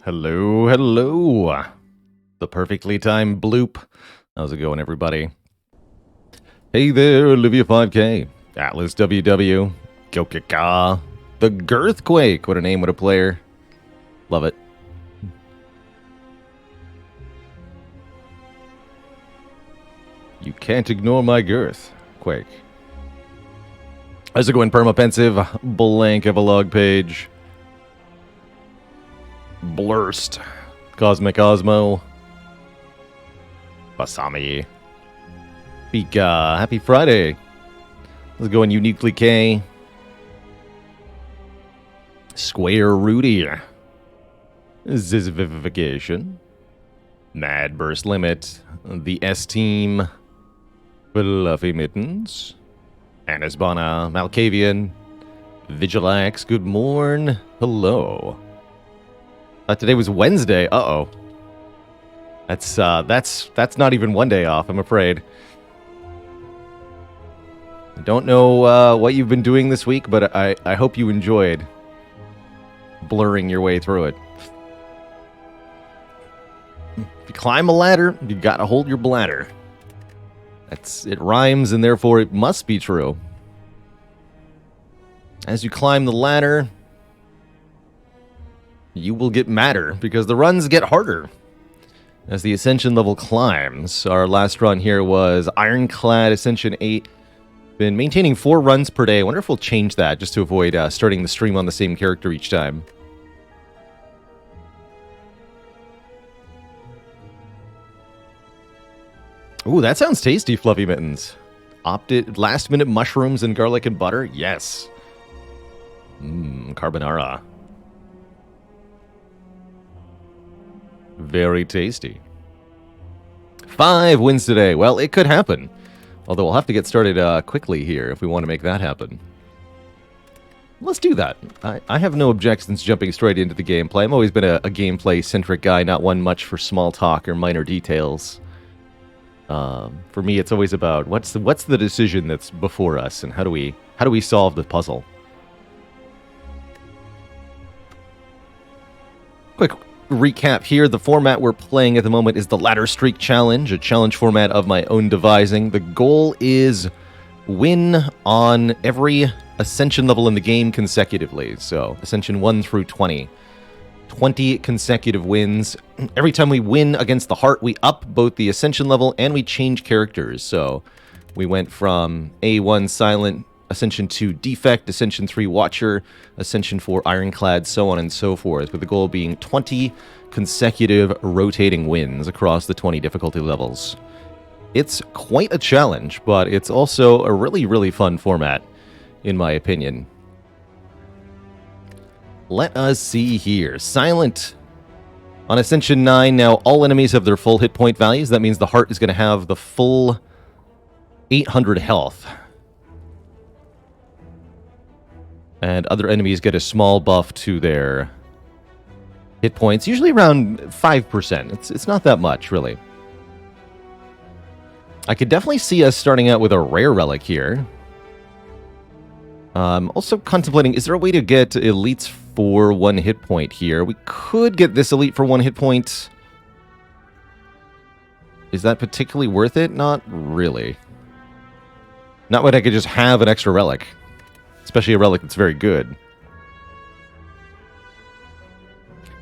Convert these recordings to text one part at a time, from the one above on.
Hello, hello. The perfectly timed bloop. How's it going, everybody? Hey there, Olivia 5K, Atlas WW, Gokika, the Girthquake. What a name, what a player. Love it. You can't ignore my girth, Quake. How's it going, Permapensive? Blank of a log page. Blurst. Cosmic Osmo. Basami. Pika. Happy Friday. Let's go in Uniquely K. Square Rudy. Zizification. Mad Burst Limit. The S-Team. Fluffy Mittens. Anisbana. Malkavian. Vigilax. Good morn. Hello. Today was Wednesday. Uh-oh. That's not even one day off, I'm afraid. I don't know what you've been doing this week, but I hope you enjoyed blurring your way through it. If you climb a ladder, you gotta hold your bladder. It rhymes, and therefore it must be true. As you climb the ladder, you will get madder, because the runs get harder as the Ascension level climbs. Our last run here was Ironclad Ascension 8. Been maintaining 4 runs per day. I wonder if we'll change that, just to avoid starting the stream on the same character each time. Ooh, that sounds tasty, Fluffy Mittens. Opted last-minute mushrooms and garlic and butter? Yes. Carbonara. Very tasty. 5 wins today. Well, it could happen. Although we'll have to get started quickly here if we want to make that happen. Let's do that. I have no objections jumping straight into the gameplay. I've always been a gameplay-centric guy, not one much for small talk or minor details. For me, it's always about what's the decision that's before us, and how do we solve the puzzle. Quick recap here. The format we're playing at the moment is the Ladder Streak Challenge, a challenge format of my own devising. The goal is win on every Ascension level in the game consecutively. So, Ascension 1 through 20. 20 consecutive wins. Every time we win against the heart, we up both the Ascension level and we change characters. So, we went from A1 Silent, Ascension 2 Defect, Ascension 3 Watcher, Ascension 4 Ironclad, so on and so forth, with the goal being 20 consecutive rotating wins across the 20 difficulty levels. It's quite a challenge, but it's also a really, really fun format, in my opinion. Let us see here. Silent. On Ascension 9, now all enemies have their full hit point values. That means the heart is going to have the full 800 health. And other enemies get a small buff to their hit points, usually around 5%. It's not that much, really. I could definitely see us starting out with a rare relic here. Also contemplating, is there a way to get elites for 1 hit point here? We could get this elite for 1 hit point. Is that particularly worth it? Not really. Not when I could just have an extra relic. Especially a relic that's very good.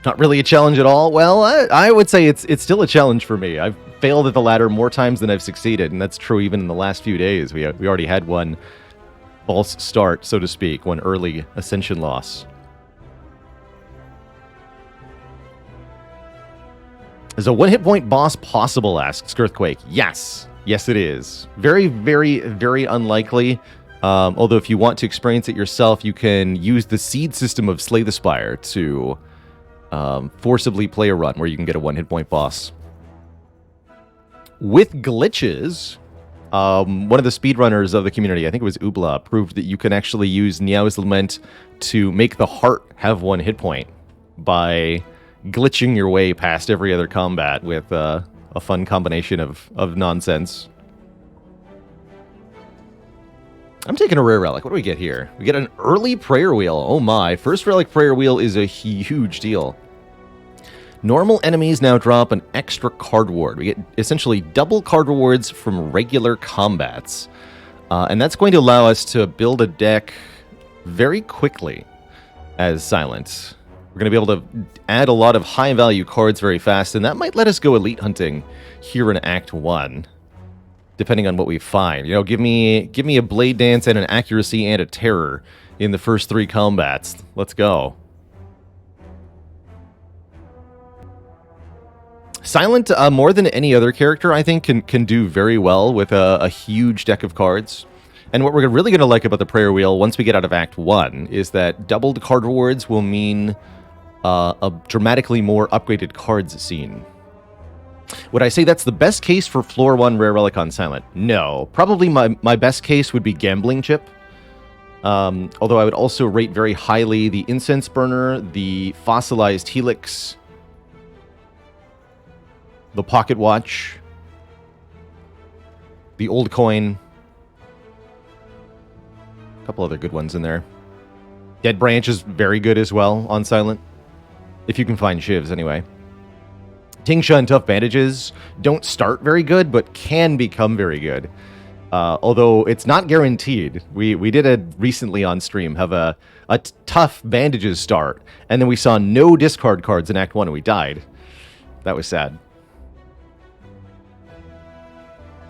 Not really a challenge at all? Well, I would say it's still a challenge for me. I've failed at the ladder more times than I've succeeded, and that's true even in the last few days. We already had one false start, so to speak, one early Ascension loss. Is a 1 hit point boss possible, asks Girthquake. Yes. Yes, it is. Very, very, very unlikely. Although if you want to experience it yourself, you can use the seed system of Slay the Spire to forcibly play a run where you can get a 1 hit point boss. With glitches, one of the speedrunners of the community, I think it was Ubla, proved that you can actually use Niao's Lament to make the heart have 1 hit point by glitching your way past every other combat with a fun combination of nonsense. I'm taking a rare relic. What do we get here? We get an early prayer wheel. Oh my. First relic prayer wheel is a huge deal. Normal enemies now drop an extra card reward. We get essentially double card rewards from regular combats. And that's going to allow us to build a deck very quickly as Silent. We're going to be able to add a lot of high-value cards very fast, and that might let us go elite hunting here in Act 1, depending on what we find. You know, give me a Blade Dance and an Accuracy and a Terror in the first 3 combats. Let's go. Silent, more than any other character, I think, can do very well with a huge deck of cards. And what we're really going to like about the Prayer Wheel, once we get out of Act 1, is that doubled card rewards will mean a dramatically more upgraded cards seen. Would I say that's the best case for Floor 1 Rare Relic on Silent? No. Probably my best case would be Gambling Chip. Although I would also rate very highly the Incense Burner, the Fossilized Helix, the Pocket Watch, the Old Coin, a couple other good ones in there. Dead Branch is very good as well on Silent, if you can find shivs anyway. Tingsha and Tough Bandages don't start very good, but can become very good. Although it's not guaranteed. We did it recently on stream, have a Tough Bandages start, and then we saw no discard cards in Act 1 and we died. That was sad.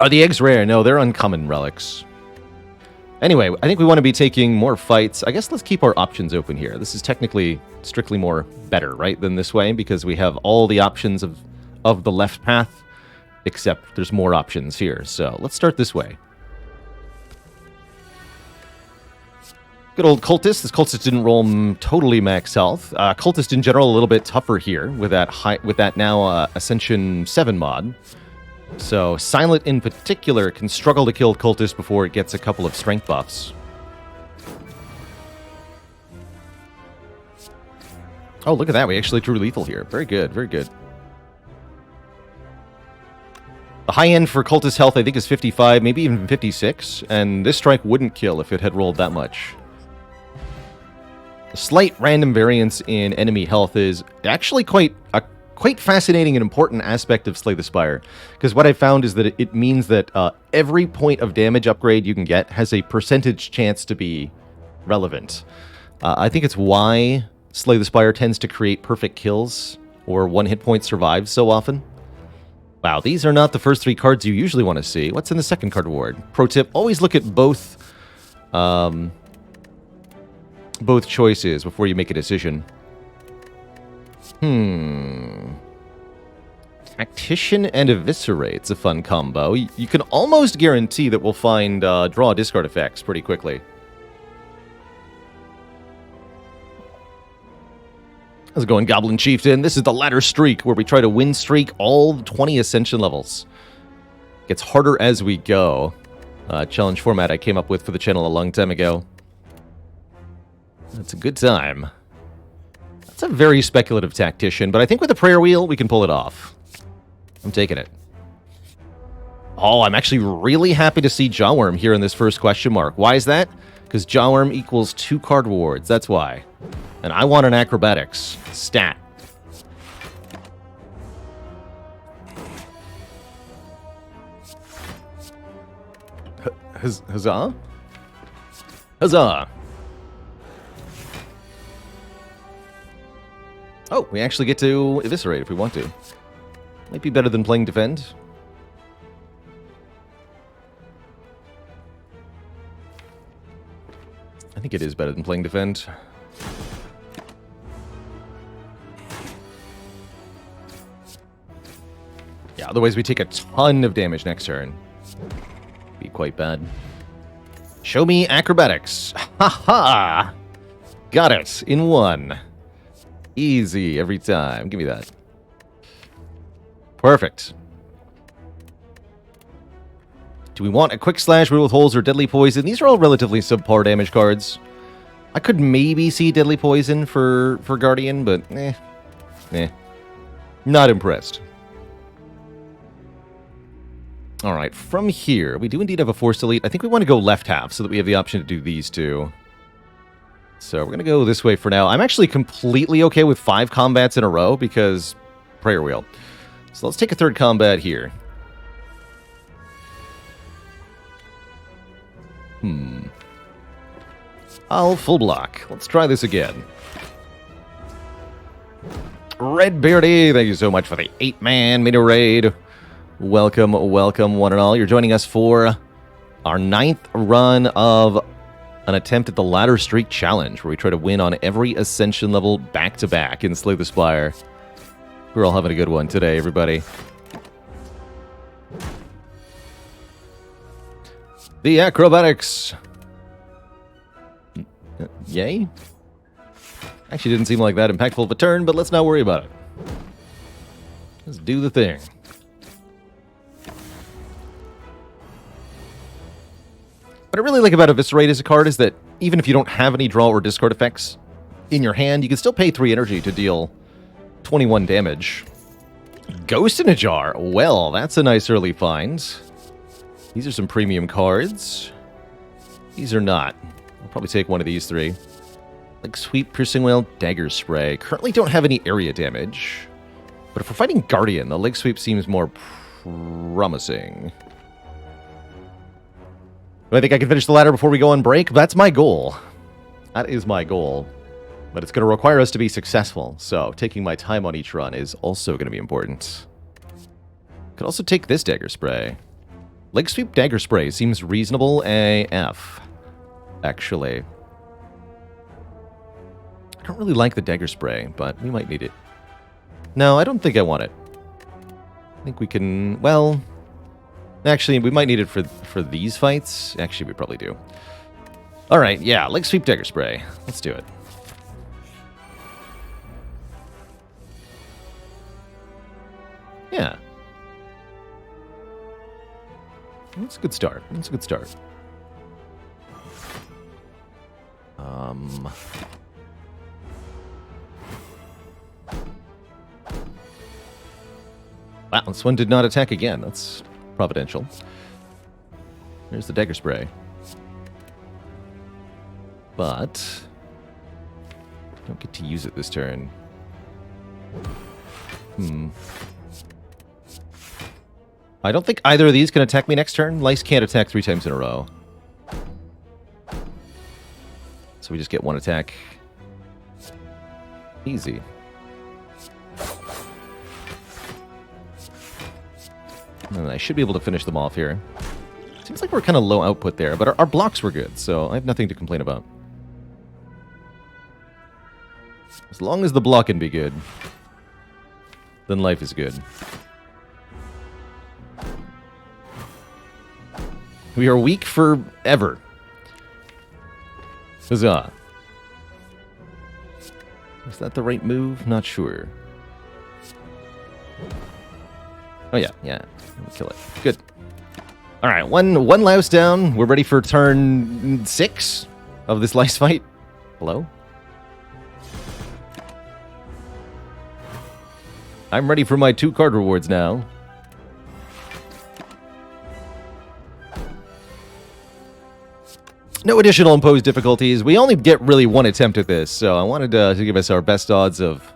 Are the eggs rare? No, they're uncommon relics. Anyway, I think we want to be taking more fights. I guess let's keep our options open here. This is technically strictly more better, right, than this way, because we have all the options of the left path, except there's more options here. So let's start this way. Good old Cultist. This Cultist didn't roll totally max health. Cultist in general a little bit tougher here with that now Ascension 7 mod. So Silent in particular can struggle to kill Cultist before it gets a couple of strength buffs. Oh, look at that. We actually drew lethal here. Very good, very good. The high end for Cultist health, I think, is 55, maybe even 56, and this strike wouldn't kill if it had rolled that much. A slight random variance in enemy health is actually quite fascinating and important aspect of Slay the Spire, because what I found is that it means that every point of damage upgrade you can get has a percentage chance to be relevant. I think it's why Slay the Spire tends to create perfect kills or one hit point survives so often. Wow, these are not the first 3 cards you usually want to see. What's in the second card reward? Pro tip, always look at both choices before you make a decision. Tactician and Eviscerate's a fun combo. You can almost guarantee that we'll find draw discard effects pretty quickly. How's it going, Goblin Chieftain? This is the ladder streak, where we try to win streak all 20 Ascension levels. Gets harder as we go. Challenge format I came up with for the channel a long time ago. It's a good time. That's a very speculative Tactician, but I think with the Prayer Wheel, we can pull it off. I'm taking it. Oh, I'm actually really happy to see Jawworm here in this first question mark. Why is that? Because Jawworm equals 2 card rewards. That's why. And I want an Acrobatics stat. Huzzah? Huzzah! Oh, we actually get to Eviscerate if we want to. Might be better than playing Defend. I think it is better than playing Defend. Yeah, otherwise we take a ton of damage next turn. Be quite bad. Show me Acrobatics. Ha ha! Got it in 1. Easy every time. Give me that. Perfect. Do we want a Quick Slash, Riddle with Holes, or Deadly Poison? These are all relatively subpar damage cards. I could maybe see Deadly Poison for Guardian, but not impressed. Alright, from here, we do indeed have a Force Elite. I think we want to go left half so that we have the option to do these two. So we're going to go this way for now. I'm actually completely okay with 5 combats in a row because prayer wheel. So let's take a third combat here. I'll full block. Let's try this again. Red Beardy, thank you so much for the 8-man mini raid. Welcome, welcome, one and all. You're joining us for our 9th run of an attempt at the Ladder Streak Challenge, where we try to win on every Ascension level back-to-back in Slay the Spire. We're all having a good one today, everybody. The acrobatics. Yay? Actually didn't seem like that impactful of a turn, but let's not worry about it. Let's do the thing. What I really like about Eviscerate as a card is that even if you don't have any draw or discard effects in your hand, you can still pay 3 energy to deal 21 damage. Ghost in a Jar. Well, that's a nice early find. These are some premium cards. These are not. I'll probably take one of these 3. Like Sweep, Piercing Wail, Dagger Spray. Currently don't have any area damage. But if we're fighting Guardian, the Leg Sweep seems more promising. Do I think I can finish the ladder before we go on break? That's my goal. That is my goal. But it's going to require us to be successful, so taking my time on each run is also going to be important. Could also take this Dagger Spray. Leg Sweep Dagger Spray seems reasonable AF, actually. I don't really like the Dagger Spray, but we might need it. No, I don't think I want it. I think we can, well... Actually, we might need it for these fights. Actually, we probably do. Alright, yeah, Leg Sweep Dagger Spray. Let's do it. Yeah. That's a good start. That's a good start. Wow, this one did not attack again. That's providential. There's the Dagger Spray. But don't get to use it this turn. I don't think either of these can attack me next turn. Lice can't attack 3 times in a row. So we just get 1 attack. Easy. And I should be able to finish them off here. Seems like we're kind of low output there, but our blocks were good, so I have nothing to complain about. As long as the block can be good, then life is good. We are weak forever. Huzzah. Is that the right move? Not sure. Oh yeah, yeah. Kill it. Good. Alright, one louse down. We're ready for turn 6 of this lice fight. Hello? I'm ready for my 2 card rewards now. No additional imposed difficulties. We only get really 1 attempt at this, so I wanted to give us our best odds of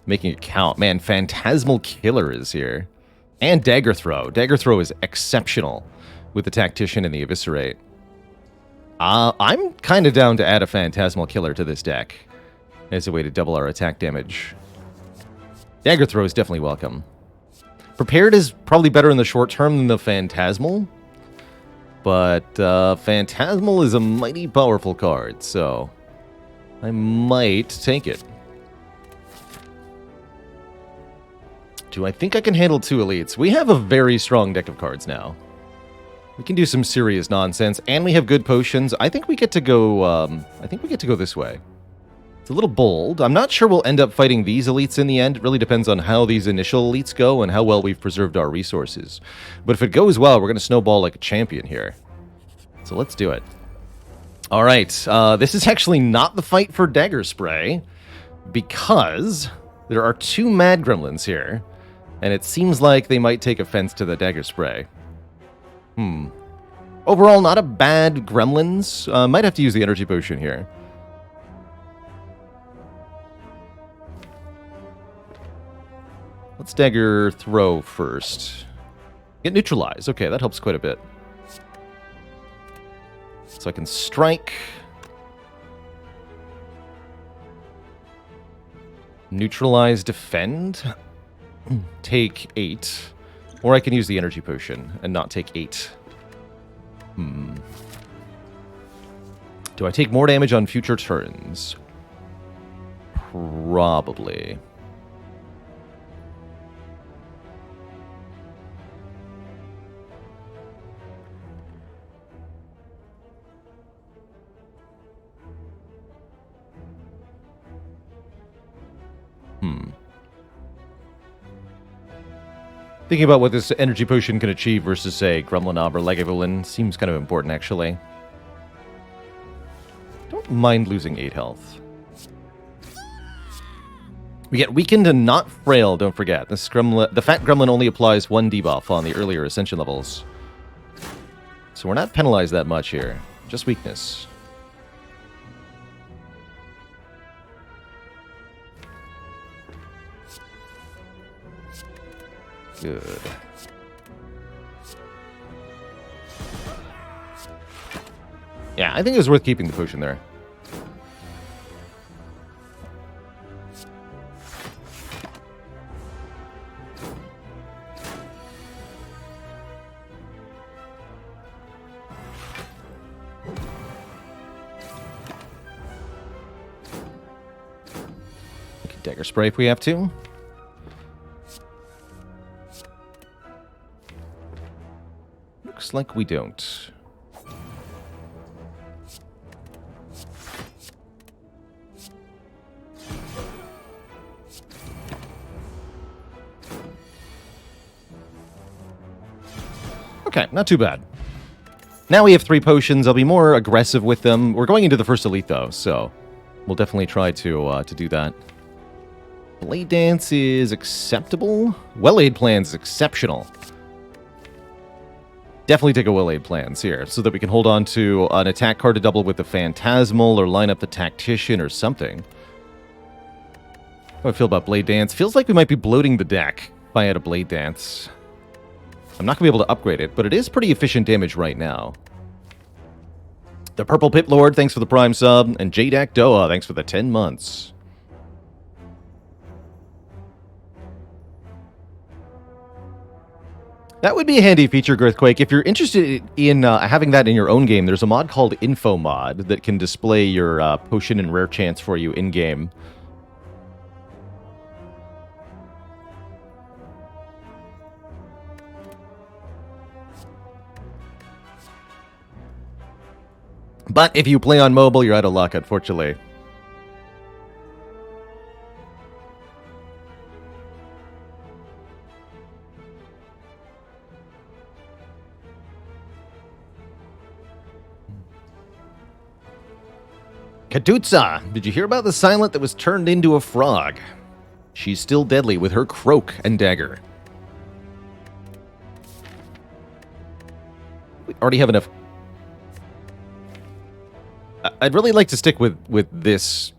making it count. Man, Phantasmal Killer is here. And Dagger Throw. Dagger Throw is exceptional with the Tactician and the Eviscerate. I'm kind of down to add a Phantasmal Killer to this deck as a way to double our attack damage. Dagger Throw is definitely welcome. Prepared is probably better in the short term than the Phantasmal, but Phantasmal is a mighty powerful card, so I might take it. Do I think I can handle 2 elites? We have a very strong deck of cards now. We can do some serious nonsense, and we have good potions. I think we get to go. I think we get to go this way. It's a little bold. I'm not sure we'll end up fighting these elites in the end. It really depends on how these initial elites go and how well we've preserved our resources. But if it goes well, we're going to snowball like a champion here. So let's do it. All right. This is actually not the fight for Dagger Spray, because there are 2 Mad Gremlins here. And it seems like they might take offense to the Dagger Spray. Overall, not a bad Gremlins. Might have to use the Energy Potion here. Let's dagger throw first. Get neutralized. Okay, that helps quite a bit. So I can strike. Neutralize, defend. Take 8. Or I can use the energy potion and not take 8. Do I take more damage on future turns? Probably. Thinking about what this energy potion can achieve versus, say, Gremlinob or Lagavulin seems kind of important, actually. Don't mind losing 8 health. We get weakened and not frail, don't forget. This gremlin, the fat gremlin only applies 1 debuff on the earlier ascension levels. So we're not penalized that much here. Just weakness. Good. Yeah, I think it was worth keeping the potion there. We can dagger spray if we have to. Looks like we don't. Okay, not too bad. Now we have 3 potions. I'll be more aggressive with them. We're going into the first elite, though, so we'll definitely try to do that. Blade Dance is acceptable. Well-Aid Plan's exceptional. Definitely take a Well-Aid Plans here, so that we can hold on to an attack card to double with the Phantasmal, or line up the Tactician, or something. How do I feel about Blade Dance? Feels like we might be bloating the deck if I had a Blade Dance. I'm not going to be able to upgrade it, but it is pretty efficient damage right now. The Purple Pit Lord, thanks for the Prime sub, and Jadak Doa, thanks for the 10 months. That would be a handy feature, Girthquake. If you're interested in having that in your own game, there's a mod called Info Mod that can display your potion and rare chance for you in-game. But if you play on mobile, you're out of luck, unfortunately. Kadutsa! Did you hear about the Silent that was turned into a frog? She's still deadly with her croak and dagger. We already have enough. I'd really like to stick with this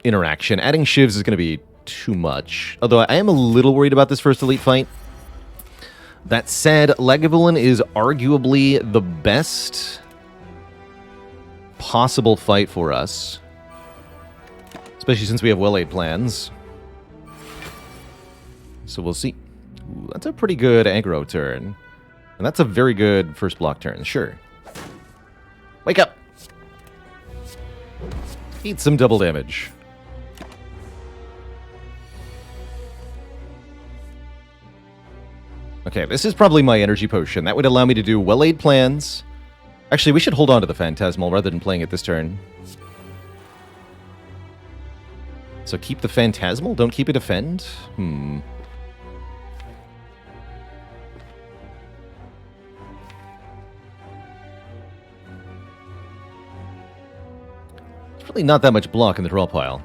interaction. Adding shivs is going to be too much. Although I am a little worried about this first elite fight. That said, Lagavulin is arguably the best possible fight for us. Especially since we have well-laid plans. So we'll see. Ooh, that's a pretty good aggro turn. And that's a very good first block turn, sure. Wake up! Eat some double damage. Okay, this is probably my energy potion. That would allow me to do well-laid plans. Actually, we should hold on to the Phantasmal rather than playing it this turn. So keep the Phantasmal? Don't keep it defend? There's really not that much block in the draw pile.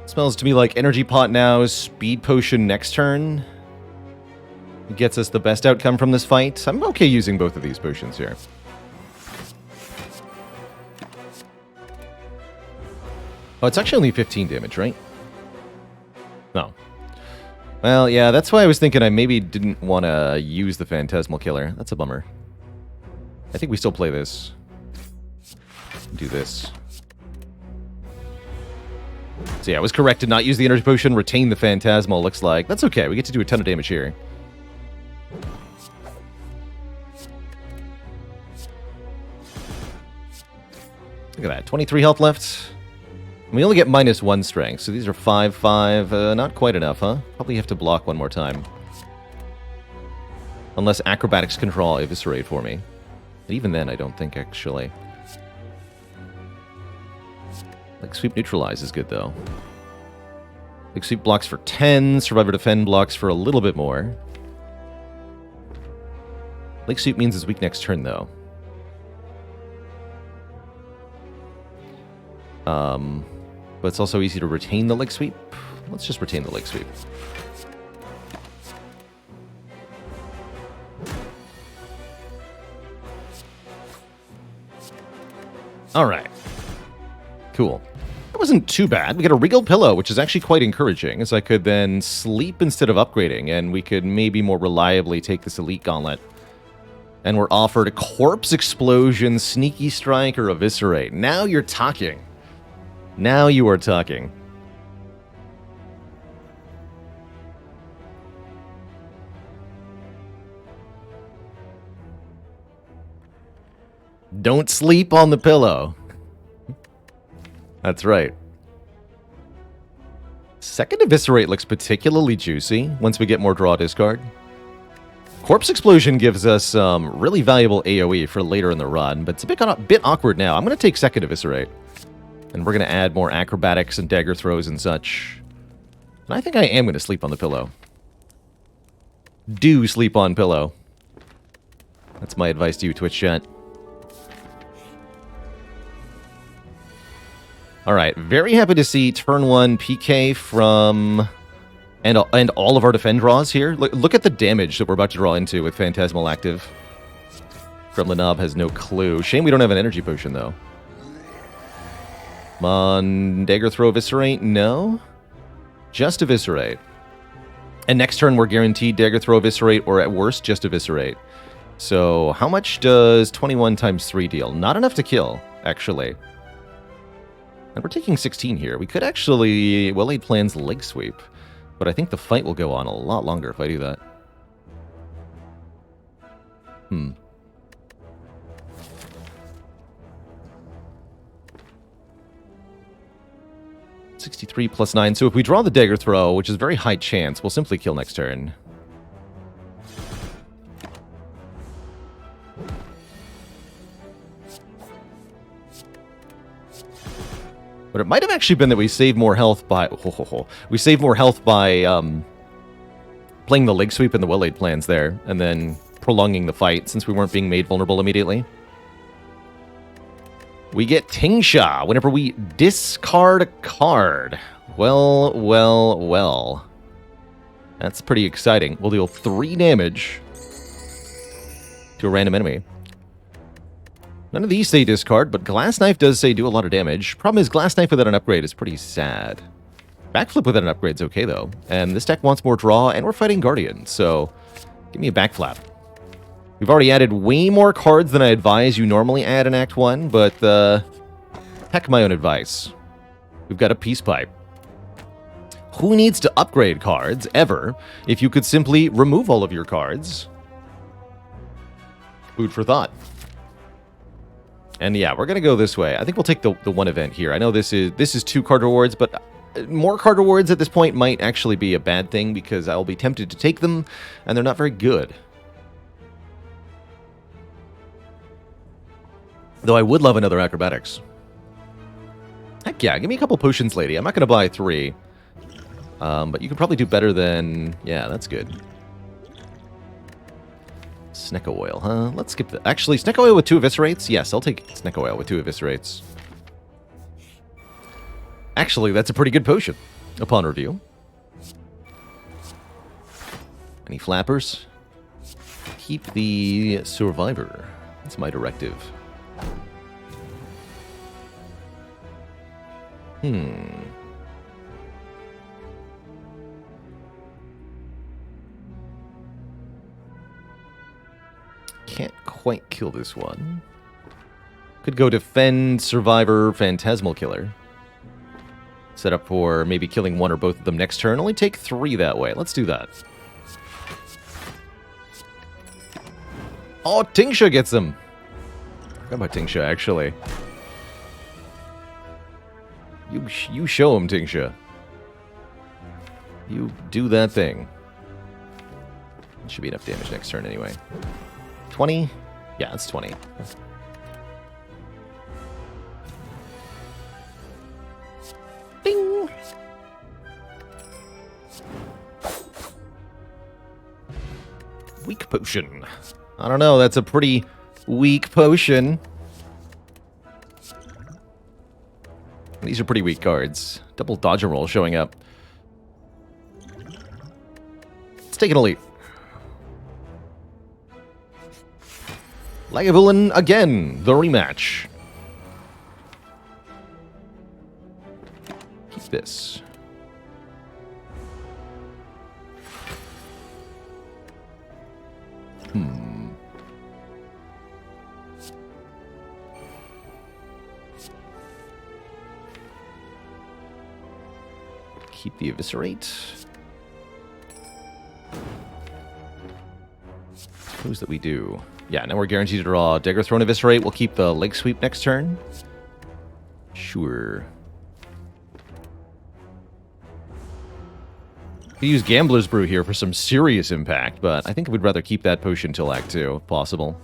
Smells to me like Energy Pot now, Speed Potion next turn. Gets us the best outcome from this fight. I'm okay using both of these potions here. Oh, it's actually only 15 damage, right? No. Well, yeah, that's why I was thinking I maybe didn't want to use the Phantasmal Killer. That's a bummer. I think we still play this. Do this. So yeah, I was correct to not use the Energy Potion, retain the Phantasmal, looks like. That's okay, we get to do a ton of damage here. Look at that, 23 health left. We only get -1 strength, so these are 5/5. Not quite enough, huh? Probably have to block one more time. Unless Acrobatics can draw Eviscerate for me. But even then, I don't think, actually. Like, Sweep Neutralize is good, though. Like, Sweep blocks for 10, Survivor Defend blocks for a little bit more. Lake Sweep means it's weak next turn, though. But it's also easy to retain the Lake Sweep. Let's just retain the Lake Sweep. Alright. Cool. That wasn't too bad. We get a Regal Pillow, which is actually quite encouraging, as I could then sleep instead of upgrading, and we could maybe more reliably take this Elite Gauntlet. And we're offered a Corpse Explosion, Sneaky Strike, or Eviscerate. Now you're talking. Now you are talking. Don't sleep on the pillow. That's right. Second Eviscerate looks particularly juicy once we get more draw discard. Corpse Explosion gives us really valuable AoE for later in the run, but it's a bit awkward now. I'm going to take second Eviscerate. And we're going to add more acrobatics and dagger throws and such. And I think I am going to sleep on the pillow. Do sleep on pillow. That's my advice to you, Twitch chat. Alright, very happy to see turn 1 PK from... And all of our defend draws here. Look at the damage that we're about to draw into with Phantasmal active. Gremlinob has no clue. Shame we don't have an energy potion, though. Come on, Dagger Throw Eviscerate? No? Just Eviscerate. And next turn we're guaranteed Dagger Throw Eviscerate, or at worst, just Eviscerate. So, how much does 21 times 3 deal? Not enough to kill, actually. And we're taking 16 here. We could actually Well-Laid Plans Leg Sweep, but I think the fight will go on a lot longer if I do that. 63 plus 9. So if we draw the Dagger Throw, which is very high chance, we'll simply kill next turn. But it might have actually been that we save more health by... We save more health by playing the Leg Sweep and the Well-Laid Plans there, and then prolonging the fight, since we weren't being made vulnerable immediately. We get Tingsha whenever we discard a card. Well, well, well. That's pretty exciting. We'll deal 3 damage to a random enemy. None of these say discard, but Glass Knife does say do a lot of damage. Problem is, Glass Knife without an upgrade is pretty sad. Backflip without an upgrade is okay, though. And this deck wants more draw, and we're fighting Guardian, so give me a backflap. We've already added way more cards than I advise you normally add in Act 1, but heck my own advice. We've got a Peace Pipe. Who needs to upgrade cards, ever, if you could simply remove all of your cards? Food for thought. And yeah, we're going to go this way. I think we'll take the one event here. I know this is 2 card rewards, but more card rewards at this point might actually be a bad thing, because I'll be tempted to take them, and they're not very good. Though I would love another Acrobatics. Heck yeah, give me a couple potions, lady. I'm not going to buy 3. But you could probably do better than... Yeah, that's good. Snecko Oil, huh? Let's skip that. Actually, Snecko Oil with 2 Eviscerates? Yes, I'll take Snecko Oil with 2 Eviscerates. Actually, that's a pretty good potion, upon review. Any flappers? Keep the Survivor. That's my directive. Can't quite kill this one. Could go Defend, Survivor, Phantasmal Killer. Set up for maybe killing one or both of them next turn. Only take 3 that way. Let's do that. Oh, Tingsha gets him. I forgot about Tingsha, actually. You show him, Tingsha. You do that thing. Should be enough damage next turn anyway. 20? Yeah, it's 20. Bing! Weak potion. I don't know, that's a pretty weak potion. These are pretty weak cards. Double dodge and roll showing up. Let's take an elite. Lagavulin again, the rematch. Keep this. Keep the Eviscerate. Suppose that we do. Yeah, now we're guaranteed to draw Dagger Throne Eviscerate. We'll keep the Leg Sweep next turn. Sure. We use Gambler's Brew here for some serious impact, but I think we'd rather keep that potion till Act 2, if possible.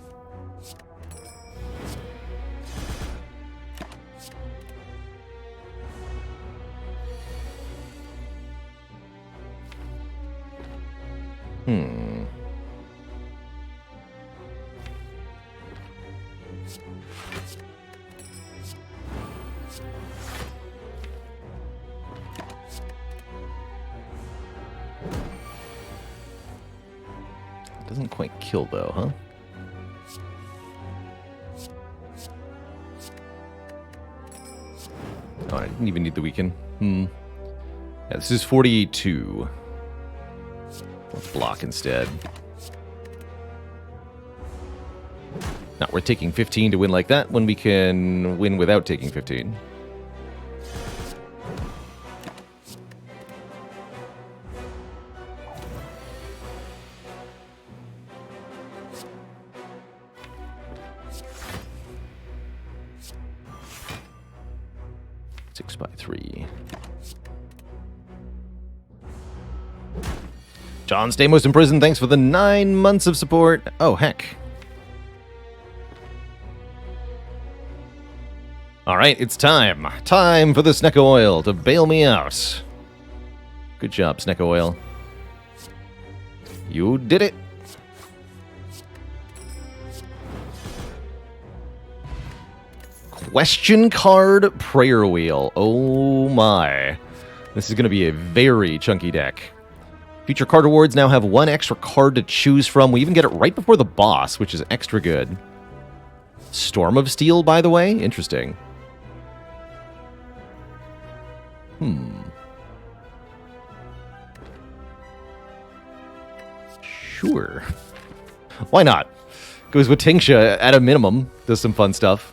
Doesn't quite kill, though, huh? Oh, I didn't even need the weaken. Yeah, this is 42. Let's block instead. Not worth taking 15 to win like that when we can win without taking 15. John Stamos in prison, thanks for the 9 months of support. Oh, heck. Alright, it's time. Time for the Snecko Oil to bail me out. Good job, Snecko Oil. You did it. Question card Prayer Wheel. Oh my. This is going to be a very chunky deck. Future card rewards now have 1 extra card to choose from. We even get it right before the boss, which is extra good. Storm of Steel, by the way? Interesting. Sure. Why not? Goes with Tingsha at a minimum. Does some fun stuff.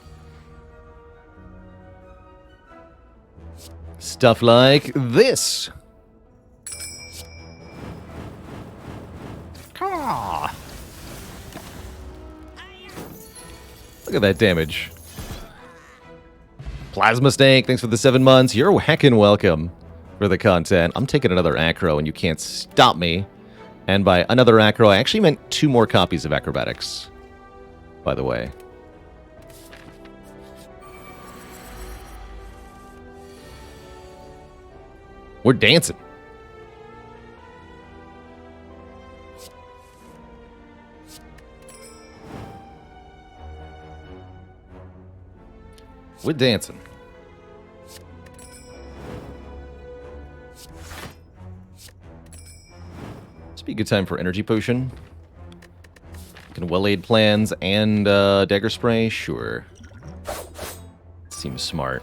Stuff like this. Look at that damage. Plasma Snake, thanks for the 7 months. You're heckin' welcome for the content. I'm taking another Acro, and you can't stop me. And by another Acro, I actually meant 2 more copies of Acrobatics, by the way. We're dancing. We're dancing. This would be a good time for Energy Potion. Can Well-Aid Plans and Dagger Spray? Sure. Seems smart.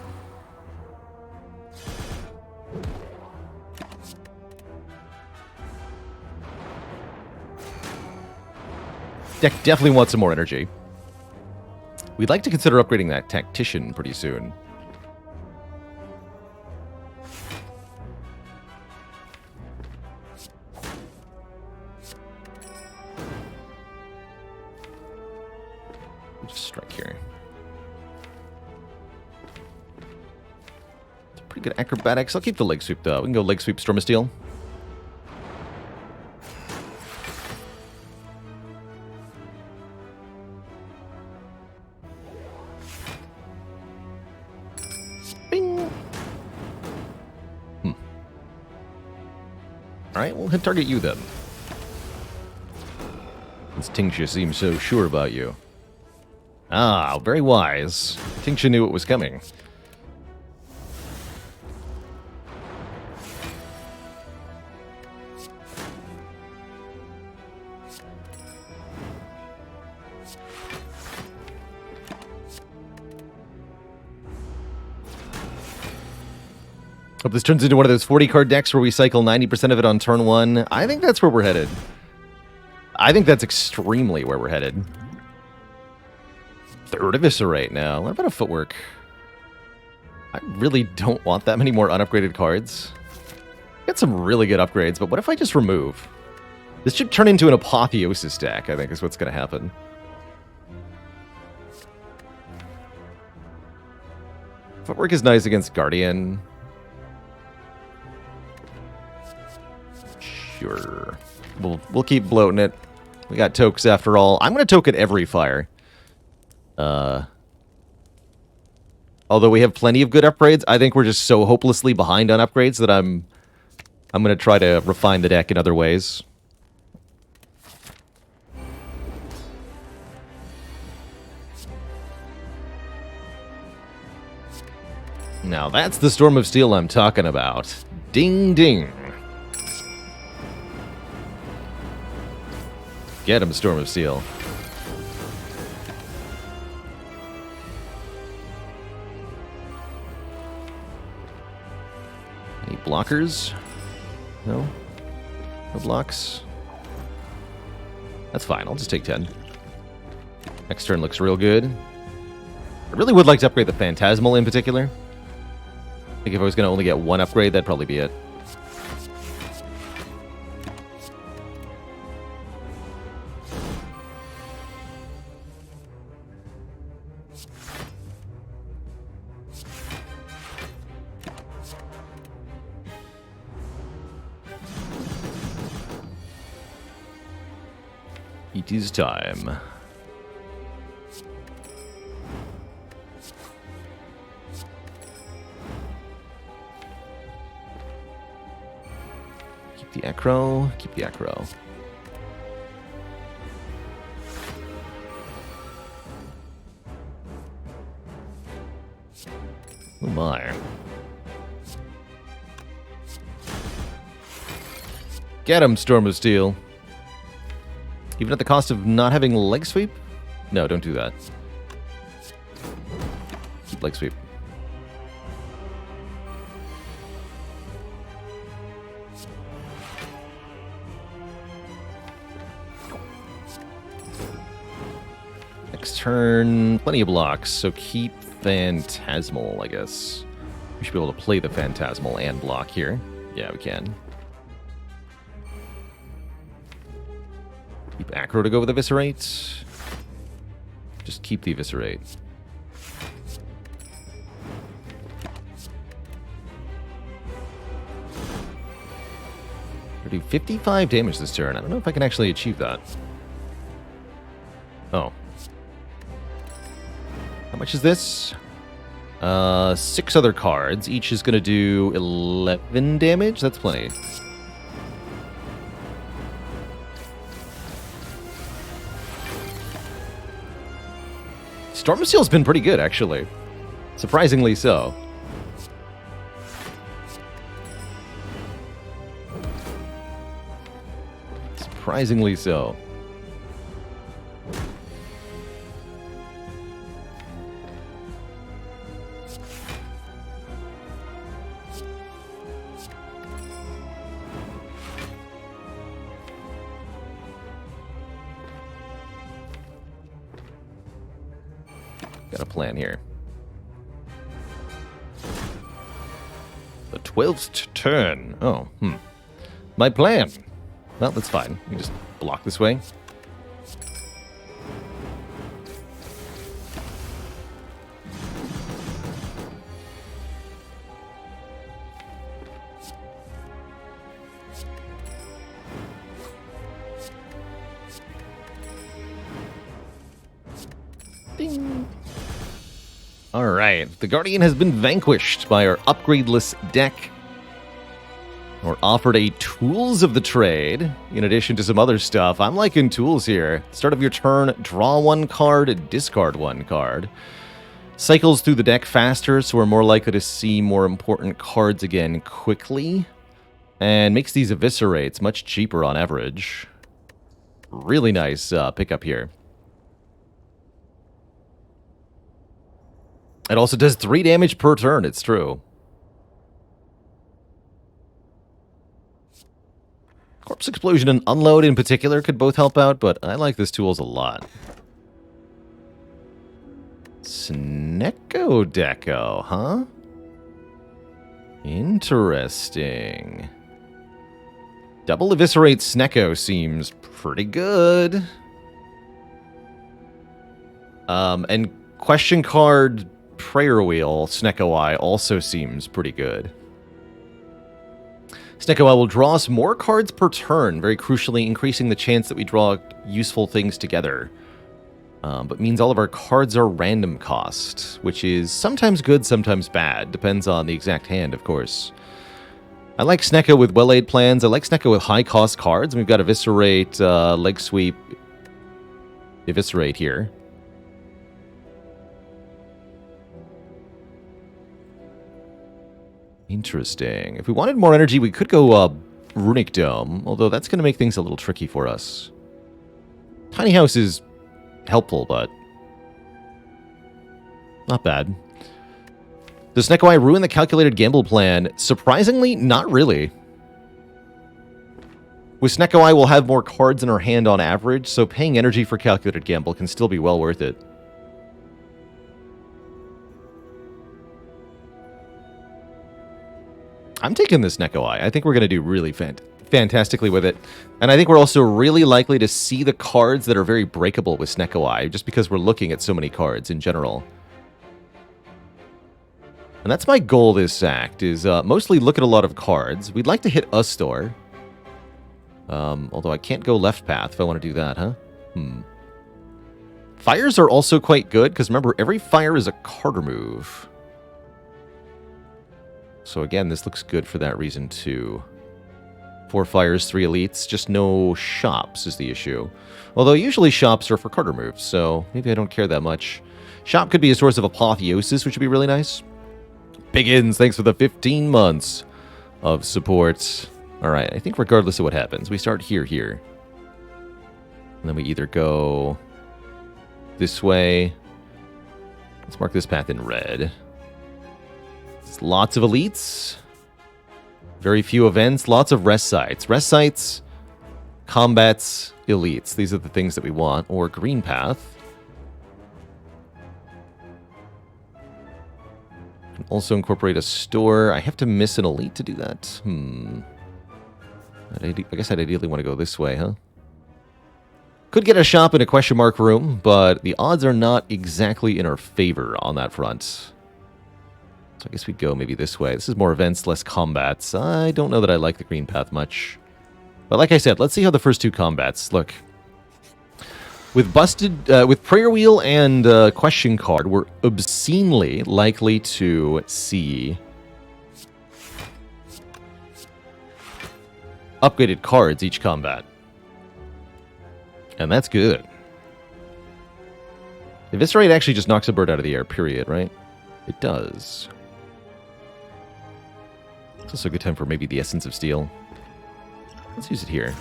Deck definitely wants some more energy. We'd like to consider upgrading that Tactician pretty soon. Just strike here. It's pretty good acrobatics. I'll keep the leg sweep though. We can go leg sweep, Storm of Steel. Alright, we'll hit target you then. This Tingsha seems so sure about you. Ah, very wise. Tingsha knew it was coming. Hope this turns into one of those 40-card decks where we cycle 90% of it on turn 1. I think that's where we're headed. I think that's extremely where we're headed. Third Eviscerate now. What about a Footwork? I really don't want that many more unupgraded cards. Got some really good upgrades, but what if I just remove? This should turn into an Apotheosis deck, I think is what's going to happen. Footwork is nice against Guardian. Sure. We'll keep bloating it. We got tokes after all. I'm going to toke at every fire. Although we have plenty of good upgrades, I think we're just so hopelessly behind on upgrades that I'm going to try to refine the deck in other ways. Now that's the Storm of Steel I'm talking about. Ding ding. Get him, Storm of Steel. Any blockers? No? No blocks? That's fine, I'll just take 10. Next turn looks real good. I really would like to upgrade the Phantasmal in particular. I think if I was going to only get one upgrade, that'd probably be it. It is time. Keep the acro. Keep the acro. Oh my. Get him, Storm of Steel. Even at the cost of not having leg sweep? No, don't do that. Keep leg sweep. Next turn, plenty of blocks, so keep Phantasmal, I guess. We should be able to play the Phantasmal and block here. Yeah, we can. Keep Acro to go with Eviscerate. Just keep the Eviscerate. We're doing 55 damage this turn. I don't know if I can actually achieve that. Oh. How much is this? 6 other cards. Each is going to do 11 damage. That's plenty. Storm of Steel's been pretty good, actually. Surprisingly so. Surprisingly so. Got a plan here. The 12th turn. Oh, My plan. Well, that's fine. We just block this way. Ding. Alright, the Guardian has been vanquished by our upgradeless deck. We're offered a Tools of the Trade, in addition to some other stuff. I'm liking tools here. Start of your turn, draw one card, discard one card. Cycles through the deck faster, so we're more likely to see more important cards again quickly. And makes these Eviscerates much cheaper on average. Really nice pickup here. It also does 3 damage per turn, it's true. Corpse Explosion and Unload in particular could both help out, but I like this tools a lot. Snecko Deco, huh? Interesting. Double Eviscerate Snecko seems pretty good. And Question Card Prayer Wheel Snecko Eye also seems pretty good. Snecko Eye will draw us more cards per turn, very crucially increasing the chance that we draw useful things together. But means all of our cards are random cost, which is sometimes good, sometimes bad. Depends on the exact hand, of course. I like Snecko with well-laid plans. I like Snecko with high-cost cards. We've got Eviscerate, Leg Sweep, Eviscerate here. Interesting. If we wanted more energy, we could go Runic Dome, although that's going to make things a little tricky for us. Tiny House is helpful, but not bad. Does Snecko Eye ruin the calculated gamble plan? Surprisingly, not really. With Snecko Eye, we'll have more cards in our hand on average, so paying energy for calculated gamble can still be well worth it. I'm taking this Snecko Eye. I think we're going to do really fantastically with it. And I think we're also really likely to see the cards that are very breakable with Snecko Eye, just because we're looking at so many cards in general. And that's my goal this act, is mostly look at a lot of cards. We'd like to hit a store. Although I can't go left path if I want to do that, huh? Fires are also quite good, because remember, every fire is a card move. So again, this looks good for that reason too. 4 fires, 3 elites, just no shops is the issue. Although usually shops are for card moves, so maybe I don't care that much. Shop could be a source of apotheosis, which would be really nice. Biggins, thanks for the 15 months of support. Alright, I think regardless of what happens, we start here. And then we either go this way. Let's mark this path in red. Lots of elites. Very few events. Lots of rest sites. Rest sites, combats, elites. These are the things that we want. Or green path. Can also incorporate a store. I have to miss an elite to do that. I guess I'd ideally want to go this way, huh? Could get a shop in a question mark room, but the odds are not exactly in our favor on that front. So I guess we'd go maybe this way. This is more events, less combats. I don't know that I like the green path much. But like I said, let's see how the first 2 combats look. With with Prayer Wheel and Question Card, we're obscenely likely to see upgraded cards each combat. And that's good. Eviscerate actually just knocks a bird out of the air, period, right? It does. It's also a good time for maybe the Essence of Steel. Let's use it here.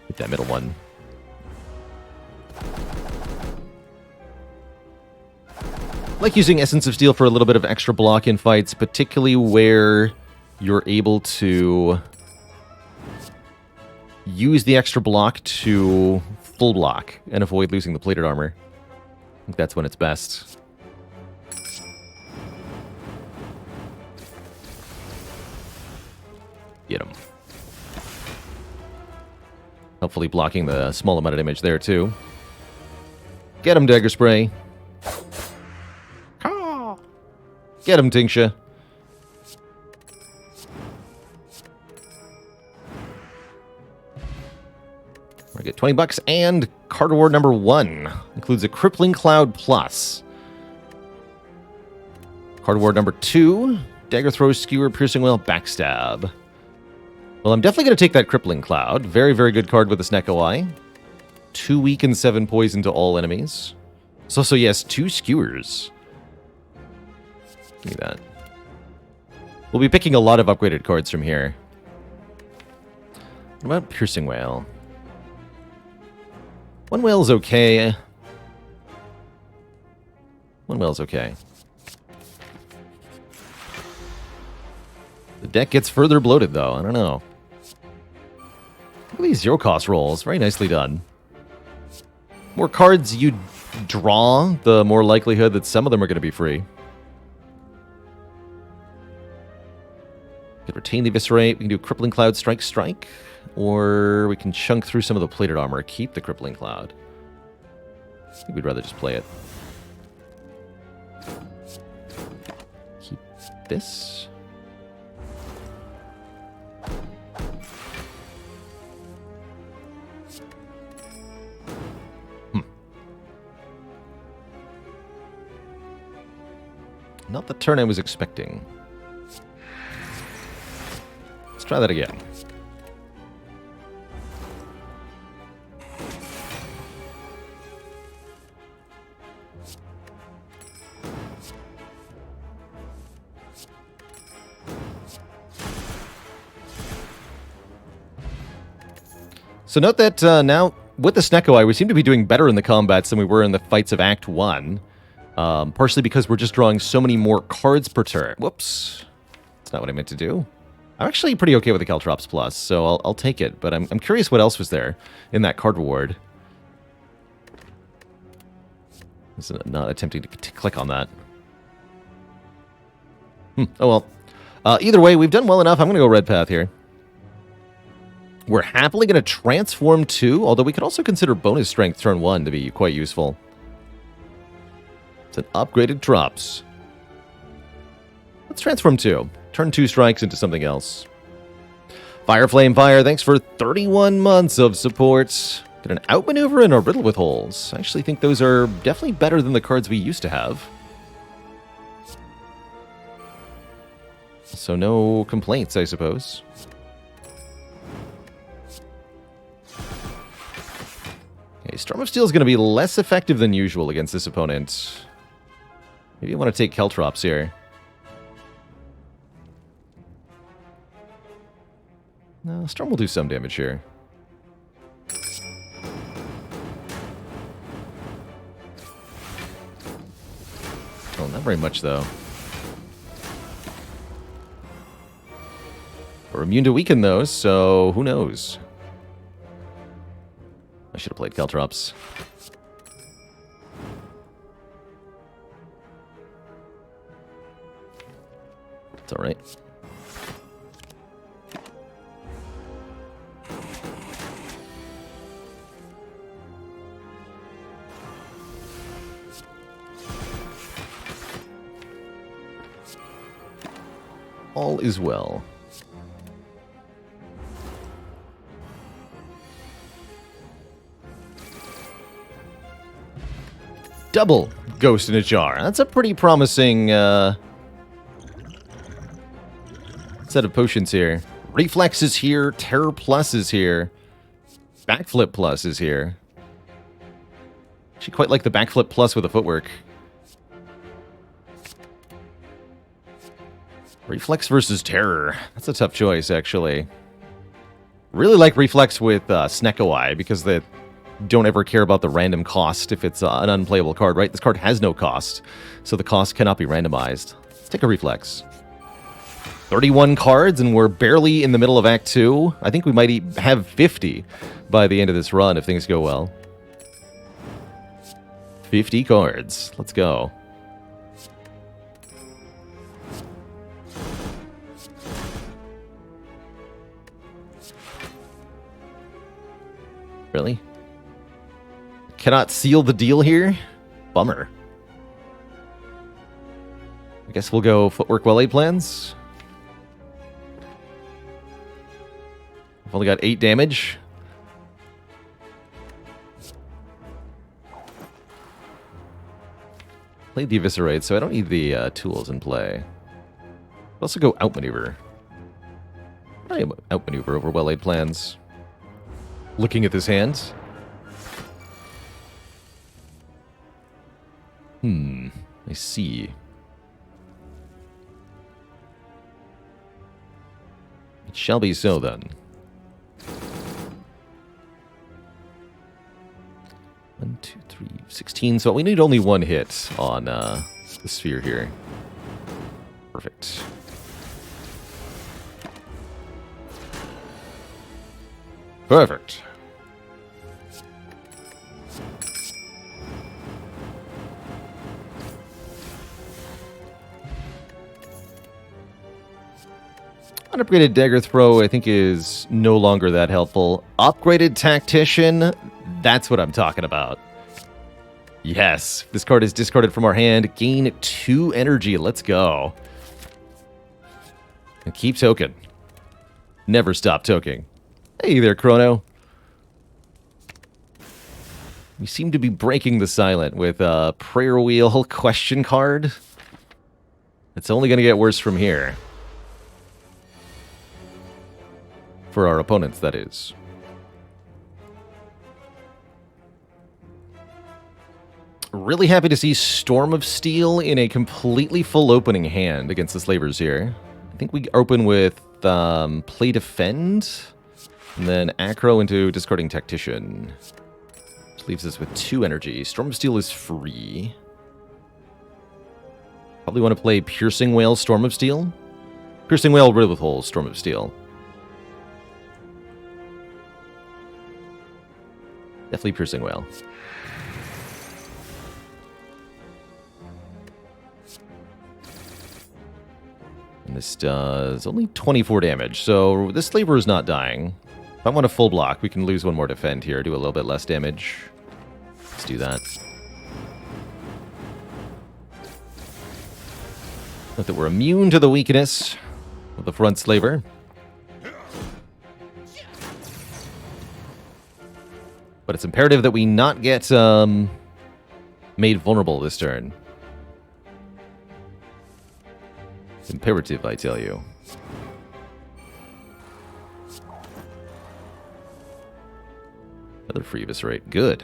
Hit that middle one. I like using Essence of Steel for a little bit of extra block in fights, particularly where you're able to use the extra block to full block and avoid losing the plated armor. think that's when it's best. Get him. Hopefully blocking the small amount of damage there, too. Get him, Dagger Spray. Get him, Tingsha. We get $20 and card award number 1 includes a Crippling Cloud Plus. Card award number 2, Dagger Throw, Skewer, Piercing Wail, Backstab. Well, I'm definitely going to take that Crippling Cloud. Very, very good card with the Snecko Eye. 2 weaken, 7 poison to all enemies. So yes, 2 Skewers. Give me that. We'll be picking a lot of upgraded cards from here. What about Piercing Wail? 1 Wail's okay. 1 Wail's okay. The deck gets further bloated, though. I don't know. Look at these zero-cost rolls. Very nicely done. More cards you draw, the more likelihood that some of them are going to be free. We can retain the Eviscerate. We can do Crippling Cloud, Strike. Or we can chunk through some of the plated armor. Keep the Crippling Cloud. I think we'd rather just play it. Keep this. Not the turn I was expecting. Let's try that again. So note that now, with the Snecko Eye, we seem to be doing better in the combats than we were in the fights of Act 1. Partially because we're just drawing so many more cards per turn. Whoops. That's not what I meant to do. I'm actually pretty okay with the Caltrops Plus, so I'll take it. But I'm curious what else was there in that card reward. I'm not attempting to click on that. Oh well. Either way, we've done well enough. I'm going to go Red Path here. We're happily going to transform 2, although we could also consider bonus strength turn 1 to be quite useful. It's an upgraded drops. Let's transform 2. Turn 2 strikes into something else. Fire Flame Fire, thanks for 31 months of support. Get an outmaneuver and a riddle with holes. I actually think those are definitely better than the cards we used to have. So no complaints, I suppose. Okay, Storm of Steel is going to be less effective than usual against this opponent. Maybe I want to take Caltrops here. No, Storm will do some damage here. Oh, not very much, though. We're immune to weaken, though, so who knows? I should have played Caltrops. It's alright. All is well. Double Ghost in a Jar. That's a pretty promising set of potions here. Reflex is here. Terror Plus is here. Backflip Plus is here. Actually quite like the Backflip Plus with the footwork. Reflex versus Terror. That's a tough choice, actually. Really like Reflex with Snecko Eye, because they don't ever care about the random cost if it's an unplayable card, right? This card has no cost, so the cost cannot be randomized. Let's take a Reflex. 31 cards, and we're barely in the middle of Act 2. I think we might have 50 by the end of this run if things go well. 50 cards. Let's go. Really? Cannot seal the deal here? Bummer. I guess we'll go Footwork Well-Laid Plans. I've only got 8 damage. Played the Eviscerate, so I don't need the tools in play. I'll also go Outmaneuver. I Outmaneuver over Well-Laid Plans. Looking at this hand. I see. It shall be so, then. 1, 2, 3, 16. So we need only 1 hit on the sphere here. Perfect. Perfect. Unupgraded Dagger Throw, I think, is no longer that helpful. Upgraded Tactician, that's what I'm talking about. Yes, this card is discarded from our hand. Gain 2 energy. Let's go. And keep token. Never stop toking. Hey there, Chrono. We seem to be breaking the silent with a Prayer Wheel question card. It's only going to get worse from here. For our opponents, that is. Really happy to see Storm of Steel in a completely full opening hand against the Slavers here. I think we open with Play Defend, and then Acro into discarding Tactician. Which leaves us with 2 energy. Storm of Steel is free. Probably want to play Piercing Whale, Storm of Steel. Piercing Whale, Riddle with Holes, Storm of Steel. Definitely Piercing Whale. And this does only 24 damage, so this Slaver is not dying. If I want a full block, we can lose 1 more defend here, do a little bit less damage. Let's do that. Not that we're immune to the weakness of the front Slaver. But it's imperative that we not get made vulnerable this turn. Imperative, I tell you. Another free Eviscerate. Good.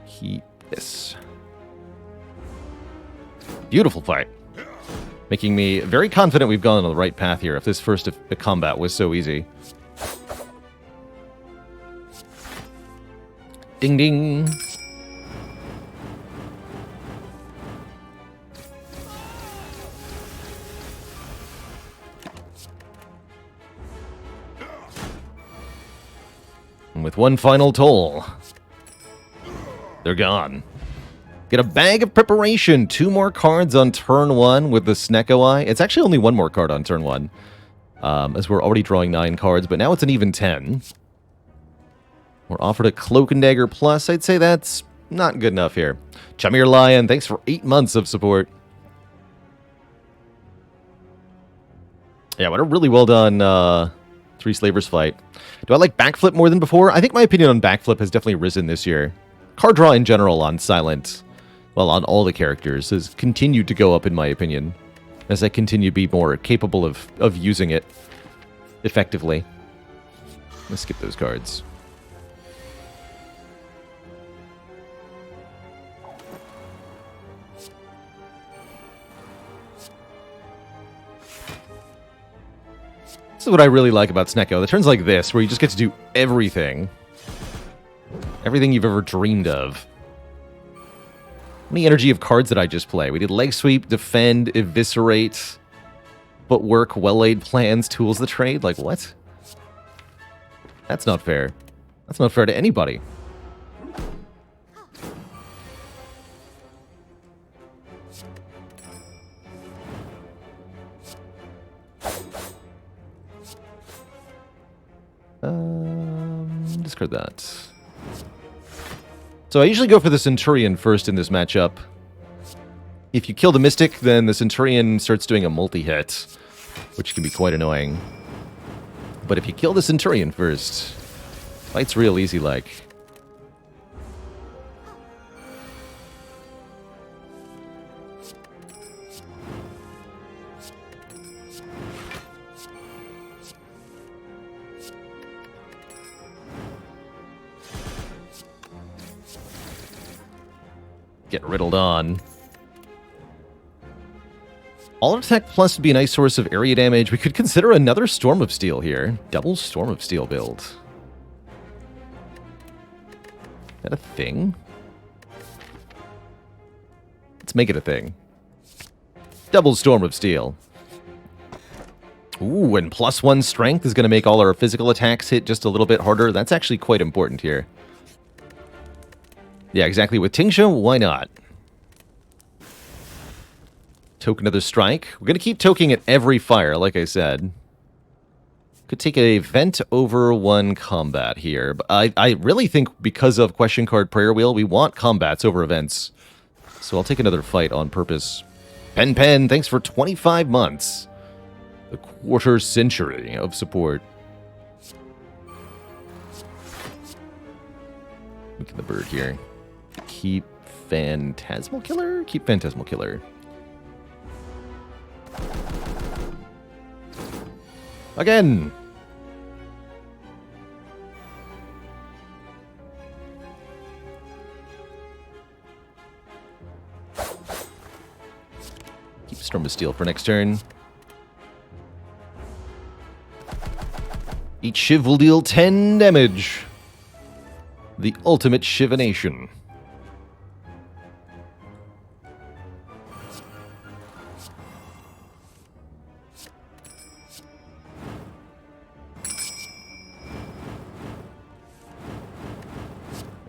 Keep this. Beautiful fight. Making me very confident we've gone on the right path here if this first combat was so easy. Ding ding. And with one final toll, they're gone. Get a Bag of Preparation. 2 more cards on turn 1 with the Snecko Eye. It's actually only 1 more card on turn 1. As we're already drawing 9 cards, but now it's an even 10. We're offered a Cloak and Dagger Plus. I'd say that's not good enough here. Chamir Lion, thanks for 8 months of support. Yeah, what a really well done 3 Slavers fight. Do I like Backflip more than before? I think my opinion on Backflip has definitely risen this year. Card draw in general on Silent, well, on all the characters, has continued to go up, in my opinion, as I continue to be more capable of using it effectively. Let's skip those cards. This is what I really like about Snecko. The turns like this, where you just get to do everything. Everything you've ever dreamed of. many energy of cards did I just play? We did Leg Sweep, Defend, Eviscerate, Footwork, Well-Laid Plans, Tools the Trade. Like, what? That's not fair. That's not fair to anybody. Discard that. So I usually go for the Centurion first in this matchup. If you kill the Mystic, then the Centurion starts doing a multi-hit, which can be quite annoying. But if you kill the Centurion first, fight's real easy like. Get riddled on. All attack plus would be a nice source of area damage. We could consider another Storm of Steel here. Double Storm of Steel build. Is that a thing? Let's make it a thing. Double Storm of Steel. Ooh, and +1 strength is going to make all our physical attacks hit just a little bit harder. That's actually quite important here. Yeah, exactly. With Tingsha, why not? Toke another strike. We're going to keep toking at every fire, like I said. Could take a vent over 1 combat here. But I really think because of Question Card Prayer Wheel, we want combats over events. So I'll take another fight on purpose. Pen, thanks for 25 months. The quarter century of support. Look at the bird here. Keep Phantasmal Killer? Keep Phantasmal Killer. Again! Keep Storm of Steel for next turn. Each Shiv will deal 10 damage. The ultimate Shivanation.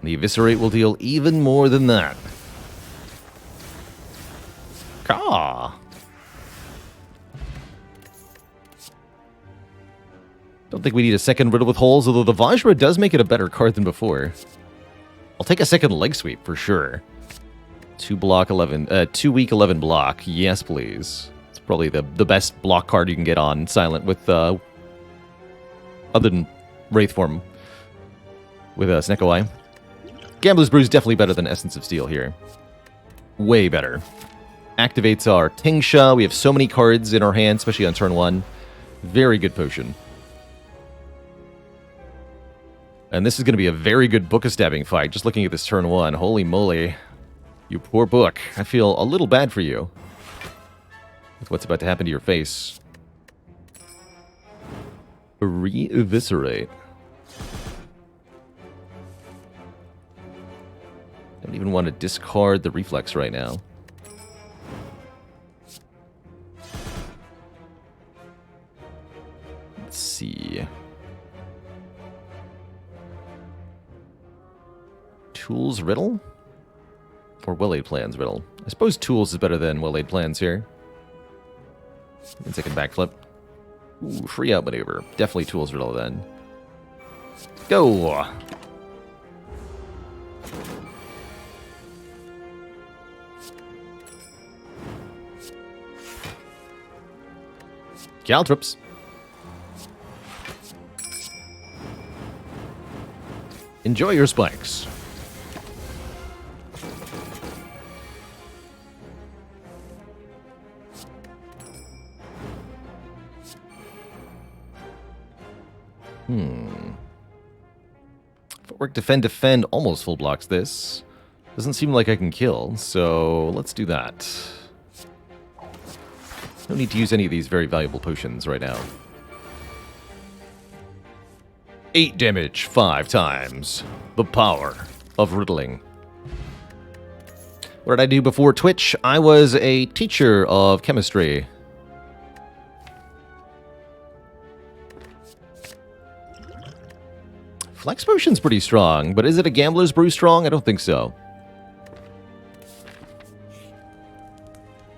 The Eviscerate will deal even more than that. Caw! Don't think we need a second Riddle with Holes, although the Vajra does make it a better card than before. I'll take a second Leg Sweep for sure. 2 weak 11 block. Yes, please. It's probably the best block card you can get on Silent with, other than Wraith form with Snecko Eye. Gambler's Brew is definitely better than Essence of Steel here. Way better. Activates our Tingsha. We have so many cards in our hand, especially on turn 1. Very good potion. And this is going to be a very good Book of Stabbing fight. Just looking at this turn 1. Holy moly. You poor book. I feel a little bad for you. With what's about to happen to your face. Re-eviscerate. I don't even want to discard the reflex right now. Let's see. Tools Riddle? Or Well-Laid Plans Riddle? I suppose Tools is better than Well-Laid Plans here. 1-second backflip. Ooh, free out maneuver. Definitely Tools Riddle then. Go! Caltrops. Enjoy your spikes. Footwork, defend, almost full blocks this. Doesn't seem like I can kill, so let's do that. No need to use any of these very valuable potions right now. 8 damage 5 times. The power of riddling. What did I do before Twitch? I was a teacher of chemistry. Flex Potion's pretty strong, but is it a Gambler's Brew strong? I don't think so.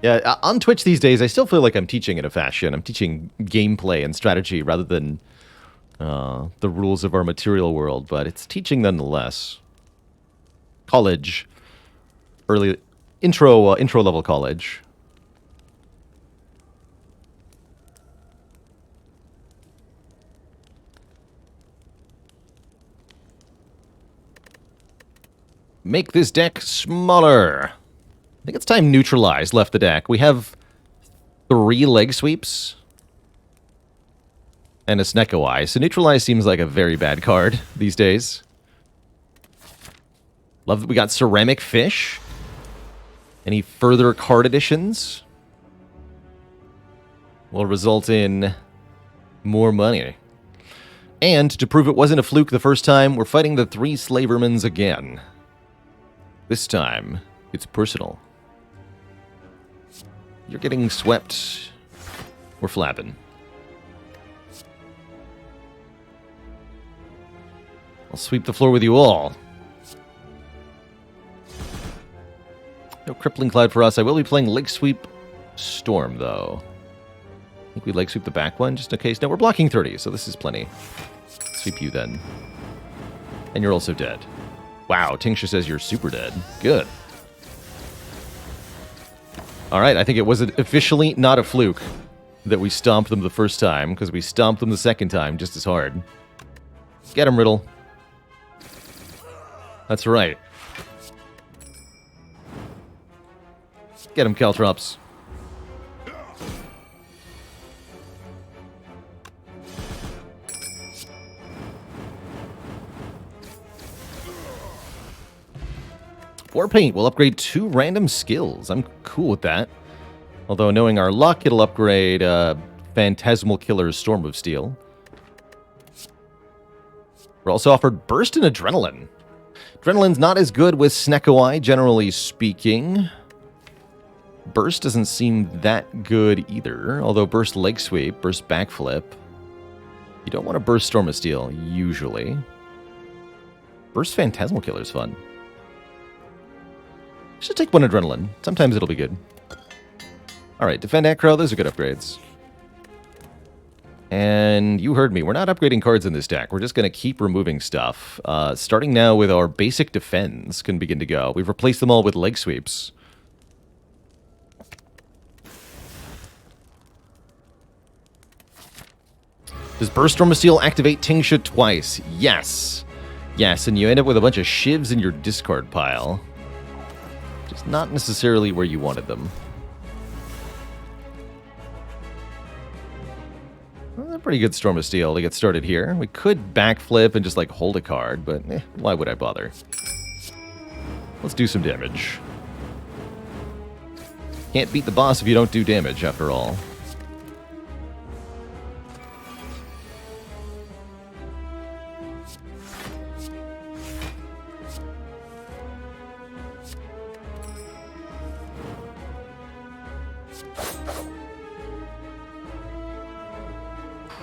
Yeah, on Twitch these days, I still feel like I'm teaching in a fashion. I'm teaching gameplay and strategy rather than the rules of our material world, but it's teaching nonetheless. College. Early intro level college. Make this deck smaller. I think it's time Neutralize left the deck. We have 3 leg sweeps and a Snecko Eye. So Neutralize seems like a very bad card these days. Love that we got Ceramic Fish. Any further card additions will result in more money. And to prove it wasn't a fluke the first time, we're fighting the 3 Slavermans again. This time, it's personal. You're getting swept. We're flapping. I'll sweep the floor with you all. No Crippling Cloud for us. I will be playing Leg Sweep Storm, though. I think we Leg Sweep the back one, just in case. No, we're blocking 30, so this is plenty. Sweep you, then. And you're also dead. Wow, Tingsha says you're super dead. Good. Alright, I think it was officially not a fluke that we stomped them the first time, because we stomped them the second time just as hard. Get him, Riddle. That's right. Get him, Caltrops. War Paint will upgrade 2 random skills. I'm cool with that. Although, knowing our luck, it'll upgrade Phantasmal Killer's Storm of Steel. We're also offered Burst and Adrenaline. Adrenaline's not as good with Snecko Eye, generally speaking. Burst doesn't seem that good either. Although Burst Leg Sweep, Burst Backflip. You don't want to Burst Storm of Steel, usually. Burst Phantasmal Killer's fun. Should take 1 Adrenaline. Sometimes it'll be good. Alright, Defend Acro, those are good upgrades. And you heard me, we're not upgrading cards in this deck. We're just going to keep removing stuff. Starting now with our basic defense can begin to go. We've replaced them all with Leg Sweeps. Does Burst Storm of Steel activate Tingsha twice? Yes. Yes, and you end up with a bunch of shivs in your discard pile. Just not necessarily where you wanted them. Well, a pretty good Storm of Steel to get started here. We could backflip and just like hold a card, but why would I bother? Let's do some damage. Can't beat the boss if you don't do damage, after all.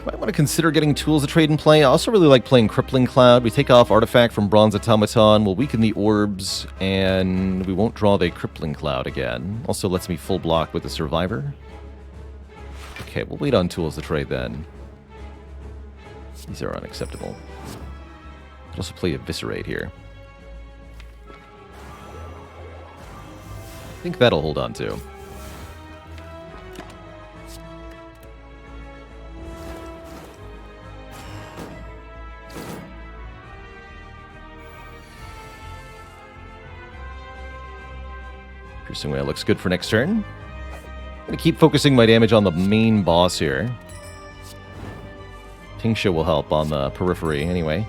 Might want to consider getting Tools of Trade in play. I also really like playing Crippling Cloud. We take off Artifact from Bronze Automaton, we'll weaken the orbs, and we won't draw the Crippling Cloud again. Also lets me full block with the Survivor. Okay, we'll wait on Tools of Trade then. These are unacceptable. I'll also play Eviscerate here. I think that'll hold on to. Piercing Wail looks good for next turn. I'm going to keep focusing my damage on the main boss here. Tingsha will help on the periphery anyway.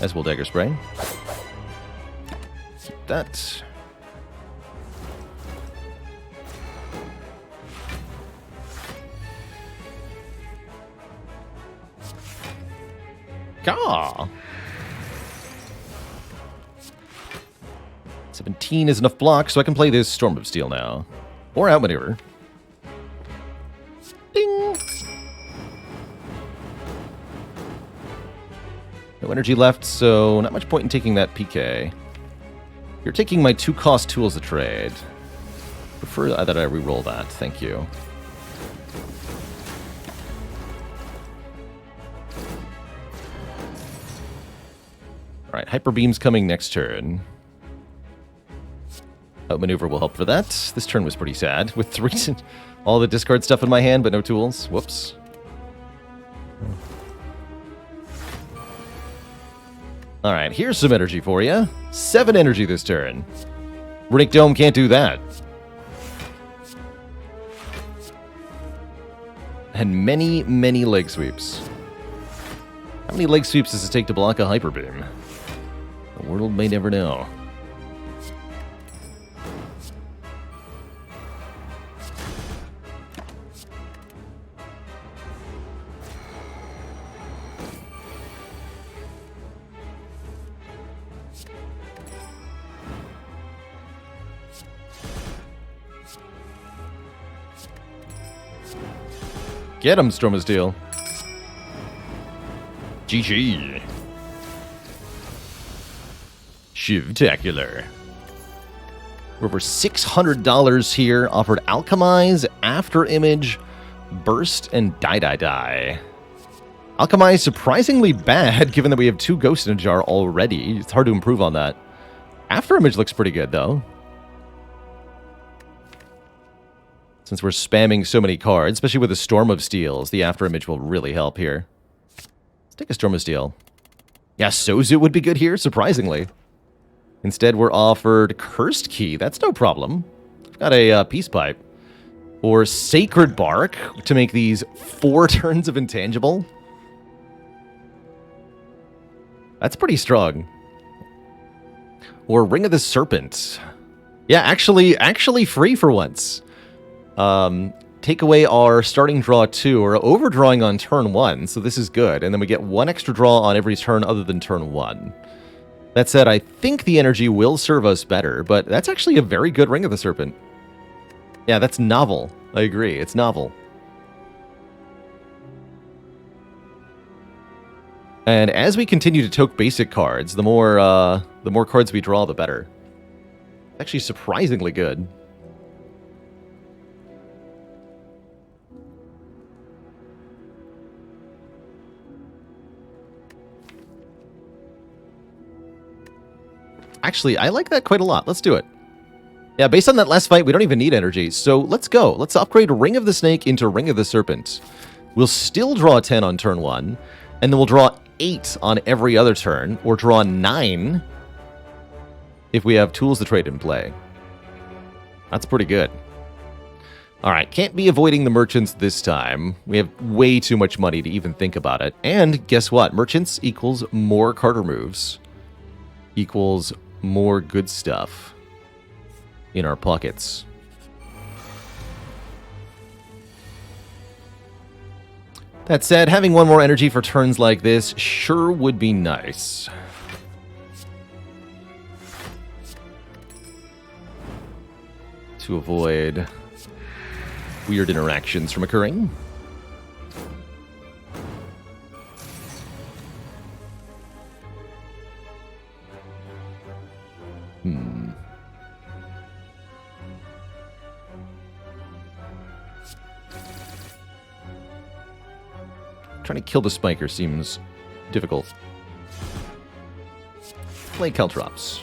As will Dagger Spray. Keep that. Caw. 17 is enough block, so I can play this Storm of Steel now. Or outmaneuver. Ding! No energy left, so not much point in taking that PK. You're taking my 2-cost tools to trade. Prefer that I reroll that, thank you. Alright, Hyper Beam's coming next turn. Outmaneuver will help for that. This turn was pretty sad, with all the discard stuff in my hand, but no tools. Whoops. Alright, here's some energy for you. 7 energy this turn. Runic Dome can't do that. And many, many leg sweeps. How many leg sweeps does it take to block a Hyper Beam? The world may never know. Get him, Storm of Steel. GG. Shivtacular. We're over $600 here. Offered Alchemize, After Image, Burst, and Die. Alchemize surprisingly bad, given that we have 2 Ghosts in a Jar already. It's hard to improve on that. After Image looks pretty good, though. Since we're spamming so many cards, especially with a Storm of Steels, the After Image will really help here. Let's take a Storm of Steel. Yeah, Sozu would be good here, surprisingly. Instead, we're offered Cursed Key. That's no problem. I've got a Peace Pipe. Or Sacred Bark to make these 4 turns of Intangible. That's pretty strong. Or Ring of the Serpent. Yeah, actually free for once. Take away our starting draw 2, or overdrawing on turn 1, so this is good. And then we get 1 extra draw on every turn other than turn 1. That said, I think the energy will serve us better, but that's actually a very good Ring of the Serpent. Yeah, that's novel. I agree, it's novel. And as we continue to toke basic cards, the more cards we draw, the better. Actually surprisingly good. Actually, I like that quite a lot. Let's do it. Yeah, based on that last fight, we don't even need energy. So let's go. Let's upgrade Ring of the Snake into Ring of the Serpent. We'll still draw 10 on turn 1, and then we'll draw 8 on every other turn, or draw 9 if we have tools to trade in play. That's pretty good. Alright, can't be avoiding the merchants this time. We have way too much money to even think about it. And guess what? Merchants equals more card removes. Equals more good stuff in our pockets. That said, having 1 more energy for turns like this sure would be nice. To avoid weird interactions from occurring. Trying to kill the Spiker seems difficult. Play Caltrops.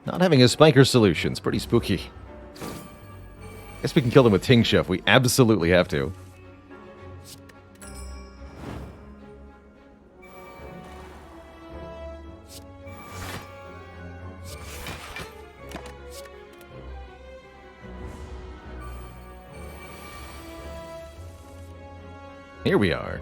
Not having a Spiker solution's pretty spooky. Guess we can kill them with Ting Chef. We absolutely have to. Here we are.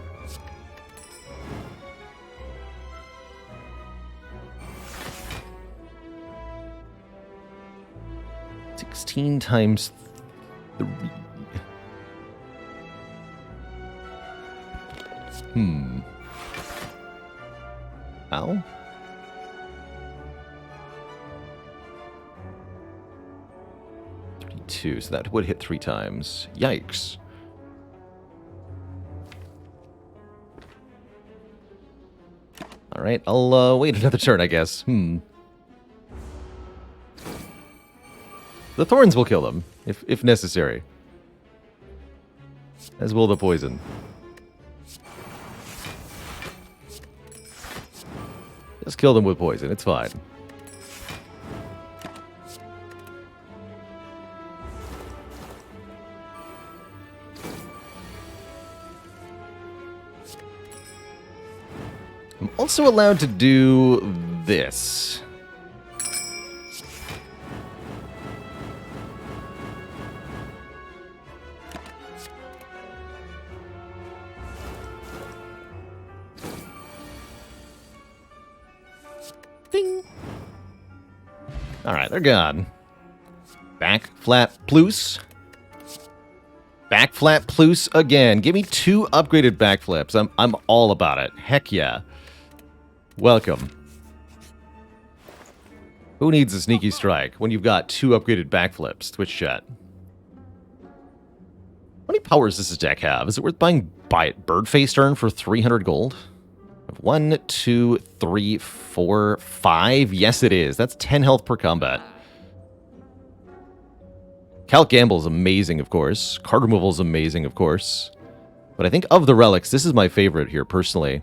$16 times 3. Ow. $32, so that would hit 3 times. Yikes. Alright, I'll wait another turn, I guess. The thorns will kill them, if necessary. As will the poison. Just kill them with poison, it's fine. I'm also allowed to do this. Ding. Alright, they're gone. Back, flat, plus. Back, flat, plus again. Give me 2 upgraded backflips. I'm all about it. Heck yeah. Welcome. Who needs a sneaky strike when you've got 2 upgraded backflips? Twitch chat. How many powers does this deck have? Is it worth buying Birdface turn for 300 gold? 1, 2, 3, 4, 5. Yes, it is. That's 10 health per combat. Calc Gamble is amazing, of course. Card removal is amazing, of course. But I think of the relics, this is my favorite here, personally.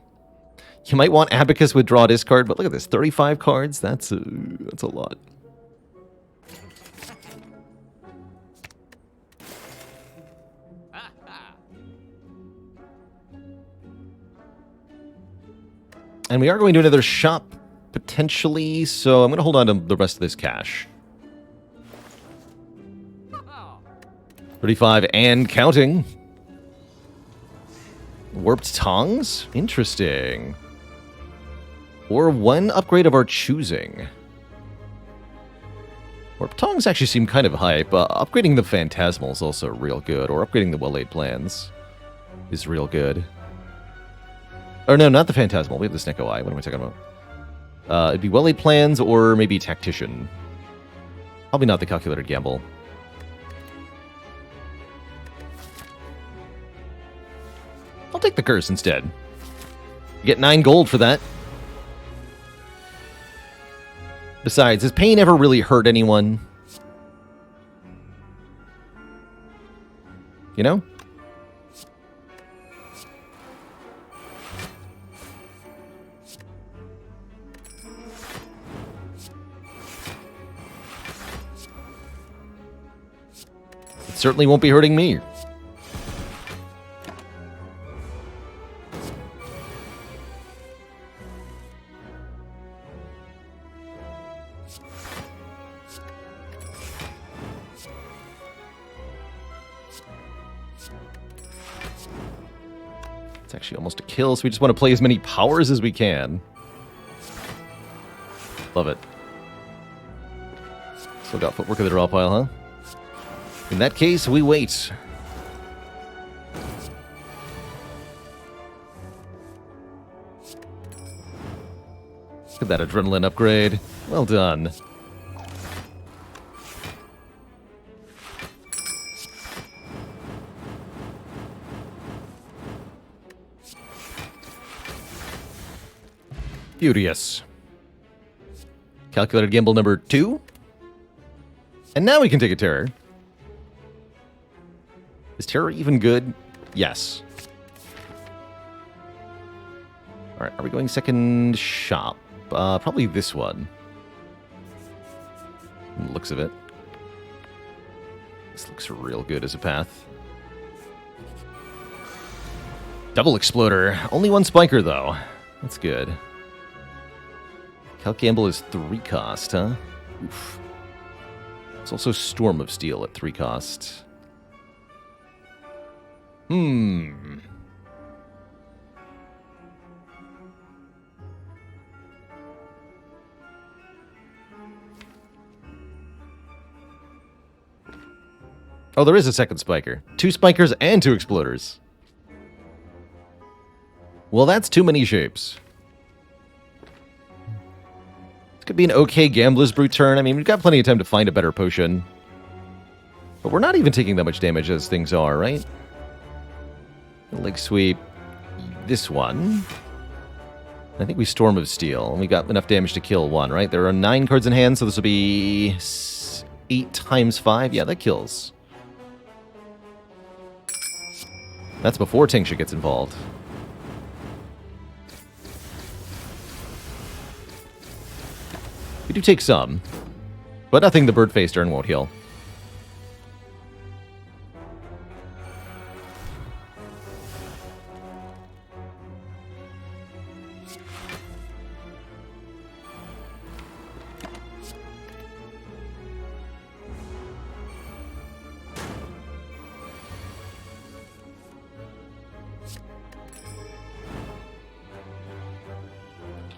You might want Abacus with draw discard, but look at this. 35 cards? That's a lot. And we are going to another shop, potentially, so I'm going to hold on to the rest of this cash. 35 and counting. Warped Tongs? Interesting. Or 1 upgrade of our choosing. Warped Tongs actually seem kind of hype. Upgrading the Phantasmal is also real good, or upgrading the Well-Laid Plans is real good. Or no, not the Phantasmal. We have the Snecko Eye. What am I talking about? It'd be Well-Laid Plans or maybe Tactician. Probably not the Calculated Gamble. I'll take the Curse instead. You get 9 gold for that. Besides, has pain ever really hurt anyone? You know? It certainly won't be hurting me. It's actually almost a kill, so we just want to play as many powers as we can. Love it. Still got footwork in the draw pile, huh? In that case, we wait. Look at that adrenaline upgrade. Well done. Beauteous. Calculated Gamble number 2. And now we can take a Terror. Is Terror even good? Yes. Alright, are we going second shop? Probably this one. From the looks of it. This looks real good as a path. Double Exploder. Only 1 Spiker, though. That's good. Calc Gamble is 3 cost, huh? Oof. It's also Storm of Steel at 3 cost. Oh, there is a second spiker. 2 spikers and 2 exploders. Well, that's too many shapes. This could be an okay Gambler's Brute turn. I mean, we've got plenty of time to find a better potion. But we're not even taking that much damage as things are, right? Leg sweep. This one. I think we Storm of Steel, and we got enough damage to kill one, right? There are 9 cards in hand, so this will be 8 times 5. Yeah, that kills. That's before Tincture gets involved. We do take some, but nothing the bird face turn won't heal.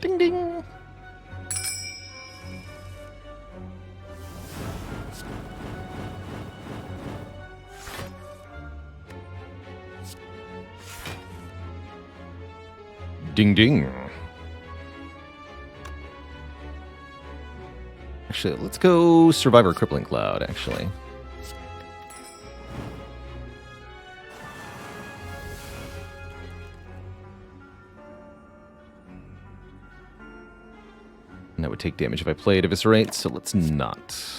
Ding ding. Ding ding. Actually, let's go Survivor Crippling Cloud, actually. And that would take damage if I played Eviscerate, so let's not.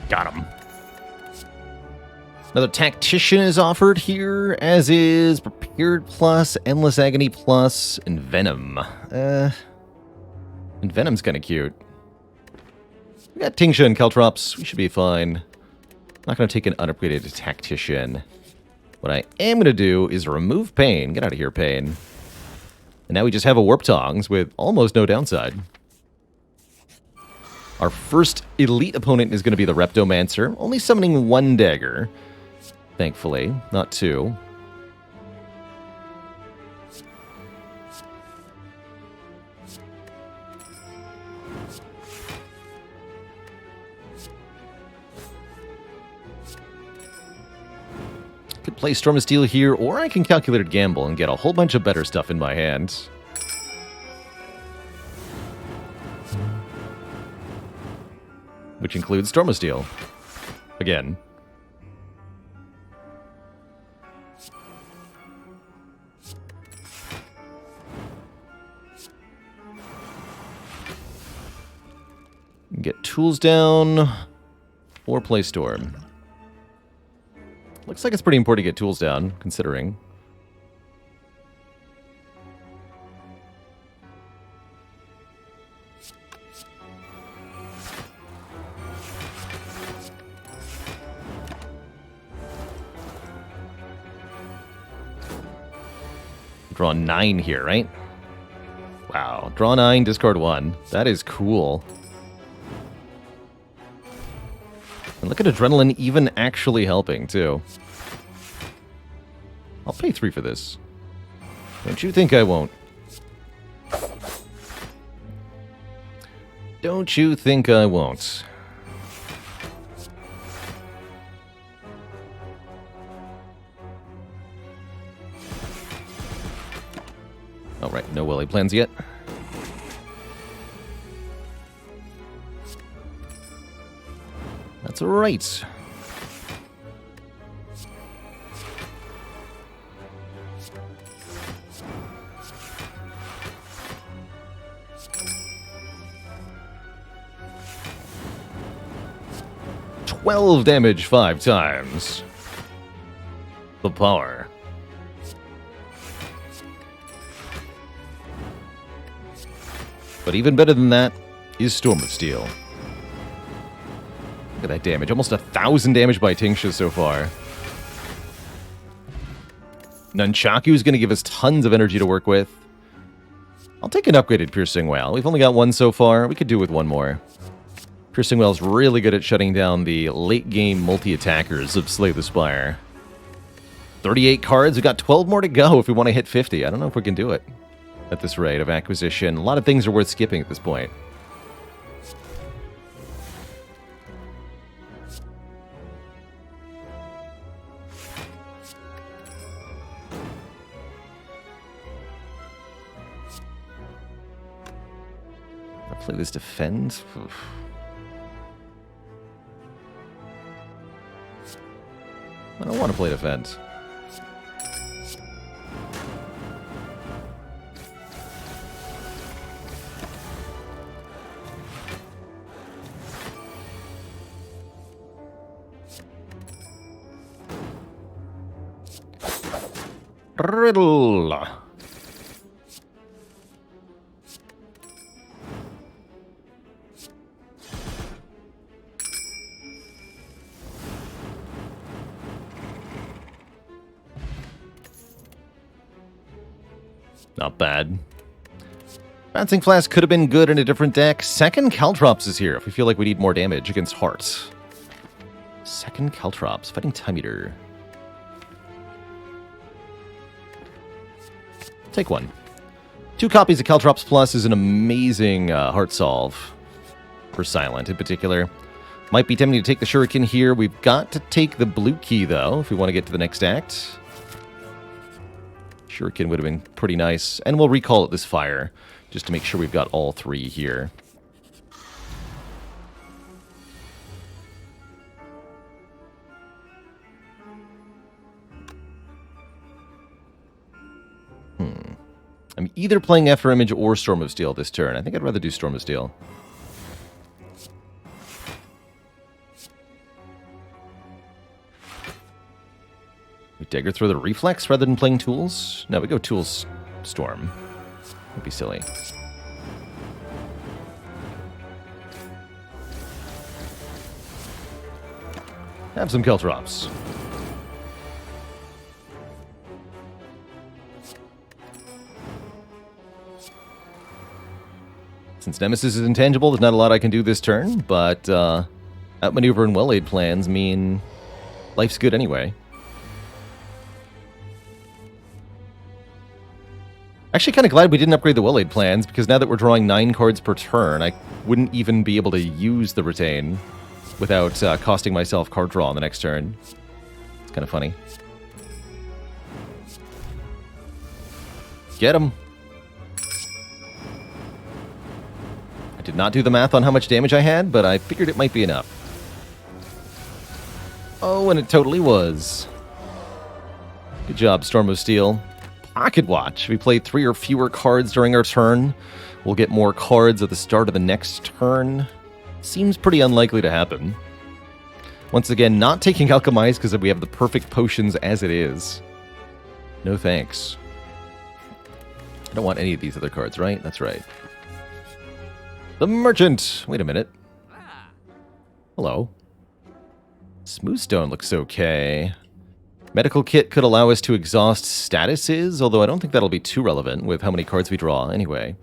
Got him. Another Tactician is offered here, as is Prepared Plus, Endless Agony Plus, and Venom. And Venom's kind of cute. We got Tincture and Caltrops. We should be fine. Not going to take an unupgraded Tactician. What I am going to do is remove Pain. Get out of here, Pain. And now we just have a Warp Tongs with almost no downside. Our first elite opponent is going to be the Reptomancer, only summoning 1 dagger. Thankfully, not 2. Could play Storm of Steel here, or I can Calculated Gamble and get a whole bunch of better stuff in my hand. Which includes Storm of Steel. Again. Get tools down, or play Storm. Looks like it's pretty important to get tools down, considering. Draw 9 here, right? Wow. Draw 9, discard 1. That is cool. And look at Adrenaline even actually helping, too. I'll pay 3 for this. Don't you think I won't? Don't you think I won't? Alright, no Willy plans yet. That's right. "12 damage 5 times. The power." But even better than that is Storm of Steel. Look at that damage. Almost 1,000 damage by Tingsha so far. Nunchaku is going to give us tons of energy to work with. I'll take an upgraded Piercing Wail. We've only got one so far. We could do with one more. Piercing Wail is really good at shutting down the late-game multi-attackers of Slay the Spire. 38 cards. We've got 12 more to go if we want to hit 50. I don't know if we can do it at this rate of acquisition. A lot of things are worth skipping at this point. Play this defend. Oof. I don't want to play defend. Riddle. Not bad. Bouncing Flask could have been good in a different deck. Second Caltrops is here if we feel like we need more damage against Hearts. Second Caltrops, fighting Time Eater. Take one. 2 copies of Caltrops Plus is an amazing Heart Solve for Silent in particular. Might be tempting to take the Shuriken here. We've got to take the blue key, though, if we want to get to the next act. Shuriken would have been pretty nice. And we'll recall it this fire, just to make sure we've got all 3 here. I'm either playing After Image or Storm of Steel this turn. I think I'd rather do Storm of Steel. We dagger throw the Reflex rather than playing Tools? No, we go Tools Storm. Would be silly. Have some Caltrops. Since Nemesis is intangible, there's not a lot I can do this turn, but outmaneuver and well-laid plans mean life's good anyway. Actually kind of glad we didn't upgrade the well-laid plans, because now that we're drawing 9 cards per turn, I wouldn't even be able to use the Retain without costing myself card draw on the next turn. It's kind of funny. Get him! I did not do the math on how much damage I had, but I figured it might be enough. Oh, and it totally was. Good job, Storm of Steel. Pocket Watch. We play 3 or fewer cards during our turn. We'll get more cards at the start of the next turn. Seems pretty unlikely to happen. Once again, not taking Alchemize because we have the perfect potions as it is. No thanks. I don't want any of these other cards, right? That's right. The Merchant! Wait a minute. Hello. Smoothstone looks okay. Medical Kit could allow us to exhaust statuses, although I don't think that'll be too relevant with how many cards we draw anyway.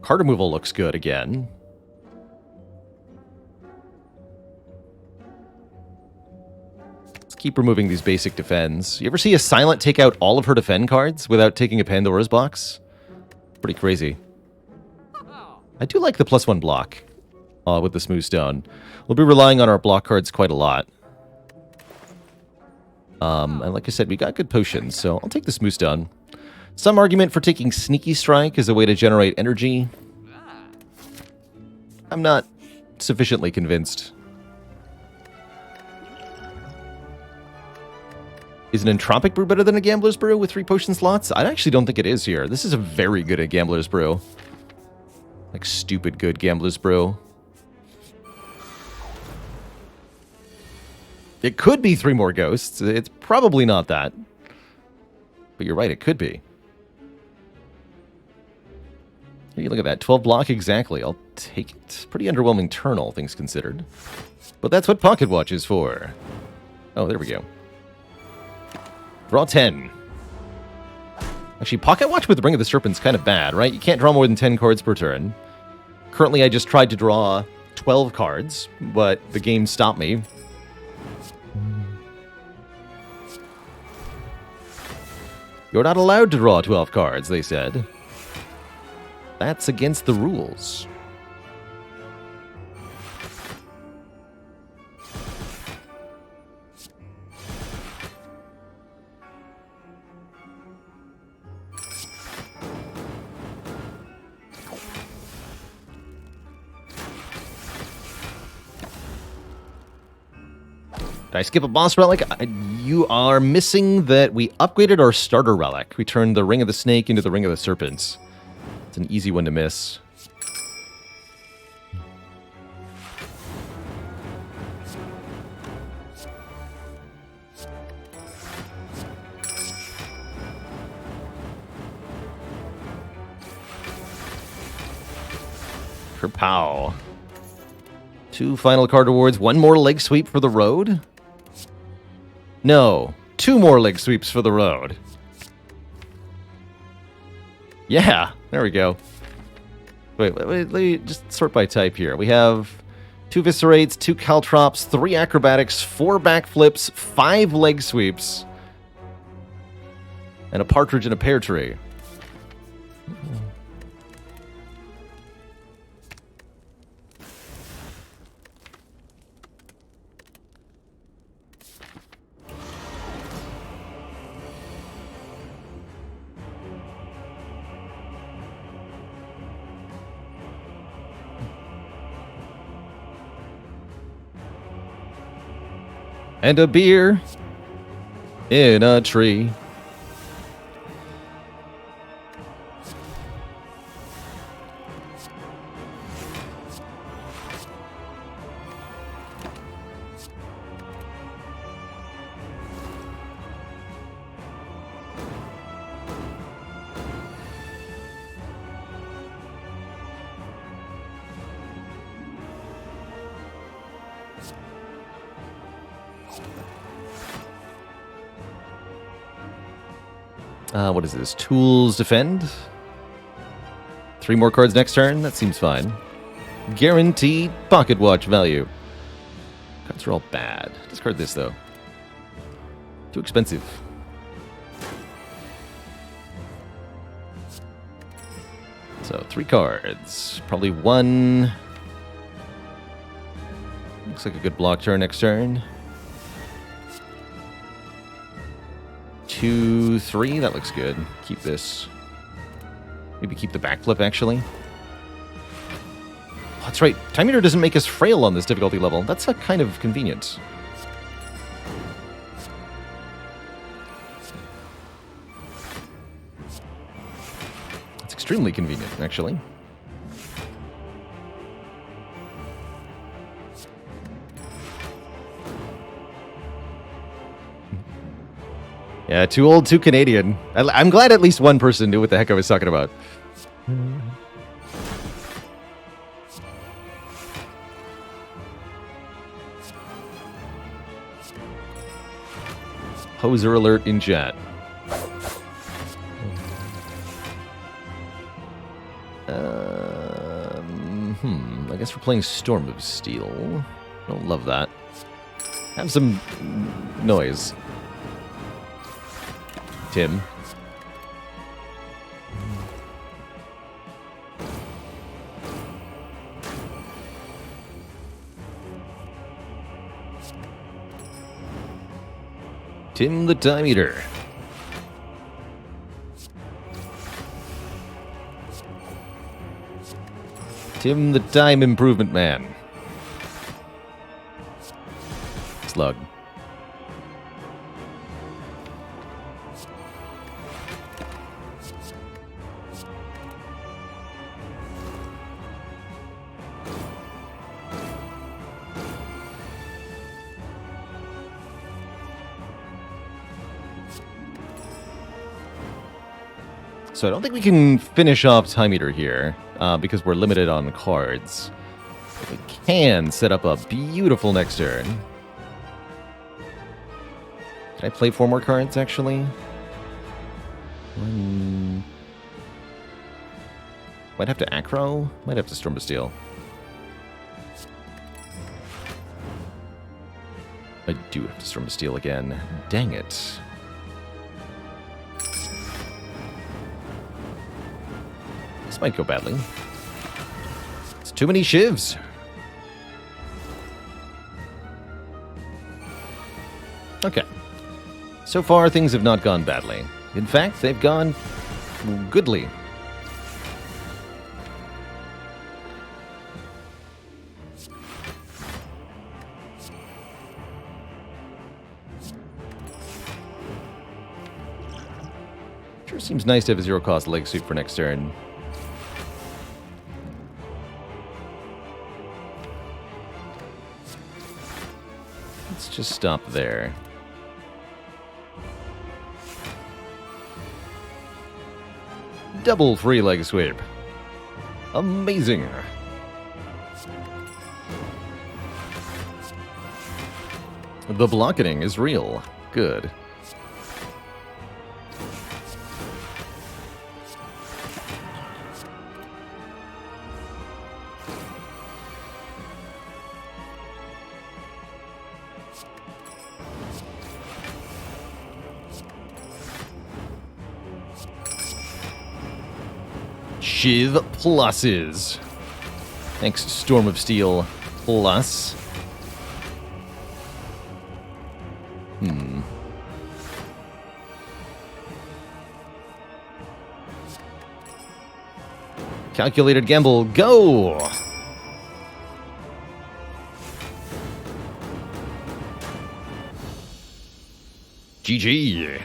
Card removal looks good again. Let's keep removing these basic defends. You ever see a Silent take out all of her defend cards without taking a Pandora's box? Pretty crazy. I do like the +1 block with the Smoothstone. We'll be relying on our block cards quite a lot. And like I said, we got good potions, so I'll take the Smoothstone. Some argument for taking Sneaky Strike as a way to generate energy. I'm not sufficiently convinced. Is an Entropic Brew better than a Gambler's Brew with 3 potion slots? I actually don't think it is here. This is a very good at Gambler's Brew. Like, stupid good Gambler's Brew. It could be 3 more ghosts. It's probably not that. But you're right, it could be. Hey, look at that. 12 block exactly. I'll take it. Pretty underwhelming turn, all things considered. But that's what Pocket Watch is for. Oh, there we go. Draw 10. Actually, Pocket Watch with Ring of the Serpent's kind of bad, right? You can't draw more than 10 cards per turn. Currently, I just tried to draw 12 cards, but the game stopped me. You're not allowed to draw 12 cards, they said. That's against the rules. Did I skip a boss relic? You are missing that we upgraded our starter relic. We turned the Ring of the Snake into the Ring of the Serpents. It's an easy one to miss. Kerpow. 2 final card rewards. 1 more leg sweep for the road? No. 2 more leg sweeps for the road. Yeah, there we go. Wait, let me just sort by type here. We have 2 Viscerates, 2 Caltrops, 3 Acrobatics, 4 Backflips, 5 leg sweeps, and a Partridge in a Pear Tree. And a beer in a tree. What is this? Tools, defend. 3 more cards next turn? That seems fine. Guaranteed Pocket Watch value. Cards are all bad. Discard this, though. Too expensive. So, 3 cards. Probably 1. Looks like a good block turn next turn. 2, 3. That looks good. Keep this. Maybe keep the backflip, actually. Oh, that's right. Time Eater doesn't make us frail on this difficulty level. That's a kind of convenient. It's extremely convenient, actually. Yeah, too old, too Canadian. I'm glad at least one person knew what the heck I was talking about. Poser alert in chat. I guess we're playing Storm of Steel. Don't love that. Have some noise. Tim. Tim the Time Eater. Tim the Time Improvement Man. Slug. So I don't think we can finish off Time Eater here. because we're limited on cards. But we can set up a beautiful next turn. Can I play 4 more cards, actually? Might have to Acro. Might have to Storm Bastille. I do have to Storm Bastille again. Dang it. This might go badly. It's too many shivs. Okay. So far, things have not gone badly. In fact, they've gone goodly. Sure seems nice to have a zero-cost leg sweep for next turn. Let's just stop there. Double free leg sweep. Amazing. The blocketing is real. Good. Shiv pluses. Thanks, Storm of Steel plus. Calculated gamble, go! GG.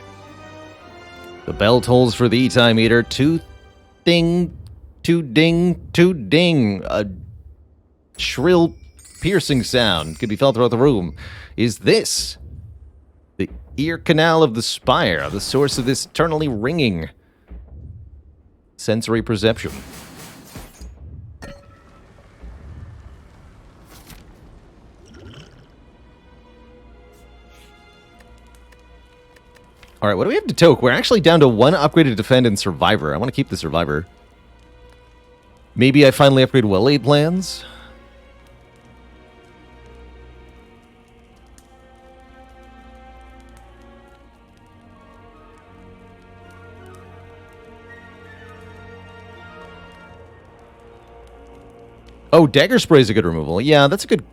The bell tolls for the E-Time Eater. Two ding, two ding, two ding. A shrill, piercing sound could be felt throughout the room. Is this the ear canal of the Spire, the source of this eternally ringing sensory perception? All right, what do we have to toke? We're actually down to 1 upgraded Defend and Survivor. I want to keep the Survivor. Maybe I finally upgrade well-laid plans? Oh, Dagger Spray is a good removal. Yeah, that's a good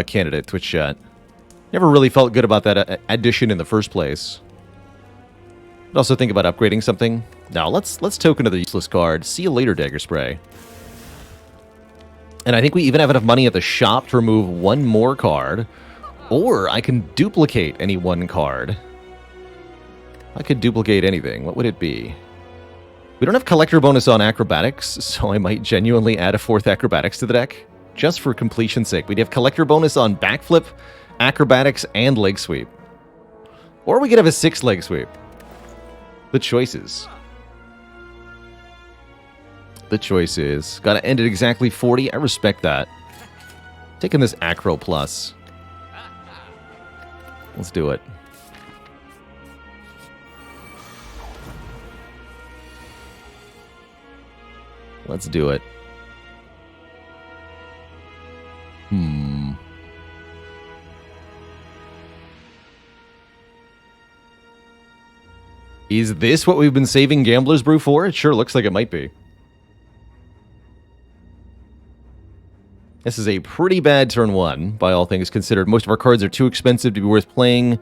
candidate, Twitch chat. Never really felt good about that addition in the first place. I'd also think about upgrading something. Now, let's token another useless card. See you later, Dagger Spray. And I think we even have enough money at the shop to remove 1 more card. Or I can duplicate any 1 card. I could duplicate anything. What would it be? We don't have collector bonus on acrobatics, so I might genuinely add a 4th acrobatics to the deck. Just for completion's sake. We'd have collector bonus on backflip, acrobatics, and leg sweep. Or we could have a 6th leg sweep. The choices. The choices. Gotta end at exactly 40. I respect that. Taking this Acro Plus. Let's do it. Let's do it. Is this what we've been saving Gambler's Brew for? It sure looks like it might be. This is a pretty bad turn 1, by all things considered. Most of our cards are too expensive to be worth playing,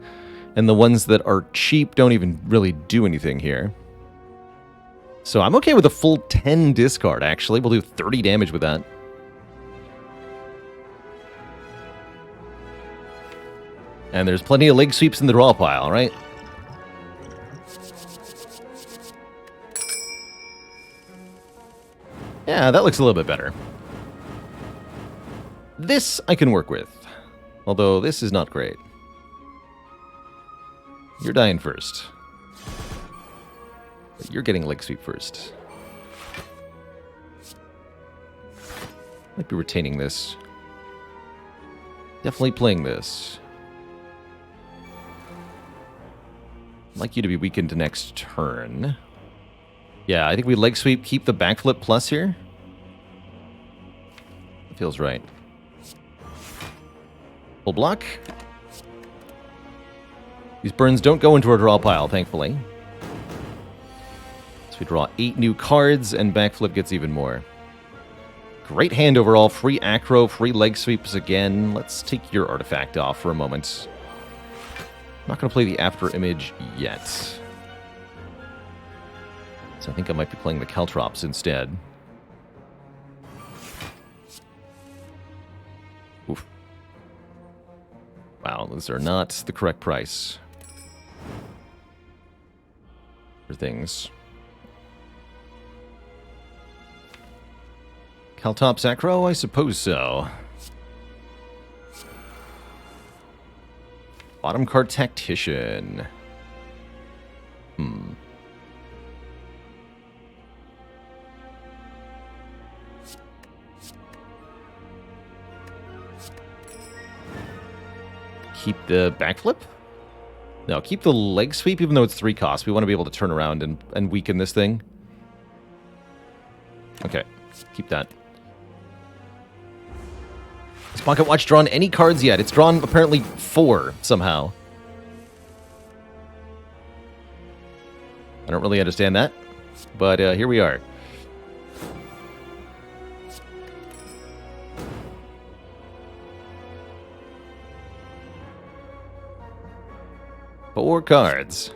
and the ones that are cheap don't even really do anything here. So I'm okay with a full 10 discard, actually. We'll do 30 damage with that. And there's plenty of leg sweeps in the draw pile, right? Yeah, that looks a little bit better. This I can work with. Although this is not great. You're dying first. But you're getting leg sweep first. Might be retaining this. Definitely playing this. I'd like you to be weakened next turn. Yeah, I think we leg sweep, keep the backflip plus here. It feels right. Full block. These burns don't go into our draw pile, thankfully. So we draw 8 new cards, and backflip gets even more. Great hand overall. Free acro, free leg sweeps again. Let's take your artifact off for a moment. I'm not going to play the after image yet. So I think I might be playing the Caltrops instead. Oof. Wow, those are not the correct price for things. Caltops acro? I suppose so. Bottom card Tactician. Keep the backflip? No, keep the leg sweep even though it's 3 costs. We want to be able to turn around and weaken this thing. Okay, keep that. Has Pocket Watch drawn any cards yet? It's drawn apparently 4 somehow. I don't really understand that, but here we are. Four cards.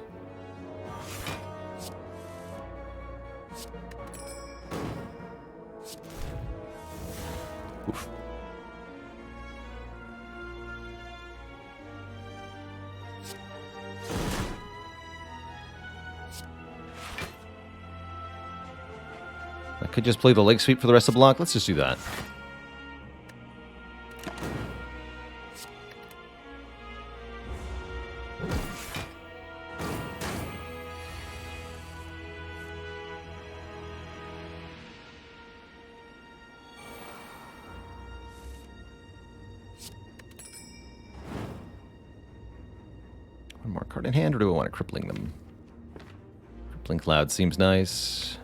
Oof. I could just play the leg sweep for the rest of the block. Let's just do that. One more card in hand, or do I want to crippling them? Crippling Cloud seems nice.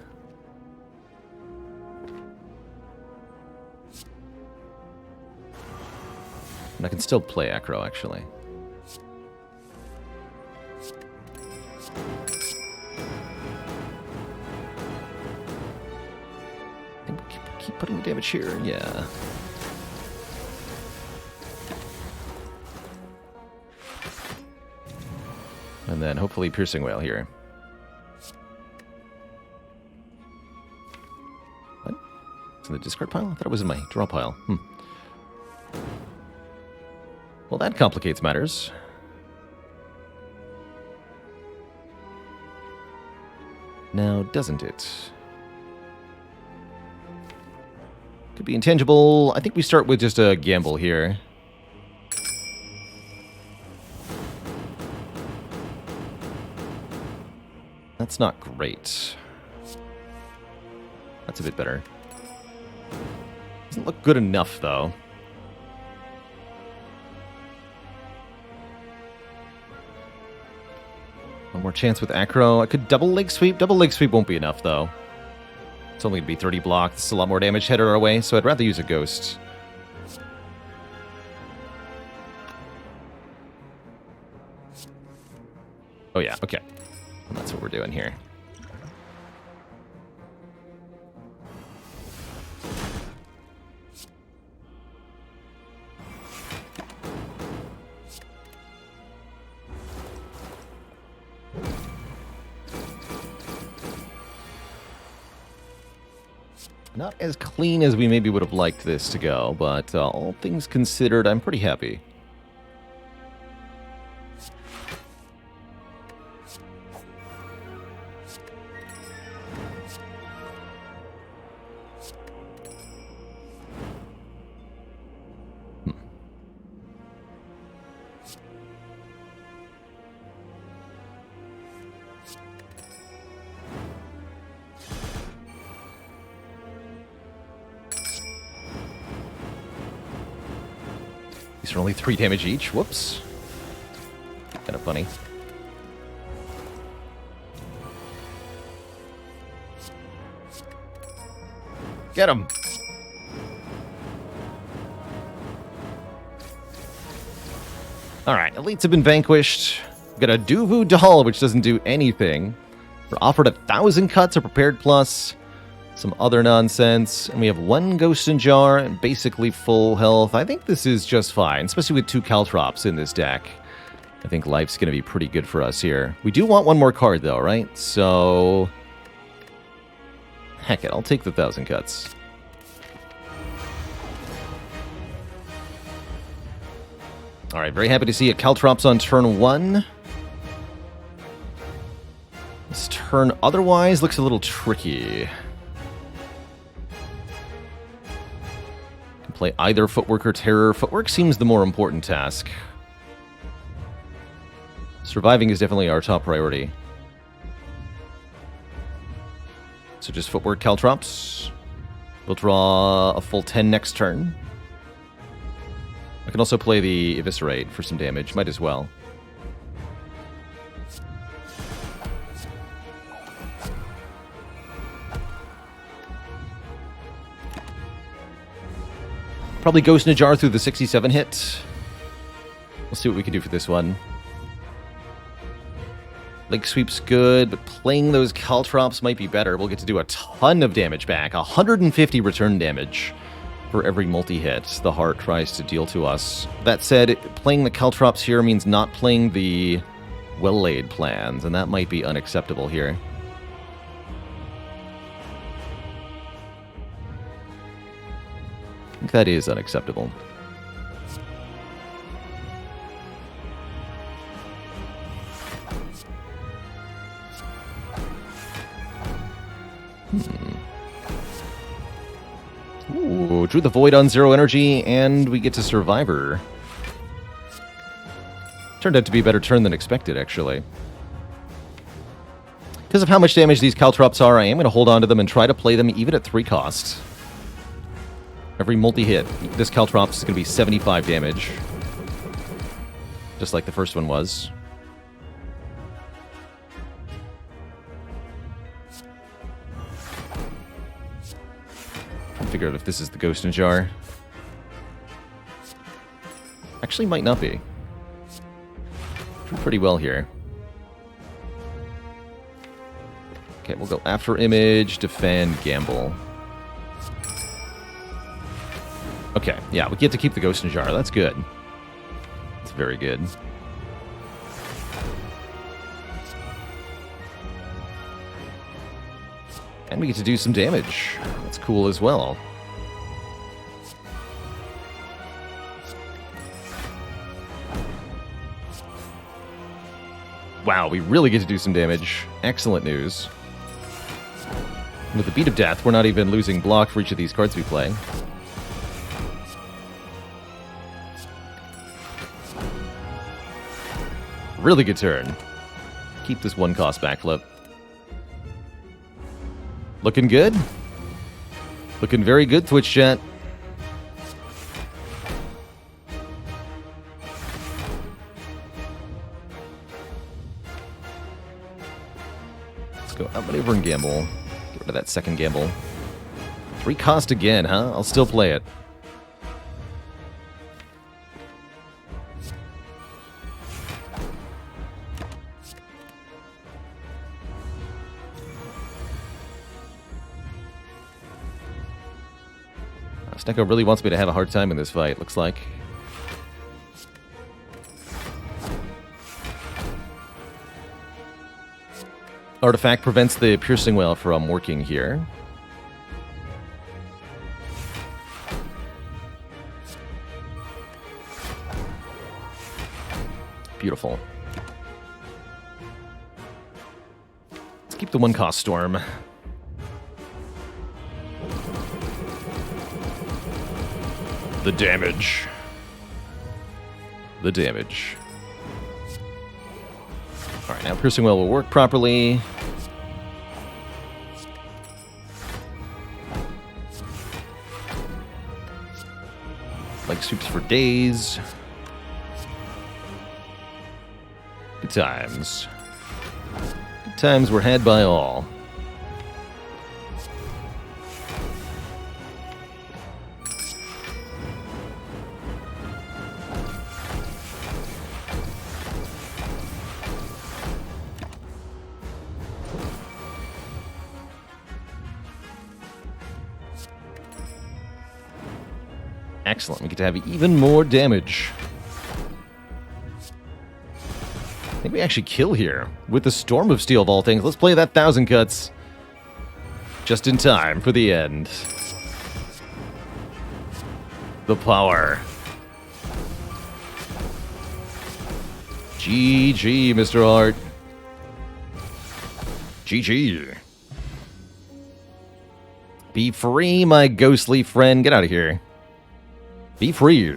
And I can still play Acro, actually. I think we'll keep putting the damage here, yeah. And then hopefully Piercing Whale here. What? It's in the discard pile? I thought it was in my draw pile. Well, that complicates matters. Now, doesn't it? Could be intangible. I think we start with just a gamble here. That's not great. That's a bit better. Doesn't look good enough, though. One more chance with Acro. I could double leg sweep. Double leg sweep won't be enough, though. It's only going to be 30 blocks. It's a lot more damage headed our way, so I'd rather use a ghost. Oh, yeah, okay. And that's what we're doing here. Not as clean as we maybe would have liked this to go, but all things considered, I'm pretty happy. These are only 3 damage each. Whoops. Kind of funny. Get him! Alright, elites have been vanquished. We've got a Duvu doll, which doesn't do anything. We're offered 1,000 cuts, a prepared plus, some other nonsense, and we have 1 ghost in jar and basically full health. I think this is just fine, especially with 2 caltrops in this deck. I think life's going to be pretty good for us here. We do want 1 more card, though, right? So, heck it, I'll take the 1,000 cuts. Alright, very happy to see a caltrops on turn 1. This turn otherwise looks a little tricky. Can play either Footwork or Terror. Footwork seems the more important task. Surviving is definitely our top priority. So just Footwork, caltrops. We'll draw a full 10 next turn. I can also play the Eviscerate for some damage. Might as well. Probably Ghost in a Jar through the 67 hit. We'll see what we can do for this one. Lake Sweep's good, but playing those caltrops might be better. We'll get to do a ton of damage back. 150 return damage for every multi-hit the Heart tries to deal to us. That said, playing the caltrops here means not playing the well-laid plans, and that might be unacceptable here. I think that is unacceptable. Ooh, drew the Void on 0 energy, and we get to Survivor. Turned out to be a better turn than expected, actually. Because of how much damage these caltrops are, I am going to hold on to them and try to play them even at 3 cost. Every multi-hit, this caltrop is going to be 75 damage. Just like the first one was. Figure out if this is the Ghost in a Jar. Actually, might not be. Drew pretty well here. Okay, we'll go after image, defend, gamble. Okay, yeah, we get to keep the Ghost in a Jar. That's good. That's very good. And we get to do some damage. That's cool as well. Wow, we really get to do some damage. Excellent news. With the Beat of Death, we're not even losing block for each of these cards we play. Really good turn. Keep this 1 cost backflip. Looking good. Looking very good, Twitch chat. Let's go outmaneuver and gamble. Get rid of that second gamble. 3 cost again, huh? I'll still play it. Snecko really wants me to have a hard time in this fight, looks like. Artifact prevents the Piercing Wail from working here. Beautiful. Let's keep the 1 cost Storm. The damage. The damage. Alright, now Piercing Wail will work properly. like soups for days. Good times. Good times were had by all. Excellent. We get to have even more damage. I think we actually kill here with the Storm of Steel vaulting. Let's play that 1,000 cuts. Just in time for the end. The power. GG, Mr. Hart. GG. Be free, my ghostly friend. Get out of here. Be free.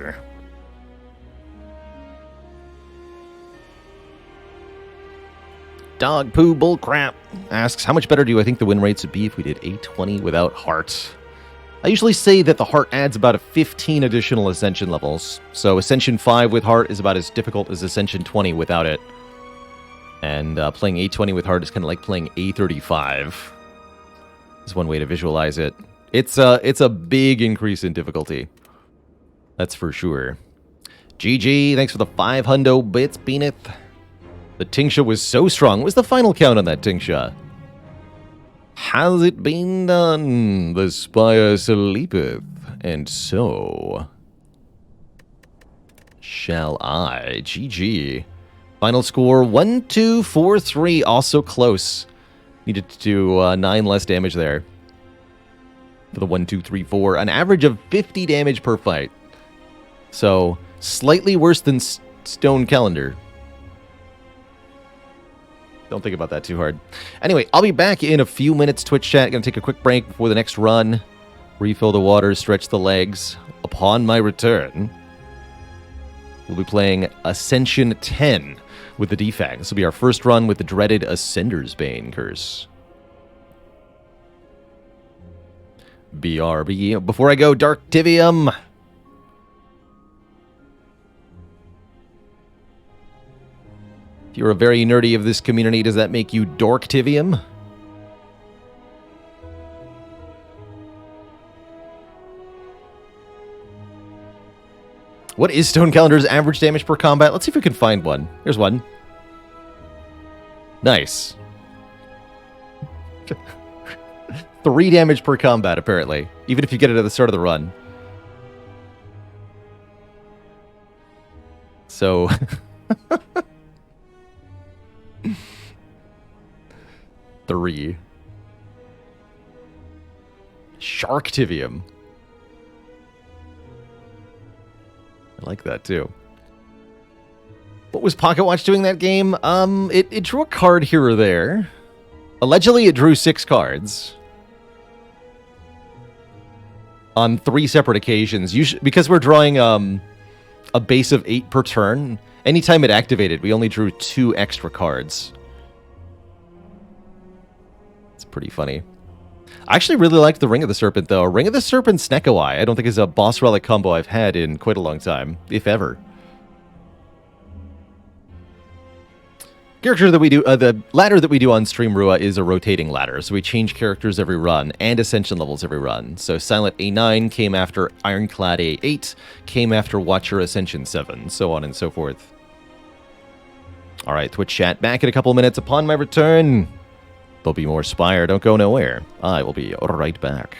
Dog poo bullcrap asks, how much better do I think the win rates would be if we did 820 without heart? I usually say that the heart adds about 15 additional ascension levels. So ascension 5 with heart is about as difficult as ascension 20 without it. And playing 820 with heart is kind of like playing A35. Is one way to visualize it. It's a big increase in difficulty. That's for sure. GG, thanks for the 500 bits, Beaneth. The Tingsha was so strong. What was the final count on that Tingsha? Has it been done? The Spire sleepeth, and so shall I. GG. Final score 1-2-4-3. Also close. Needed to do 9 less damage there. For the 1-2-3-4. An average of 50 damage per fight. So, slightly worse than Stone Calendar. Don't think about that too hard. Anyway, I'll be back in a few minutes. Twitch chat. Gonna take a quick break before the next run. Refill the water, stretch the legs. Upon my return, we'll be playing Ascension 10 with the defect. This will be our first run with the dreaded Ascender's Bane curse. BRB. Before I go, Dark Tivium. If you're a very nerdy of this community, does that make you Dorktivium? What is Stone Calendar's average damage per combat? Let's see if we can find one. Here's one. Nice. 3 damage per combat, apparently. Even if you get it at the start of the run. So... Three. Sharktivium. I like that too. What was Pocket Watch doing that game? It drew a card here or there. Allegedly, it drew 6 cards. On 3 separate occasions. Usually, because we're drawing a base of 8 per turn. Anytime it activated, we only drew 2 extra cards. Pretty funny. I actually really liked the Ring of the Serpent, though. Ring of the Serpent Snecko Eye, I don't think is a boss relic combo I've had in quite a long time, if ever. Character that we do, the ladder that we do on Stream Rua is a rotating ladder, so we change characters every run and ascension levels every run. So Silent A9 came after Ironclad A8, came after Watcher Ascension 7, so on and so forth. Alright, Twitch chat back in a couple minutes. Upon my return, there'll be more Spire. Don't go nowhere. I will be right back.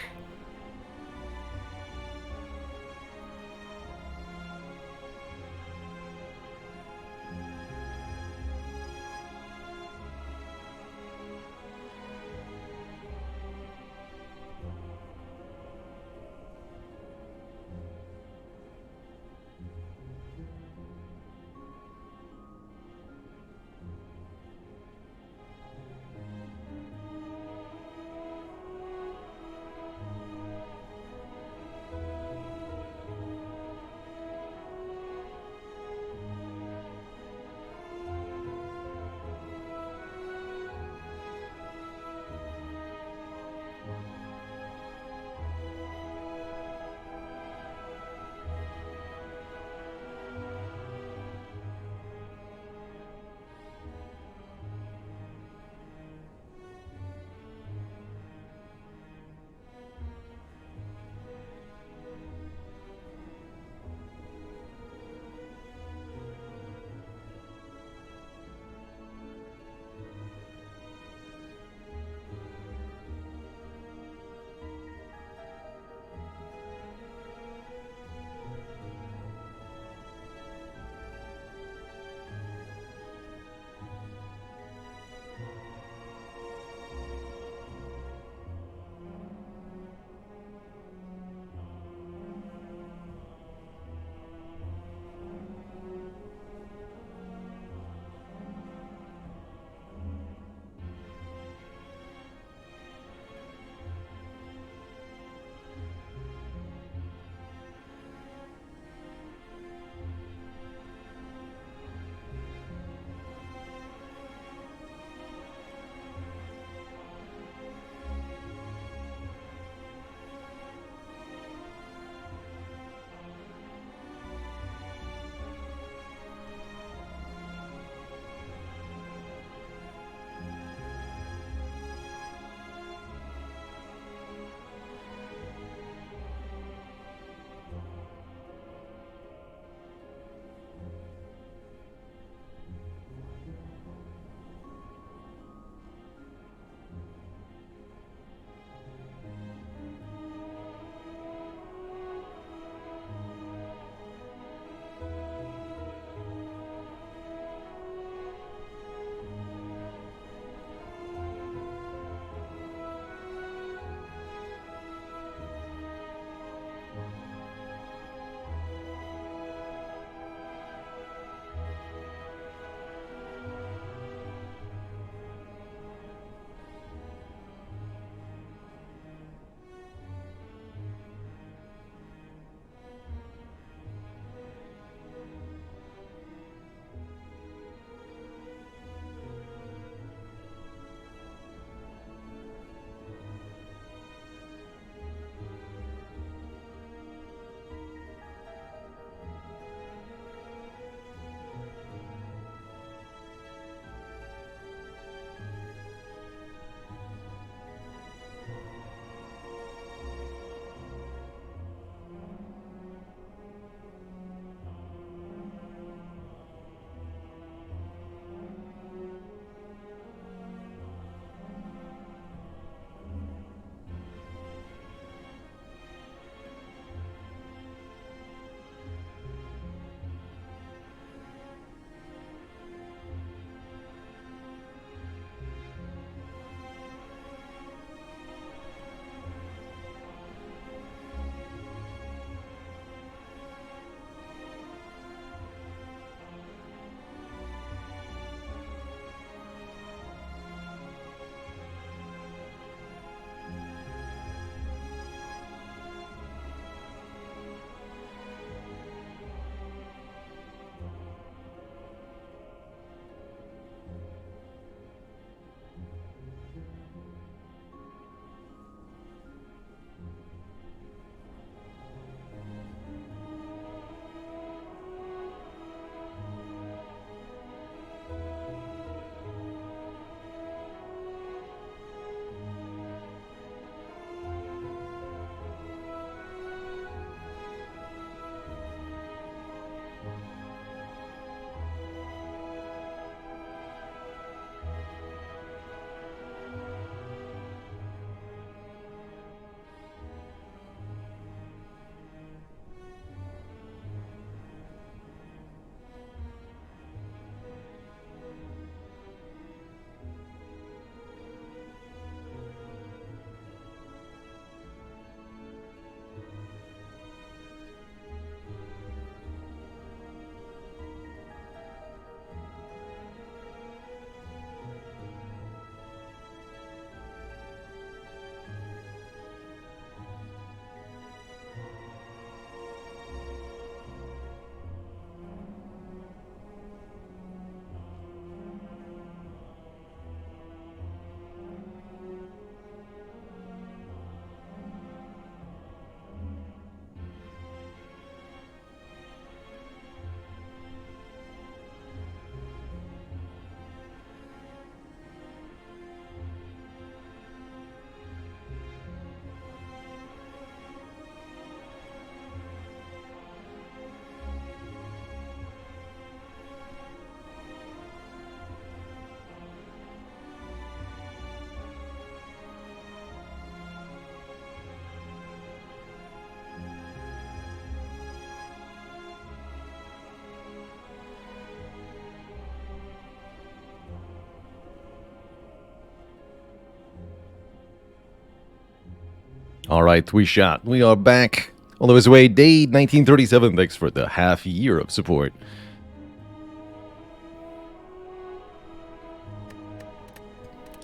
All right, we shot. We are back. All the way away, day 1937. Thanks for the half year of support.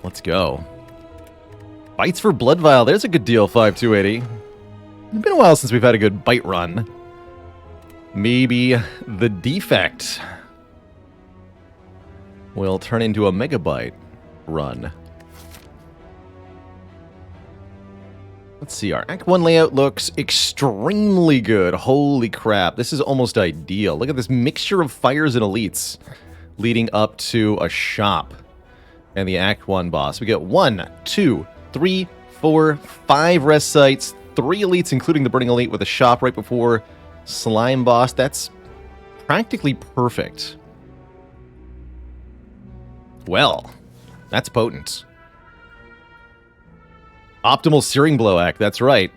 Let's go. Bites for Blood Vial. There's a good deal, 5280. It's been a while since we've had a good bite run. Maybe the defect will turn into a megabyte run. Let's see, our Act 1 layout looks extremely good. Holy crap, this is almost ideal. Look at this mixture of fires and elites leading up to a shop and the Act 1 boss. We get 1, 2, 3, 4, 5 rest sites, 3 elites, including the Burning Elite, with a shop right before Slime Boss. That's practically perfect. Well, that's potent. Optimal Searing Blow Act, that's right.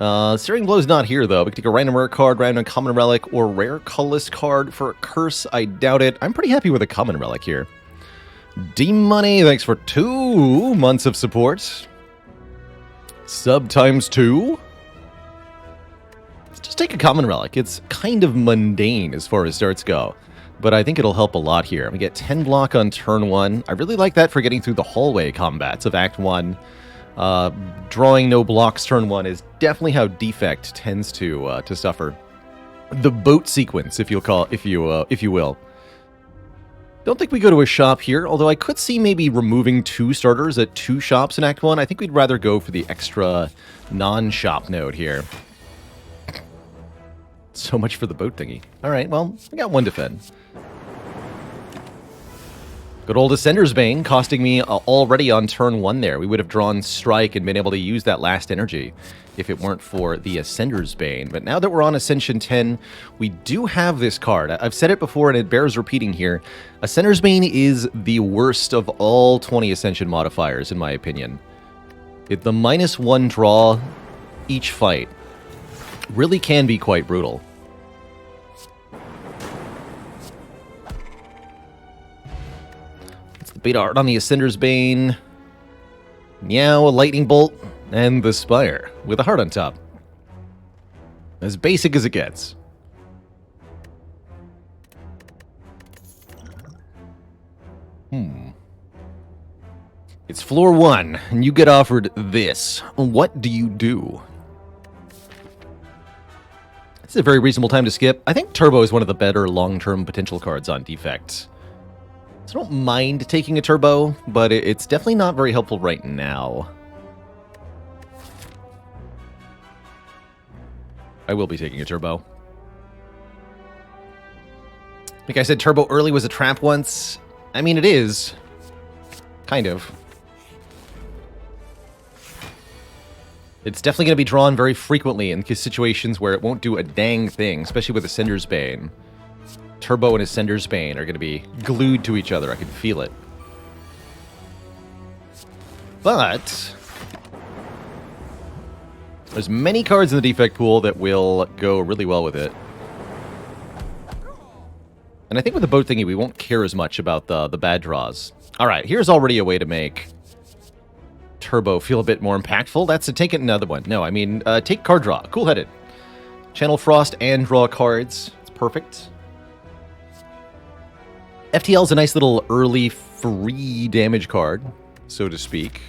Searing Blow's not here, though. We can take a random rare card, random common relic, or rare colorless card for a curse. I doubt it. I'm pretty happy with a common relic here. D-Money, thanks for 2 months of support. Sub times 2. Let's just take a common relic. It's kind of mundane as far as starts go, but I think it'll help a lot here. We get 10 block on turn 1. I really like that for getting through the hallway combats of Act 1. Drawing no blocks turn 1 is definitely how Defect tends to suffer. The boat sequence, if you will. Don't think we go to a shop here, although I could see maybe removing 2 starters at 2 shops in Act 1. I think we'd rather go for the extra non-shop node here. So much for the boat thingy. Alright, well, I got 1 defend. Good old Ascender's Bane costing me already on turn 1 there. We would have drawn Strike and been able to use that last energy if it weren't for the Ascender's Bane. But now that we're on Ascension 10, we do have this card. I've said it before and it bears repeating here. Ascender's Bane is the worst of all 20 Ascension modifiers, in my opinion. The -1 draw each fight really can be quite brutal. Beta art on the Ascender's Bane. Meow, a Lightning Bolt, and the Spire with a heart on top. As basic as it gets. It's floor 1, and you get offered this. What do you do? It's a very reasonable time to skip. I think Turbo is one of the better long-term potential cards on Defect. So I don't mind taking a Turbo, but it's definitely not very helpful right now. I will be taking a Turbo. Like I said, Turbo early was a trap once. I mean, it is. Kind of. It's definitely going to be drawn very frequently in situations where it won't do a dang thing, especially with Ascender's Bane. Turbo and Ascender's Bane are going to be glued to each other. I can feel it. But there's many cards in the defect pool that will go really well with it. And I think with the boat thingy, we won't care as much about the bad draws. All right, here's already a way to make Turbo feel a bit more impactful. That's to take another one. No, I mean, take card draw. Cool-headed. Channel Frost and draw cards. It's perfect. FTL is a nice little early free damage card, so to speak.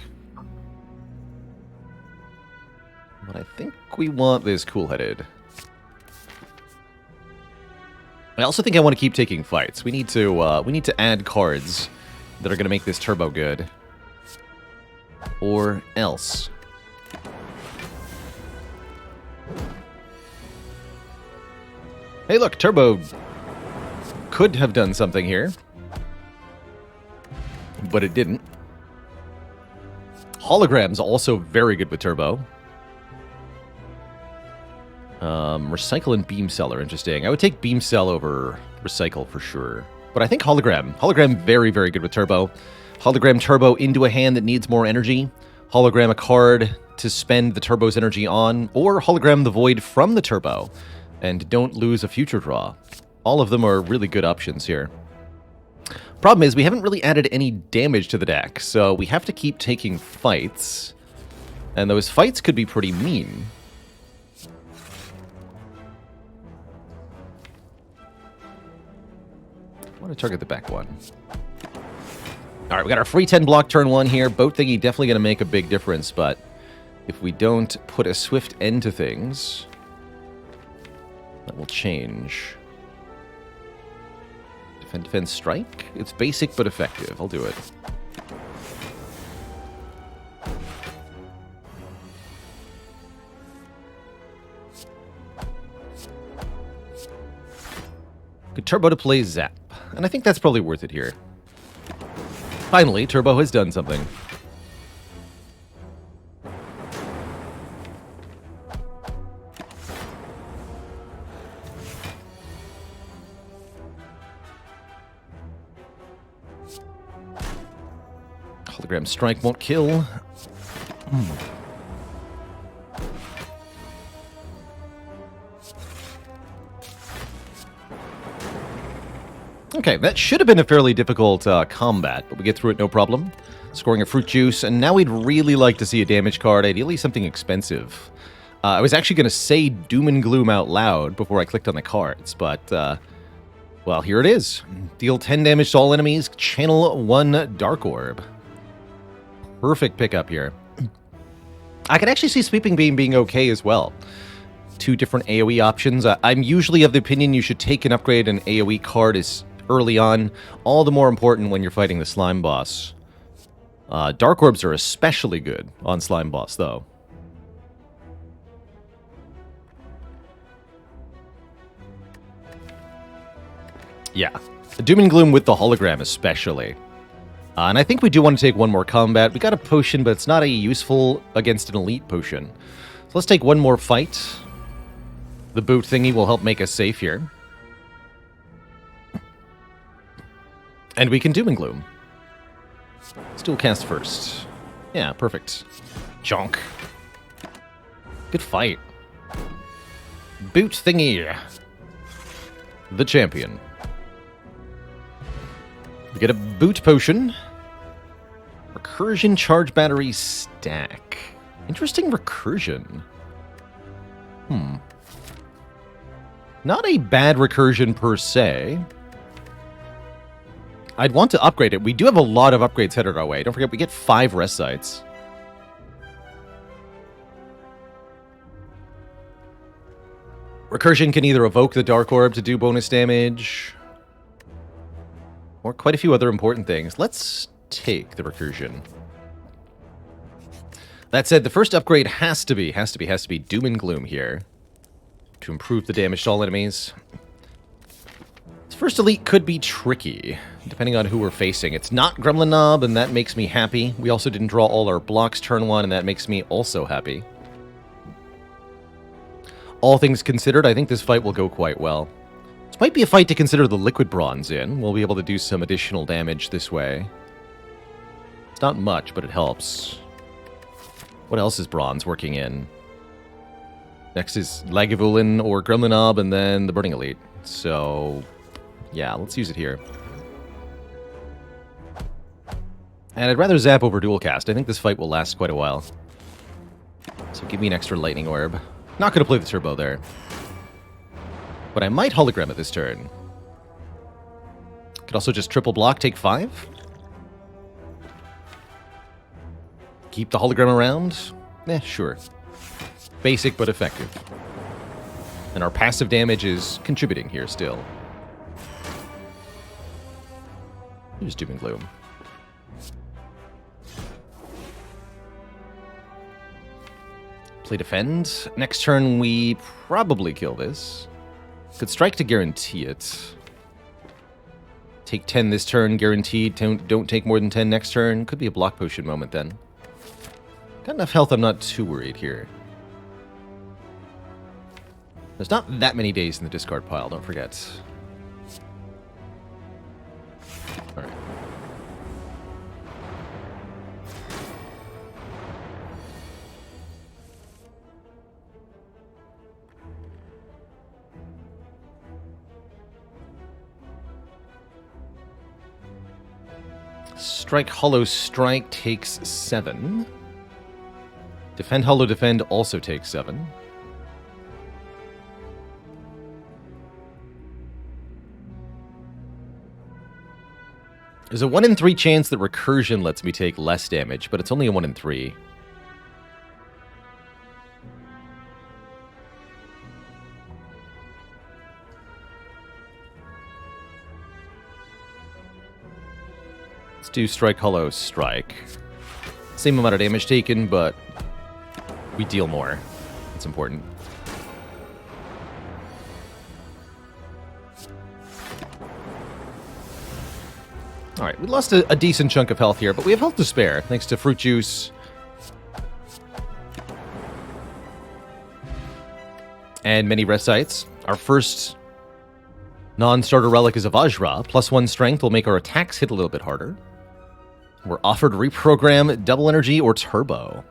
But I think we want this cool-headed. I also think I want to keep taking fights. We need to add cards that are going to make this Turbo good. Or else. Hey, look, Turbo could have done something here, but it didn't. Hologram's also very good with Turbo. Recycle and Beam Cell are interesting. I would take Beam Cell over Recycle for sure. But I think Hologram very, very good with Turbo. Hologram Turbo into a hand that needs more energy. Hologram a card to spend the Turbo's energy on. Or Hologram the Void from the Turbo and don't lose a future draw. All of them are really good options here. Problem is, we haven't really added any damage to the deck, so we have to keep taking fights. And those fights could be pretty mean. I want to target the back one. All right, we got our free 10 block turn 1 here. Boat thingy definitely going to make a big difference, but if we don't put a swift end to things, that will change. Defend, defend, strike? It's basic but effective. I'll do it. Good turbo to play Zap. And I think that's probably worth it here. Finally, Turbo has done something. Hologram Strike won't kill. Okay, that should have been a fairly difficult combat, but we get through it no problem. Scoring a fruit juice, and now we'd really like to see a damage card, ideally something expensive. I was actually going to say Doom and Gloom out loud before I clicked on the cards, but, well, here it is. Deal 10 damage to all enemies, channel 1 Dark Orb. Perfect pickup here. I could actually see Sweeping Beam being okay as well. 2 different AoE options. I'm usually of the opinion you should take and upgrade an AoE card as early on, all the more important when you're fighting the slime boss. Dark Orbs are especially good on slime boss, though. Yeah, Doom and Gloom with the hologram especially. And I think we do want to take one more combat. We got a potion, but it's not a useful against an elite potion. So let's take one more fight. The boot thingy will help make us safe here. And we can Doom and Gloom. Let's dual cast first. Yeah, perfect. Jonk. Good fight. Boot thingy. The champion. We get a boot potion. Recursion charge battery stack. Interesting recursion. Not a bad recursion per se. I'd want to upgrade it. We do have a lot of upgrades headed our way. Don't forget, we get 5 rest sites. Recursion can either evoke the Dark Orb to do bonus damage, or quite a few other important things. Let's take the recursion. That said, the first upgrade has to be Doom and Gloom here to improve the damage to all enemies. This first elite could be tricky, depending on who we're facing. It's not Gremlin Knob, and that makes me happy. We also didn't draw all our blocks turn 1, and that makes me also happy. All things considered, I think this fight will go quite well. This might be a fight to consider the Liquid Bronze in. We'll be able to do some additional damage this way. It's not much, but it helps. What else is Bronze working in? Next is Lagavulin or Gremlin Knob, and then the Burning Elite. So, yeah, let's use it here. And I'd rather zap over dual cast. I think this fight will last quite a while. So give me an extra Lightning Orb. Not going to play the turbo there. But I might hologram it this turn. Could also just triple block, take 5. Keep the hologram around. Sure. Basic but effective. And our passive damage is contributing here still. Here's Doom and Gloom. Play defend. Next turn we probably kill this. Could strike to guarantee it. Take 10 this turn, guaranteed. Don't take more than 10 next turn. Could be a block potion moment then. Got enough health, I'm not too worried here. There's not that many days in the discard pile, don't forget. Alright. Strike Hollow Strike takes 7. Defend, Hollow Defend also takes 7. There's a 1 in 3 chance that Recursion lets me take less damage, but it's only a 1 in 3. Let's do Strike, Hollow, Strike. Same amount of damage taken, but we deal more. It's important. Alright, we lost a decent chunk of health here, but we have health to spare, thanks to Fruit Juice. And many rest sites. Our first non-starter relic is a Vajra. +1 strength will make our attacks hit a little bit harder. We're offered Reprogram, Double Energy, or Turbo.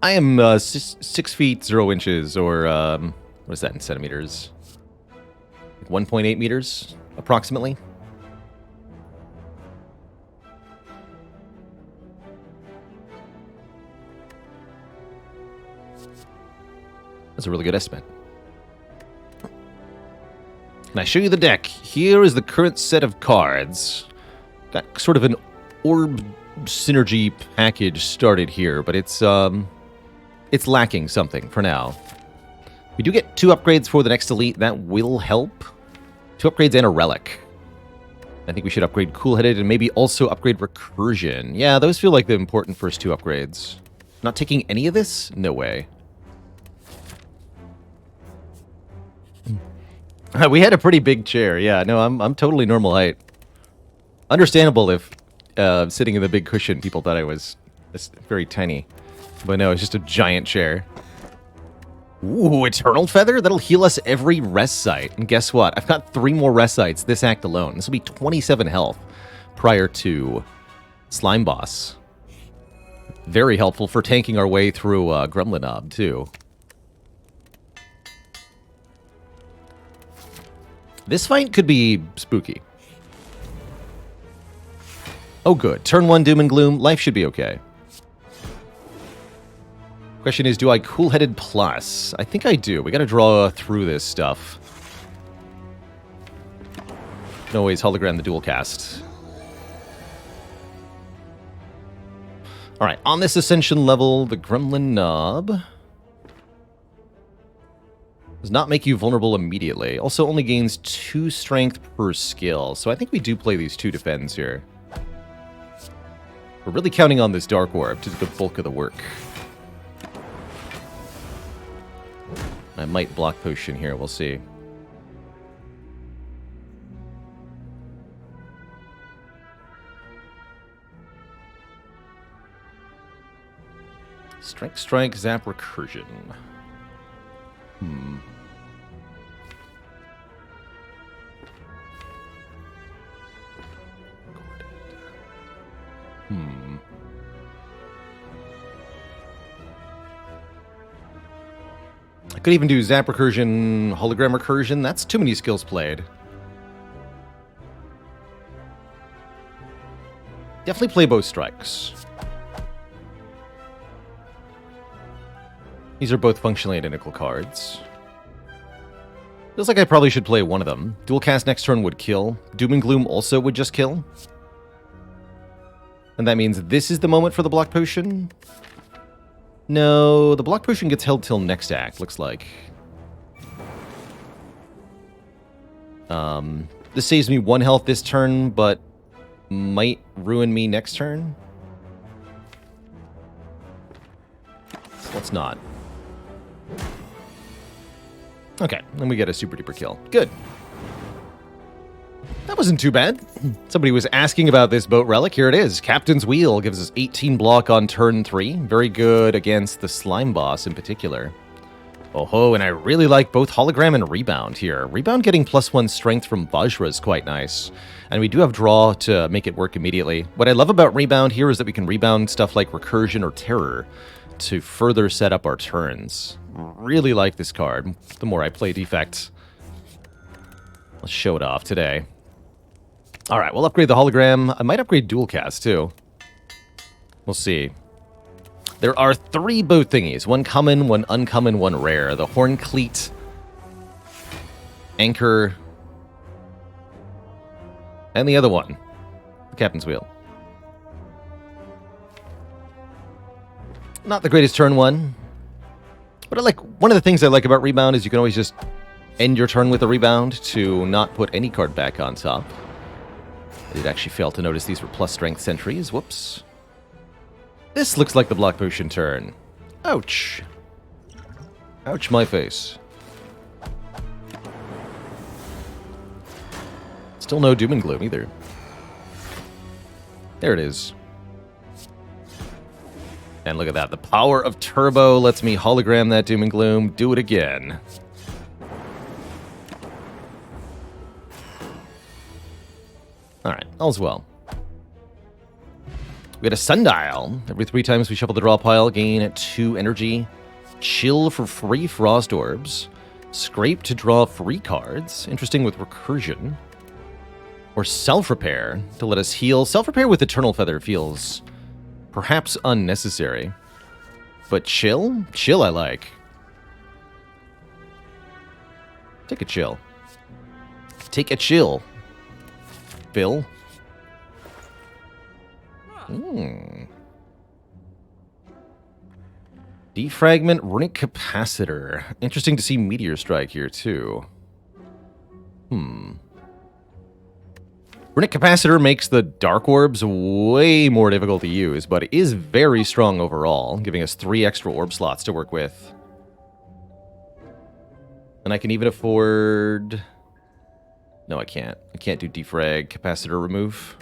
I am 6 feet 0 inches, or what is that in centimeters? 1.8 meters, approximately. That's a really good estimate. Can I show you the deck? Here is the current set of cards. Got sort of an orb synergy package started here, but it's lacking something for now. We do get 2 upgrades for the next elite. That will help. 2 upgrades and a relic. I think we should upgrade Cool-Headed and maybe also upgrade Recursion. Yeah, those feel like the important first 2 upgrades. Not taking any of this? No way. We had a pretty big chair. Yeah, no, I'm totally normal height. Understandable if sitting in the big cushion, people thought I was very tiny. But no, it's just a giant chair. Ooh, Eternal Feather? That'll heal us every rest site. And guess what? I've got 3 more rest sites this act alone. This will be 27 health prior to Slime Boss. Very helpful for tanking our way through Gremlinob, too. This fight could be spooky. Oh, good. Turn 1 Doom and Gloom. Life should be okay. Question is, do I Cool-Headed Plus? I think I do. We gotta draw through this stuff. No ways hologram the dual cast. Alright, on this Ascension level, the Gremlin Knob does not make you vulnerable immediately. Also only gains 2 strength per skill. So I think we do play these 2 defends here. We're really counting on this Dark Orb to do the bulk of the work. I might block Potion here, we'll see. Strike, Strike, Zap, Recursion. I could even do Zap Recursion, Hologram Recursion. That's too many skills played. Definitely play both strikes. These are both functionally identical cards. Feels like I probably should play one of them. Dual cast next turn would kill. Doom and Gloom also would just kill. And that means this is the moment for the Block Potion? No, the Block Potion gets held till next act, looks like. This saves me 1 health this turn, but might ruin me next turn. So let's not. Okay, then we get a super duper kill. Good. That wasn't too bad. Somebody was asking about this boat relic. Here it is. Captain's Wheel gives us 18 block on turn 3. Very good against the Slime Boss in particular. Oh-ho, and I really like both Hologram and Rebound here. Rebound getting +1 strength from Vajra is quite nice. And we do have Draw to make it work immediately. What I love about Rebound here is that we can rebound stuff like Recursion or Terror to further set up our turns. Really like this card. The more I play Defect. Let's show it off today. All right, we'll upgrade the hologram. I might upgrade dual cast, too. We'll see. There are 3 boat thingies. 1 common, 1 uncommon, 1 rare. The horn cleat, anchor, and the other one, the captain's wheel. Not the greatest turn one, but one of the things I like about rebound is you can always just end your turn with a rebound to not put any card back on top. I did actually fail to notice these were plus strength sentries. Whoops. This looks like the block potion turn. Ouch. Ouch my face. Still no doom and gloom either. There it is. And look at that. The power of turbo lets me hologram that doom and gloom. Do it again. Alright, all's well. We had a sundial. Every 3 times we shuffle the draw pile, gain 2 energy. Chill for free frost orbs. Scrape to draw free cards. Interesting with recursion. Or self-repair to let us heal. Self-repair with Eternal Feather feels perhaps unnecessary. But chill? Chill I like. Take a chill. Take a chill. Bill. Defragment, Runic Capacitor. Interesting to see Meteor Strike here, too. Runic Capacitor makes the Dark Orbs way more difficult to use, but it is very strong overall, giving us 3 extra orb slots to work with. And I can even afford... No, I can't. I can't do Defrag Capacitor remove.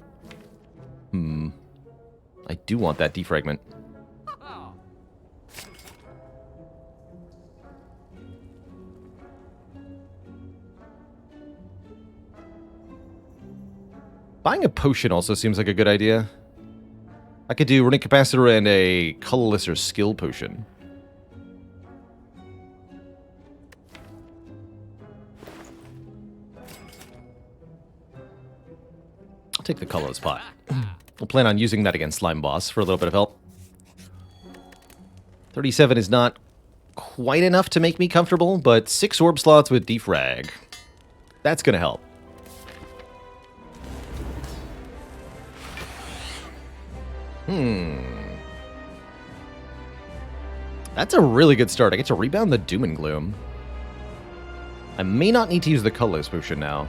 I do want that defragment. Buying a potion also seems like a good idea. I could do Runic Capacitor and a colorless or skill potion. I'll take the colorless pot. We'll plan on using that against Slime Boss for a little bit of help. 37 is not quite enough to make me comfortable, but 6 orb slots with defrag. That's gonna help. That's a really good start. I get to rebound the Doom and Gloom. I may not need to use the colorless potion now.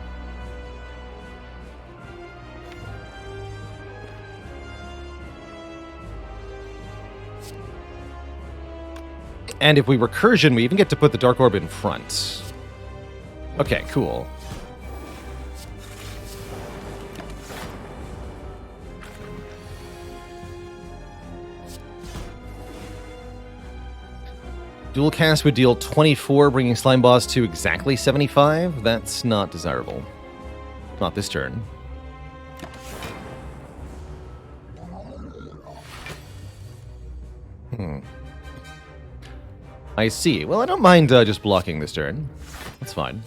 And if we recursion, we even get to put the Dark Orb in front. Okay, cool. Dual cast would deal 24, bringing Slime Boss to exactly 75. That's not desirable. Not this turn. I see. Well, I don't mind just blocking this turn. That's fine.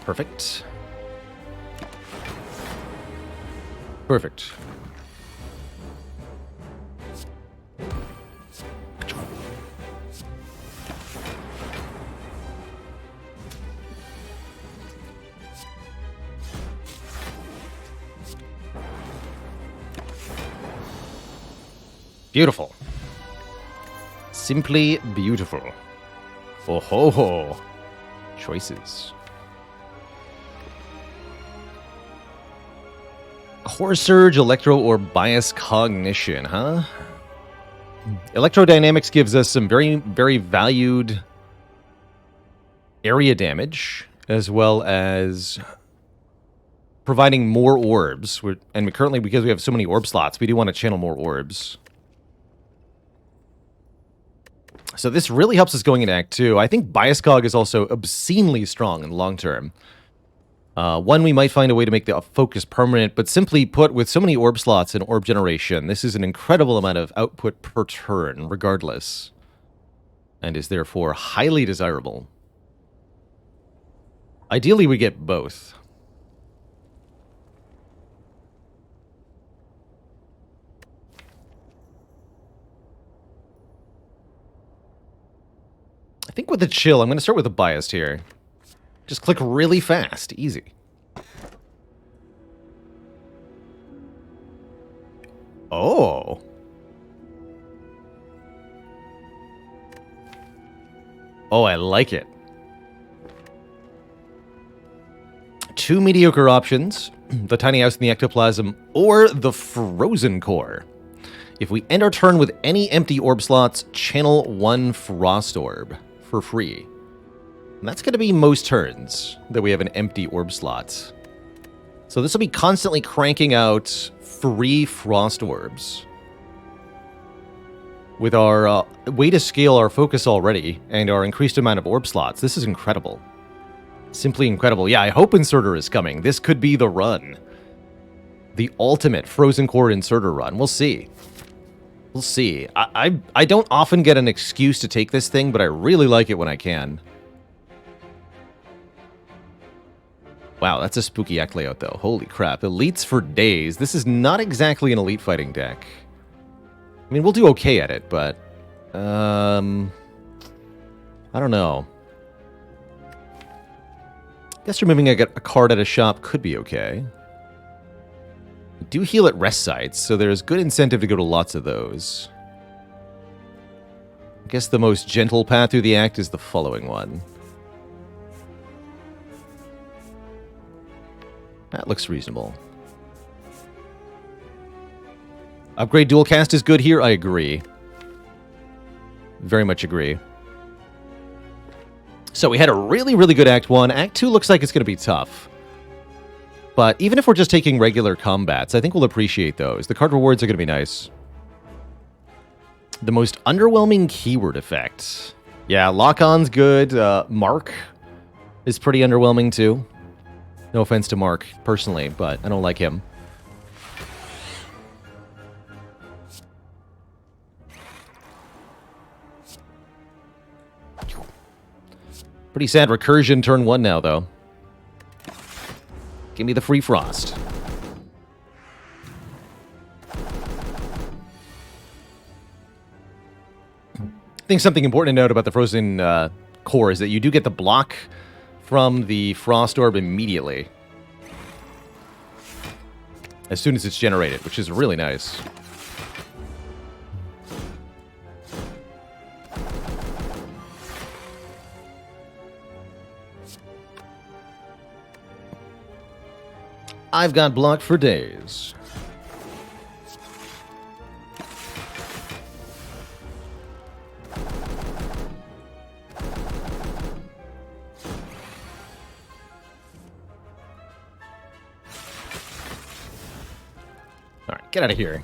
Perfect. Perfect. Beautiful. Simply beautiful. Oh ho ho. Choices. Horror Surge, Electro, or Bias Cognition, huh? Electrodynamics gives us some very, very valued area damage, as well as providing more orbs. And currently, because we have so many orb slots, we do want to channel more orbs. So this really helps us going into Act 2. I think Bias Cog is also obscenely strong in the long term. One, we might find a way to make the focus permanent, but simply put, with so many orb slots and orb generation, this is an incredible amount of output per turn, regardless, and is therefore highly desirable. Ideally, we get both. I think with the chill, I'm going to start with a biased here. Just click really fast. Easy. Oh. Oh, I like it. Two mediocre options. The Tiny House in the Ectoplasm or the Frozen Core. If we end our turn with any empty orb slots, channel one Frost Orb for free. And that's going to be most turns that we have an empty orb slot. So this will be constantly cranking out free Frost Orbs. With our way to scale our focus already and our increased amount of orb slots, this is incredible. Simply incredible. Yeah, I hope Inserter is coming. This could be the run. The ultimate Frozen Core Inserter run. We'll see. We'll see. I don't often get an excuse to take this thing, but I really like it when I can. Wow, that's a spooky act layout, though. Holy crap. Elites for days. This is not exactly an elite fighting deck. I mean, we'll do okay at it, but... I don't know. Guess removing a card at a shop could be okay. We do heal at rest sites, so there's good incentive to go to lots of those. I guess the most gentle path through the act is the following one. That looks reasonable. Upgrade dual cast is good here, I agree. Very much agree. So we had a really, really good Act 1. Act 2 looks like it's going to be tough. But even if we're just taking regular combats, I think we'll appreciate those. The card rewards are going to be nice. The most underwhelming keyword effect. Yeah, Lock-On's good. Mark is pretty underwhelming too. No offense to Mark, personally, but I don't like him. Pretty sad recursion turn 1 now, though. Give me the free frost. I think something important to note about the Frozen Core is that you do get the block from the Frost Orb immediately. As soon as it's generated, which is really nice. I've got block for days. All right, get out of here.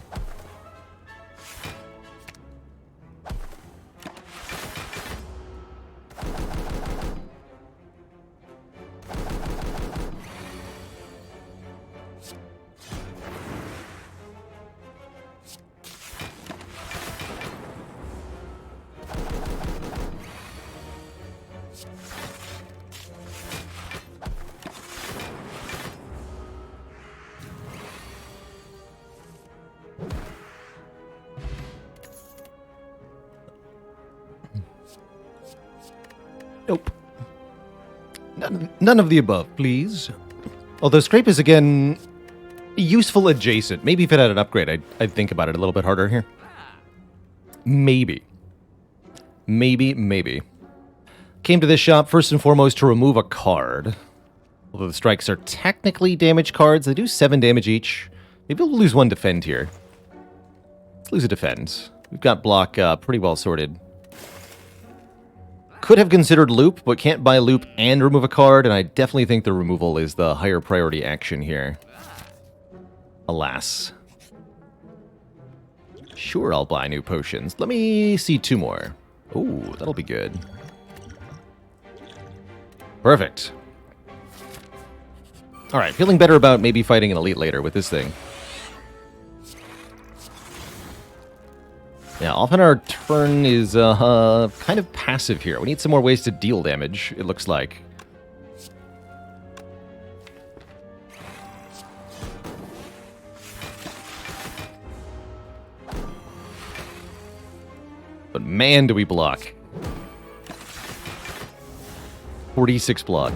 Nope. None of the above, please. Although Scrape is, again, useful adjacent. Maybe if it had an upgrade, I'd think about it a little bit harder here. Maybe. Maybe. Came to this shop first and foremost to remove a card. Although the strikes are technically damage cards, they do 7 damage each. Maybe we'll lose 1 defend here. Let's lose a defend. We've got block pretty well sorted. Could have considered loop, but can't buy loop and remove a card, and I definitely think the removal is the higher priority action here. Alas. Sure, I'll buy new potions. Let me see 2 more. Ooh, that'll be good. Perfect. Alright, feeling better about maybe fighting an elite later with this thing. Yeah, often our turn is kind of passive here. We need some more ways to deal damage, it looks like. But man, do we block. 46 block.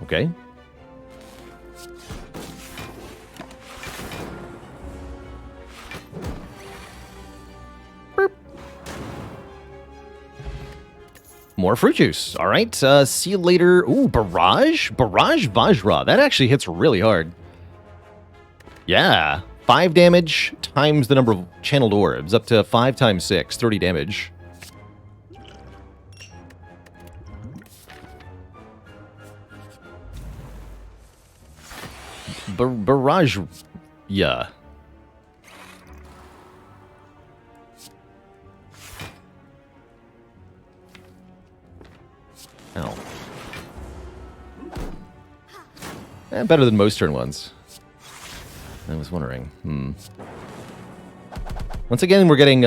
Okay. Burp. More fruit juice. All right. See you later. Ooh, Barrage? Barrage Vajra. That actually hits really hard. Yeah. 5 damage times the number of channeled orbs. Up to 5 times 6. 30 damage. Barrage. Yeah. Ow. Better than most turn ones. I was wondering. Once again, we're getting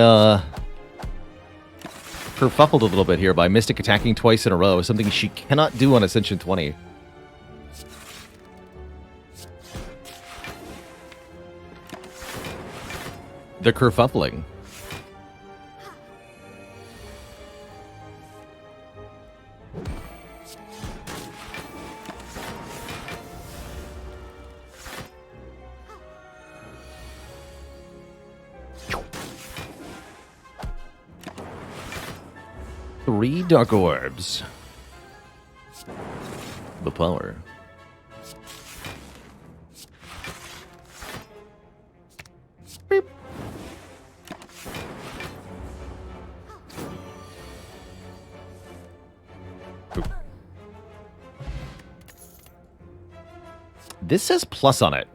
kerfuffled a little bit here by Mystic attacking twice in a row, something she cannot do on Ascension 20. The kerfuffling. Three dark orbs. The power. Beep. This says plus on it.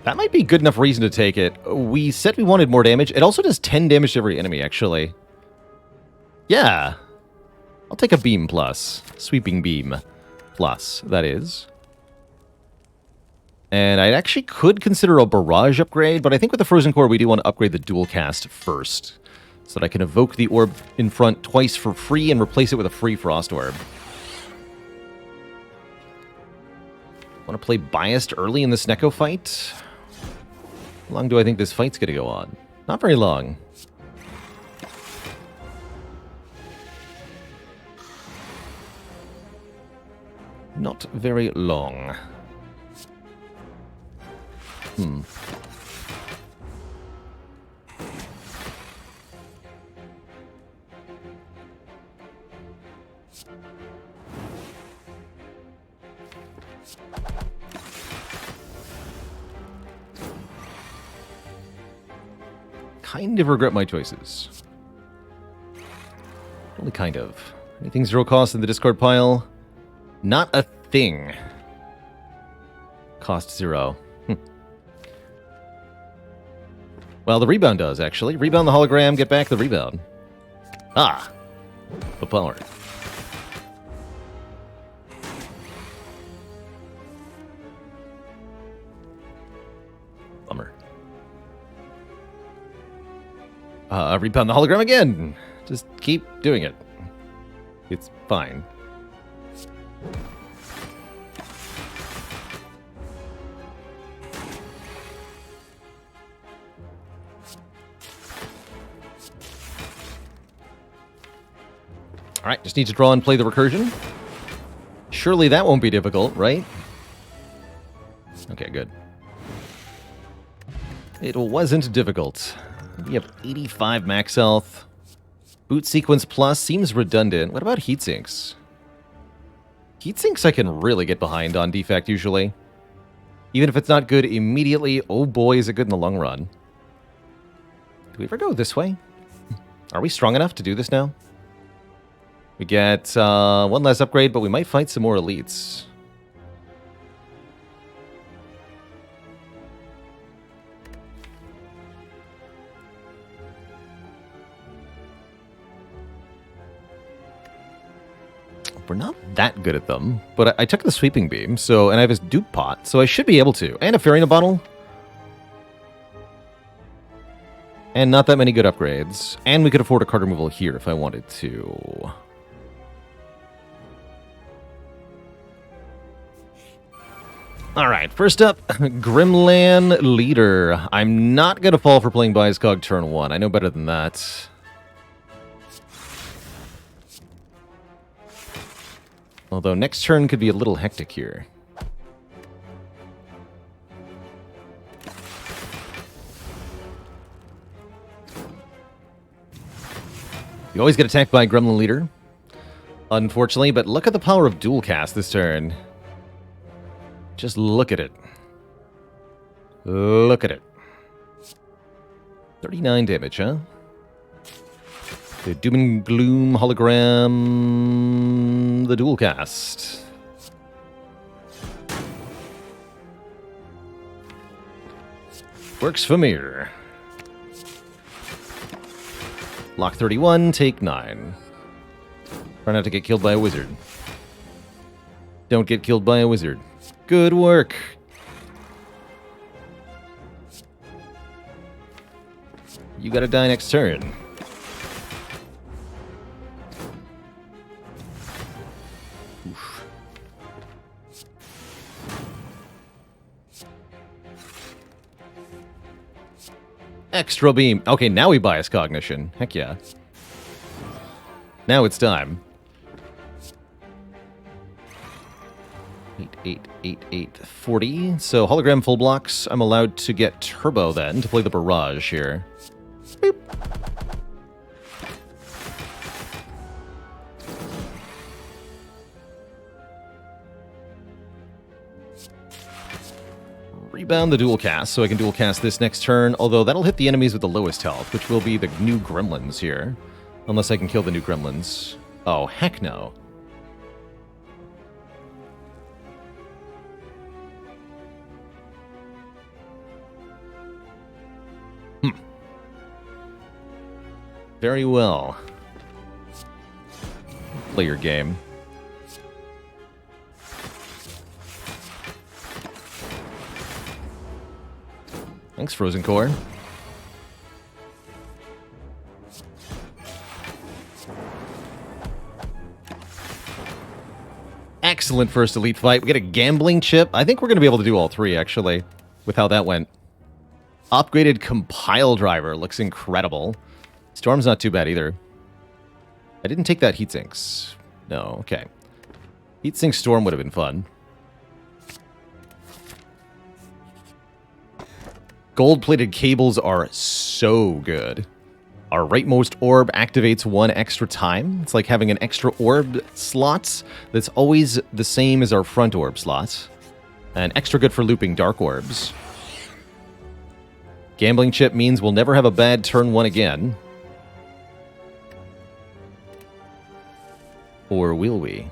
That might be good enough reason to take it. We said we wanted more damage. It also does 10 damage to every enemy, actually. Yeah. I'll take a beam plus. Sweeping beam plus, that is. And I actually could consider a barrage upgrade, but I think with the Frozen Core, we do want to upgrade the dual cast first. So that I can evoke the orb in front twice for free and replace it with a free Frost Orb. Want to play Biased early in this Neko fight? How long do I think this fight's going to go on? Not very long. Not very long. Kind of regret my choices. Only kind of. Anything 0 cost in the discard pile? Not a thing. Cost 0. Well, the rebound does, actually. Rebound the hologram, get back the rebound. Ah! The power. Bummer. Rebound the hologram again! Just keep doing it. It's fine. Alright, just need to draw and play the recursion. Surely that won't be difficult, right? Okay, good. It wasn't difficult. We have 85 max health. Boot sequence plus seems redundant. What about heat sinks? Heat sinks I can really get behind on defect usually. Even if it's not good immediately, oh boy is it good in the long run. Do we ever go this way? Are we strong enough to do this now? We get one less upgrade, but we might fight some more elites. We're not that good at them, but I took the sweeping beam, so, and I have his dupe pot, so I should be able to. And a fairy in a bottle. And not that many good upgrades. And we could afford a card removal here if I wanted to. Alright, first up, Grimland Leader. I'm not going to fall for playing Biascog turn 1. I know better than that. Although next turn could be a little hectic here. You always get attacked by Gremlin Leader, unfortunately, but look at the power of Dual Cast this turn. Just look at it. Look at it. 39 damage, huh? The Doom and Gloom hologram, the Dual Cast. Works for me. Lock 31, take 9. Try not to get killed by a wizard. Don't get killed by a wizard. Good work. You gotta die next turn. Oof. Extra beam. Okay, now we bias cognition. Heck yeah. Now it's time. 40. So hologram full blocks. I'm allowed to get turbo then to play the barrage here. Boop. Rebound the dual cast, so I can dual cast this next turn, although that'll hit the enemies with the lowest health, which will be the new gremlins here. Unless I can kill the new gremlins. Oh, heck no. Very well. Play your game. Thanks, Frozen Core. Excellent first elite fight. We get a gambling chip. I think we're going to be able to do all three, actually, with how that went. Upgraded compile driver. Looks incredible. Storm's not too bad either. I didn't take that heatsinks. No, okay. Heatsink Storm would have been fun. Gold-plated cables are so good. Our rightmost orb activates 1 extra time. It's like having an extra orb slot that's always the same as our front orb slot. And extra good for looping dark orbs. Gambling chip means we'll never have a bad turn 1 again. Or will we?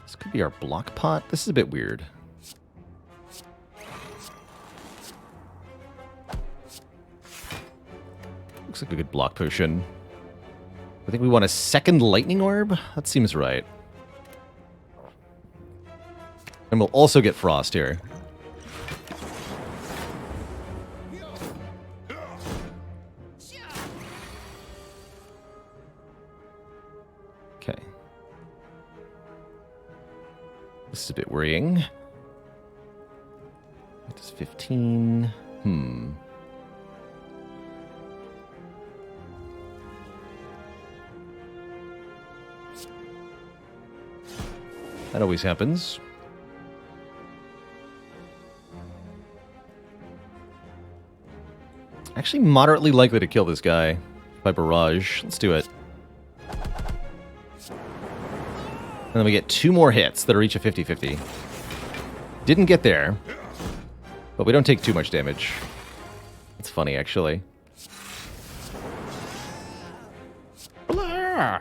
This could be our block pot. This is a bit weird. Looks like a good block potion. I think we want a second lightning orb? That seems right. And we'll also get frost here. Okay. This is a bit worrying. It's 15. That always happens. Actually, moderately likely to kill this guy by barrage. Let's do it. And then we get 2 more hits that are each a 50-50. Didn't get there, but we don't take too much damage. It's funny, actually. Oh.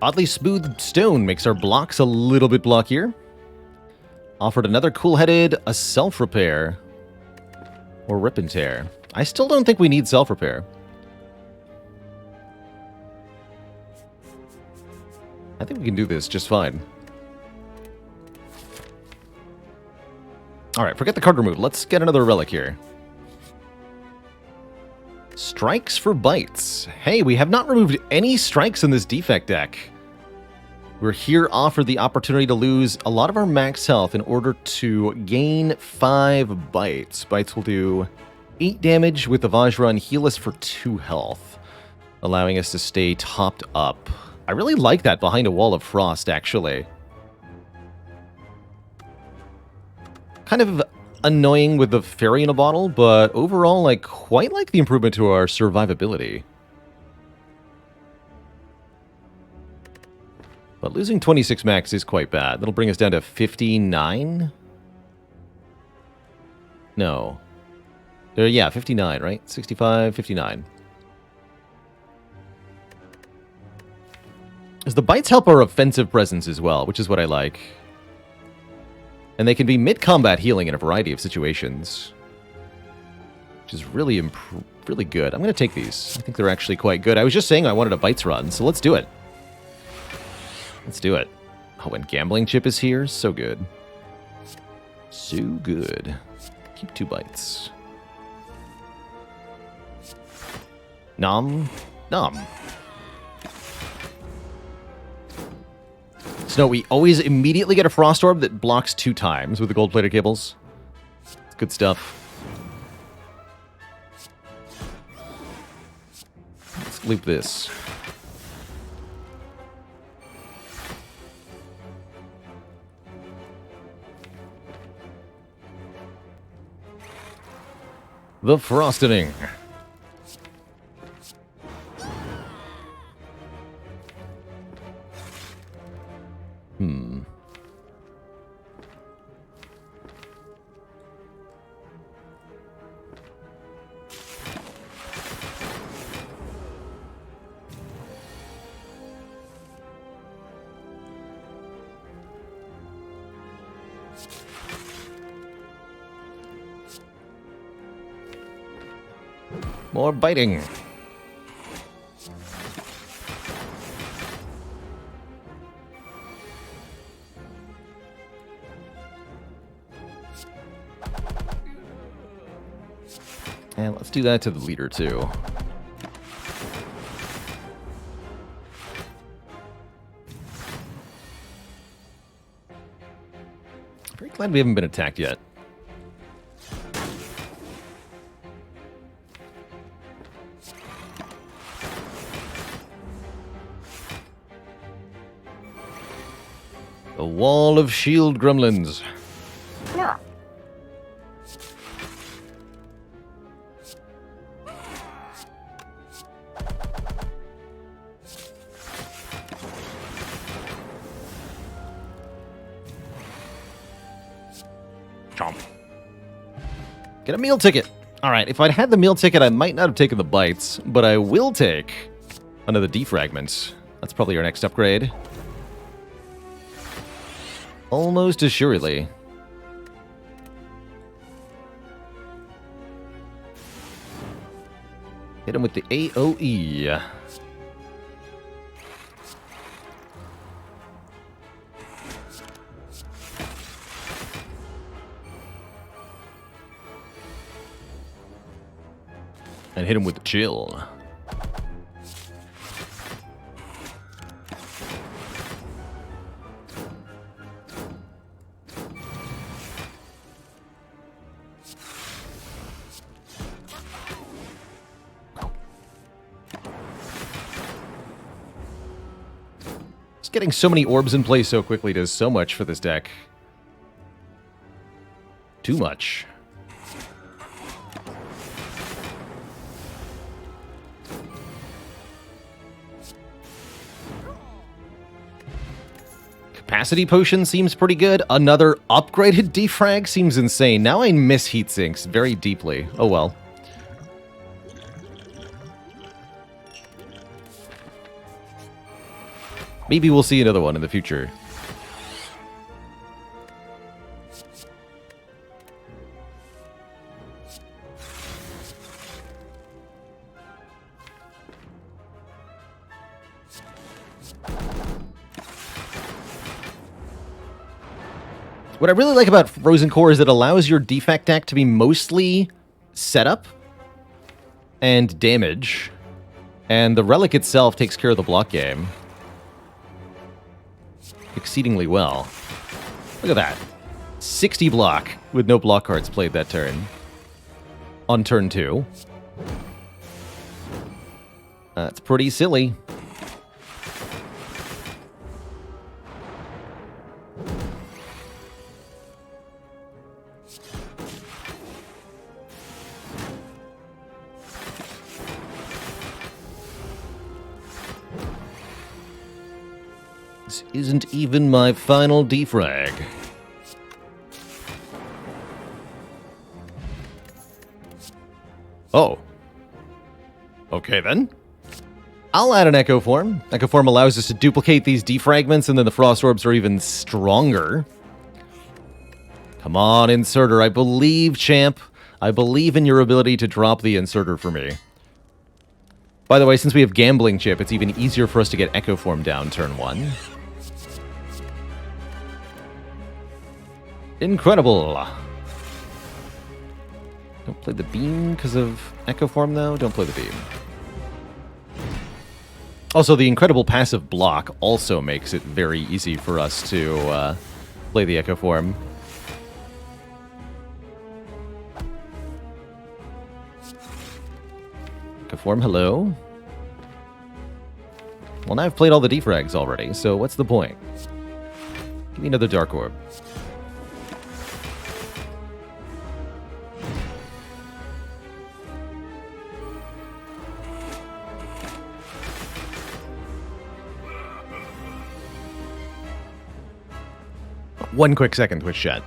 Oddly smooth stone makes our blocks a little bit blockier. Offered another cool-headed, a self-repair. Or rip and tear. I still don't think we need self-repair. I think we can do this just fine. Alright, forget the card removed. Let's get another relic here. Strikes for bites. Hey, we have not removed any strikes in this defect deck. We're here offered the opportunity to lose a lot of our max health in order to gain 5 bites. Bites will do 8 damage with the Vajra and heal us for 2 health, allowing us to stay topped up. I really like that behind a wall of frost, actually. Kind of annoying with the fairy in a bottle, but overall, I quite like the improvement to our survivability. But losing 26 max is quite bad. That'll bring us down to 59? No. Yeah, 59, right? 65, 59. As the bites help our offensive presence as well, which is what I like. And they can be mid-combat healing in a variety of situations. Which is really really good. I'm going to take these. I think they're actually quite good. I was just saying I wanted a bites run, so let's do it. Let's do it. Oh, and gambling chip is here. So good. So good. Keep 2 bites. Nom. Nom. So we always immediately get a frost orb that blocks 2 times with the gold-plated cables. It's good stuff. Let's loop this. The Frostening. More biting. And let's do that to the leader, too. Very glad we haven't been attacked yet. The wall of shield gremlins. Chomp. Get a meal ticket. All right, if I'd had the meal ticket, I might not have taken the bites, but I will take another defragment. That's probably our next upgrade. Almost assuredly. Hit him with the AoE. And hit him with the chill. Getting so many orbs in play so quickly does so much for this deck. Too much. Capacity Potion seems pretty good. Another upgraded defrag seems insane. Now I miss heat sinks very deeply. Oh well. Maybe we'll see another one in the future. What I really like about Frozen Core is it allows your defect deck to be mostly setup and damage, and the relic itself takes care of the block game exceedingly well. Look at that. 60 block with no block cards played that turn. On turn 2. That's pretty silly. This isn't even my final defrag. Oh. Okay then. I'll add an Echo Form. Echo Form allows us to duplicate these defragments, and then the Frost Orbs are even stronger. Come on, Inserter. I believe, champ. I believe in your ability to drop the Inserter for me. By the way, since we have Gambling Chip, it's even easier for us to get Echo Form down turn 1. Incredible. Don't play the beam because of Echo Form, though. Don't play the beam. Also, the incredible passive block also makes it very easy for us to play the Echo Form. Echo Form, hello. Well, now I've played all the defrags already, so what's the point? Give me another Dark Orb. One quick second, Twitch chat.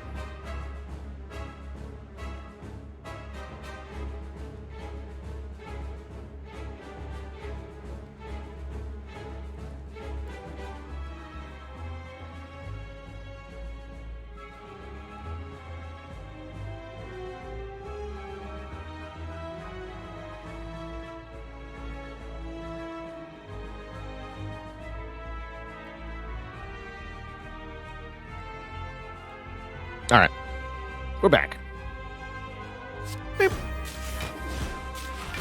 All right, we're back. Beep.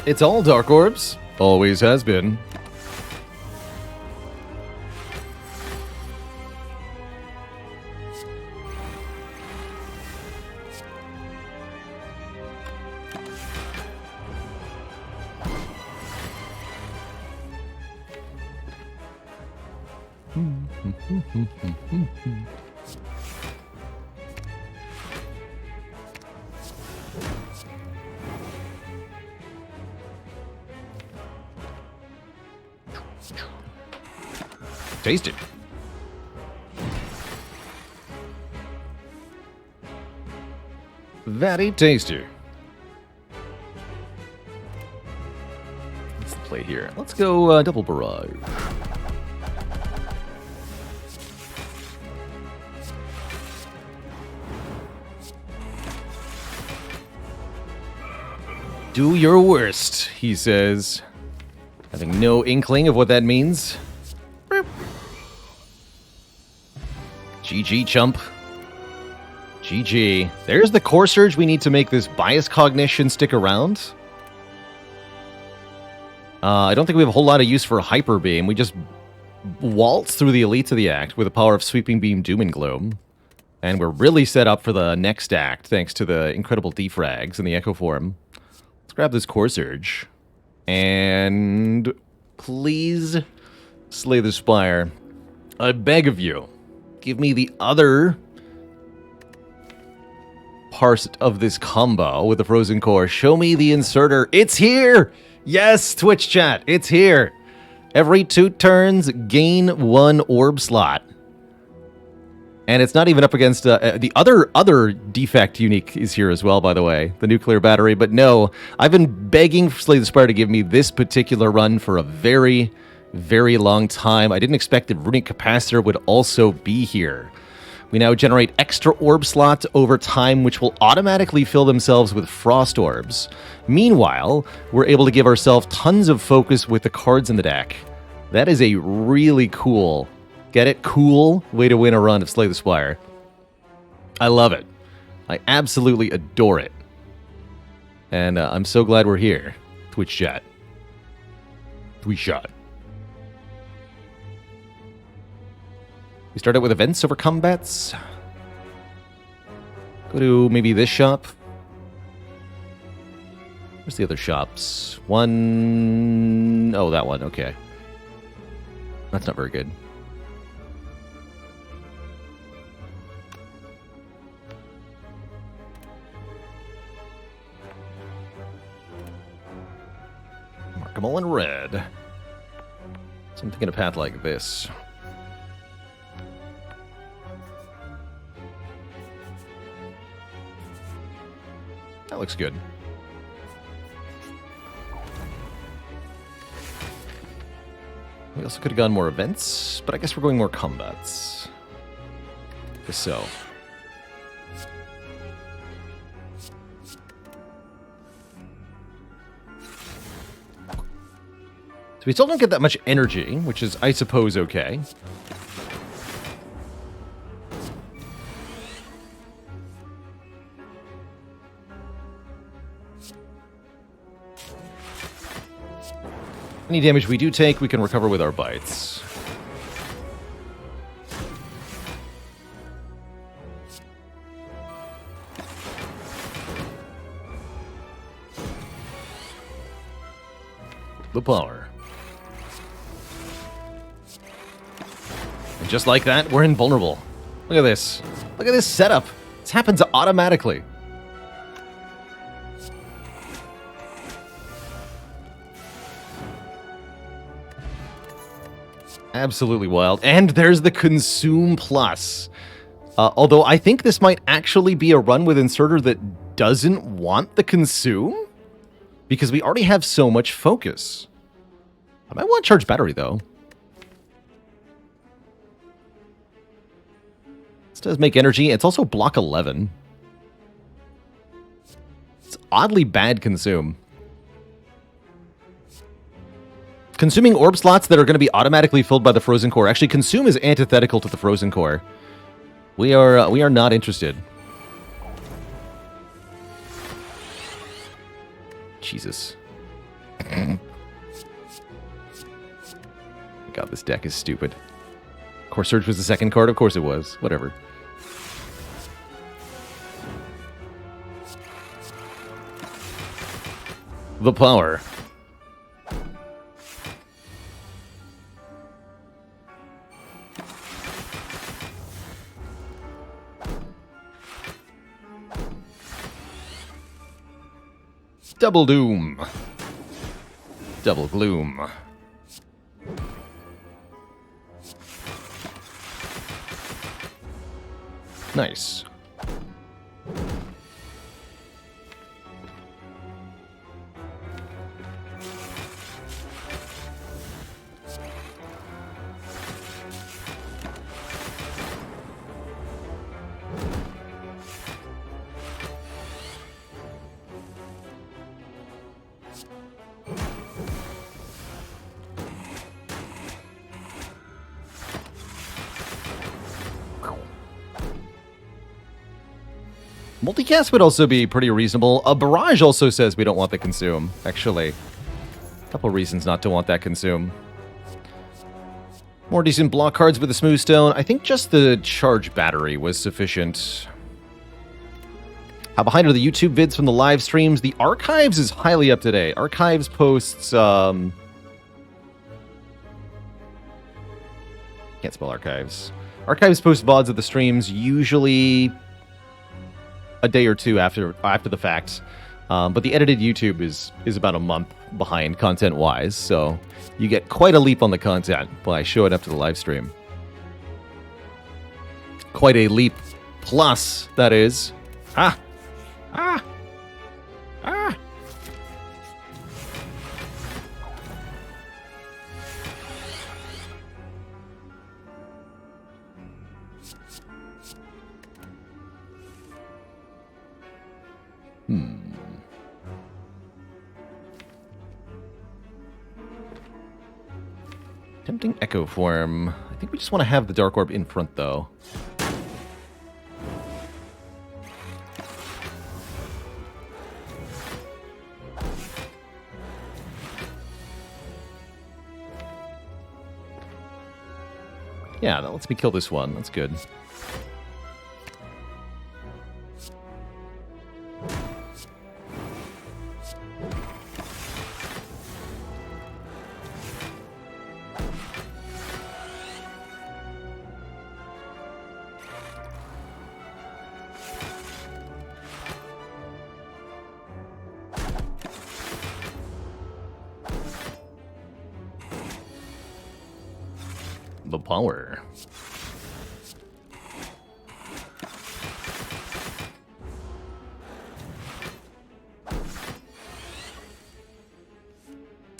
It's all Dark Orbs. Always has been. Taste it. Very tasty. Let's play here. Let's go double barrage. Do your worst, he says. Having no inkling of what that means. GG, chump. GG. There's the Core Surge we need to make this Bias Cognition stick around. I don't think we have a whole lot of use for Hyper Beam. We just waltz through the Elites of the Act with the power of Sweeping Beam, Doom and Gloom. And we're really set up for the next act, thanks to the incredible defrags and the Echo Form. Let's grab this Core Surge. And please slay the Spire. I beg of you. Give me the other part of this combo with the Frozen Core. Show me the Inserter. It's here! Yes, Twitch chat, it's here. Every 2 turns, gain 1 orb slot. And it's not even up against the other defect unique is here as well, by the way, the nuclear battery. But no, I've been begging for Slay the Spire to give me this particular run for a very, very long time. I didn't expect the runic capacitor would also be here. We now generate extra orb slots over time, which will automatically fill themselves with frost orbs. Meanwhile, we're able to give ourselves tons of focus with the cards in the deck. That is a really cool, get it? Cool way to win a run of Slay the Spire. I love it. I absolutely adore it. And I'm so glad we're here. Twitch chat. Twitch shot. We start out with events over combats. Go to maybe this shop. Where's the other shops? One... Oh, that one. Okay. That's not very good. Mark them all in red. So I'm thinking a path like this. That looks good. We also could have gone more events, but I guess we're going more combats. Just so. So we still don't get that much energy, which is, I suppose, okay. Any damage we do take, we can recover with our bites. The power. And just like that, we're invulnerable. Look at this. Look at this setup. This happens automatically. Absolutely wild. And there's the Consume Plus. Although I think this might actually be a run with Inserter that doesn't want the Consume. Because we already have so much focus. I might want Charge Battery, though. This does make energy. It's also block 11. It's oddly bad Consume. Consuming orb slots that are going to be automatically filled by the Frozen Core. Actually, Consume is antithetical to the Frozen Core. We are not interested. Jesus. God, this deck is stupid. Core Surge was the second card? Of course it was. Whatever. The power. Double Doom. Double Gloom. Nice. Multicast would also be pretty reasonable. A Barrage also says we don't want the Consume, actually. A couple reasons not to want that Consume. More decent block cards with the Smooth Stone. I think just the Charge Battery was sufficient. How behind are the YouTube vids from the live streams? The Archives is highly up to date. Archives posts... Can't spell Archives. Archives post VODs of the streams, usually a day or two after the fact. But the edited YouTube is about a month behind content-wise, so you get quite a leap on the content by showing up to the live stream. Quite a leap. Plus, that is. Ah! Ah! Ah! Tempting Echo Form. I think we just want to have the Dark Orb in front, though. Yeah, that lets me kill this one. That's good. The power.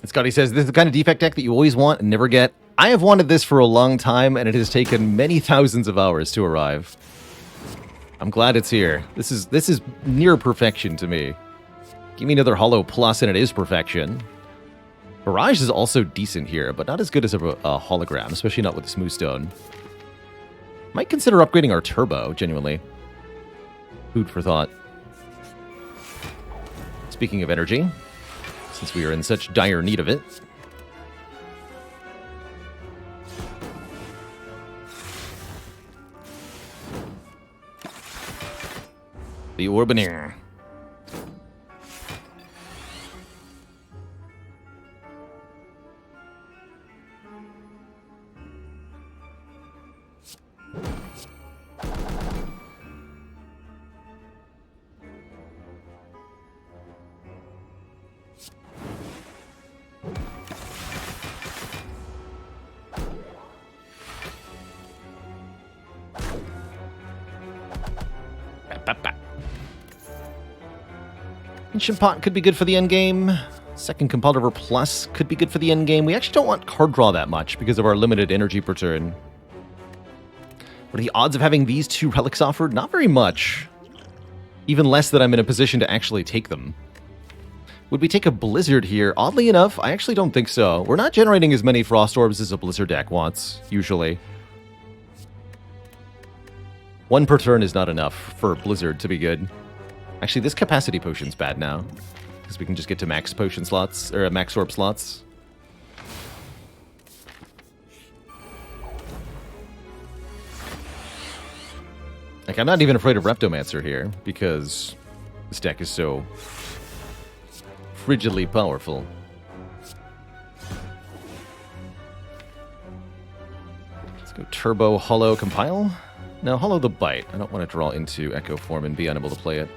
Scotty says, this is the kind of defect deck that you always want and never get. I have wanted this for a long time, and it has taken many thousands of hours to arrive. I'm glad it's here. This is near perfection to me. Give me another Hollow Plus, and it is perfection. Barrage is also decent here, but not as good as a hologram, especially not with the Smooth Stone. Might consider upgrading our Turbo, genuinely. Food for thought. Speaking of energy, since we are in such dire need of it. The Orbineer. Ancient Pot could be good for the endgame. Second Compulsiver Plus could be good for the endgame. We actually don't want card draw that much because of our limited energy per turn. What are the odds of having these two relics offered? Not very much. Even less that I'm in a position to actually take them. Would we take a Blizzard here? Oddly enough, I actually don't think so. We're not generating as many Frost Orbs as a Blizzard deck wants, usually. One per turn is not enough for Blizzard to be good. Actually, this Capacity Potion's bad now, because we can just get to max potion slots, or max orb slots. Like, I'm not even afraid of Reptomancer here, because this deck is so frigidly powerful. Let's go Turbo, Hollow, Compile. No, Hollow the Bite. I don't want to draw into Echo Form and be unable to play it.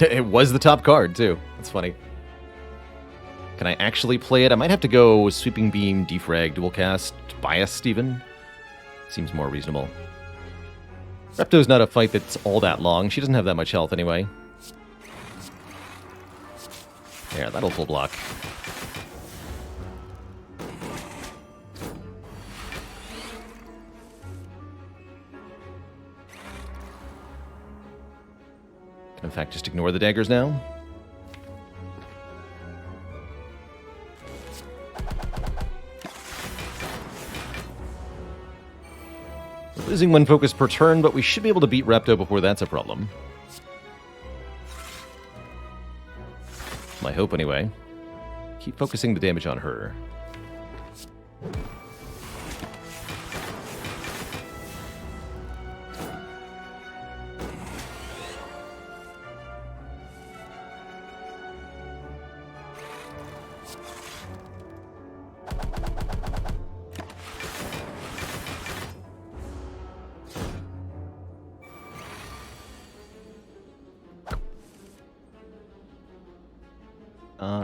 It was the top card, too. That's funny. Can I actually play it? I might have to go Sweeping Beam, Defrag, Dual Cast, Bias, even. Seems more reasonable. Repto's not a fight that's all that long. She doesn't have that much health anyway. There, that'll full block. In fact, just ignore the daggers now. We're losing one focus per turn, but we should be able to beat Repto before that's a problem. My hope, anyway. Keep focusing the damage on her.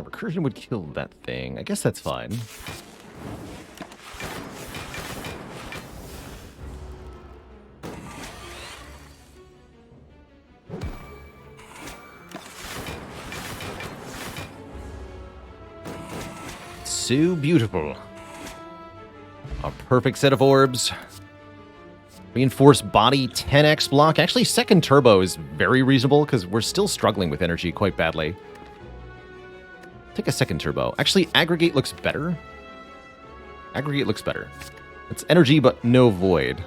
Recursion would kill that thing. I guess that's fine. So beautiful. A perfect set of orbs. Reinforced body 10x block. Actually, second turbo is very reasonable because we're still struggling with energy quite badly. Take a second turbo. Actually, aggregate looks better. Aggregate looks better. It's energy, but no void.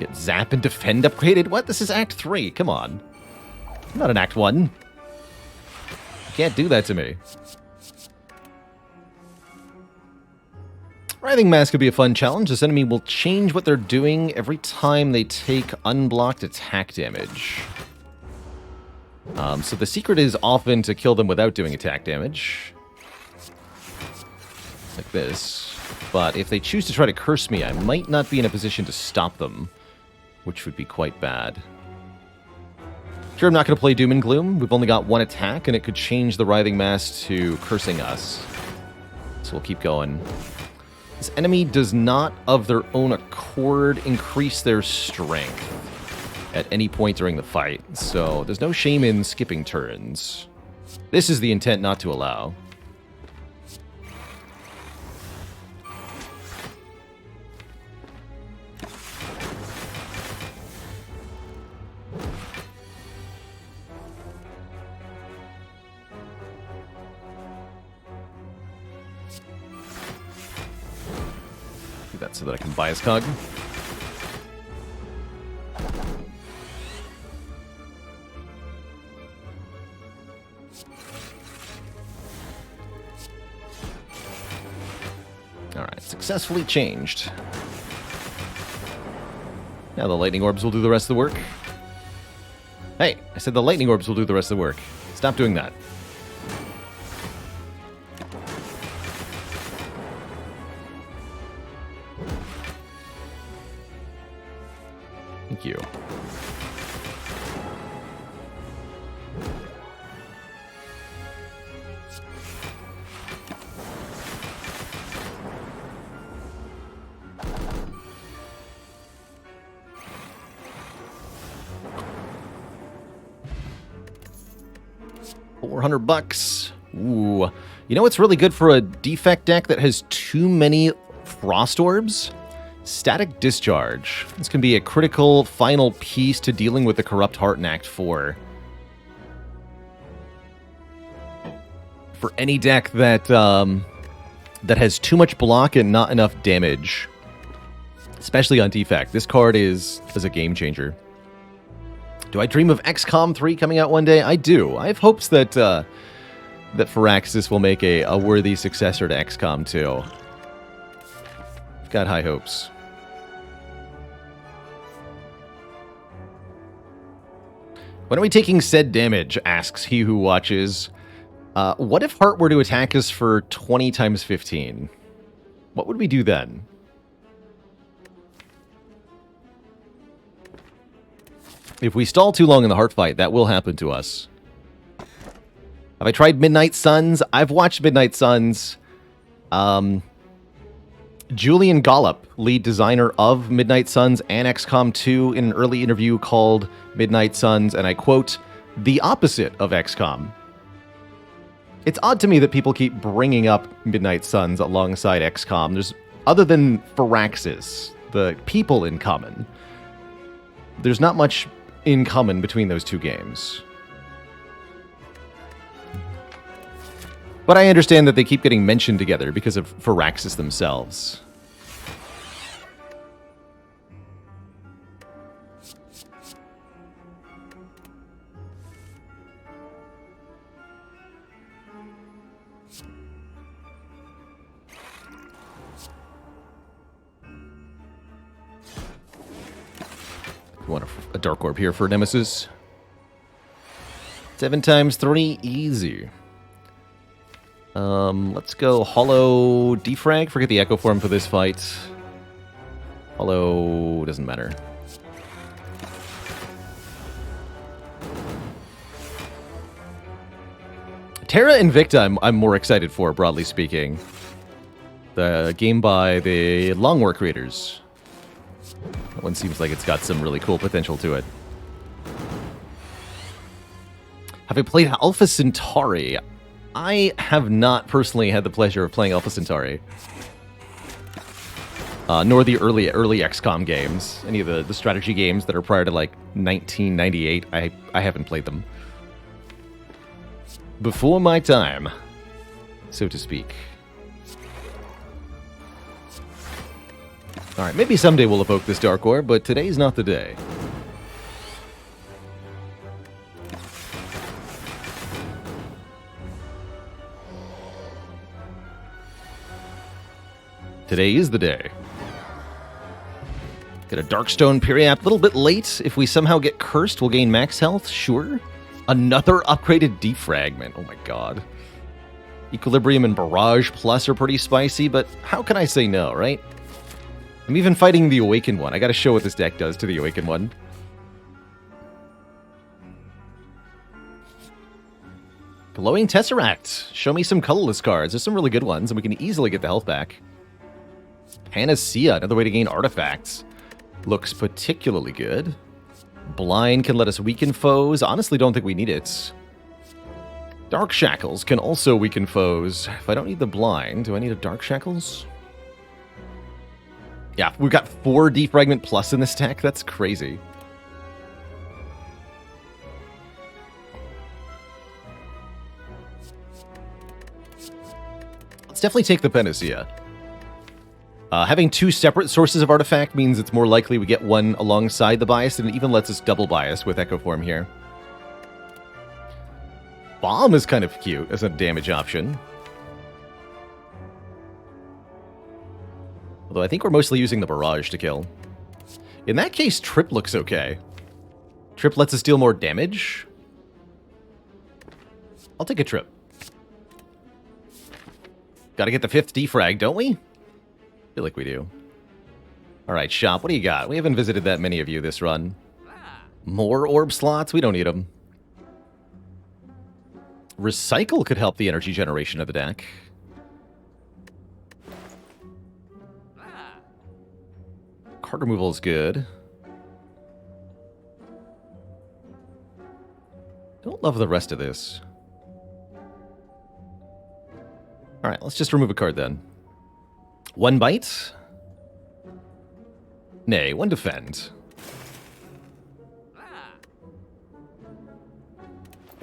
Get zap and defend upgraded? What? This is Act 3. Come on. I'm not in Act 1. You can't do that to me. Writhing Mask could be a fun challenge. This enemy will change what they're doing every time they take unblocked attack damage. So the secret is often to kill them without doing attack damage. Like this. But if they choose to try to curse me, I might not be in a position to stop them, which would be quite bad. Sure, I'm not going to play Doom and Gloom. We've only got one attack, and it could change the Writhing Mask to cursing us. So we'll keep going. This enemy does not, of their own accord, increase their strength at any point during the fight, so there's no shame in skipping turns. This is the intent not to allow. That so that I can buy his cog. Alright, successfully changed. Now the lightning orbs will do the rest of the work. Hey, I said the lightning orbs will do the rest of the work. Stop doing that. Thank you. $400. Ooh. You know what's really good for a defect deck that has too many frost orbs? Static Discharge. This can be a critical final piece to dealing with the Corrupt Heart in Act 4. For any deck that that has too much block and not enough damage, especially on defect, this card is a game changer. Do I dream of XCOM 3 coming out one day? I do. I have hopes that that Firaxis will make a worthy successor to XCOM 2. Got high hopes. When are we taking said damage? Asks he who watches. What if Heart were to attack us for 20 times 15? What would we do then? If we stall too long in the Heart fight, that will happen to us. Have I tried Midnight Suns? I've watched Midnight Suns. Julian Gollop, lead designer of Midnight Suns and XCOM 2, in an early interview called Midnight Suns, and I quote, "the opposite of XCOM." It's odd to me that people keep bringing up Midnight Suns alongside XCOM. There's, other than Firaxis, the people in common, there's not much in common between those two games. But I understand that they keep getting mentioned together because of Firaxis themselves. We want a Dark Orb here for Nemesis. 7 times 3, easy. Let's go Hollow Defrag. Forget the Echo Form for this fight. Hollow doesn't matter. Terra Invicta I'm more excited for, broadly speaking. The game by the Longwar creators. That one seems like it's got some really cool potential to it. Have I played Alpha Centauri? I have not personally had the pleasure of playing Alpha Centauri. Nor the early XCOM games. Any of the strategy games that are prior to, like, 1998. I haven't played them. Before my time, so to speak. Alright, maybe someday we'll evoke this Dark Orb, but today's not the day. Today is the day. Get a Darkstone Periap. A little bit late. If we somehow get cursed, we'll gain max health. Sure. Another upgraded Defragment. Oh my god. Equilibrium and Barrage Plus are pretty spicy, but how can I say no, right? I'm even fighting the Awakened one. I gotta show what this deck does to the Awakened one. Glowing Tesseract. Show me some colorless cards. There's some really good ones, and we can easily get the health back. Panacea, another way to gain artifacts. Looks particularly good. Blind can let us weaken foes. Honestly, don't think we need it. Dark Shackles can also weaken foes. If I don't need the Blind, do I need a Dark Shackles? Yeah, we've got 4 Defragment Plus in this deck. That's crazy. Let's definitely take the Panacea. Having 2 separate sources of artifact means it's more likely we get one alongside the bias, and it even lets us double bias with Echo Form here. Bomb is kind of cute as a damage option. Although I think we're mostly using the Barrage to kill. In that case, Trip looks okay. Trip lets us deal more damage. I'll take a Trip. Gotta get the 5th defrag, don't we? Feel like we do. Alright, shop, what do you got? We haven't visited that many of you this run. More orb slots? We don't need them. Recycle could help the energy generation of the deck. Card removal is good. Don't love the rest of this. Alright, let's just remove a card then. 1 bite? Nay, 1 defend.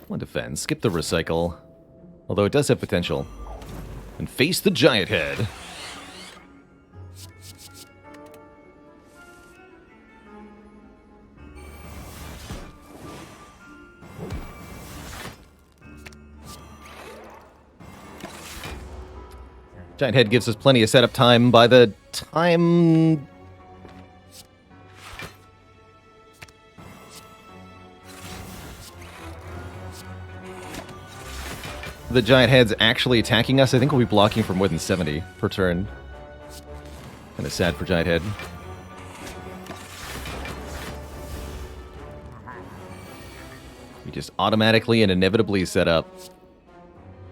1 defend. Skip the recycle. Although it does have potential. And face the giant head. Giant Head gives us plenty of setup time. By the time... the Giant Head's actually attacking us, I think we'll be blocking for more than 70 per turn. Kind of sad for Giant Head. We just automatically and inevitably set up.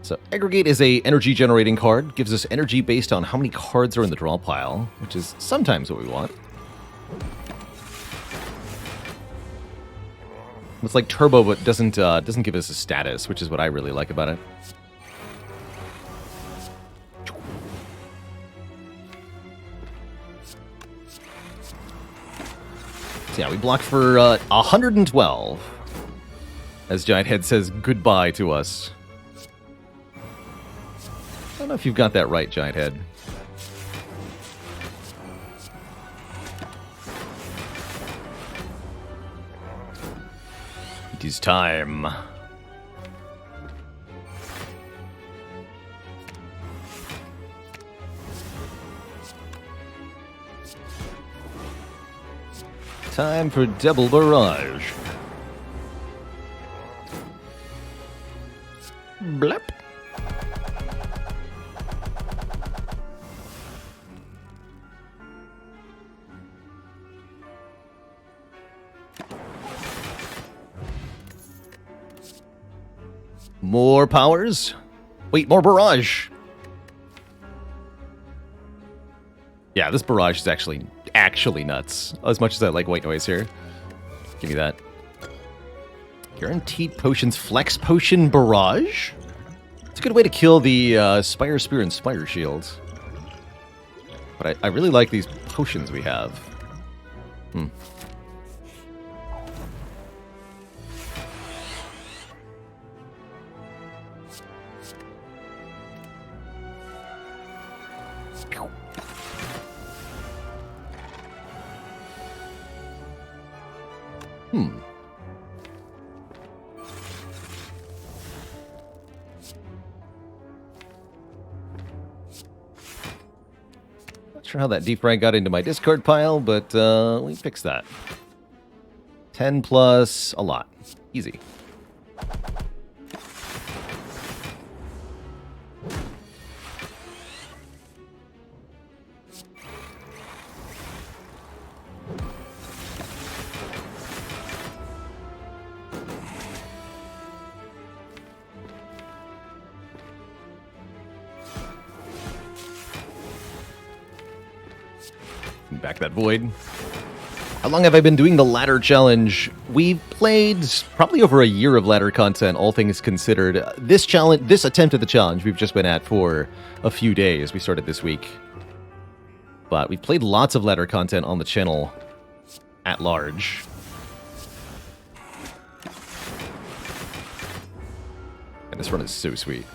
So, Aggregate is a energy generating card. Gives us energy based on how many cards are in the draw pile, which is sometimes what we want. It's like Turbo, but doesn't give us a status, which is what I really like about it. So yeah, we block for 112. As Giant Head says goodbye to us. I don't know if you've got that right, Giant Head. It is time. Time for double barrage. Blep. More powers? Wait, more barrage. Yeah, this barrage is actually nuts. As much as I like white noise here. Give me that. Guaranteed potions, flex potion barrage? It's a good way to kill the Spire Spear and Spire Shields. But I really like these potions we have. Not sure how that defrag got into my discard pile, but we fixed that. 10 plus a lot. Easy. Back that void. How long have I been doing the ladder challenge? We've played probably over a year of ladder content, all things considered. This attempt at the challenge, we've just been at for a few days. We started this week. But we've played lots of ladder content on the channel at large. And this run is so sweet.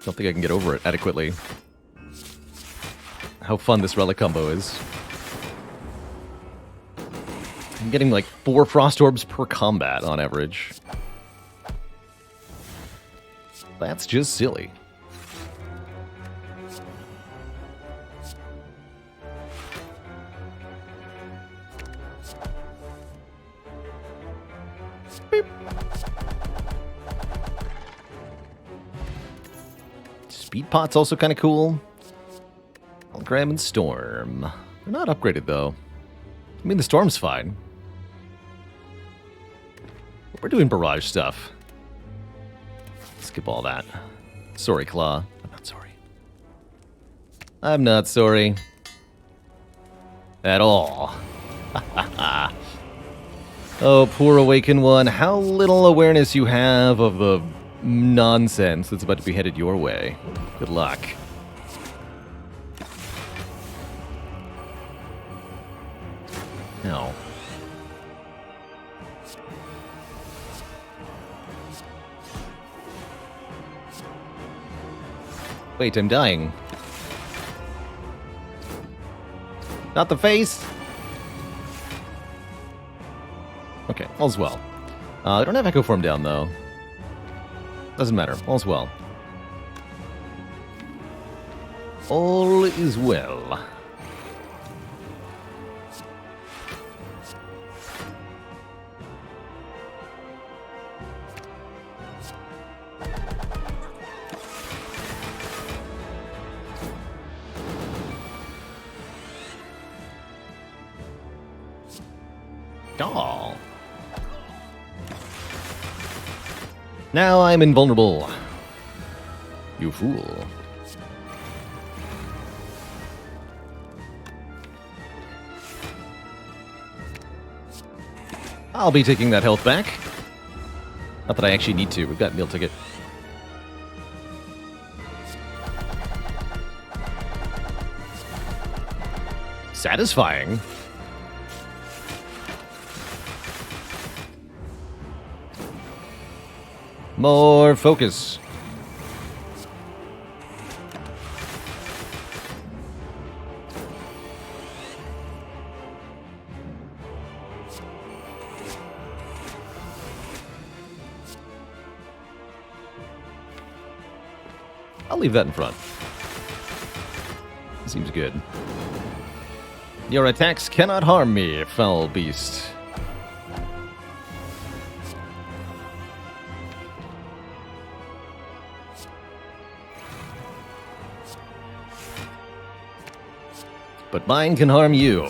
Don't think I can get over it adequately. How fun this relic combo is. I'm getting like 4 frost orbs per combat on average. That's just silly. Beep. Speed pot's also kind of cool. Graham and Storm. They're not upgraded, though. I mean, the Storm's fine. We're doing barrage stuff. Skip all that. Sorry, Claw. I'm not sorry. I'm not sorry. At all. Oh, poor Awakened One. How little awareness you have of the nonsense that's about to be headed your way. Good luck. No. Wait, I'm dying. Not the face! Okay, all's well. I don't have Echo Form down, though. Doesn't matter. All's well. All is well. Oh. Now I'm invulnerable. You fool. I'll be taking that health back. Not that I actually need to. We've got meal ticket. Satisfying. More focus. I'll leave that in front. Seems good. Your attacks cannot harm me, foul beast. But mine can harm you.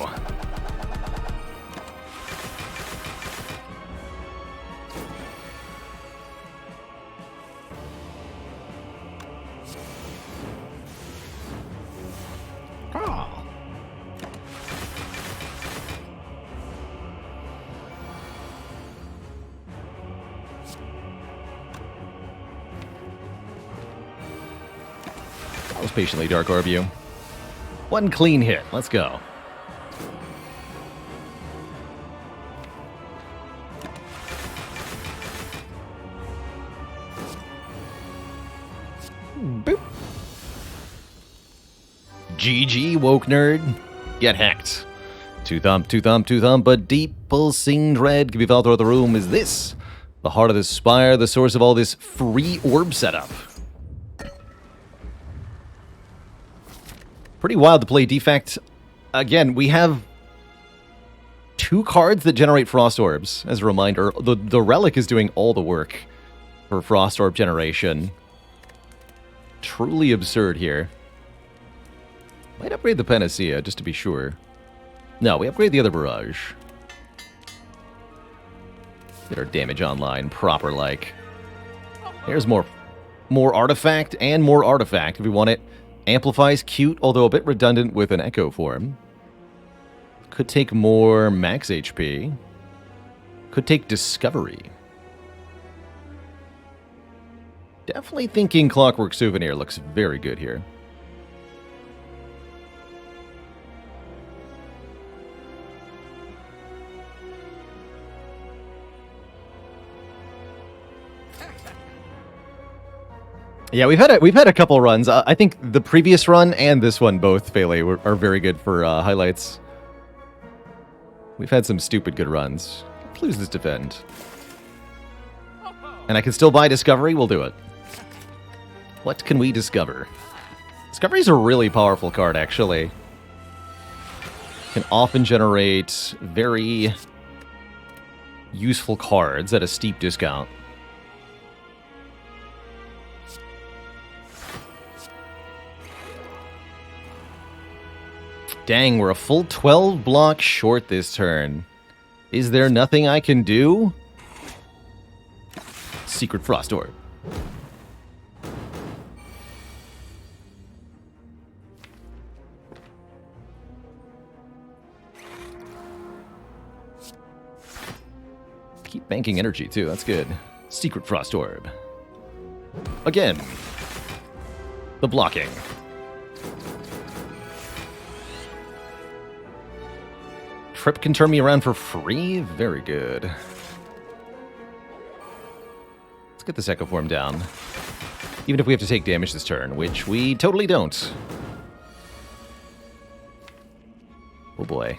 I'll just patiently Dark Orb you. One clean hit. Let's go. Boop. GG, woke nerd. Get hacked. Two thumb, but deep pulsing dread can be felt throughout the room. Is this the heart of the Spire, the source of all this free orb setup? Pretty wild to play Defect. Again, we have 2 cards that generate Frost Orbs. As a reminder, the Relic is doing all the work for Frost Orb generation. Truly absurd here. Might upgrade the Panacea, just to be sure. No, we upgrade the other Barrage. Get our damage online, proper-like. Here's more Artifact and more Artifact if we want it. Amplifies, cute, although a bit redundant with an Echo form. Could take more max HP. Could take Discovery. Definitely thinking Clockwork Souvenir looks very good here. Yeah, we've had a couple runs. I think the previous run and this one both, Pele, are very good for highlights. We've had some stupid good runs. Please this defend. And I can still buy Discovery? We'll do it. What can we discover? Discovery's a really powerful card, actually. Can often generate very useful cards at a steep discount. Dang, we're a full 12 blocks short this turn. Is there nothing I can do? Secret Frost Orb. Keep banking energy, too. That's good. Secret Frost Orb. Again. The blocking. Trip can turn me around for free? Very good. Let's get this Echo Form down. Even if we have to take damage this turn, which we totally don't. Oh boy.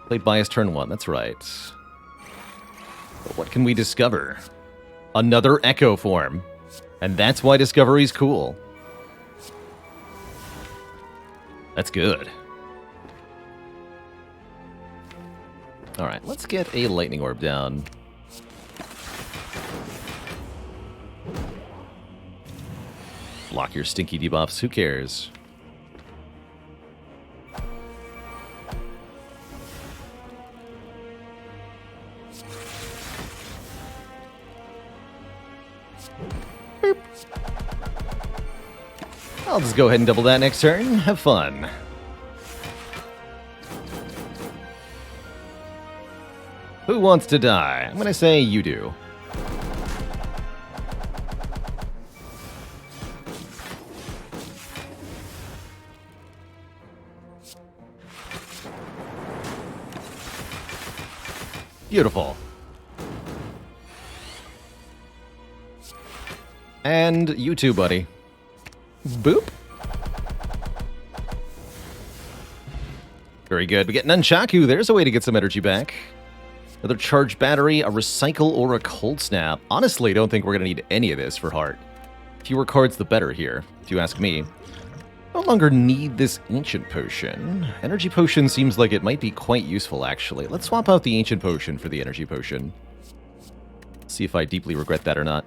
Played Bias turn 1, that's right. But what can we discover? Another Echo Form. And that's why Discovery's cool. That's good. Alright, let's get a Lightning Orb down. Block your stinky debuffs, who cares? Boop. I'll just go ahead and double that next turn. Have fun. Who wants to die? I'm gonna say you do. Beautiful. And you too, buddy. Boop. Very good. We get Nunchaku. There's a way to get some energy back. Another charged battery, a recycle, or a cold snap. Honestly, I don't think we're going to need any of this for heart. Fewer cards, the better here, if you ask me. No longer need this Ancient Potion. Energy Potion seems like it might be quite useful, actually. Let's swap out the Ancient Potion for the Energy Potion. See if I deeply regret that or not.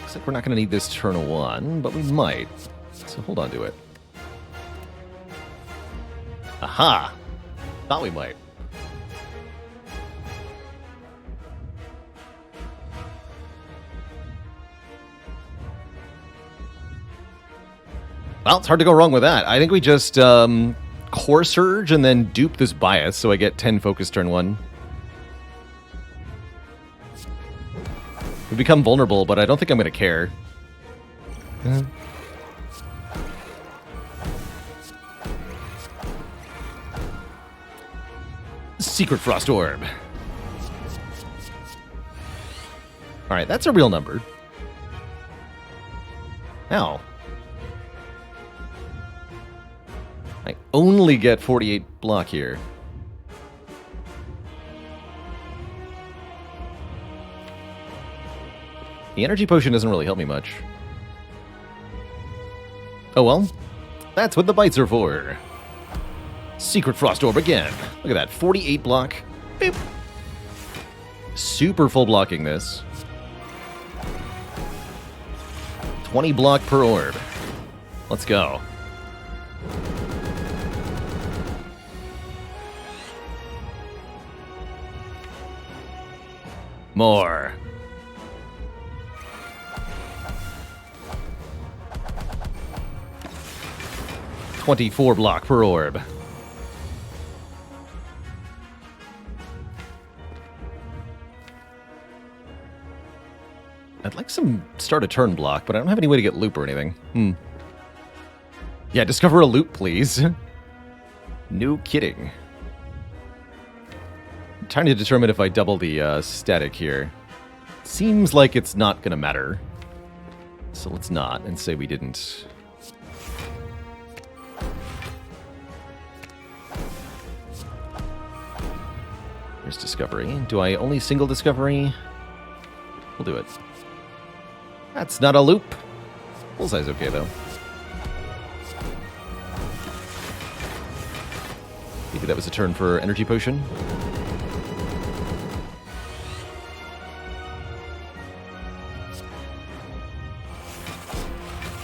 Looks like we're not going to need this turn 1, but we might. So hold on to it. Aha! Thought we might. Well, it's hard to go wrong with that. I think we just Core Surge and then dupe this Bias so I get 10 focus turn 1. We become vulnerable, but I don't think I'm going to care. Secret Frost Orb. Alright, that's a real number. Ow. I only get 48 block here. The energy potion doesn't really help me much. Oh well. That's what the bites are for. Secret Frost Orb again. Look at that, 48 block. Beep. Super full blocking this. 20 block per orb. Let's go. More. $24 block per orb. I'd like some start a turn block, but I don't have any way to get loop or anything. Yeah, discover a loop, please. No kidding. I'm trying to determine if I double the static here. Seems like it's not going to matter. So let's not, and say we didn't. Here's discovery. Do I only single discovery? We'll do it. That's not a loop. Bullseye's okay, though. Maybe that was a turn for energy potion.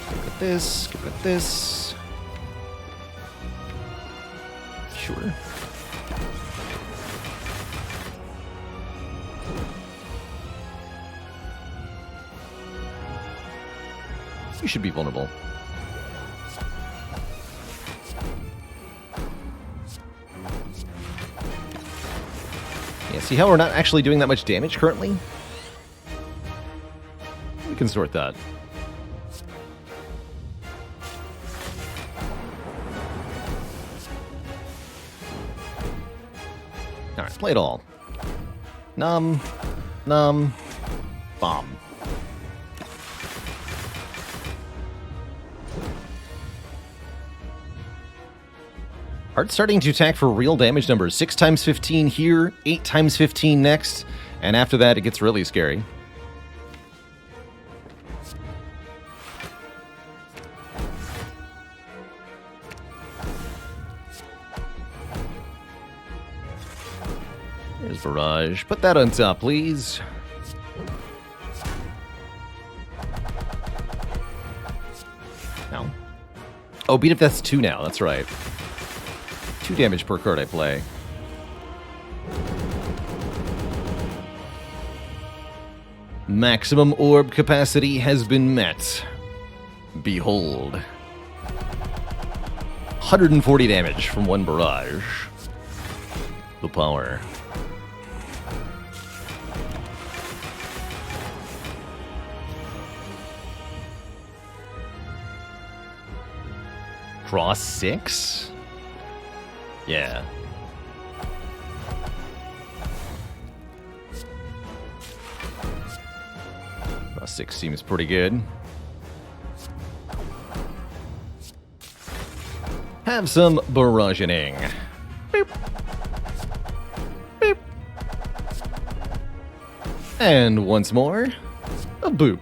Get at this. Get at this. Sure. You should be vulnerable. Yeah, see how we're not actually doing that much damage currently? We can sort that. Alright, play it all. Numb. Numb. Bomb. Art's starting to attack for real damage numbers. 6 times 15 here, 8 times 15 next, and after that it gets really scary. There's Barrage. Put that on top, please. No. Oh, beat if that's 2 now, that's right. 2 damage per card I play. Maximum orb capacity has been met. Behold. 140 damage from 1 barrage. The power. Draw 6? Yeah. Draw 6 seems pretty good. Have some barraging. Beep. Beep. And once more, a boop.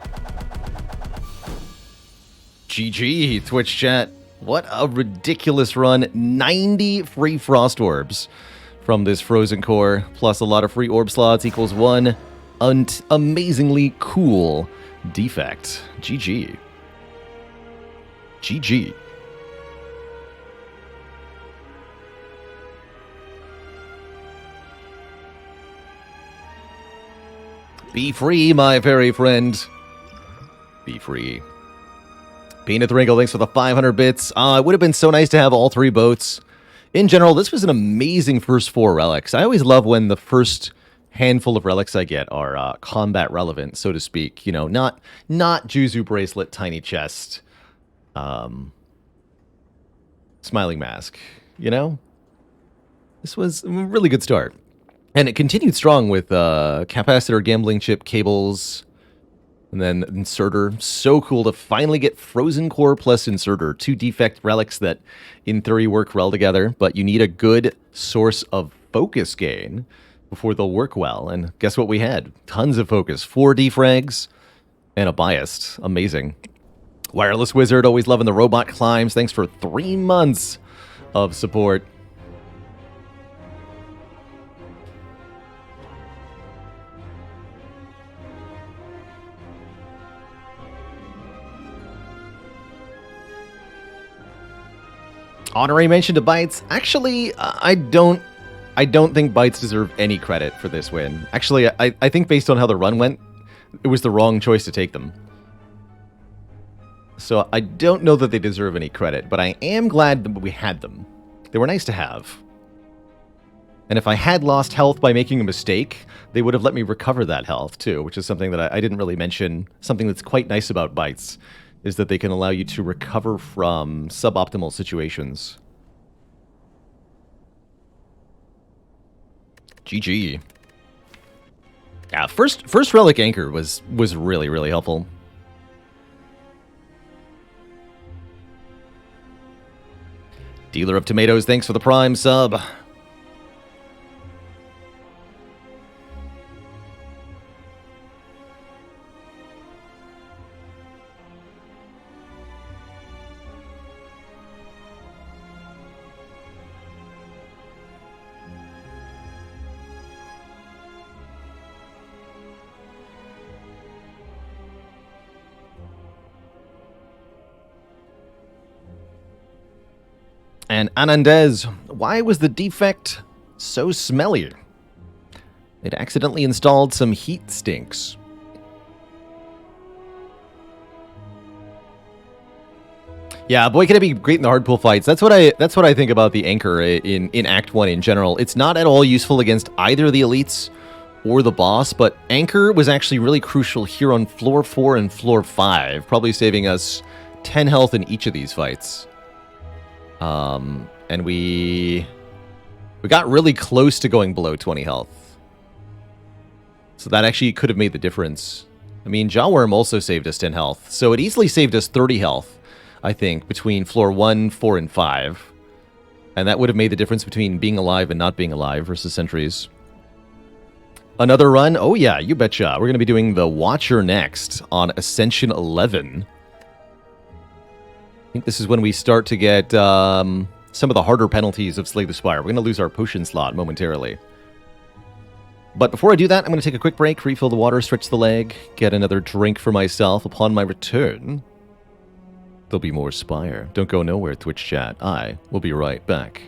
GG, Twitch chat. What a ridiculous run. 90 free Frost Orbs from this Frozen Core, plus a lot of free orb slots equals 1 amazingly cool defect. GG. GG. Be free, my very friend. Be free. Peanut Wrinkle, thanks for the 500 bits. It would have been so nice to have all 3 boats. In general, this was an amazing first 4 relics. I always love when the first handful of relics I get are combat relevant, so to speak. You know, not Juzu bracelet, tiny chest, smiling mask. You know, this was a really good start, and it continued strong with capacitor, gambling chip, cables, and then inserter. So cool to finally get frozen core plus inserter, 2 defect relics that in theory work well together, but you need a good source of focus gain before they'll work well. And guess what we had? Tons of focus, 4 defrags, and a biased. Amazing. Wireless Wizard, always loving the robot climbs. Thanks for 3 months of support. Honorary mention to Bytes. Actually, I don't think Bytes deserve any credit for this win. Actually, I think based on how the run went, it was the wrong choice to take them. So I don't know that they deserve any credit, but I am glad that we had them. They were nice to have. And if I had lost health by making a mistake, they would have let me recover that health too, which is something that I didn't really mention. Something that's quite nice about Bytes is that they can allow you to recover from suboptimal situations. GG. Yeah, first relic anchor was really, really helpful. Dealer of Tomatoes, thanks for the Prime sub. And Anandez, why was the defect so smelly? It accidentally installed some heat stinks. Yeah, boy, can it be great in the hard pull fights. That's what I think about the anchor in Act 1 in general. It's not at all useful against either the elites or the boss, but anchor was actually really crucial here on floor 4 and floor 5, probably saving us 10 health in each of these fights. And we got really close to going below 20 health. So that actually could have made the difference. I mean, Jawworm also saved us 10 health, so it easily saved us 30 health, I think, between floor 1, 4, and 5. And that would have made the difference between being alive and not being alive versus sentries. Another run? Oh yeah, you betcha. We're going to be doing the Watcher next on Ascension 11. I think this is when we start to get some of the harder penalties of Slay the Spire. We're going to lose our potion slot momentarily. But before I do that, I'm going to take a quick break, refill the water, stretch the leg, get another drink for myself. Upon my return, there'll be more Spire. Don't go nowhere, Twitch chat. I will be right back.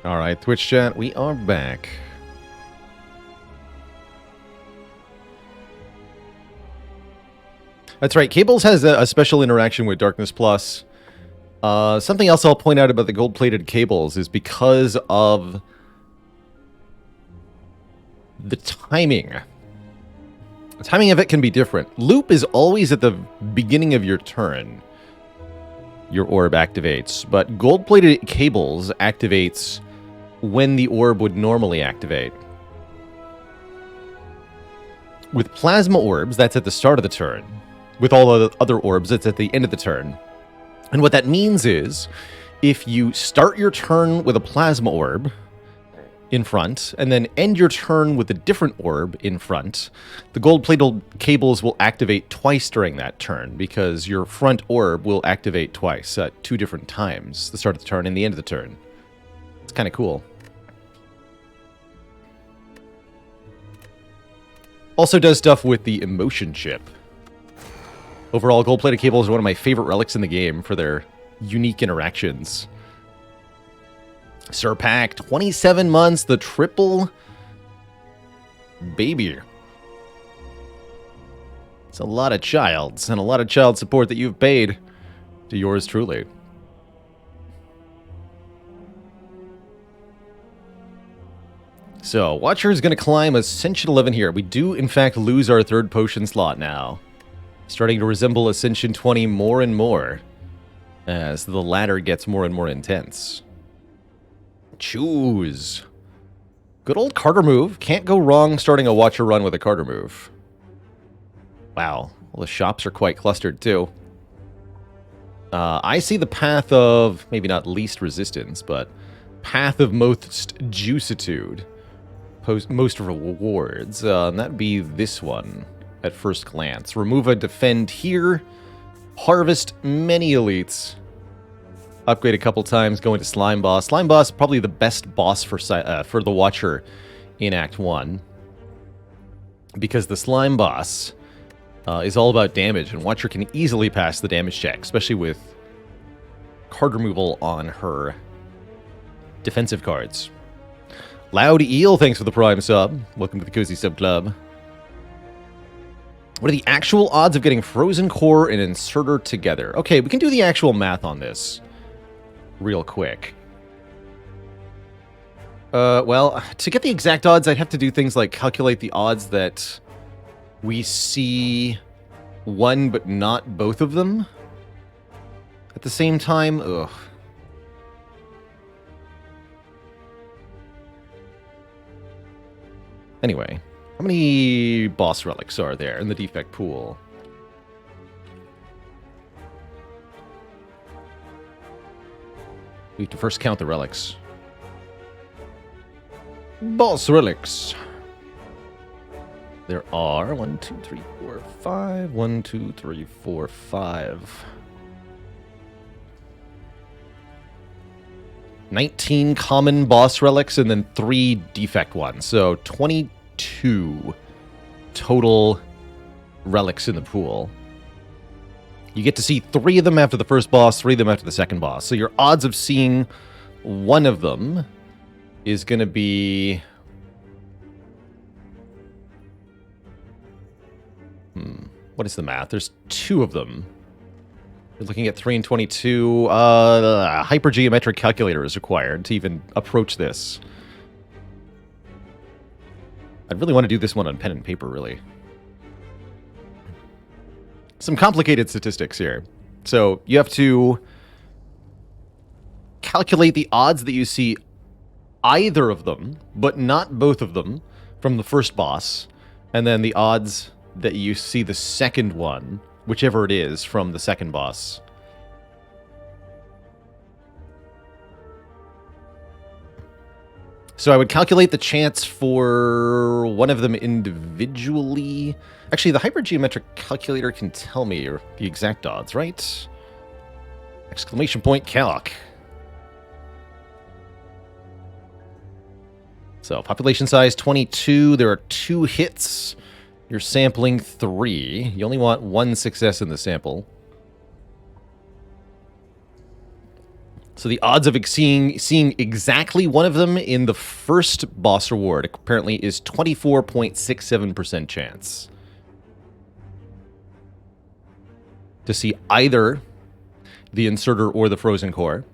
All right, Twitch chat, we are back. That's right, Cables has a special interaction with Darkness Plus. Something else I'll point out about the gold-plated Cables is because of the timing. The timing of it can be different. Loop is always at the beginning of your turn. Your orb activates, but gold-plated Cables activates when the orb would normally activate. With plasma orbs, that's at the start of the turn. With all the other orbs, it's at the end of the turn. And what that means is, if you start your turn with a plasma orb in front, and then end your turn with a different orb in front, the gold-plated Cables will activate twice during that turn, because your front orb will activate twice at 2 different times, the start of the turn and the end of the turn. It's kind of cool. Also does stuff with the emotion chip. Overall, gold-plated Cables are one of my favorite relics in the game for their unique interactions. Sir Pack, 27 months, the triple baby. It's a lot of childs, and a lot of child support that you've paid to yours truly. So, Watcher is going to climb Ascension 11 here. We do, in fact, lose our 3rd potion slot now. Starting to resemble Ascension 20 more and more as the ladder gets more and more intense. Choose. Good old Carter move. Can't go wrong starting a Watcher run with a Carter move. Wow. Well, the shops are quite clustered, too. I see the path of, maybe not least resistance, but path of most juicitude. Most rewards. And that'd be this one at first glance. Remove a defend here. Harvest many elites. Upgrade a couple times, go into Slime Boss. Slime Boss, probably the best boss for the Watcher in Act 1. Because the Slime Boss is all about damage, and Watcher can easily pass the damage check, especially with card removal on her defensive cards. Loud Eel, thanks for the Prime sub. Welcome to the Cozy Sub Club. What are the actual odds of getting Frozen Core and Inserter together? Okay, we can do the actual math on this real quick. Well, to get the exact odds, I'd have to do things like calculate the odds that we see one but not both of them at the same time. Ugh. Anyway, how many boss relics are there in the defect pool? We have to first count the relics. Boss relics. There are 1, 2, 3, 4, 5. 1, 2, 3, 4, 5. 19 common boss relics and then 3 defect ones. So 22 total relics in the pool. You get to see 3 of them after the first boss, 3 of them after the second boss. So your odds of seeing one of them is going to be... What is the math? There's 2 of them. You're looking at 3 and 22. Hypergeometric calculator is required to even approach this. I'd really want to do this one on pen and paper, really. Some complicated statistics here. So you have to calculate the odds that you see either of them, but not both of them, from the first boss, and then the odds that you see the second one, whichever it is, from the second boss. So I would calculate the chance for one of them individually. Actually, the hypergeometric calculator can tell me the exact odds, right? Exclamation point calc. So population size 22. There are 2 hits. You're sampling 3. You only want 1 success in the sample. So the odds of seeing exactly one of them in the first boss reward apparently is 24.67% chance to see either the inserter or the frozen core.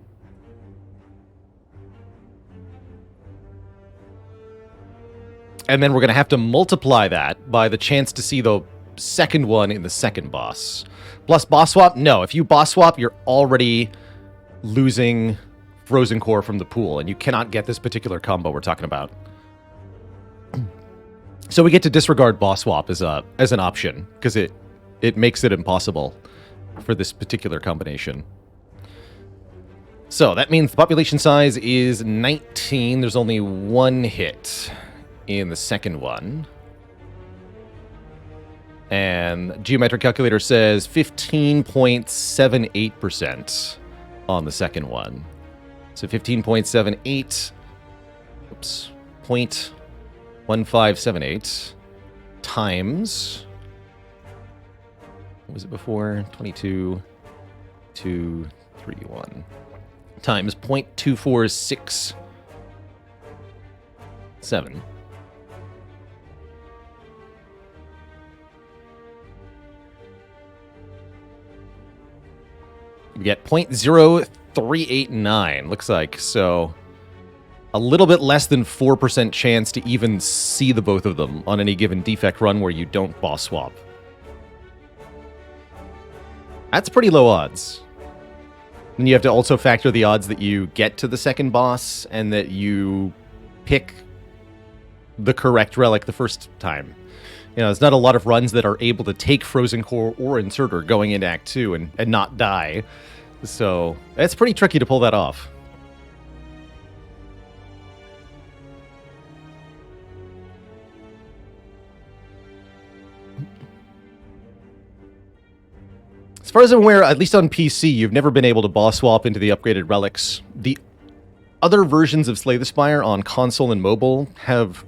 And then we're going to have to multiply that by the chance to see the second one in the second boss. Plus boss swap? No, if you boss swap, you're already losing frozen core from the pool, and you cannot get this particular combo we're talking about. So we get to disregard boss swap as an option, because it makes it impossible for this particular combination. So that means the population size is 19. There's only one hit in the second one. And geometric calculator says 15.78% on the second one. So 15.78, oops, 0.1578 times, what was it before? 22,231 times 0.2467. We get 0.0389, looks like. So a little bit less than 4% chance to even see the both of them on any given defect run where you don't boss swap. That's pretty low odds. And you have to also factor the odds that you get to the second boss and that you pick the correct relic the first time. You know, there's not a lot of runs that are able to take Frozen Core or Inserter going into Act 2 and not die. So it's pretty tricky to pull that off. As far as I'm aware, at least on PC, you've never been able to boss swap into the upgraded relics. The other versions of Slay the Spire on console and mobile have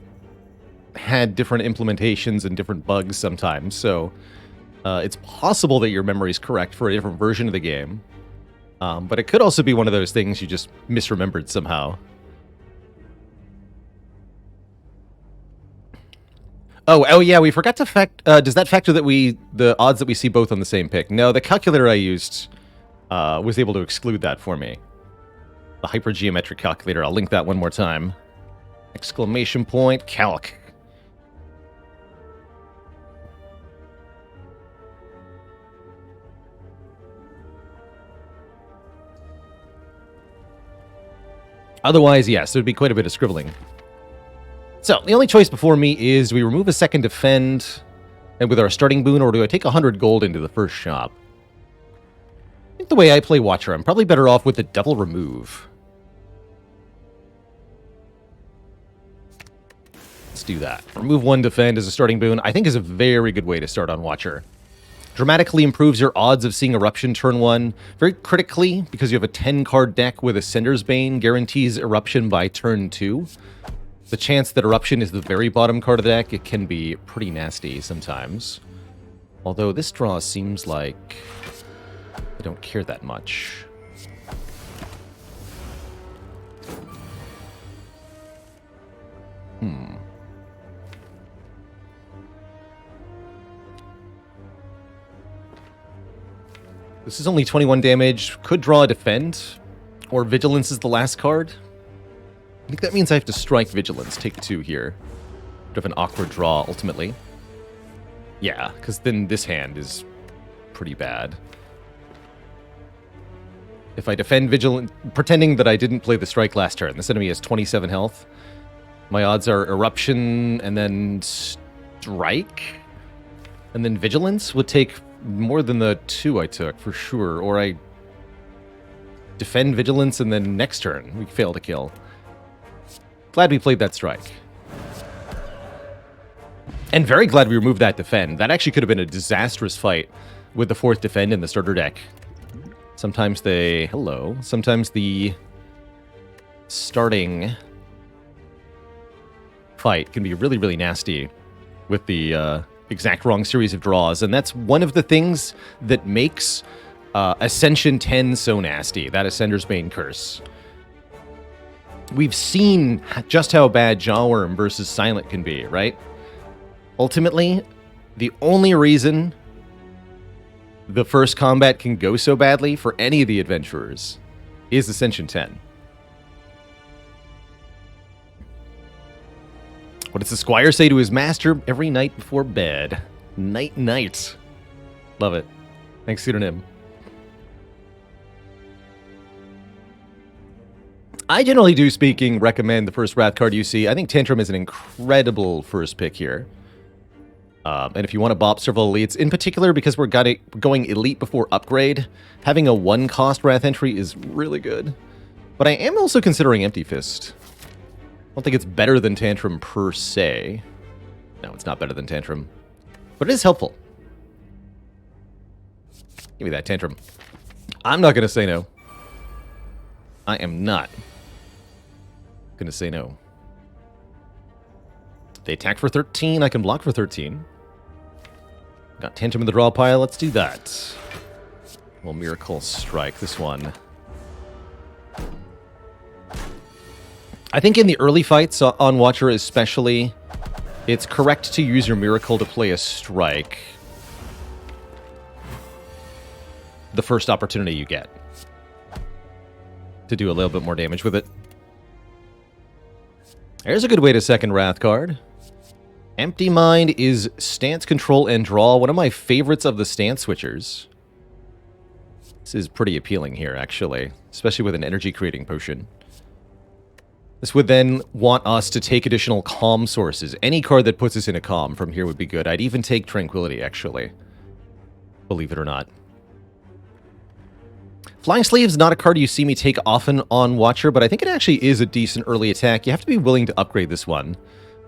had different implementations and different bugs sometimes, so it's possible that your memory is correct for a different version of the game. But it could also be one of those things you just misremembered somehow. Oh yeah, we forgot to does that factor that the odds that we see both on the same pick? No, the calculator I used was able to exclude that for me. The hypergeometric calculator. I'll link that one more time. Exclamation point, calc. Otherwise, yes, there'd be quite a bit of scribbling. So, the only choice before me is do we remove a second defend and with our starting boon, or do I take 100 gold into the first shop? I think the way I play Watcher, I'm probably better off with the double remove. Let's do that. Remove one defend as a starting boon, I think is a very good way to start on Watcher. Dramatically improves your odds of seeing Eruption turn 1. Very critically, because you have a 10-card deck with Ascender's Bane, guarantees Eruption by turn 2. The chance that Eruption is the very bottom card of the deck, it can be pretty nasty sometimes. Although this draw seems like I don't care that much. This is only 21 damage. Could draw a defend, or Vigilance is the last card. I think that means I have to strike Vigilance, take 2 here. Bit of an awkward draw, ultimately. Yeah, because then this hand is pretty bad. If I defend Vigilance, pretending that I didn't play the strike last turn, this enemy has 27 health. My odds are Eruption and then strike. And then Vigilance would take more than the 2 I took, for sure. Or I defend Vigilance and then next turn we fail to kill. Glad we played that strike. And very glad we removed that defend. That actually could have been a disastrous fight with the 4th defend in the starter deck. Sometimes sometimes the starting fight can be really, really nasty with the exact wrong series of draws. And that's one of the things that makes Ascension 10 so nasty. That Ascender's Bane curse. We've seen just how bad Jawworm versus Silent can be, right? Ultimately, the only reason the first combat can go so badly for any of the adventurers is Ascension 10. What does the squire say to his master every night before bed? Night, night. Love it. Thanks, pseudonym. I generally do, speaking, recommend the first Wrath card you see. I think Tantrum is an incredible first pick here. And if you want to bop several elites, in particular because we're going elite before upgrade, having a 1-cost Wrath entry is really good. But I am also considering Empty Fist. I don't think it's better than Tantrum per se. No, it's not better than Tantrum. But it is helpful. Give me that Tantrum. I'm not going to say no. I am not going to say no. They attack for 13. I can block for 13. Got Tantrum in the draw pile. Let's do that. Well, Miracle Strike. This one. I think in the early fights on Watcher especially, it's correct to use your Miracle to play a Strike the first opportunity you get to do a little bit more damage with it. There's a good way to second Wrath card. Empty Mind is stance control and draw. One of my favorites of the stance switchers. This is pretty appealing here, actually, especially with an energy creating potion. This would then want us to take additional calm sources. Any card that puts us in a calm from here would be good. I'd even take Tranquility, actually. Believe it or not. Flying Sleeve's not a card you see me take often on Watcher, but I think it actually is a decent early attack. You have to be willing to upgrade this one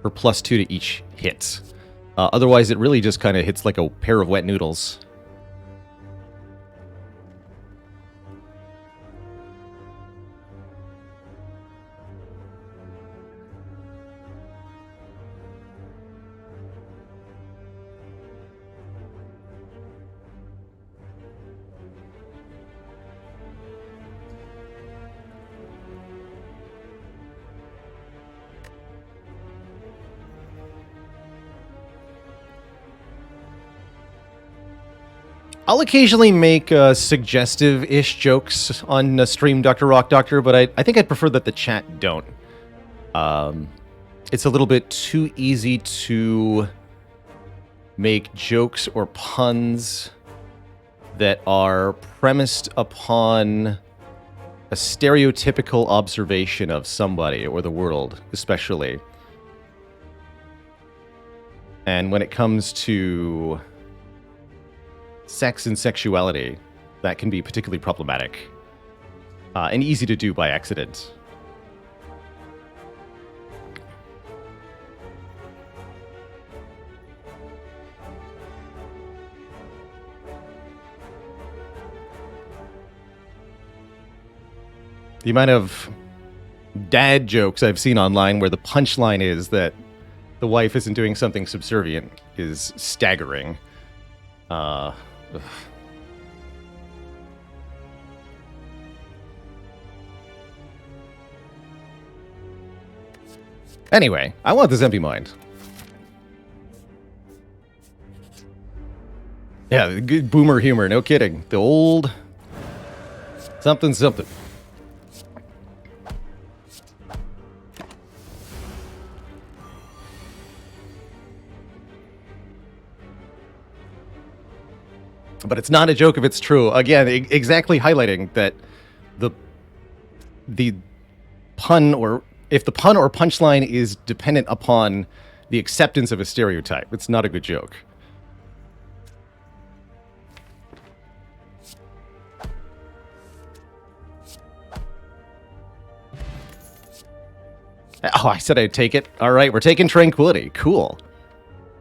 for +2 to each hit. Otherwise, it really just kind of hits like a pair of wet noodles. I'll occasionally make suggestive-ish jokes on stream Dr. Rock Doctor, but I think I'd prefer that the chat don't. It's a little bit too easy to make jokes or puns that are premised upon a stereotypical observation of somebody or the world, especially. And when it comes to sex and sexuality, that can be particularly problematic and easy to do by accident. The amount of dad jokes I've seen online where the punchline is that the wife isn't doing something subservient is staggering. Ugh. Anyway, I want this Empty Mind. Yeah, good boomer humor, no kidding. The old something something. But it's not a joke if it's true. Again, exactly highlighting that the pun, or if the pun or punchline is dependent upon the acceptance of a stereotype, it's not a good joke. Oh, I said I'd take it. All right, we're taking Tranquility. Cool.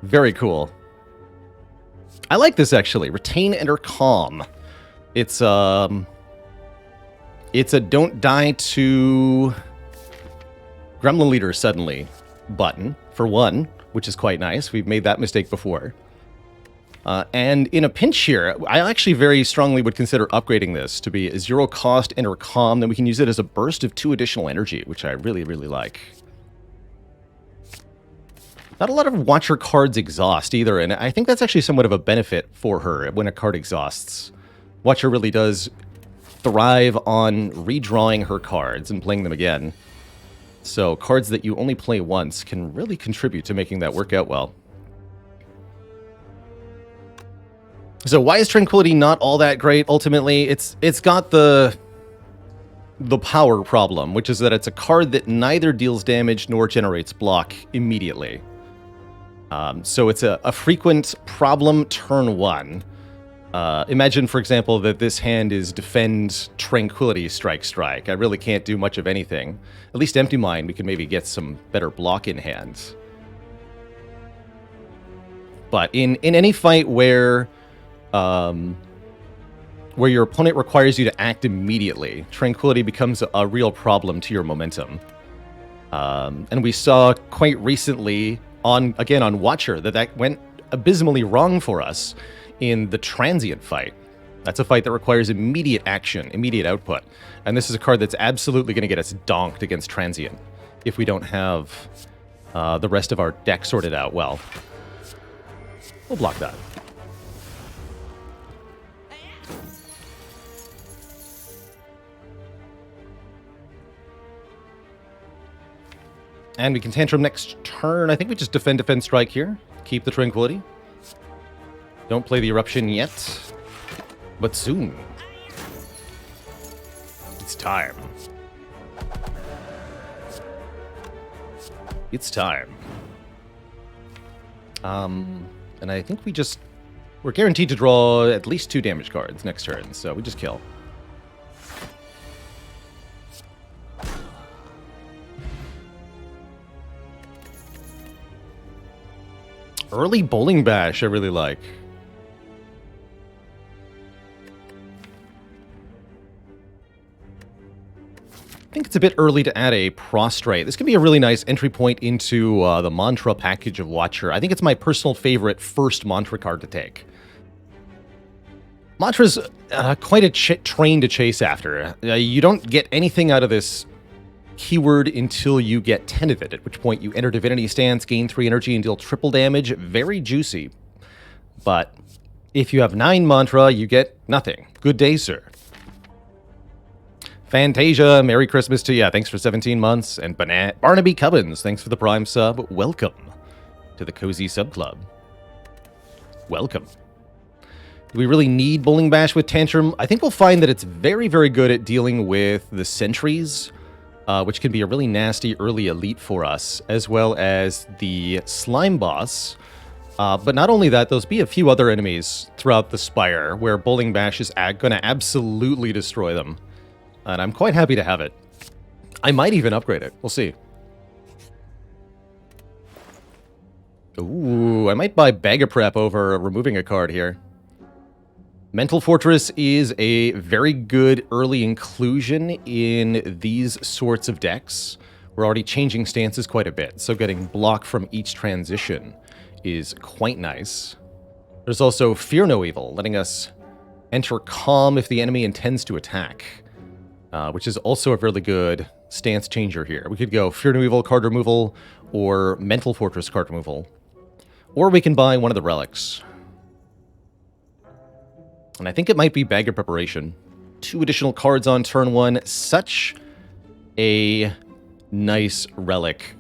Very cool. I like this, actually. Retain, Enter, Calm. It's a don't die to Gremlin Leader suddenly button, for one, which is quite nice. We've made that mistake before. And in a pinch here, I actually very strongly would consider upgrading this to be a 0 cost Enter Calm. Then we can use it as a burst of 2 additional energy, which I really, really like. Not a lot of Watcher cards exhaust either, and I think that's actually somewhat of a benefit for her when a card exhausts. Watcher really does thrive on redrawing her cards and playing them again. So cards that you only play once can really contribute to making that work out well. So why is Tranquility not all that great? Ultimately, it's got the power problem, which is that it's a card that neither deals damage nor generates block immediately. So it's a frequent problem turn 1. Imagine, for example, that this hand is Defend, Tranquility, Strike. I really can't do much of anything. At least Empty Mind, we can maybe get some better block in hand. But in any fight where your opponent requires you to act immediately, Tranquility becomes a real problem to your momentum. And we saw quite recently, on Watcher, that went abysmally wrong for us in the Transient fight. That's a fight that requires immediate action, immediate output. And this is a card that's absolutely going to get us donked against Transient if we don't have the rest of our deck sorted out well. We'll block that. And we can Tantrum next turn. I think we just defend, strike here. Keep the Tranquility. Don't play the Eruption yet, but soon. It's time. It's time. And I think we're guaranteed to draw at least 2 damage cards next turn, so we just kill. Early Bowling Bash, I really like. I think it's a bit early to add a Prostrate. This could be a really nice entry point into the Mantra package of Watcher. I think it's my personal favorite first Mantra card to take. Mantra's quite a train to chase after. You don't get anything out of this keyword until you get 10 of it, at which point you enter Divinity Stance, gain 3 energy, and deal triple damage. Very juicy. But if you have 9 Mantra, you get nothing. Good day, sir. Fantasia, Merry Christmas to you. Thanks for 17 months. And Barnaby Cubbins, thanks for the Prime sub. Welcome to the Cozy Sub Club. Welcome. Do we really need Bowling Bash with Tantrum? I think we'll find that it's very, very good at dealing with the sentries, which can be a really nasty early elite for us, as well as the Slime Boss. But not only that, there'll be a few other enemies throughout the Spire where Bowling Bash is going to absolutely destroy them. And I'm quite happy to have it. I might even upgrade it. We'll see. Ooh, I might buy Bag of Prep over removing a card here. Mental Fortress is a very good early inclusion in these sorts of decks. We're already changing stances quite a bit, so getting block from each transition is quite nice. There's also Fear No Evil, letting us enter Calm if the enemy intends to attack, which is also a really good stance changer here. We could go Fear No Evil card removal or Mental Fortress card removal. Or we can buy one of the relics. And I think it might be Bag of Preparation. 2 additional cards on turn 1. Such a nice relic.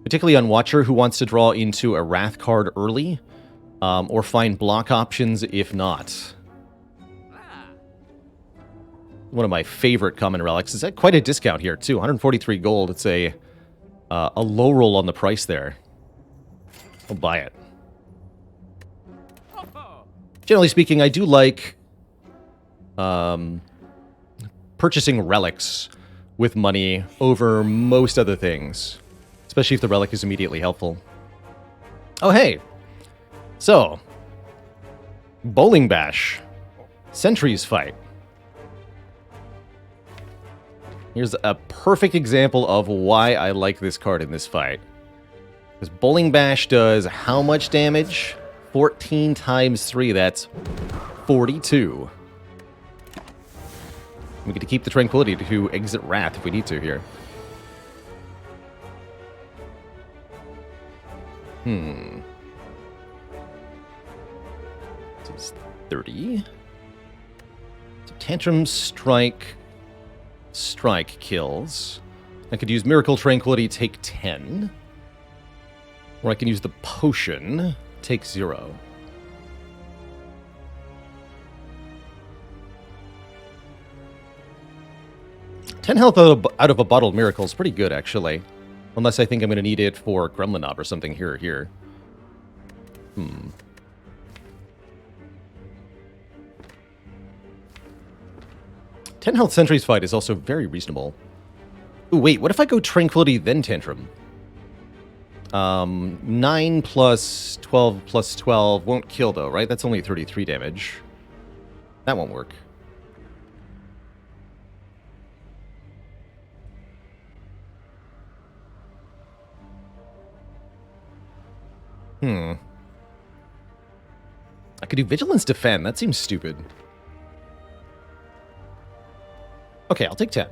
Particularly on Watcher, who wants to draw into a Wrath card early, or find block options if not. One of my favorite common relics. It's at quite a discount here, too. 143 gold. It's a low roll on the price there. I'll buy it. Generally speaking, I do like purchasing relics with money over most other things, especially if the relic is immediately helpful. Oh, hey. So, Bowling Bash. Sentries fight. Here's a perfect example of why I like this card in this fight. Because Bowling Bash does how much damage? 14 times 3, that's 42. We get to keep the Tranquility to exit Wrath if we need to here. This is 30. So Tantrum, Strike kills. I could use Miracle Tranquility, take 10. Or I can use the Potion, take 0. Ten health out of a bottled Miracle is pretty good, actually. Unless I think I'm going to need it for Gremlin Knob or something here or here. 10 health Sentry's Fight is also very reasonable. Ooh, wait, what if I go Tranquility, then Tantrum? 9 plus 12 plus 12 won't kill, though, right? That's only 33 damage. That won't work. I could do Vigilance Defend. That seems stupid. Okay, I'll take 10.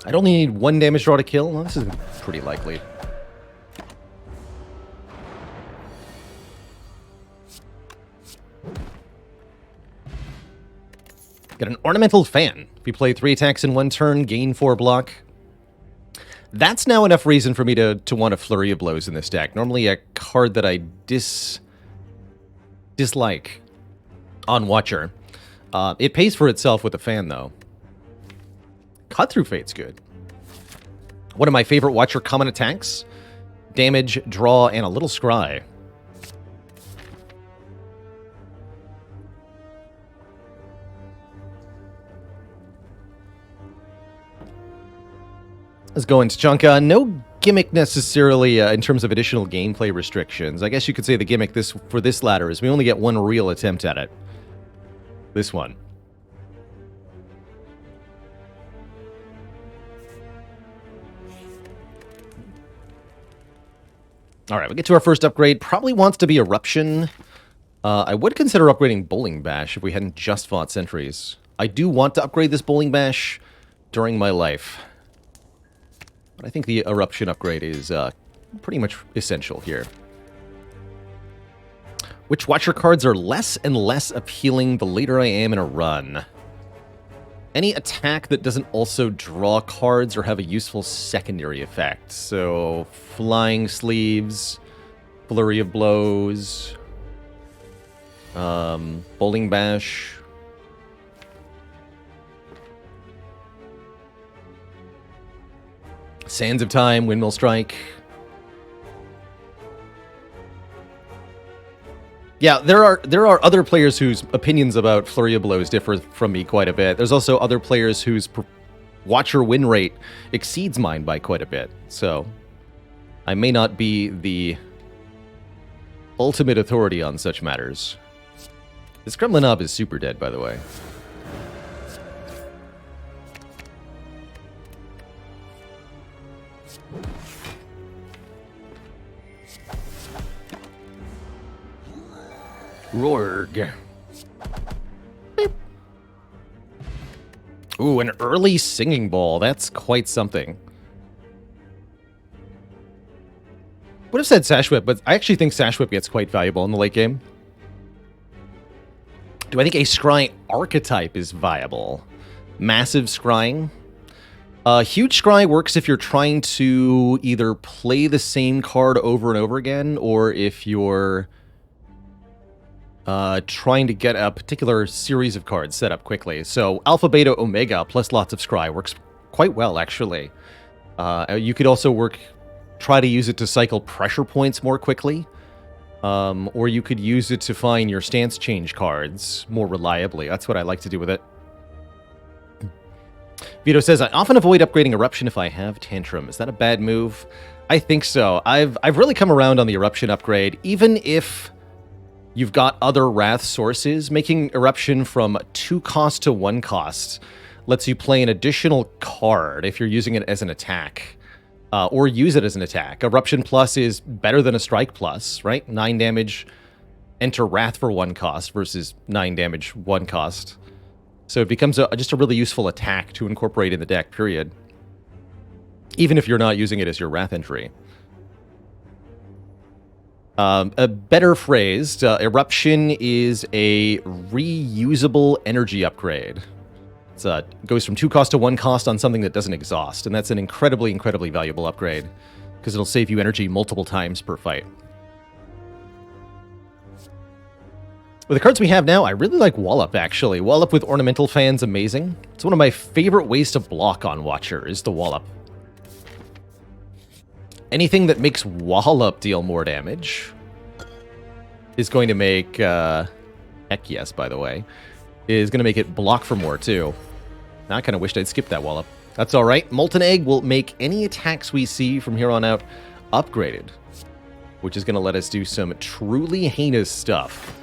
I'd only need 1 damage draw to kill. Well, this is pretty likely. Get an Ornamental Fan. If you play 3 attacks in 1 turn, gain 4 block. That's now enough reason for me to want a Flurry of Blows in this deck. Normally a card that I dislike on Watcher. It pays for itself with a fan, though. Cut Through Fate's good. One of my favorite Watcher common attacks. Damage, draw, and a little scry. Let's go into Chunka. No gimmick necessarily in terms of additional gameplay restrictions. I guess you could say the gimmick for this ladder is we only get 1 real attempt at it. This one. Alright, we get to our first upgrade. Probably wants to be Eruption. I would consider upgrading Bowling Bash if we hadn't just fought Sentries. I do want to upgrade this Bowling Bash during my life. But I think the Eruption upgrade is pretty much essential here. Which Watcher cards are less and less appealing the later I am in a run? Any attack that doesn't also draw cards or have a useful secondary effect. So, Flying Sleeves, Flurry of Blows, Bowling Bash. Sands of Time, Windmill Strike. Yeah, there are other players whose opinions about Flurry of Blows differ from me quite a bit. There's also other players whose Watcher win rate exceeds mine by quite a bit. So, I may not be the ultimate authority on such matters. This Gremlin Knob is super dead, by the way. Rorg. Beep. Ooh, an early Singing Ball. That's quite something. Would have said Sash Whip, but I actually think Sash Whip gets quite valuable in the late game. Do I think a Scry archetype is viable? Massive Scrying. Huge Scry works if you're trying to either play the same card over and over again, or if you're trying to get a particular series of cards set up quickly. So Alpha, Beta, Omega plus lots of Scry works quite well, actually. You could also try to use it to cycle pressure points more quickly. Or you could use it to find your stance change cards more reliably. That's what I like to do with it. Vito says, I often avoid upgrading Eruption if I have Tantrum. Is that a bad move? I think so. I've really come around on the Eruption upgrade. Even if you've got other Wrath sources, making Eruption from 2 cost to 1 cost lets you play an additional card if you're using it as an attack. Or use it as an attack. Eruption Plus is better than a Strike Plus, right? 9 damage, enter Wrath for 1 cost versus 9 damage, 1 cost. So it becomes just a really useful attack to incorporate in the deck, period. Even if you're not using it as your Wrath entry. A better phrased, Eruption is a reusable energy upgrade. It goes from 2 cost to 1 cost on something that doesn't exhaust, and that's an incredibly, incredibly valuable upgrade, because it'll save you energy multiple times per fight. With the cards we have now, I really like Wallop, actually. Wallop with Ornamental Fan's amazing. It's one of my favorite ways to block on Watcher, is the Wallop. Anything that makes Wallop deal more damage is going to make... heck yes, by the way. Is going to make it block for more, too. Now, I kind of wished I'd skipped that Wallop. That's alright. Molten Egg will make any attacks we see from here on out upgraded, which is going to let us do some truly heinous stuff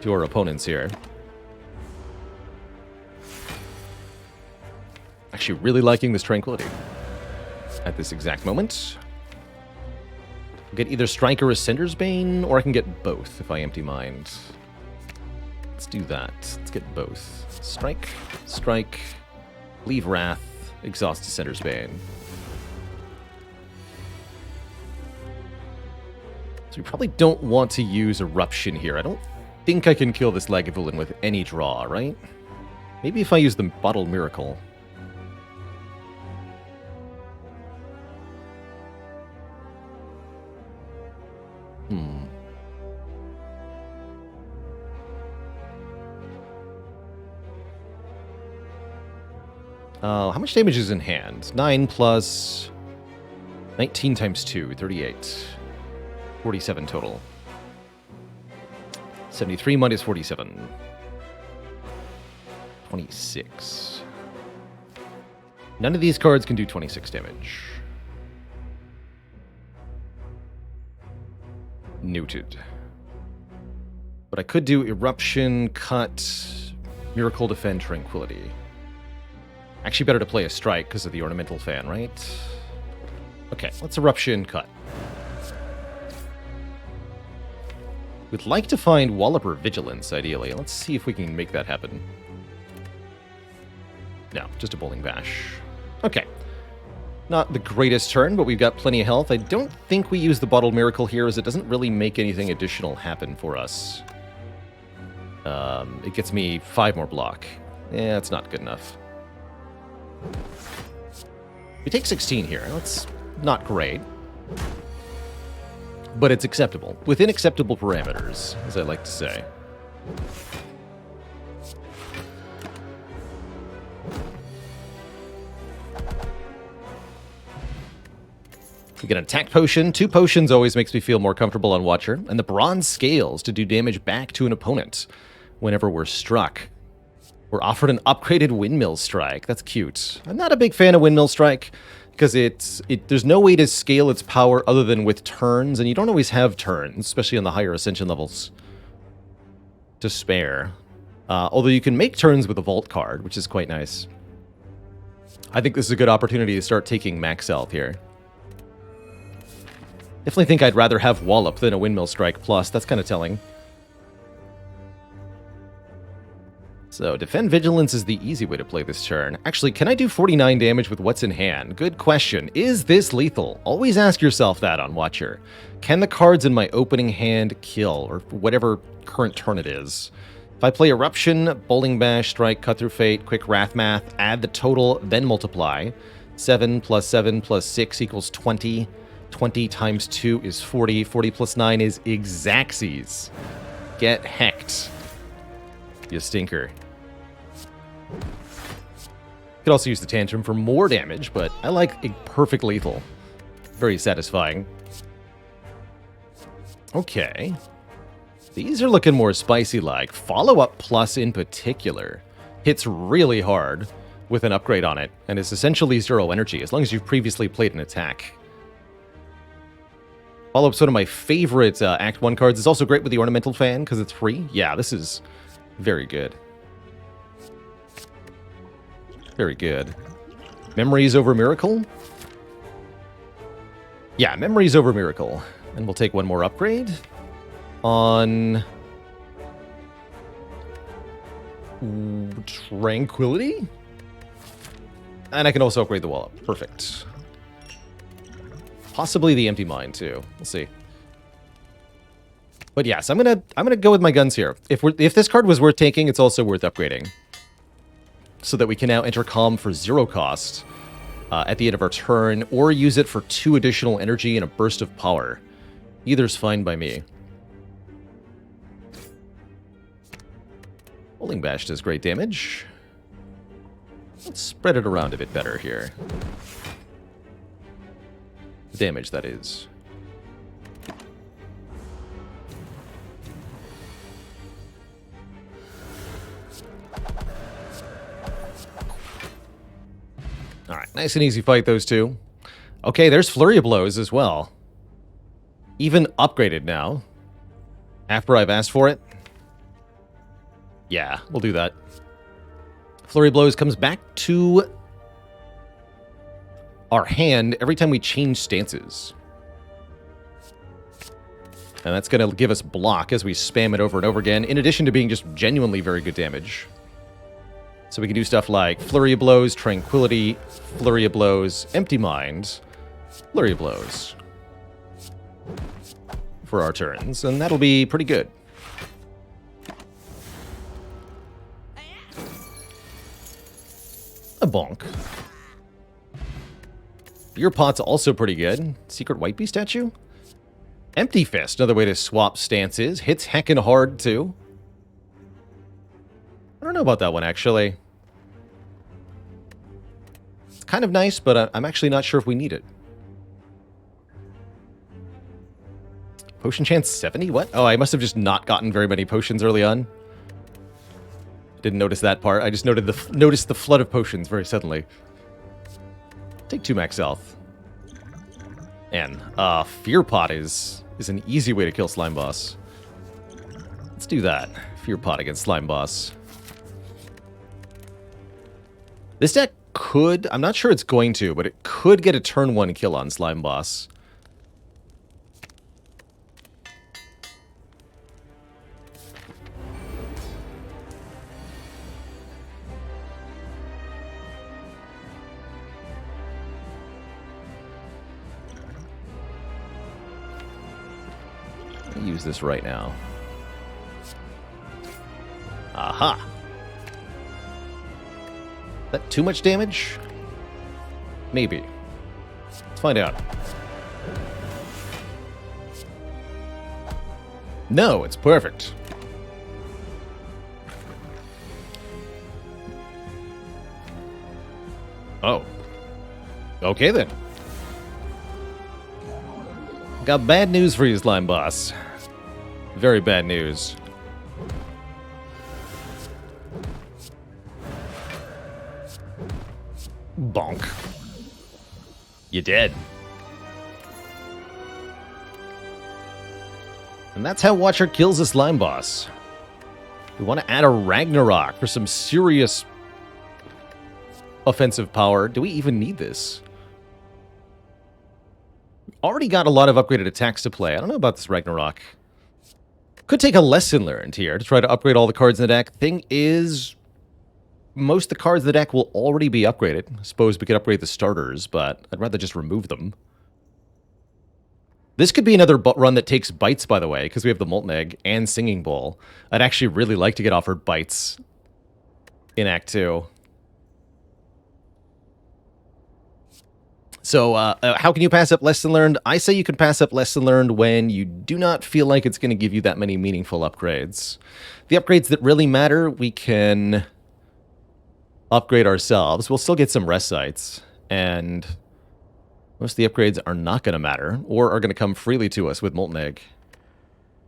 to our opponents here. Actually, really liking this Tranquility at this exact moment. Get either Strike or a Cinder's Bane, or I can get both if I empty mind. Let's do that. Let's get both. Strike, strike, leave Wrath, exhaust to Cinder's Bane. So we probably don't want to use Eruption here. I don't think I can kill this Lagavulin with any draw, right? Maybe if I use the Bottled Miracle. How much damage is in hand? 9 plus 19 times 2, 38. 47 total. 73 minus 47. 26. None of these cards can do 26 damage. Noted. But I could do Eruption, Cut, Miracle, Defend, Tranquility. Actually better to play a Strike because of the Ornamental Fan, right? Okay, let's Eruption, Cut. We'd like to find Wallop or Vigilance, ideally. Let's see if we can make that happen. No, just a Bowling Bash. Okay. Not the greatest turn, but we've got plenty of health. I don't think we use the Bottled Miracle here, as it doesn't really make anything additional happen for us. It gets me 5 more block. Yeah, that's not good enough. We take 16 here. That's not great. But it's acceptable. Within acceptable parameters, as I like to say. We get an attack potion. 2 potions always makes me feel more comfortable on Watcher. And the bronze scales to do damage back to an opponent whenever we're struck. We're offered an upgraded Windmill Strike. That's cute. I'm not a big fan of Windmill Strike because there's no way to scale its power other than with turns, and you don't always have turns, especially on the higher Ascension levels, to spare. Although you can make turns with a Vault card, which is quite nice. I think this is a good opportunity to start taking max health here. Definitely think I'd rather have Wallop than a Windmill Strike Plus. That's kind of telling. So, Defend Vigilance is the easy way to play this turn. Actually, can I do 49 damage with what's in hand? Good question. Is this lethal? Always ask yourself that on Watcher. Can the cards in my opening hand kill, or whatever current turn it is? If I play Eruption, Bowling Bash, Strike, Cut Through Fate, Quick Wrath Math, add the total, then multiply. 7 plus 7 plus 6 equals 20. 20 times 2 is 40. 40 plus 9 is Exactsies. Get hecked. You stinker. Could also use the Tantrum for more damage, but I like a perfect lethal. Very satisfying. Okay. These are looking more spicy-like. Follow-up plus in particular hits really hard with an upgrade on it, and is essentially 0 energy, as long as you've previously played an attack. Follow up one of my favorite Act 1 cards. It's also great with the Ornamental Fan because it's free. Yeah, this is very good. Very good. Memories over Miracle? Yeah, Memories over Miracle. And we'll take one more upgrade on Tranquility. And I can also upgrade the wall up. Perfect. Possibly the Empty Mind too. We'll see. But yes, I'm gonna go with my guns here. If this card was worth taking, it's also worth upgrading, so that we can now enter Calm for 0 cost at the end of our turn, or use it for 2 additional energy and a burst of power. Either's fine by me. Rolling Bash does great damage. Let's spread it around a bit better here. Damage, that is. Alright, nice and easy fight, those two. Okay, there's Flurry of Blows as well. Even upgraded now. After I've asked for it. Yeah, we'll do that. Flurry of Blows comes back to our hand every time we change stances. And that's going to give us block as we spam it over and over again, in addition to being just genuinely very good damage. So we can do stuff like Flurry of Blows, Tranquility, Flurry of Blows, Empty Mind, Flurry of Blows for our turns, and that'll be pretty good. A bonk. Beer Pot's also pretty good. Secret White Bee statue? Empty Fist, another way to swap stances. Hits heckin' hard, too. I don't know about that one, actually. It's kind of nice, but I'm actually not sure if we need it. Potion chance 70? What? Oh, I must have just not gotten very many potions early on. Didn't notice that part. I just noticed the flood of potions very suddenly. Take 2 max health. And Fear Pot is an easy way to kill Slime Boss. Let's do that. Fear Pot against Slime Boss. This deck could, I'm not sure it's going to, but it could get a turn 1 kill on Slime Boss. Use this right now. Aha! That too much damage? Maybe. Let's find out. No, it's perfect. Oh. Okay then. Got bad news for you, Slime Boss. Very bad news. Bonk. You're dead. And that's how Watcher kills a Slime Boss. We want to add a Ragnarok for some serious offensive power. Do we even need this? Already got a lot of upgraded attacks to play. I don't know about this Ragnarok. Could take a lesson learned here to try to upgrade all the cards in the deck. Thing is, most of the cards in the deck will already be upgraded. I suppose we could upgrade the starters, but I'd rather just remove them. This could be another run that takes Bites, by the way, because we have the Molten Egg and Singing Bowl. I'd actually really like to get offered Bites in Act 2. So, how can you pass up Lesson Learned? I say you can pass up Lesson Learned when you do not feel like it's going to give you that many meaningful upgrades. The upgrades that really matter, we can upgrade ourselves. We'll still get some rest sites, and most of the upgrades are not going to matter, or are going to come freely to us with Molten Egg.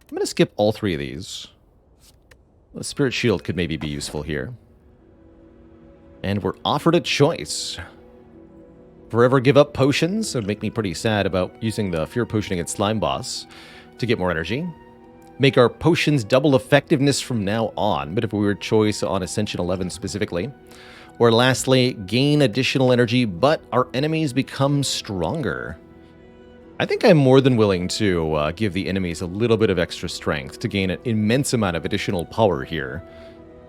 I'm going to skip all 3 of these. The Spirit Shield could maybe be useful here. And we're offered a choice. Forever give up potions. It would make me pretty sad about using the Fear Potion against Slime Boss to get more energy. Make our potions double effectiveness from now on, but if we were choice on Ascension 11 specifically. Or lastly, gain additional energy, but our enemies become stronger. I think I'm more than willing to give the enemies a little bit of extra strength to gain an immense amount of additional power here.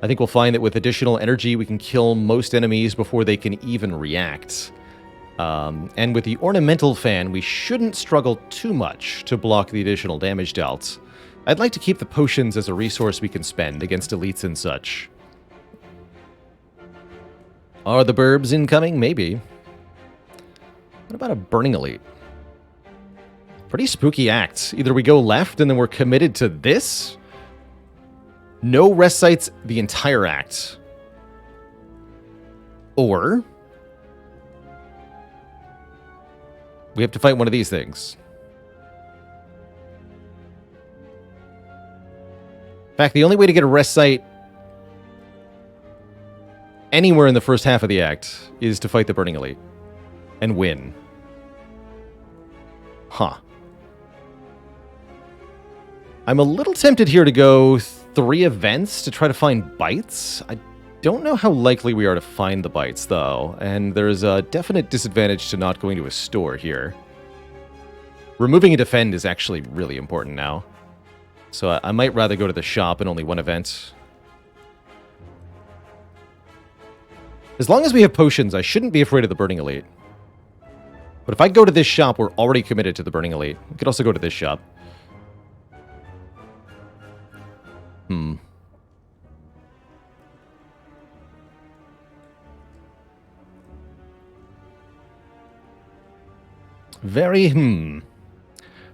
I think we'll find that with additional energy, we can kill most enemies before they can even react. And with the Ornamental Fan, we shouldn't struggle too much to block the additional damage dealt. I'd like to keep the potions as a resource we can spend against elites and such. Are the burbs incoming? Maybe. What about a Burning Elite? Pretty spooky act. Either we go left and then we're committed to this. No rest sites the entire act. Or we have to fight one of these things. In fact, the only way to get a rest site anywhere in the first half of the act is to fight the Burning Elite and win. Huh. I'm a little tempted here to go 3 events to try to find bites. I don't know how likely we are to find the bites, though, and there's a definite disadvantage to not going to a store here. Removing a defend is actually really important now. So I might rather go to the shop and only 1 event. As long as we have potions, I shouldn't be afraid of the Burning Elite. But if I go to this shop, we're already committed to the Burning Elite. We could also go to this shop.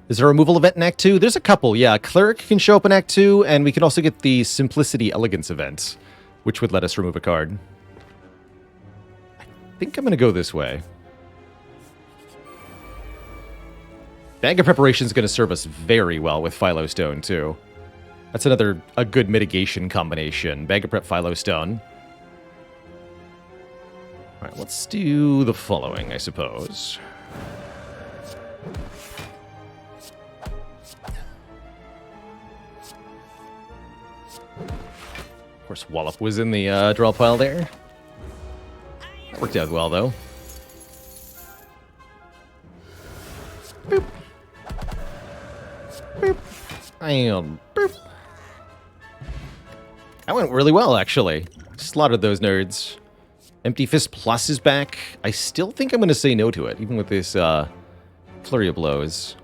Is there a removal event in Act 2? There's a couple, yeah. Cleric can show up in Act 2, and we can also get the Simplicity Elegance event, which would let us remove a card. I think I'm going to go this way. Bag of Preparation is going to serve us very well with Philo Stone, too. That's a good mitigation combination. Bag of Prep, Philo Stone. All right, let's do the following, I suppose. Of course, Wallop was in the draw pile there. That worked out well, though. Boop. Boop. And boop. That went really well, actually. Slaughtered those nerds. Empty Fist Plus is back. I still think I'm going to say no to it, even with this flurry of blows.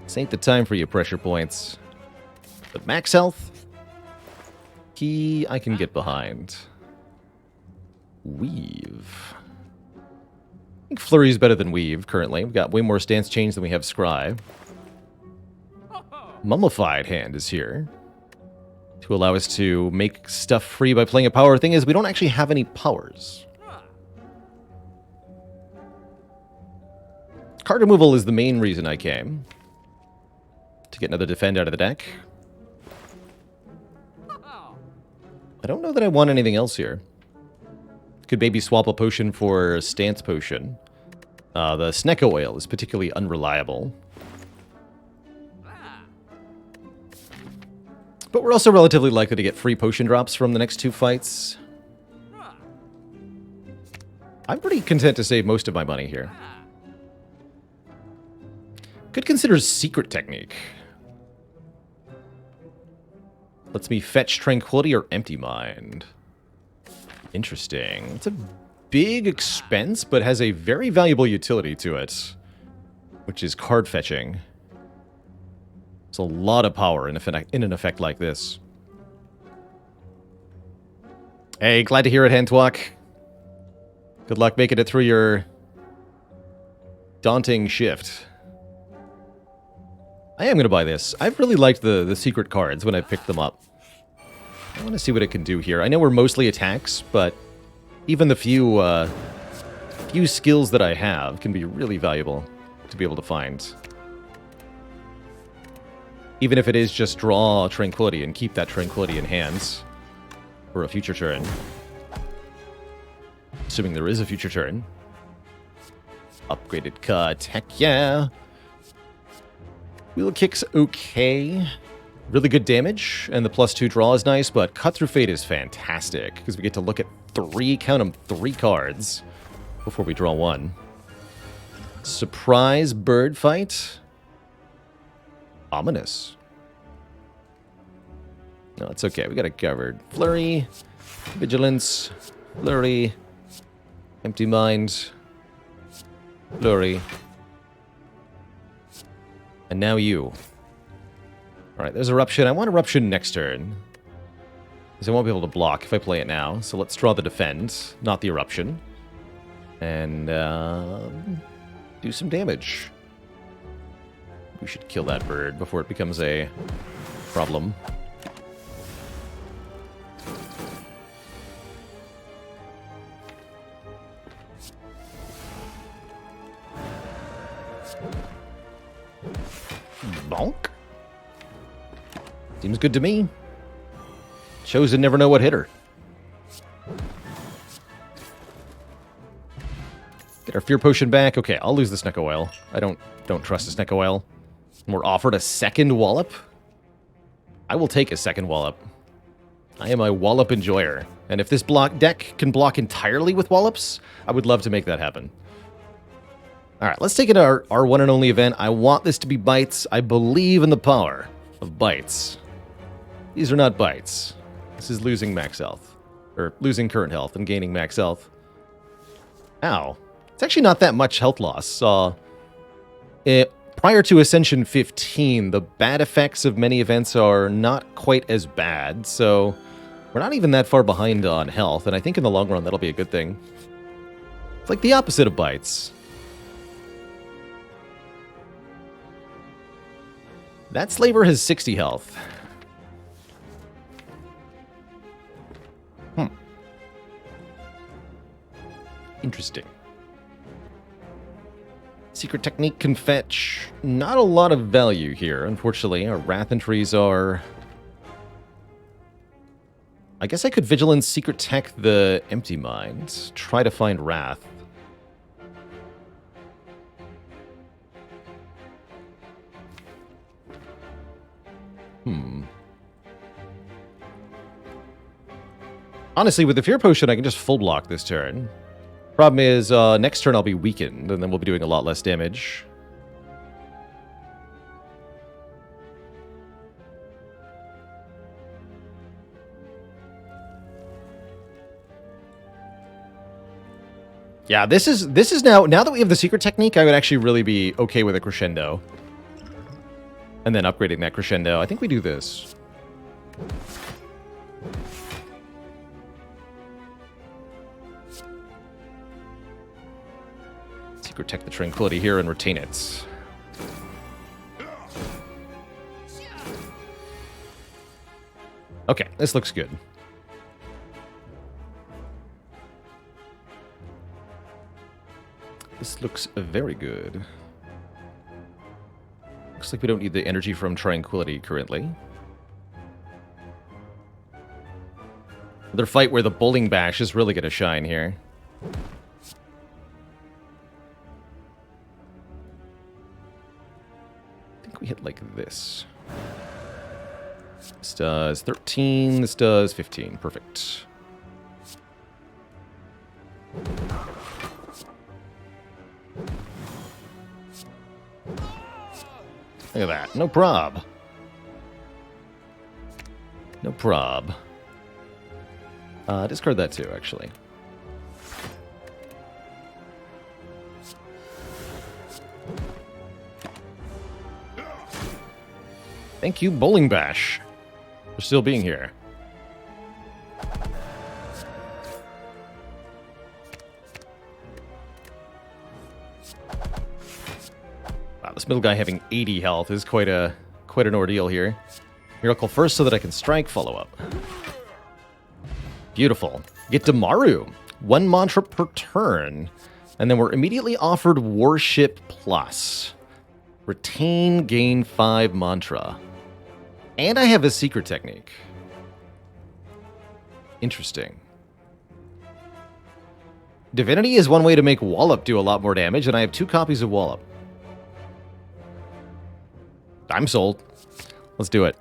This ain't the time for you pressure points. But max health, key I can get behind. Weave. I think Flurry is better than Weave currently. We've got way more stance change than we have Scry. Mummified Hand is here to allow us to make stuff free by playing a power. Thing is, we don't actually have any powers. Card removal is the main reason I came. To get another defend out of the deck. I don't know that I want anything else here. Could maybe swap a potion for a stance potion. The Snecko Oil is particularly unreliable. But we're also relatively likely to get free potion drops from the next 2 fights. I'm pretty content to save most of my money here. Could consider Secret Technique. Lets me fetch Tranquility or Empty Mind. Interesting. It's a big expense, but has a very valuable utility to it, which is card fetching. It's a lot of power in an effect like this. Hey, glad to hear it, Hentwalk. Good luck making it through your daunting shift. I am going to buy this. I've really liked the secret cards when I picked them up. I want to see what it can do here. I know we're mostly attacks, but even the few skills that I have can be really valuable to be able to find. Even if it is just draw Tranquility and keep that Tranquility in hands for a future turn. Assuming there is a future turn. Upgraded cut. Heck yeah. Wheel kick's okay. Really good damage, and the +2 draw is nice, but Cut Through Fate is fantastic, because we get to look at 3 cards before we draw 1. Surprise bird fight. Ominous. No, it's okay. We got it covered. Flurry, Vigilance, Flurry, Empty Mind, Flurry. And now you. Alright, there's Eruption. I want Eruption next turn, because I won't be able to block if I play it now. So let's draw the Defend, not the Eruption. And do some damage. We should kill that bird before it becomes a problem. Bonk. Seems good to me. Chosen never know what hit her. Get our Fear Potion back. Okay, I'll lose the Snecko Oil. I don't trust the Snecko Oil. And we're offered a second Wallop. I will take a second Wallop. I am a Wallop enjoyer. And if this deck can block entirely with Wallops, I would love to make that happen. Alright, let's take it to our one and only event. I want this to be bites. I believe in the power of bites. These are not bites. This is losing max health. Or losing current health and gaining max health. Ow. It's actually not that much health loss. Prior to Ascension 15, the bad effects of many events are not quite as bad, so we're not even that far behind on health, and I think in the long run that'll be a good thing. It's like the opposite of bites. That Slaver has 60 health. Interesting. Secret Technique can fetch not a lot of value here, unfortunately. Our Wrath entries are... I guess I could Vigilance Secret Tech the Empty Mind. Try to find Wrath. Honestly, with the Fear Potion, I can just full block this turn. Problem is, next turn I'll be weakened, and then we'll be doing a lot less damage. Yeah, this is now that we have the Secret Technique, I would actually really be okay with a Crescendo. And then upgrading that Crescendo. I think we do this. Secret Tech the Tranquility here and retain it. Okay, this looks good. This looks very good. Looks like we don't need the energy from Tranquility currently. Another fight where the Bowling Bash is really going to shine here. I think we hit like this. This does 13, this does 15. Perfect. Look at that. No prob. No prob. Discard that too, actually. Thank you, Bowling Bash, for still being here. Wow, this middle guy having 80 health is quite an ordeal here. Miracle first so that I can strike, follow up. Beautiful. Get Damaru. 1 mantra per turn. And then we're immediately offered Warship Plus. Retain, gain 5 mantra. And I have a Secret Technique. Interesting. Divinity is one way to make Wallop do a lot more damage, and I have 2 copies of Wallop. I'm sold. Let's do it.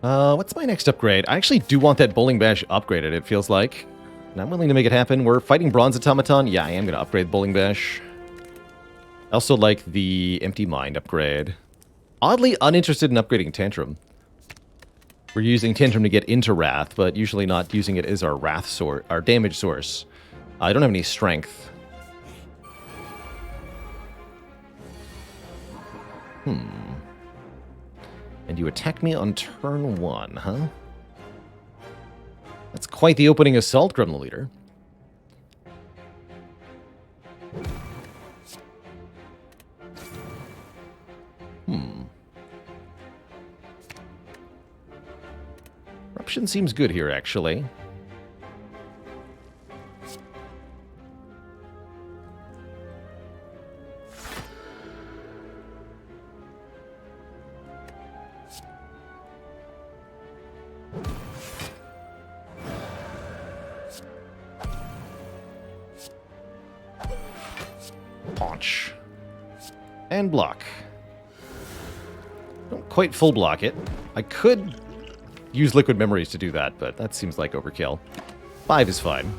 What's my next upgrade? I actually do want that Bowling Bash upgraded, it feels like. And I'm willing to make it happen. We're fighting Bronze Automaton. Yeah, I am going to upgrade Bowling Bash. I also like the Empty Mind upgrade. Oddly uninterested in upgrading Tantrum. We're using Tantrum to get into Wrath, but usually not using it as our Wrath source, our damage source. I don't have any Strength. And you attack me on turn 1, huh? That's quite the opening assault, Gremlin Leader. Eruption seems good here, actually. Paunch. And block. Don't quite full block it. I could use Liquid Memories to do that, but that seems like overkill. 5 is fine.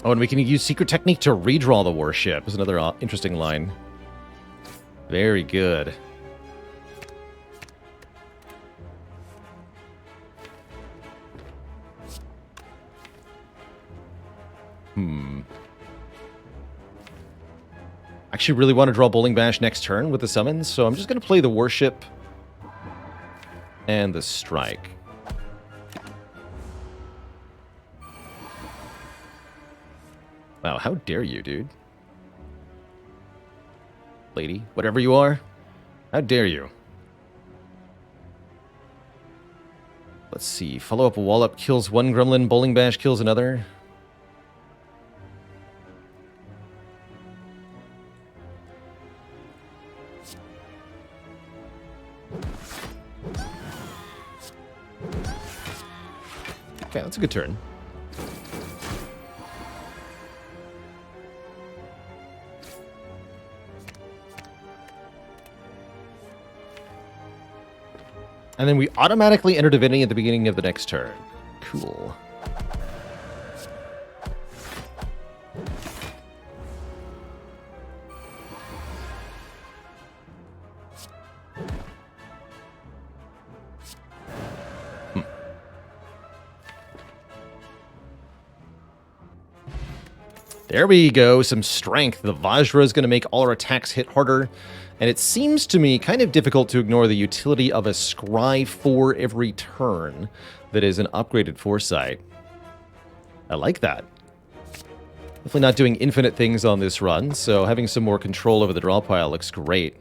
Oh, and we can use Secret Technique to redraw the warship. Is another interesting line. Very good. Actually really want to draw Bowling Bash next turn with the summons, so I'm just going to play the Warship and the Strike. Wow, how dare you, dude? Lady, whatever you are, how dare you? Let's see, follow up a Wallop kills one Gremlin, Bowling Bash kills another. Okay, that's a good turn. And then we automatically enter Divinity at the beginning of the next turn. Cool. There we go, some strength. The Vajra is going to make all our attacks hit harder. And it seems to me kind of difficult to ignore the utility of a Scry for every turn that is an upgraded Foresight. I like that. Definitely not doing infinite things on this run, so having some more control over the draw pile looks great.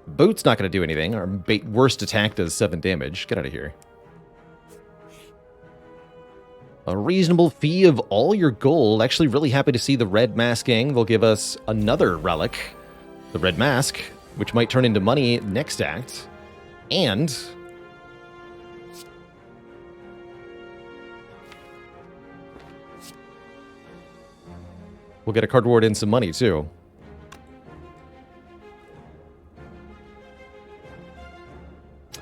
Boot's not going to do anything. Our worst attack does 7 damage. Get out of here. A reasonable fee of all your gold. Actually really happy to see the Red Masking. They'll give us another relic, the Red Mask, which might turn into money next act. And we'll get a card reward and some money too.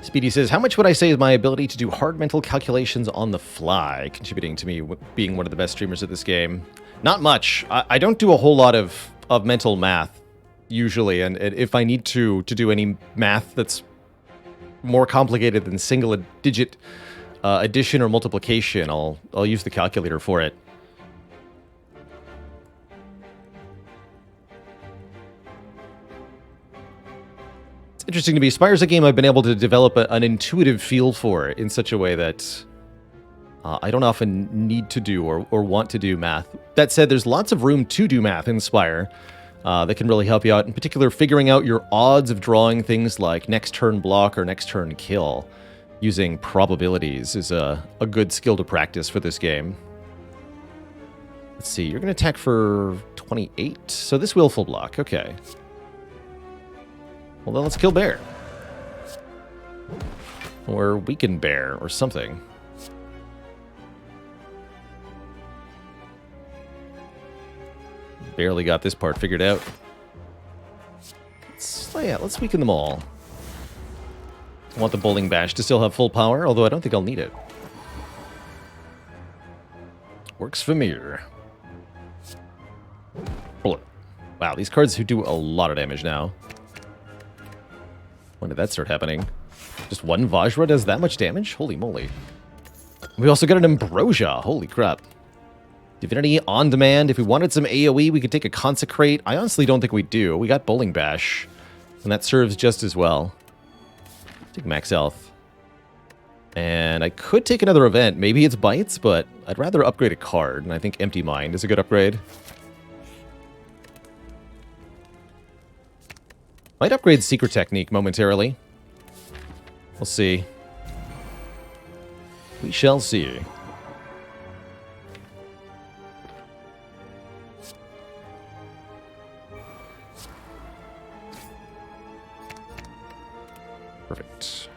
Speedy says, how much would I say is my ability to do hard mental calculations on the fly contributing to me being one of the best streamers of this game? Not much. I don't do a whole lot of mental math, usually, and if I need to do any math that's more complicated than single-digit addition or multiplication, I'll use the calculator for it. Interesting to me. Spire's a game I've been able to develop an intuitive feel for in such a way that I don't often need to do or want to do math. That said, there's lots of room to do math in Spire that can really help you out. In particular, figuring out your odds of drawing things like next turn block or next turn kill using probabilities is a good skill to practice for this game. Let's see. You're going to attack for 28. So this will full block. Okay. Well, then let's kill bear. Or weaken bear, or something. Barely got this part figured out. Let's weaken them all. I want the bowling bash to still have full power, although I don't think I'll need it. Works for me. Wow, these cards do a lot of damage now. When did that start happening? Just one Vajra does that much damage? Holy moly. We also got an Ambrosia. Holy crap. Divinity on demand. If we wanted some AoE, we could take a Consecrate. I honestly don't think we do. We got Bowling Bash, and that serves just as well. Take max health. And I could take another event. Maybe it's Bites, but I'd rather upgrade a card, and I think Empty Mind is a good upgrade. Might upgrade Secret Technique momentarily. We'll see. We shall see. Perfect.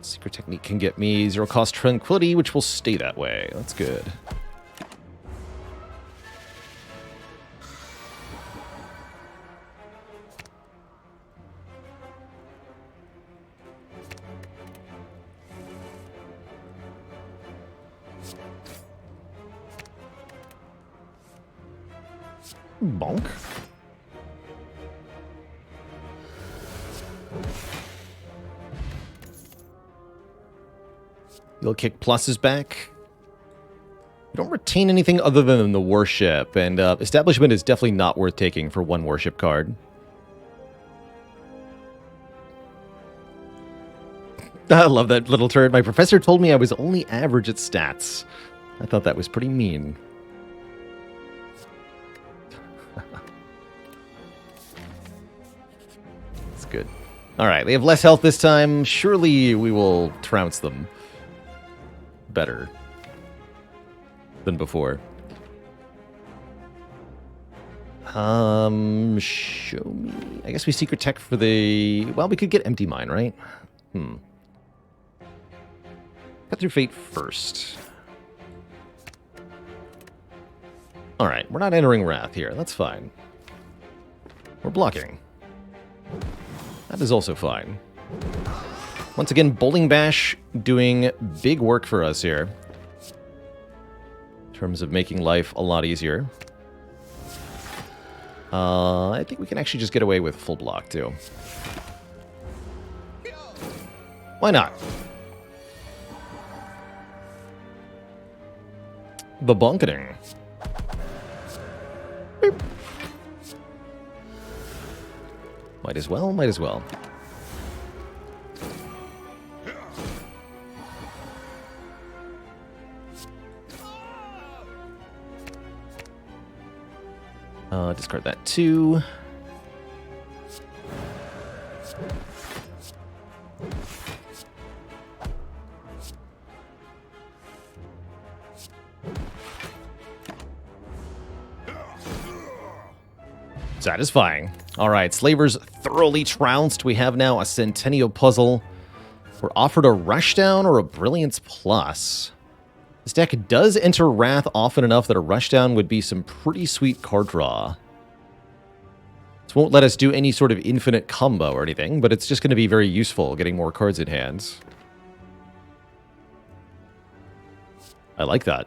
Secret Technique can get me 0 cost Tranquility, which will stay that way. That's good. Bonk. You'll kick pluses back. You don't retain anything other than the worship, and establishment is definitely not worth taking for one worship card. I love that little turd. My professor told me I was only average at stats. I thought that was pretty mean. Good. All right, they have less health this time. Surely we will trounce them better than before. Show me. I guess we secret tech for the... Well, we could get Empty Mind, right? Cut through Fate first. All right, we're not entering Wrath here. That's fine. We're blocking. That is also fine. Once again, Bowling Bash doing big work for us here. In terms of making life a lot easier. I think we can actually just get away with full block, too. Why not? The bunketing. Beep. Might as well, might as well. Discard that too. Satisfying. All right, Slavers thoroughly trounced. We have now a Centennial Puzzle. We're offered a Rushdown or a Brilliance Plus. This deck does enter Wrath often enough that a Rushdown would be some pretty sweet card draw. This won't let us do any sort of infinite combo or anything, but it's just going to be very useful getting more cards in hand. I like that.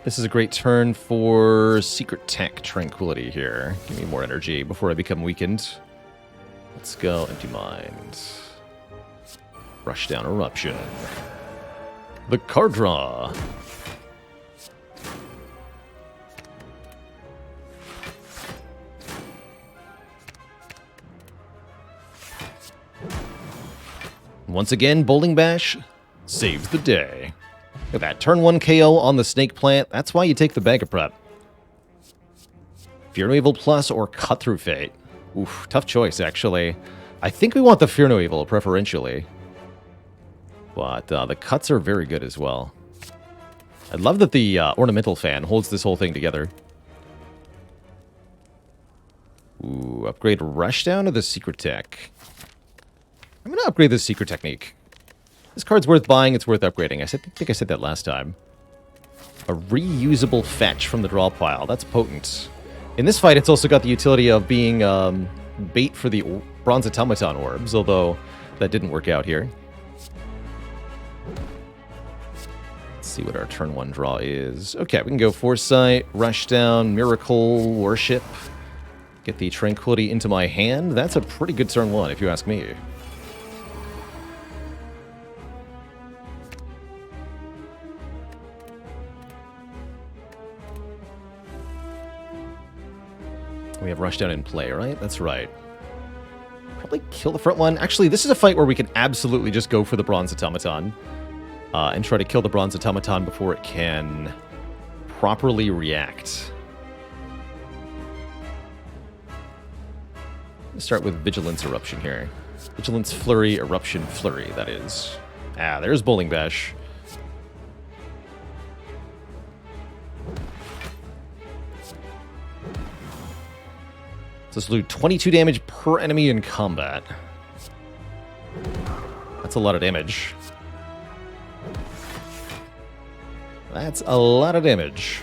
This is a great turn for Secret Tech Tranquility here. Give me more energy before I become weakened. Let's go Empty Mind. Rushdown Eruption. The card draw. Once again, Bowling Bash saves the day. Look at that. Turn 1 KO on the Snake Plant. That's why you take the Bag of Prep. Fear No Evil Plus or Cut Through Fate? Oof, tough choice, actually. I think we want the Fear No Evil, preferentially. But the cuts are very good as well. I love that the ornamental fan holds this whole thing together. Ooh, upgrade Rushdown or the Secret Tech? I'm going to upgrade the Secret Technique. This card's worth buying, it's worth upgrading. I think I said that last time. A reusable fetch from the draw pile. That's potent. In this fight, it's also got the utility of being bait for the Bronze Automaton orbs, although that didn't work out here. Let's see what our turn 1 draw is. Okay, we can go Foresight, Rushdown, Miracle, Worship. Get the Tranquility into my hand. That's a pretty good turn 1, if you ask me. We have Rushdown in play, right? That's right. Probably kill the front one. Actually, this is a fight where we can absolutely just go for the Bronze Automaton. And try to kill the Bronze Automaton before it can properly react. Let's start with Vigilance Eruption here. Vigilance Flurry, Eruption Flurry, that is. Ah, there's Bowling Bash. So this will do 22 damage per enemy in combat. That's a lot of damage. That's a lot of damage.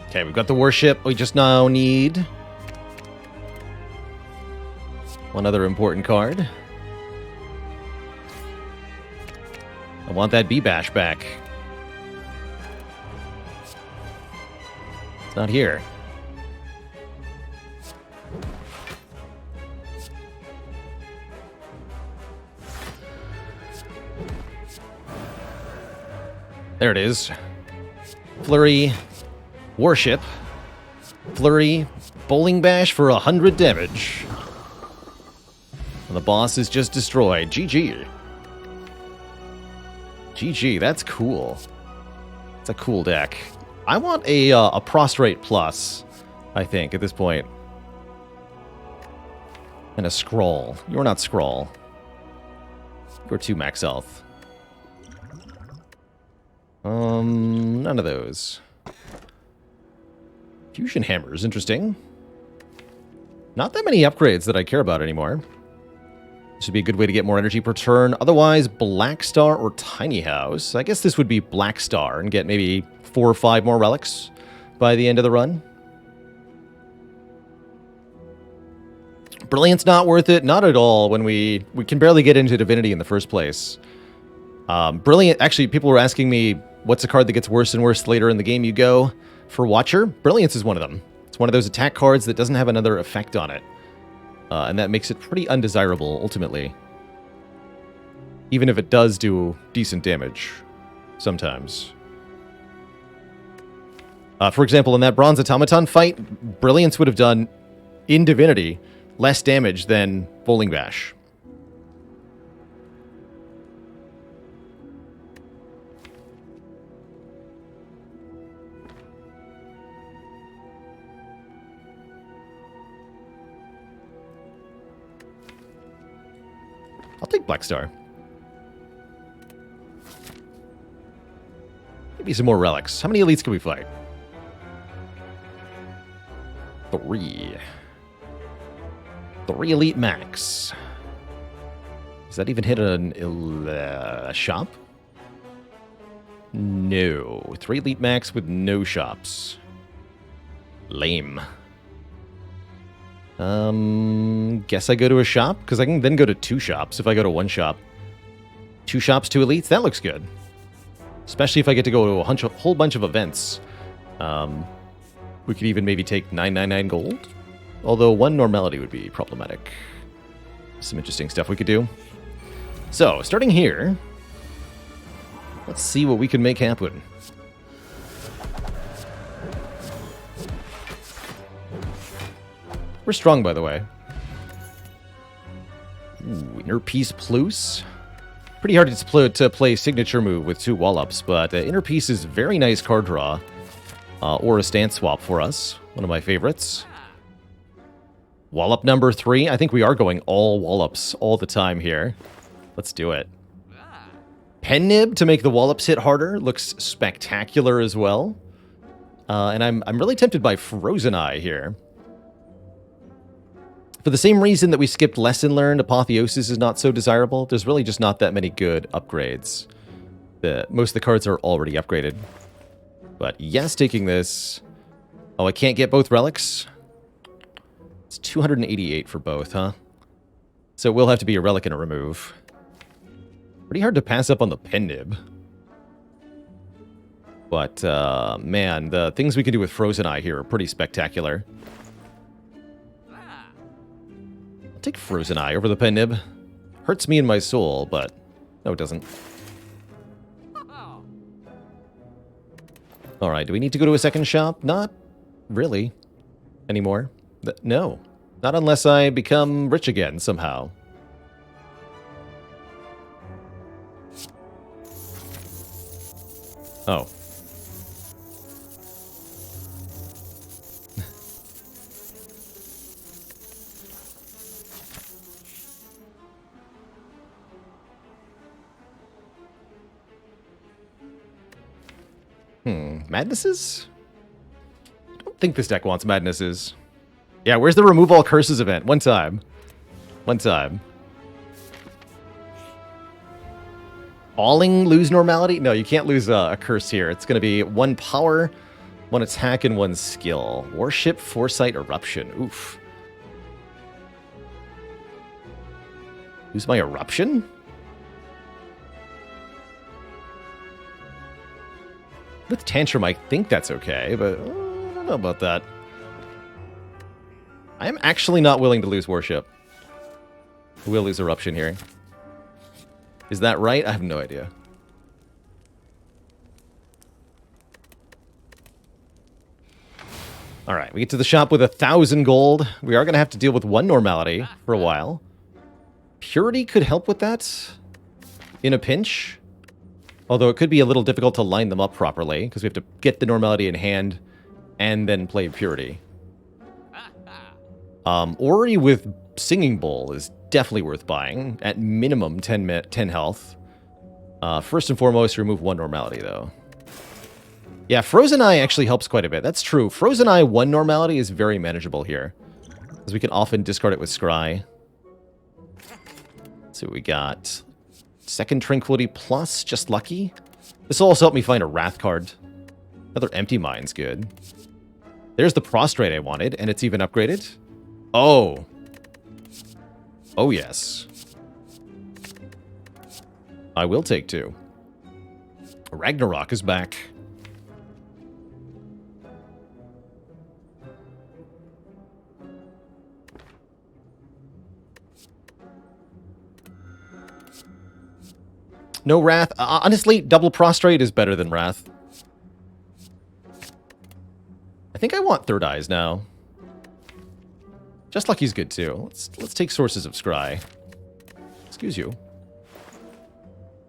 Okay, we've got the Worship. We just now need one other important card. I want that B-Bash back. It's not here. There it is. Flurry, Worship, Flurry, Bowling Bash for 100 damage. And the boss is just destroyed. GG. GG, that's cool. It's a cool deck. I want a Prostrate Plus, I think, at this point. And a Scroll. You're not Scroll. You're 2 max health. None of those. Fusion Hammer is interesting. Not that many upgrades that I care about anymore. This would be a good way to get more energy per turn. Otherwise, Black Star or Tiny House. I guess this would be Black Star and get maybe 4 or 5 more relics by the end of the run. Brilliant's not worth it. Not at all when we can barely get into Divinity in the first place. Brilliant, actually, people were asking me, what's a card that gets worse and worse later in the game you go? For Watcher, Brilliance is one of them. It's one of those attack cards that doesn't have another effect on it. And that makes it pretty undesirable, ultimately. Even if it does do decent damage. Sometimes. For example, in that Bronze Automaton fight, Brilliance would have done, in Divinity, less damage than Bowling Bash. I'll take Black Star. Maybe some more relics. How many elites can we fight? 3. 3 elite max. Does that even hit a shop? No. 3 elite max with no shops. Lame. Guess I go to a shop, because I can then go to 2 shops if I go to 1 shop. 2 shops, 2 elites, that looks good. Especially if I get to go to a whole bunch of events. We could even maybe take 999 gold. Although 1 normality would be problematic. Some interesting stuff we could do. So, starting here, let's see what we can make happen. We're strong, by the way. Ooh, Inner Peace Plus. Pretty hard to play signature move with 2 Wallops, but Inner Peace is very nice card draw. Or a stance swap for us. One of my favorites. Wallop number 3. I think we are going all Wallops all the time here. Let's do it. Pen Nib to make the Wallops hit harder. Looks spectacular as well. And I'm really tempted by Frozen Eye here. For the same reason that we skipped Lesson Learned, Apotheosis is not so desirable. There's really just not that many good upgrades. Most of the cards are already upgraded. But yes, taking this. Oh, I can't get both relics? It's 288 for both, huh? So it will have to be a relic and a remove. Pretty hard to pass up on the Pen Nib. But, man, the things we can do with Frozen Eye here are pretty spectacular. I'll take Frozen Eye over the Pen Nib. Hurts me in my soul, but no, it doesn't. Alright, do we need to go to a second shop? Not really. Anymore. No. Not unless I become rich again, somehow. Oh. Madnesses? I don't think this deck wants Madnesses. Yeah, where's the Remove All Curses event? One time. One time. Alling lose normality? No, you can't lose a curse here. It's going to be 1 power, 1 attack, and 1 skill. Warship, Foresight, Eruption. Oof. Lose my Eruption? With Tantrum, I think that's okay, but I don't know about that. I am actually not willing to lose Warship. I will lose Eruption here. Is that right? I have no idea. Alright, we get to the shop with 1,000 gold. We are going to have to deal with 1 normality for a while. Purity could help with that in a pinch. Although it could be a little difficult to line them up properly, because we have to get the normality in hand and then play Purity. Ori with Singing Bowl is definitely worth buying. At minimum 10 health. First and foremost, remove 1 normality, though. Yeah, Frozen Eye actually helps quite a bit. That's true. Frozen Eye 1 normality is very manageable here, because we can often discard it with Scry. Let's see what we got. Second Tranquility Plus, just lucky. This will also help me find a Wrath card. Another Empty Mind's good. There's the Prostrate I wanted, and it's even upgraded. Oh. Oh, yes. I will take 2. Ragnarok is back. No Wrath. Honestly, double Prostrate is better than Wrath. I think I want Third Eyes now. Just Lucky's good too. Let's take Sources of Scry. Excuse you.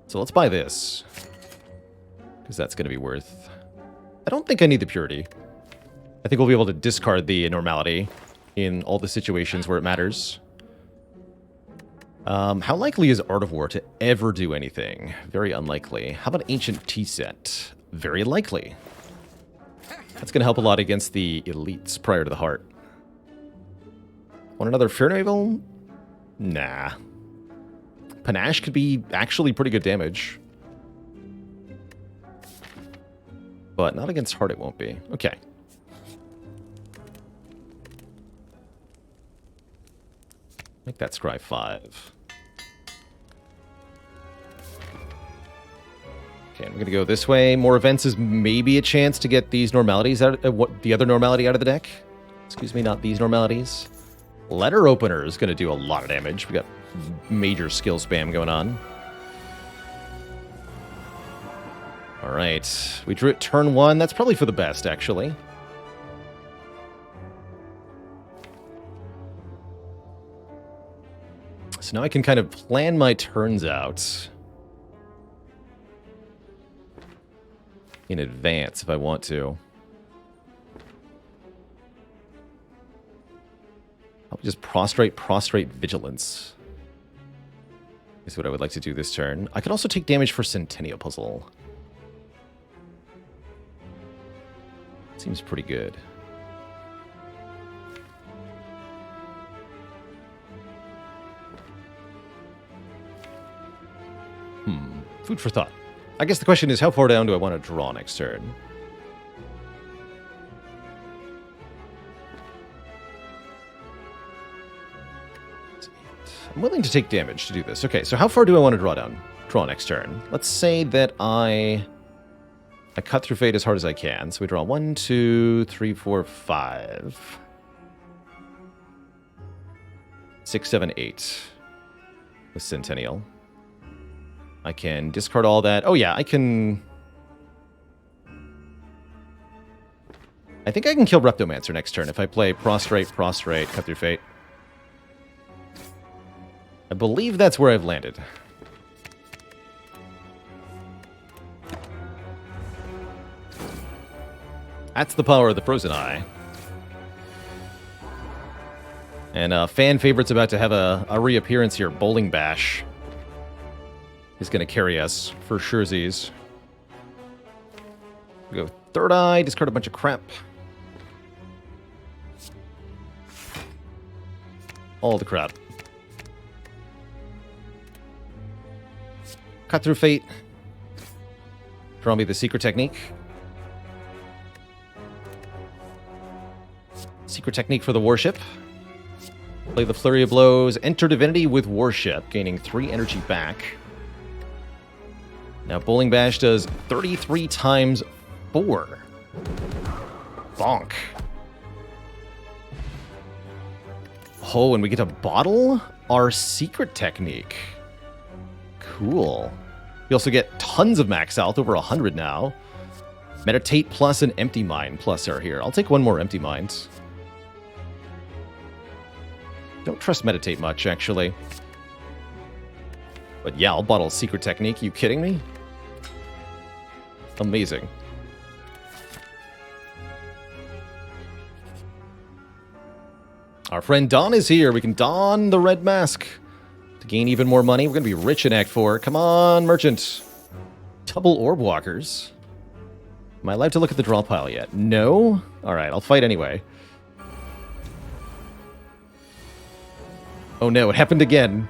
So let's buy this, because that's going to be worth... I don't think I need the Purity. I think we'll be able to discard the Normality in all the situations where it matters. How likely is Art of War to ever do anything? Very unlikely. How about Ancient Tea-Set? Very likely. That's going to help a lot against the elites prior to the heart. Want another Fairnavel? Nah. Panache could be actually pretty good damage. But not against heart it won't be. Okay. Make that Scry 5. Okay, I'm going to go this way. More events is maybe a chance to get these normalities out, the other normality out of the deck. Excuse me, not these normalities. Letter Opener is going to do a lot of damage. We got major skill spam going on. All right, we drew it turn 1. That's probably for the best, actually. So now I can kind of plan my turns out in advance if I want to. I'll just prostrate vigilance. Is what I would like to do this turn. I could also take damage for Centennial Puzzle. Seems pretty good. Food for thought. I guess the question is, how far down do I want to draw next turn? I'm willing to take damage to do this. Okay, so how far do I want to draw next turn? Let's say that I cut through fate as hard as I can. So we draw 1, 2, 3, 4, 5. 6, 7, 8. With Centennial. I can discard all that. Oh yeah, I can... I think I can kill Reptomancer next turn if I play Prostrate, Cut Through Fate. I believe that's where I've landed. That's the power of the Frozen Eye. And fan favorite's about to have a reappearance here. Bowling Bash is going to carry us for surezies. We go Third Eye, discard a bunch of crap. All the crap. Cut Through Fate. Draw me the Secret Technique. Secret Technique for the Warship. Play the Flurry of Blows. Enter Divinity with Warship, gaining 3 energy back. Now Bowling Bash does 33 times 4. Bonk. Oh, and we get to bottle our Secret Technique. Cool. We also get tons of max health, over 100 now. Meditate plus an Empty Mind plus are here. I'll take one more Empty Mind. Don't trust Meditate much, actually. But yeah, I'll bottle Secret Technique. You kidding me? Amazing. Our friend Don is here. We can don the red mask to gain even more money. We're going to be rich in Act 4. Come on, merchant. Double Orb Walkers. Am I allowed to look at the draw pile yet? No? Alright, I'll fight anyway. Oh no, it happened again.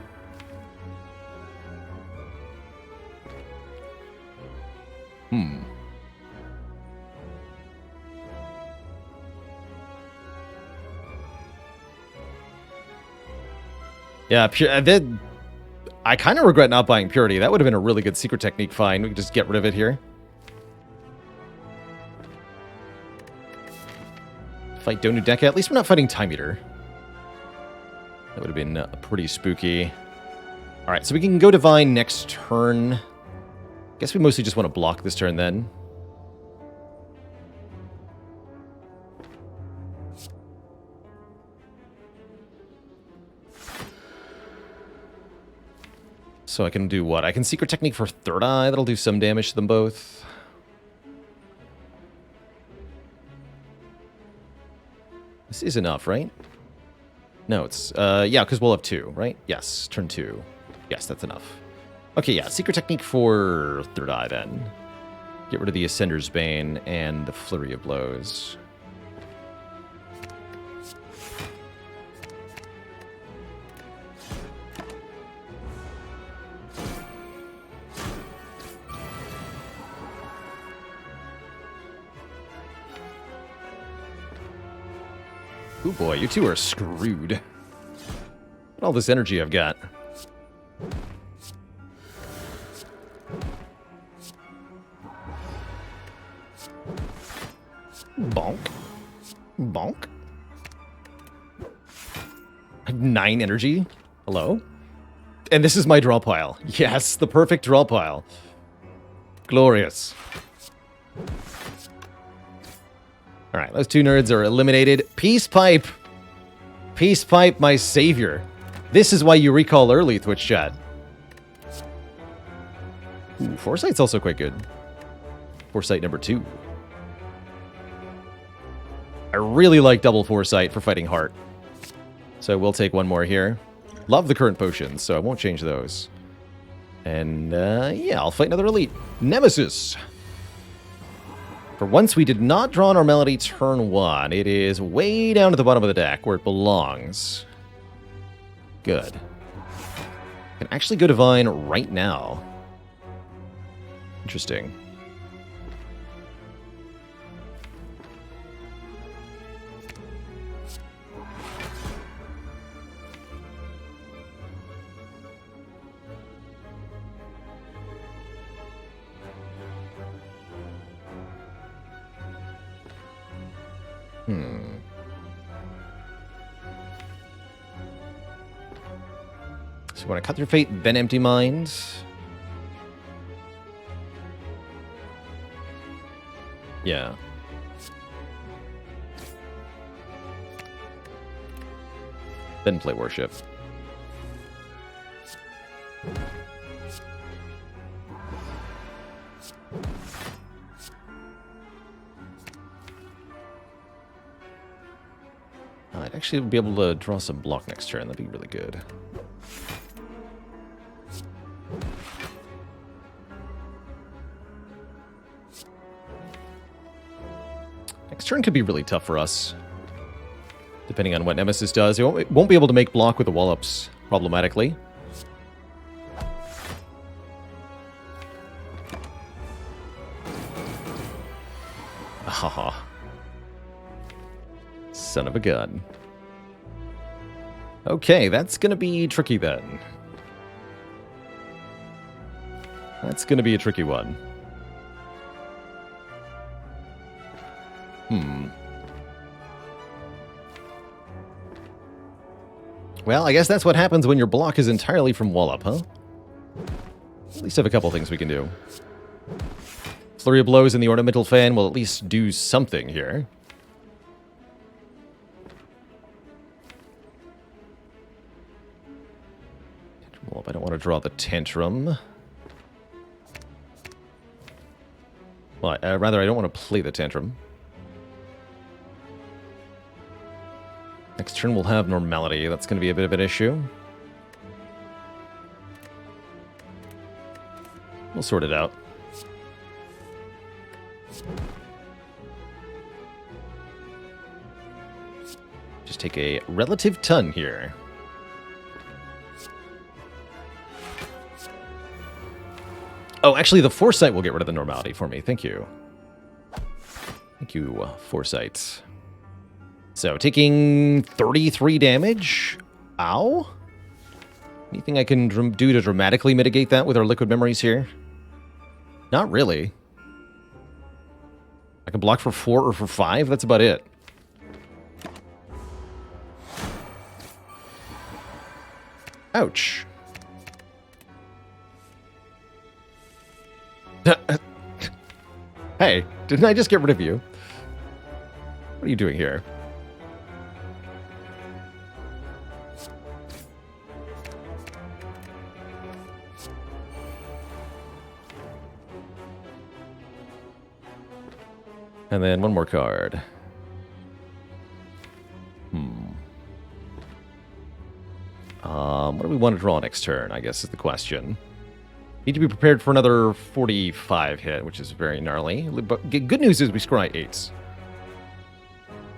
Yeah, I kind of regret not buying Purity. That would have been a really good Secret Technique find. We could just get rid of it here. Fight Donu Deka. At least we're not fighting Time Eater. That would have been pretty spooky. Alright, so we can go Divine next turn. Guess we mostly just want to block this turn then. So I can do what? I can Secret Technique for Third Eye. That'll do some damage to them both. This is enough, right? No, it's... yeah, because we'll have 2, right? Yes, turn 2. Yes, that's enough. Okay, yeah, Secret Technique for Third Eye, then. Get rid of the Ascender's Bane and the Flurry of Blows. Oh boy, you two are screwed. Look at all this energy I've got. Bonk. Bonk. 9 energy? Hello? And this is my draw pile. Yes, the perfect draw pile. Glorious. Alright, those 2 nerds are eliminated. Peace Pipe! Peace Pipe, my savior. This is why you recall early, Twitch chat. Ooh, Foresight's also quite good. Foresight number 2. I really like double Foresight for fighting Heart. So we'll take one more here. Love the current potions, so I won't change those. And, yeah, I'll fight another elite. Nemesis! For once, we did not draw Normality turn 1. It is way down at the bottom of the deck, where it belongs. Good. I can actually go Divine right now. Interesting. So you want to cut through Fate, then Empty Mind. Yeah. Then play Worship. I'd actually be able to draw some block next turn. That'd be really good. Next turn could be really tough for us. Depending on what Nemesis does. It won't be able to make block with the Wallops problematically. Haha. Son of a gun. Okay, that's gonna be tricky then. That's gonna be a tricky one. Well, I guess that's what happens when your block is entirely from Wallop, huh? At least have a couple things we can do. Flurry of Blows and the Ornamental Fan will at least do something here. Well, I don't want to draw the Tantrum. Well, rather, I don't want to play the Tantrum. Next turn we'll have Normality. That's going to be a bit of an issue. We'll sort it out. Just take a relative ton here. Oh, actually, the Foresight will get rid of the Normality for me. Thank you. Thank you, Foresight. So, taking 33 damage. Ow. Anything I can do to dramatically mitigate that with our Liquid Memories here? Not really. I can block for 4 or for 5. That's about it. Ouch. Hey, didn't I just get rid of you? What are you doing here? And then one more card. What do we want to draw next turn, I guess is the question. Need to be prepared for another 45 hit, which is very gnarly. But good news is we scry 8s.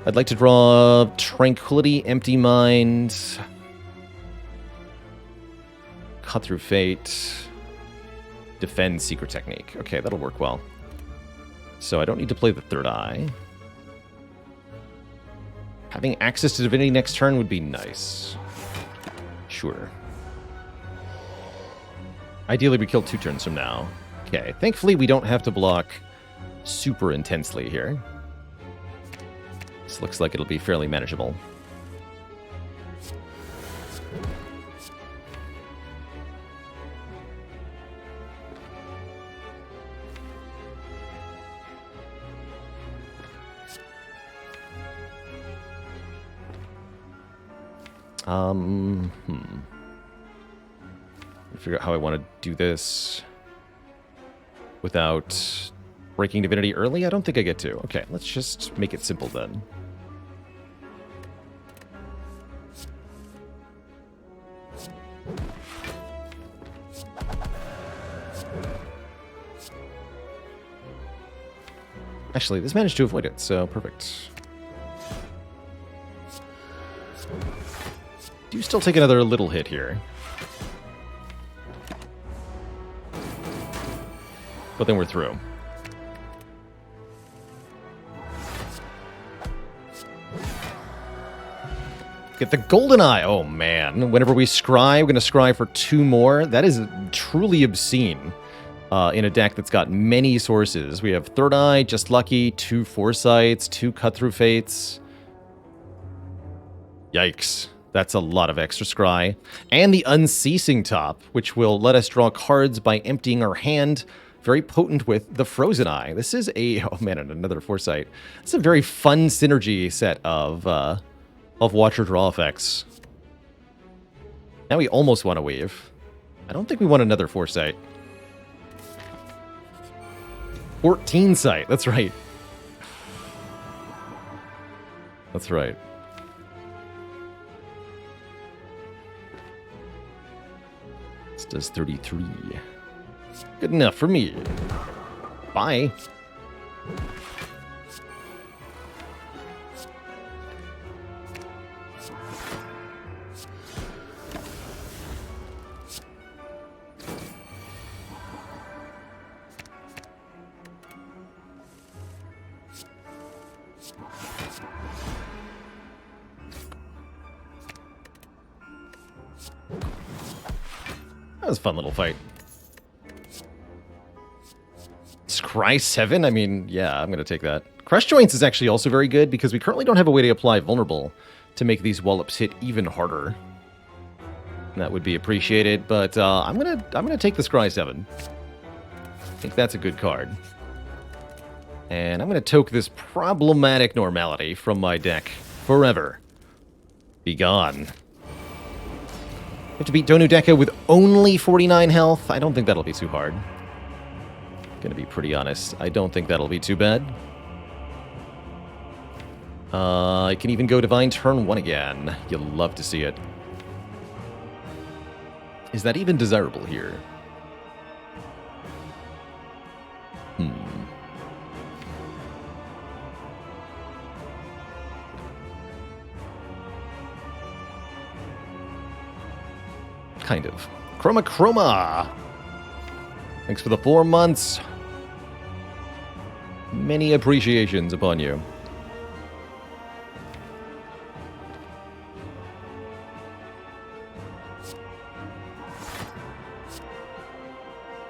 I'd like to draw Tranquility, Empty Mind, Cut Through Fate, Defend, Secret Technique. Okay, that'll work well. So I don't need to play the third eye. Having access to Divinity next turn would be nice. Sure. Ideally, we kill 2 turns from now. Okay, thankfully we don't have to block super intensely here. This looks like it'll be fairly manageable. Figure out how I want to do this without breaking Divinity early. I don't think I get to. Okay, let's just make it simple then. Actually, this managed to avoid it, so perfect. Do still take another little hit here. But then we're through. Get the golden eye. Oh, man. Whenever we scry, we're going to scry for 2 more. That is truly obscene in a deck that's got many sources. We have third eye, just lucky, 2 foresights, 2 cut-through fates. Yikes. That's a lot of extra scry. And the unceasing top, which will let us draw cards by emptying our hand. Very potent with the Frozen Eye. This is a... Oh, man, and another foresight. It's a very fun synergy set of Watcher draw effects. Now we almost want to weave. I don't think we want another foresight. 14 sight. That's right. That's right. This does 33. Good enough for me. Bye. That was a fun little fight. Scry 7? I mean, yeah, I'm going to take that. Crush Joints is actually also very good because we currently don't have a way to apply Vulnerable to make these wallops hit even harder. That would be appreciated, but I'm gonna take the Scry 7. I think that's a good card. And I'm going to toke this problematic normality from my deck forever. Be gone. We have to beat Donu Deca with only 49 health. I don't think that'll be too hard. Gonna be pretty honest. I don't think that'll be too bad. I can even go Divine turn 1 again. You'll love to see it. Is that even desirable here? Kind of. Chroma! Thanks for the 4 months. Many appreciations upon you.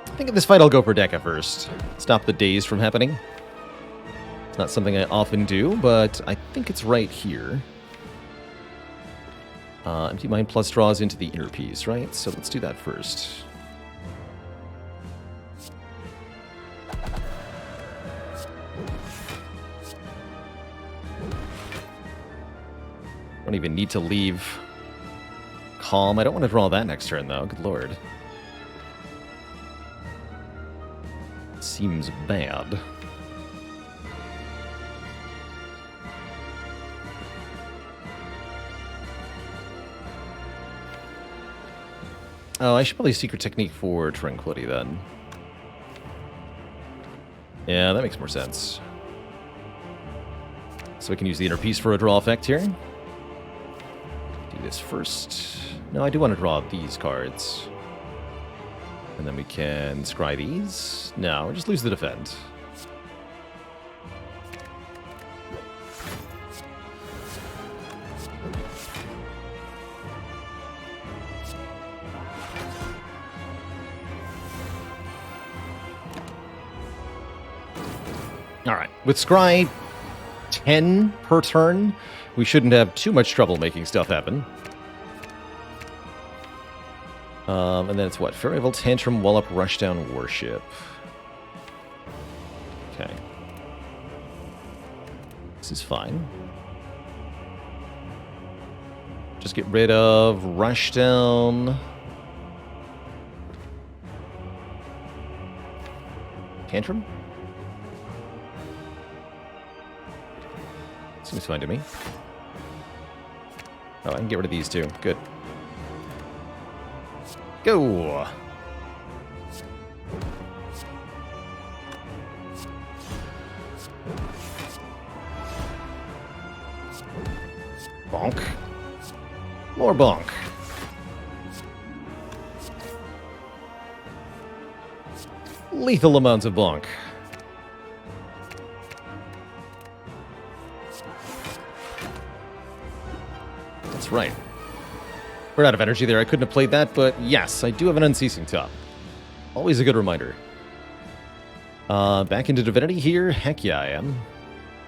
I think in this fight I'll go for Deca first. Stop the daze from happening. It's not something I often do, but I think it's right here. Empty Mind plus draws into the inner piece, right? So let's do that first. Don't even need to leave Calm. I don't want to draw that next turn, though. Good lord. Seems bad. Oh, I should probably Secret Technique for Tranquility, then. Yeah, that makes more sense. So we can use the inner piece for a draw effect here. Do this first. No, I do want to draw these cards. And then we can scry these. No, we'll just lose the defend. Alright, with scry 10 per turn, we shouldn't have too much trouble making stuff happen. And then it's what? Fairyville, Tantrum, Wallop, Rushdown, Worship. Okay. This is fine. Just get rid of Rushdown. Tantrum? Seems fine to me. Oh, I can get rid of these two. Good. Go! Bonk. More bonk. Lethal amounts of bonk. That's right. We're out of energy there. I couldn't have played that, but yes, I do have an unceasing top. Always a good reminder. Back into Divinity here. Heck yeah, I am.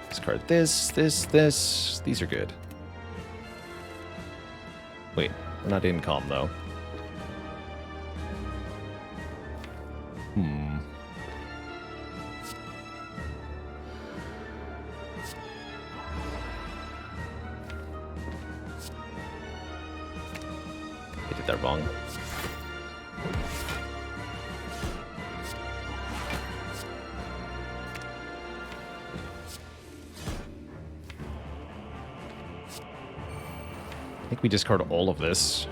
Discard this. These are good. Wait, we're not in calm, though. I did that wrong. I think we discard all of this.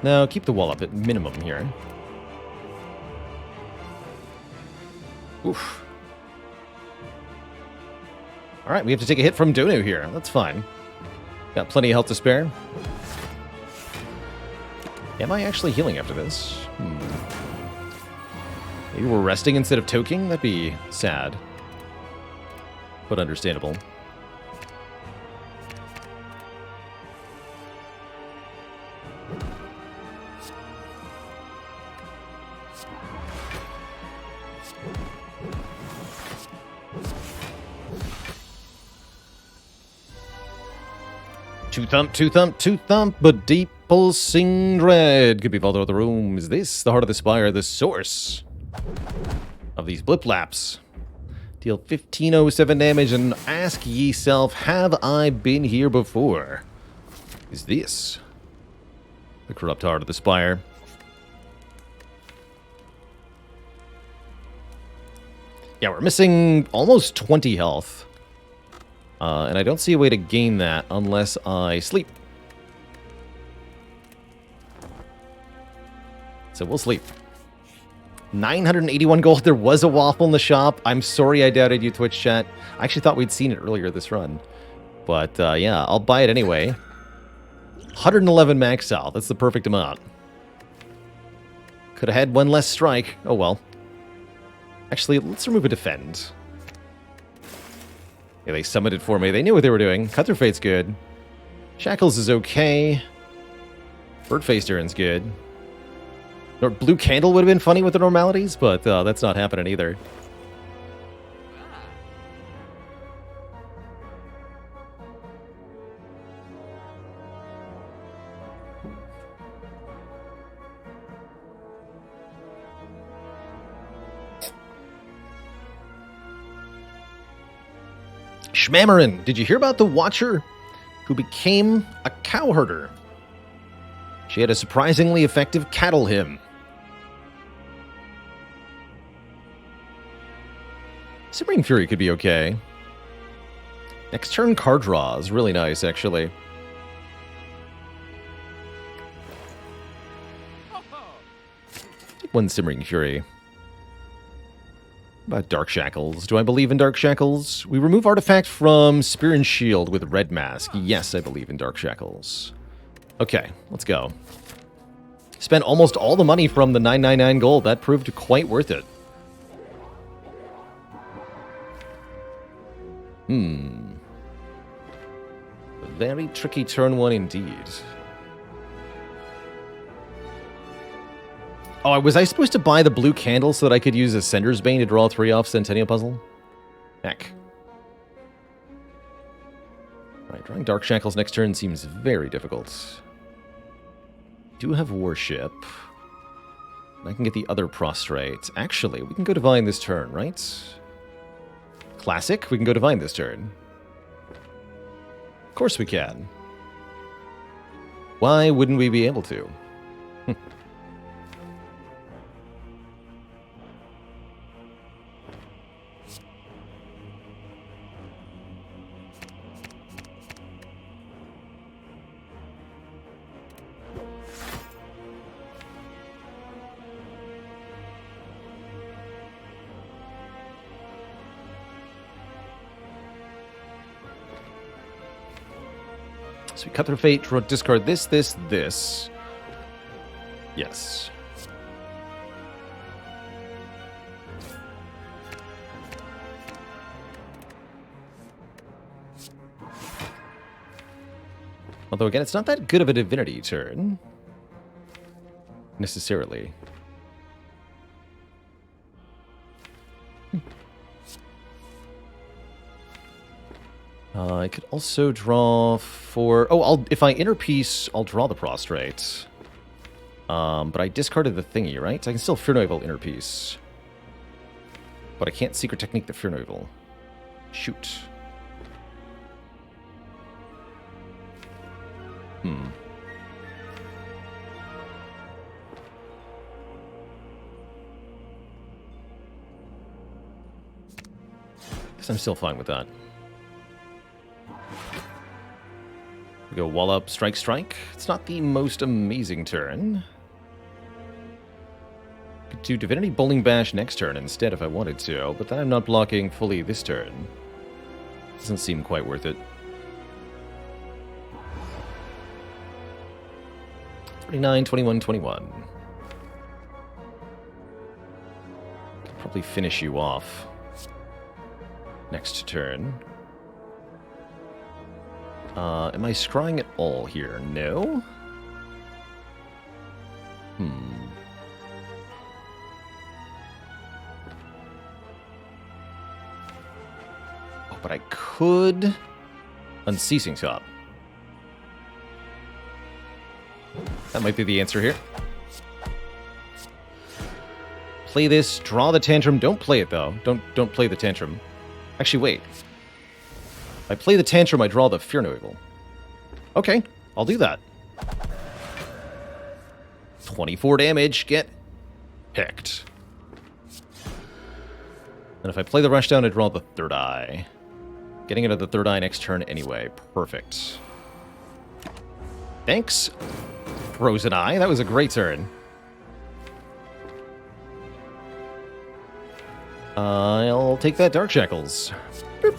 No, keep the wall up at minimum here. Oof. Alright, we have to take a hit from Donu here. That's fine. Got plenty of health to spare. Am I actually healing after this? Maybe we're resting instead of toking? That'd be sad. But understandable. Two thump, but deep pulsing dread could be felt throughout the room. Is this the heart of the Spire, the source of these bliplaps? Deal 1507 damage and ask ye self, have I been here before? Is this the corrupt heart of the Spire? Yeah, we're missing almost 20 health. And I don't see a way to gain that unless I sleep. So we'll sleep. 981 gold. There was a waffle in the shop. I'm sorry I doubted you, Twitch chat. I actually thought we'd seen it earlier this run. But yeah, I'll buy it anyway. 111 max health. That's the perfect amount. Could have had one less strike. Oh well. Actually, let's remove a defend. Yeah, they summoned it for me. They knew what they were doing. Cut Through Fate's good. Shackles is okay. Bird-Faced Erin's good. Blue Candle would have been funny with the normalities, but that's not happening either. Schmammerin, did you hear about the Watcher who became a cow herder? She had a surprisingly effective cattle hymn. Simmering Fury could be okay. Next turn card draw is really nice, actually. Take one Simmering Fury. About Dark Shackles. Do I believe in Dark Shackles? We remove artifact from Spear and Shield with Red Mask. Yes, I believe in Dark Shackles. Okay, let's go. Spent almost all the money from the 999 gold. That proved quite worth it. A very tricky turn one indeed. Oh, was I supposed to buy the blue candle so that I could use Ascender's Bane to draw 3 off Centennial Puzzle? Heck. Alright, drawing Dark Shackles next turn seems very difficult. Do have Worship. I can get the other Prostrate. Actually, we can go Divine this turn, right? Classic. We can go Divine this turn. Of course we can. Why wouldn't we be able to? So we cut through fate, discard this. Yes. Although, again, it's not that good of a divinity turn. Necessarily. I could also draw for... Oh, if I interpiece, I'll draw the Prostrate. But I discarded the thingy, right? I can still Fearnovel interpiece. But I can't Secret Technique the Fearnovel. Shoot. Guess I'm still fine with that. We go wall up, strike. It's not the most amazing turn. Could do Divinity Bowling Bash next turn instead if I wanted to, but then I'm not blocking fully this turn. Doesn't seem quite worth it. 39, 21, 21. Could probably finish you off next turn. Am I scrying at all here? No? Oh, but I could Unceasing Top. That might be the answer here. Play this, draw the Tantrum. Don't play it, though. Don't play the Tantrum. Actually, wait. If I play the Tantrum, I draw the Fearnovel. Okay, I'll do that. 24 damage, get picked. And if I play the Rushdown, I draw the third eye. Getting into the third eye next turn anyway. Perfect. Thanks, Frozen Eye. That was a great turn. I'll take that Dark Shackles. Boop.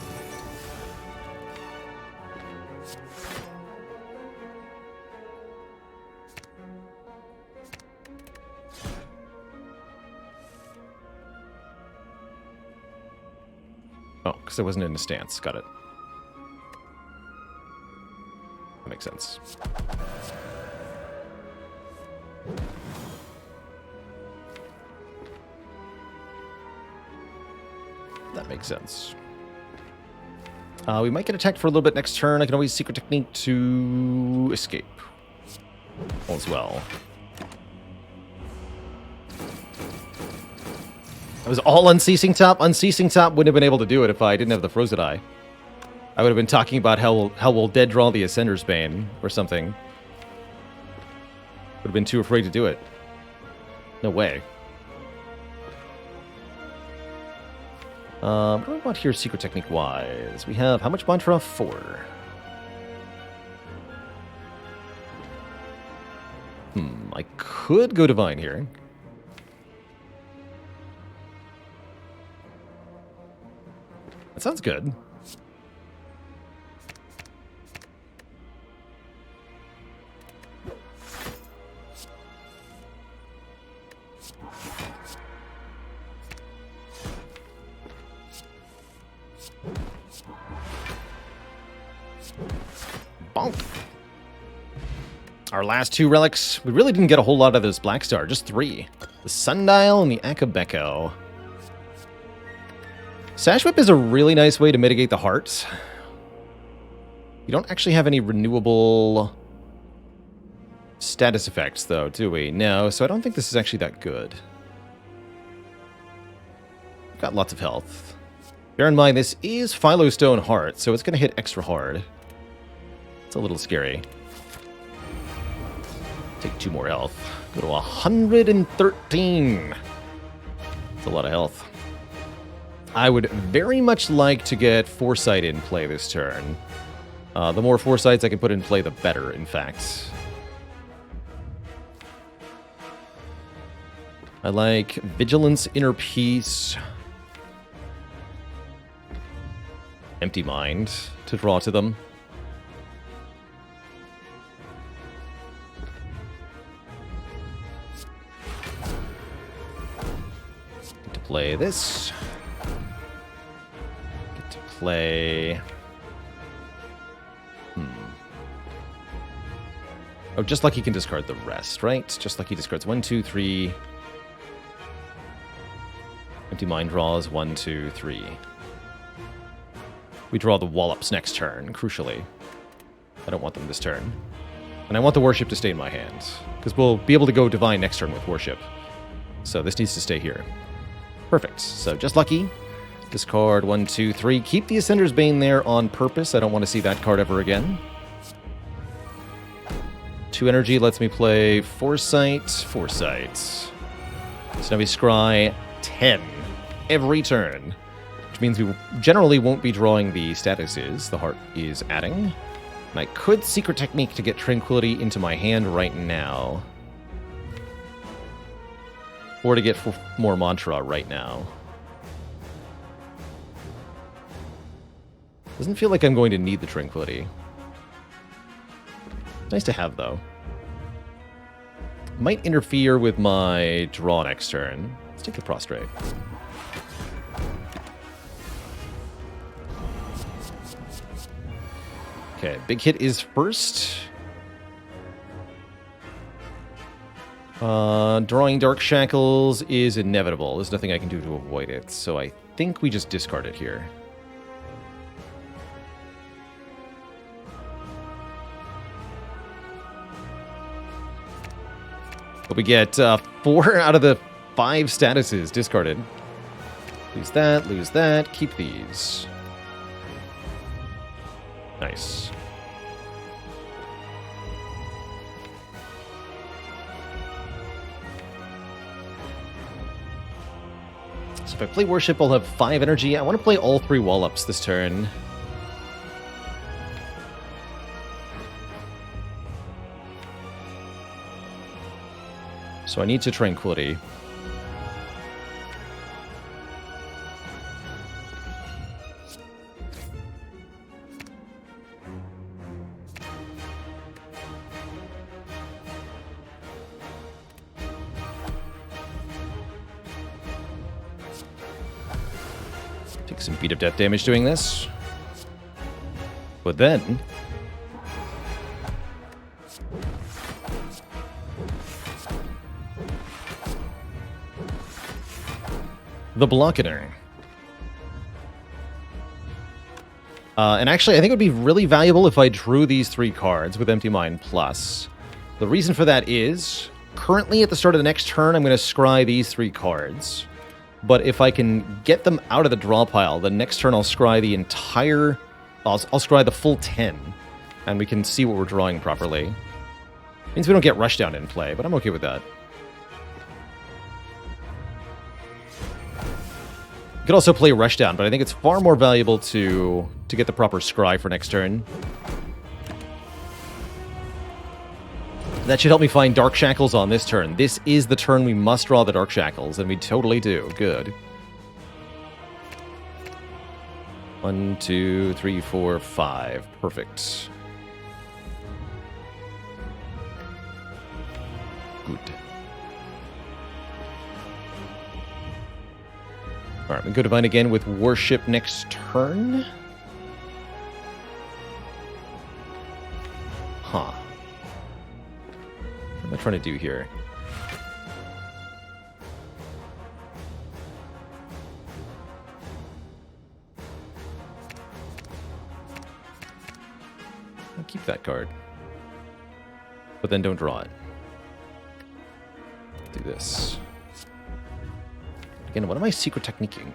Oh, because I wasn't in a stance. Got it. That makes sense. That makes sense. We might get attacked for a little bit next turn. I can always Secret Technique to escape. All as well. I was all Unceasing Top. Unceasing Top wouldn't have been able to do it if I didn't have the Frozen Eye. I would have been talking about how we'll dead draw the Ascender's Bane or something. Would have been too afraid to do it. No way. What do I want here Secret Technique-wise? We have how much mantra? 4. I could go Divine here. That sounds good. Bonk. Our last 2 relics. We really didn't get a whole lot of this Black Star, just 3. The Sundial and the Akabeko. Sash Whip is a really nice way to mitigate the hearts. You don't actually have any renewable status effects, though, do we? No, so I don't think this is actually that good. Got lots of health. Bear in mind, this is Philostone Heart, so it's going to hit extra hard. It's a little scary. Take 2 more health. Go to 113. That's a lot of health. I would very much like to get Foresight in play this turn. The more Foresights I can put in play, the better, in fact. I like Vigilance, Inner Peace, Empty Mind to draw to them. Get to play this. Get to play... Oh, just like he can discard the rest, right? Just like he discards 1, 2, 3... Empty Mind draws 1, 2, 3. We draw the Wallops next turn, crucially. I don't want them this turn. And I want the Worship to stay in my hand, because we'll be able to go Divine next turn with Worship. So this needs to stay here. Perfect. So just lucky. Discard 1, 2, 3. Keep the Ascender's Bane there on purpose. I don't want to see that card ever again. 2 energy lets me play Foresight. So now we scry 10 every turn, which means we generally won't be drawing the statuses the heart is adding. And I could Secret Technique to get Tranquility into my hand right now. Or to get more Mantra right now. Doesn't feel like I'm going to need the Tranquility. Nice to have, though. Might interfere with my draw next turn. Let's take the Prostrate. Okay, big hit is first. Drawing Dark Shackles is inevitable. There's nothing I can do to avoid it, so I think we just discard it here. But we get 4 out of the 5 statuses discarded. Lose that, keep these. Nice. So if I play Worship, I'll have 5 energy. I want to play all 3 Wallops this turn. So I need to Tranquility. Take some Beat of Death damage doing this. But then... the Blocketer. And actually, I think it would be really valuable if I drew these 3 cards with Empty Mind Plus. The reason for that is, currently at the start of the next turn, I'm going to scry these 3 cards. But if I can get them out of the draw pile, the next turn I'll scry the entire... I'll scry the full 10. And we can see what we're drawing properly. Means we don't get Rushdown in play, but I'm okay with that. You could also play Rushdown, but I think it's far more valuable to get the proper scry for next turn. That should help me find Dark Shackles on this turn. This is the turn we must draw the Dark Shackles, and we totally do. Good. 1, 2, 3, 4, 5. Perfect. Good. Alright, we go Divine again with Worship next turn. Huh. What am I trying to do here? I'll keep that card. But then don't draw it. Do this. Again, what am I Secret Techniquing?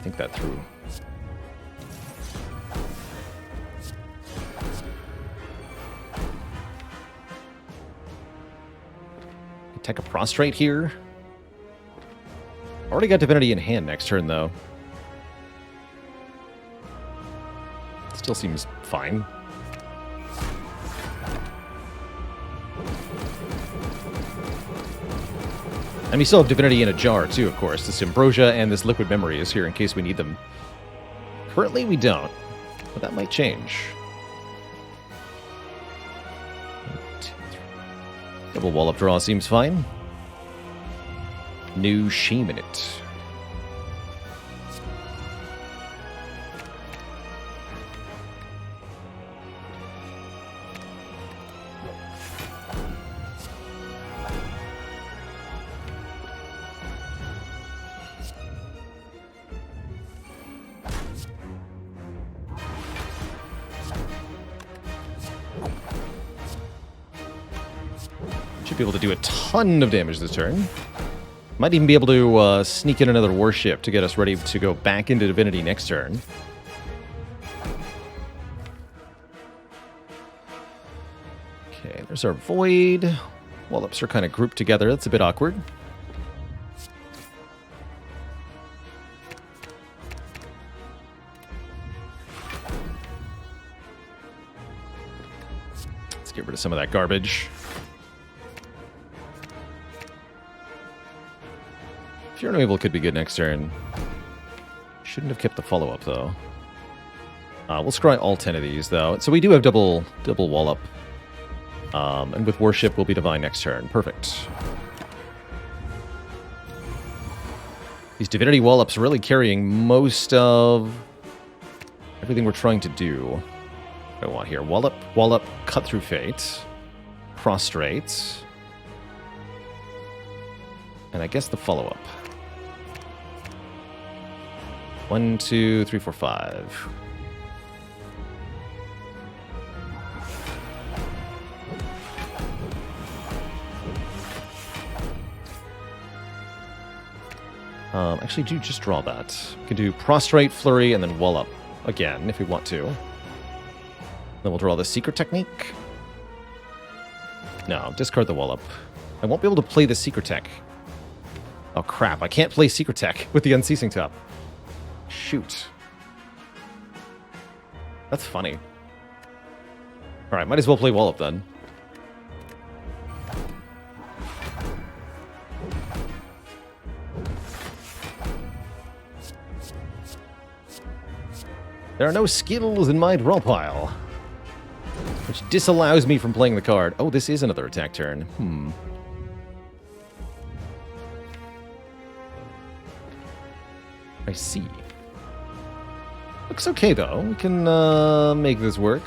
think that through. Take a prostrate here. Already got Divinity in hand next turn, though. Still seems fine. And we still have Divinity in a jar, too, of course. This Ambrosia and this Liquid Memory is here in case we need them. Currently, we don't. But that might change. 1, 2, 3. Double Wallop draw seems fine. No shame in it. Should be able to do a ton of damage this turn. Might even be able to sneak in another warship to get us ready to go back into Divinity next turn. Okay, there's our Void. Wallops are kind of grouped together. That's a bit awkward. Let's get rid of some of that garbage. Fear Unable could be good next turn. Shouldn't have kept the follow-up, though. We'll scry all 10 of these, though. So we do have double Wallop. And with Warship, we'll be Divine next turn. Perfect. These Divinity Wallops really carrying most of everything we're trying to do. What do I want here? Wallop, Cut Through Fate. Prostrate. And I guess the follow-up. 1, 2, 3, 4, 5. Actually, do just draw that. We can do Prostrate, Flurry, and then Wallop again, if we want to. Then we'll draw the Secret Technique. No, discard the Wallop. I won't be able to play the Secret Tech. Oh, crap. I can't play Secret Tech with the Unceasing Top. Shoot. That's funny. Alright, might as well play Wallop then. There are no skills in my draw pile, which disallows me from playing the card. Oh, this is another attack turn. I see. Looks okay, though. We can make this work.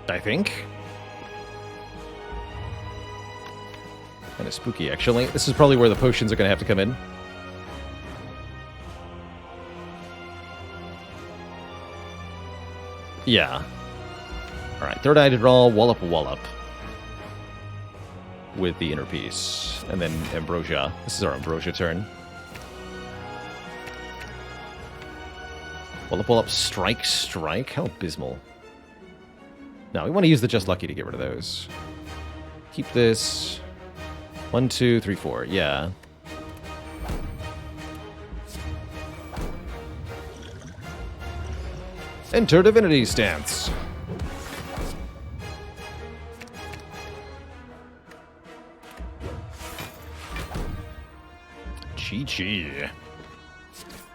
I think. Kind of spooky, actually. This is probably where the potions are going to have to come in. Yeah. Alright, third eye to draw, Wallop. With the inner piece. And then Ambrosia. This is our Ambrosia turn. Wallop, strike. How abysmal. No, we want to use the Just Lucky to get rid of those. Keep this. 1, 2, 3, 4. Yeah. Enter Divinity Stance. GG.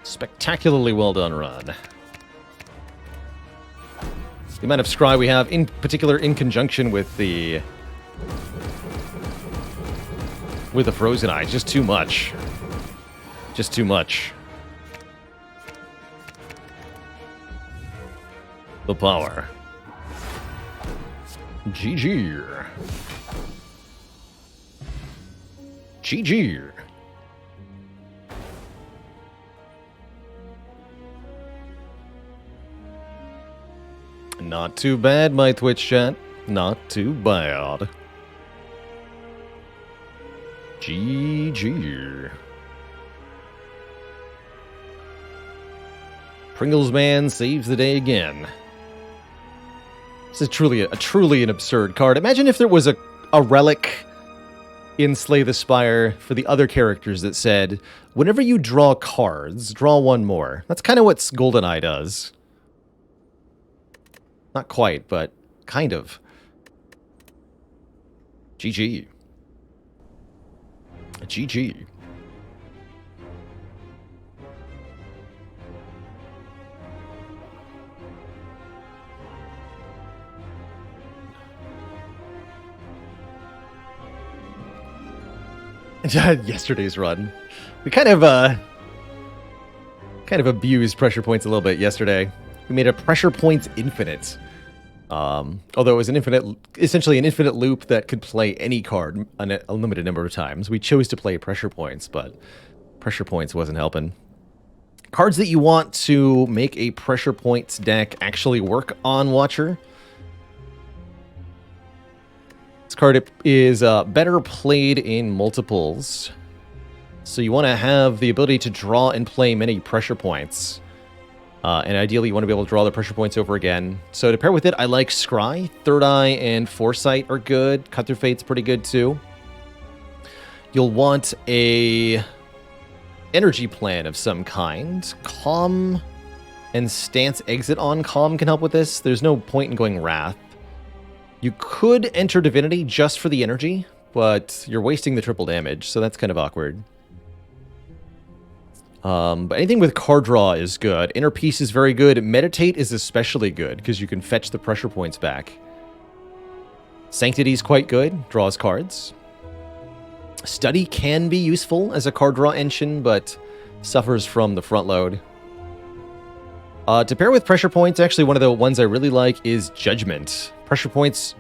Spectacularly well done run. The amount of scry we have, in particular in conjunction with the Frozen Eye, just too much. Just too much. The power. GG. GG. Not too bad, my Twitch chat. Not too bad. GG. Pringles Man saves the day again. This is truly an absurd card. Imagine if there was a relic in Slay the Spire for the other characters that said, whenever you draw cards, draw one more. That's kind of what GoldenEye does. Not quite, but kind of. GG. GG. Yesterday's run. We kind of abused pressure points a little bit yesterday. We made a pressure points infinite. Although it was essentially an infinite loop that could play any card a limited number of times. We chose to play pressure points, but pressure points wasn't helping. Cards that you want to make a pressure points deck actually work on Watcher. This card is better played in multiples. So you want to have the ability to draw and play many pressure points. And ideally, you want to be able to draw the pressure points over again. So to pair with it, I like Scry. Third Eye and Foresight are good. Cut Through Fate's pretty good too. You'll want a energy plan of some kind. Calm and Stance Exit on Calm can help with this. There's no point in going Wrath. You could enter Divinity just for the energy, but you're wasting the triple damage, so that's kind of awkward. But anything with card draw is good. Inner Peace is very good. Meditate is especially good, because you can fetch the pressure points back. Sanctity is quite good. Draws cards. Study can be useful as a card draw engine, but suffers from the front load. To pair with pressure points, actually one of the ones I really like is Judgment. Pressure points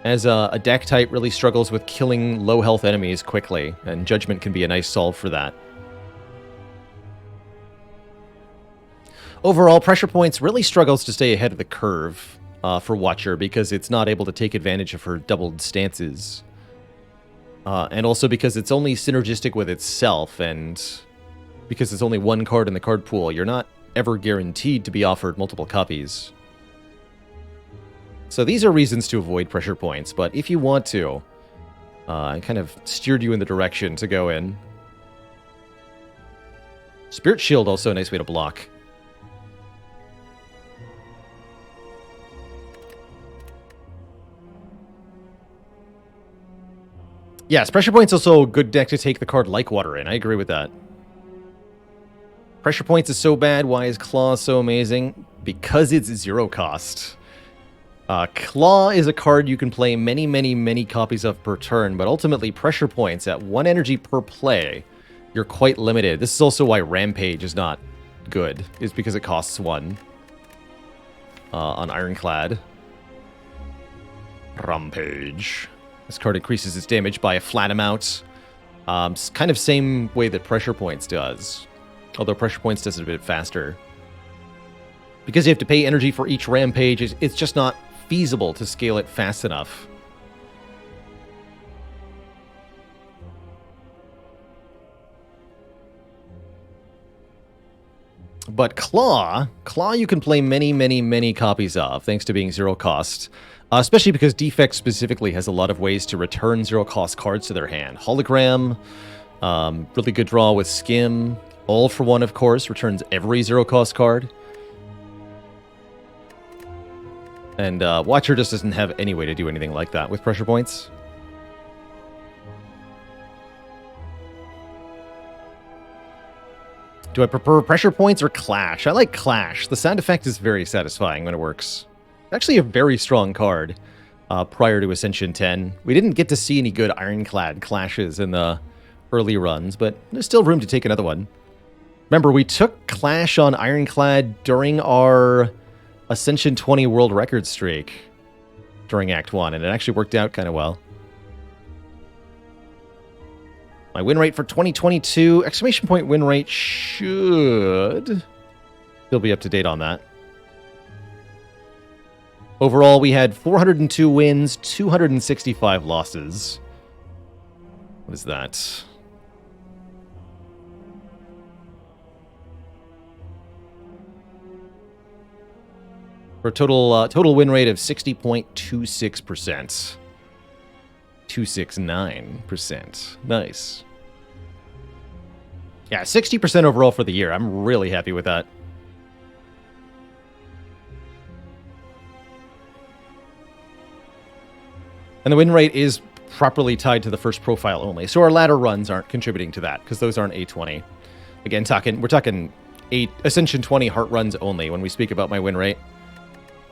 as a deck type really struggles with killing low health enemies quickly, and Judgment can be a nice solve for that. Overall, pressure points really struggles to stay ahead of the curve for Watcher because it's not able to take advantage of her doubled stances. And also because it's only synergistic with itself, and because it's only one card in the card pool, you're not ever guaranteed to be offered multiple copies. So these are reasons to avoid pressure points, but if you want to, I kind of steered you in the direction to go in. Spirit Shield, also a nice way to block. Yes, Pressure Point's also a good deck to take the card Like Water in. I agree with that. Pressure Points is so bad. Why is Claw so amazing? Because it's 0 cost. Claw is a card you can play many copies of per turn, but ultimately Pressure Points at 1 energy per play, you're quite limited. This is also why Rampage is not good, is because it costs 1 on Ironclad. Rampage. This card increases its damage by a flat amount. Kind of same way that Pressure Points does, although Pressure Points does it a bit faster. Because you have to pay energy for each Rampage, it's just not feasible to scale it fast enough. But Claw you can play many copies of, thanks to being 0 cost. Especially because Defect specifically has a lot of ways to return 0 cost cards to their hand. Hologram, really good draw with Skim. All for One, of course, returns every 0 cost card. And Watcher just doesn't have any way to do anything like that with Pressure Points. Do I prefer Pressure Points or Clash? I like Clash. The sound effect is very satisfying when it works. Actually a very strong card prior to Ascension 10. We didn't get to see any good Ironclad clashes in the early runs, but there's still room to take another one. Remember, we took Clash on Ironclad during our Ascension 20 world record streak during Act 1, and it actually worked out kind of well. My win rate for 2022, exclamation point win rate should still be up to date on that. Overall, we had 402 wins, 265 losses. What is that? For a total win rate of 60.26%. 269%. Nice. Yeah, 60% overall for the year. I'm really happy with that. And the win rate is properly tied to the first profile only. So our ladder runs aren't contributing to that, because those aren't A20. Again, we're talking Ascension 20 heart runs only when we speak about my win rate.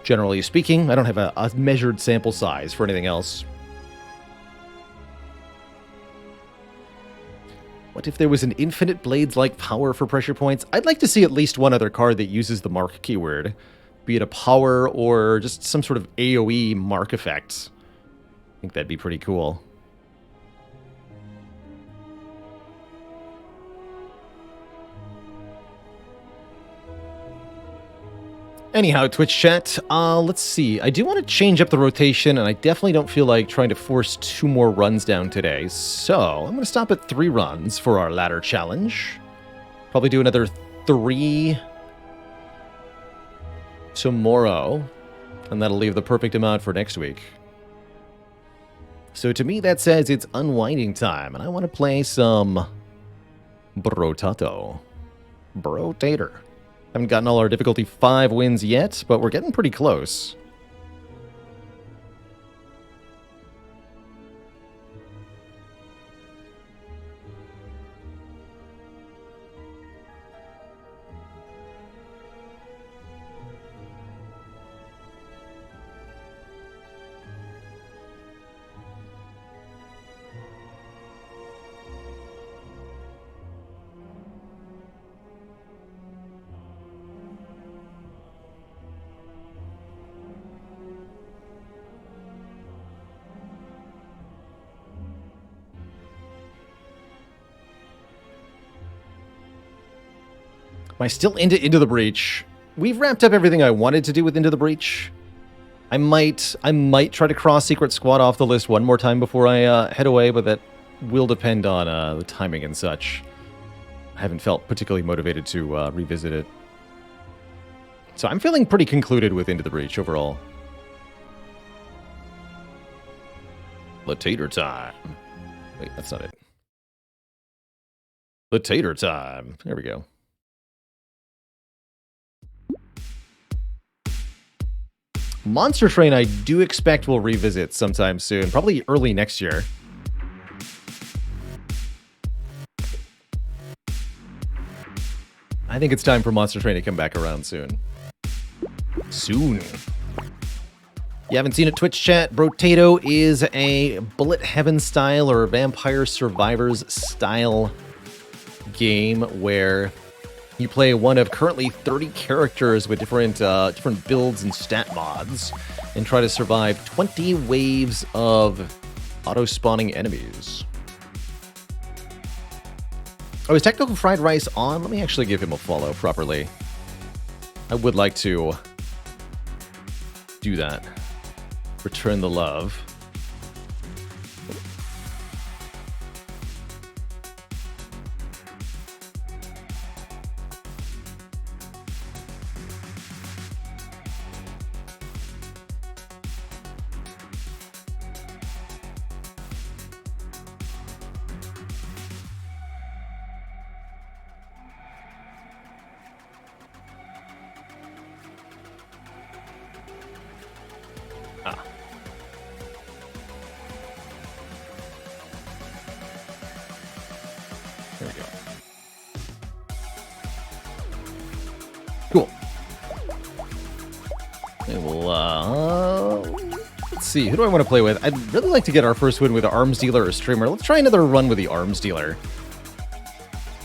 Generally speaking, I don't have a measured sample size for anything else. What if there was an infinite blades-like power for pressure points? I'd like to see at least one other card that uses the mark keyword, be it a power or just some sort of AoE mark effect. I think that'd be pretty cool. Anyhow, Twitch chat, let's see. I do want to change up the rotation, and I definitely don't feel like trying to force 2 more runs down today. So, I'm going to stop at 3 runs for our ladder challenge. Probably do another 3 tomorrow, and that'll leave the perfect amount for next week. So to me, that says it's unwinding time, and I want to play some Brotato. Brotator. Haven't gotten all our difficulty 5 wins yet, but we're getting pretty close. Am I still into the Breach? We've wrapped up everything I wanted to do with Into the Breach. I might try to cross Secret Squad off the list one more time before I head away, but that will depend on the timing and such. I haven't felt particularly motivated to revisit it. So I'm feeling pretty concluded with Into the Breach overall. Potato time. Wait, that's not it. Potato time. There we go. Monster Train I do expect we'll revisit sometime soon, probably early next year. I think it's time for Monster Train to come back around soon. Soon. You haven't seen it, Twitch chat? Brotato is a Bullet Heaven style or Vampire Survivors style game where you play one of currently 30 characters with different builds and stat mods and try to survive 20 waves of auto-spawning enemies. Oh, is Technical Fried Rice on? Let me actually give him a follow properly. I would like to do that. Return the love. See, who do I want to play with? I'd really like to get our first win with the Arms Dealer or Streamer. Let's try another run with the Arms Dealer.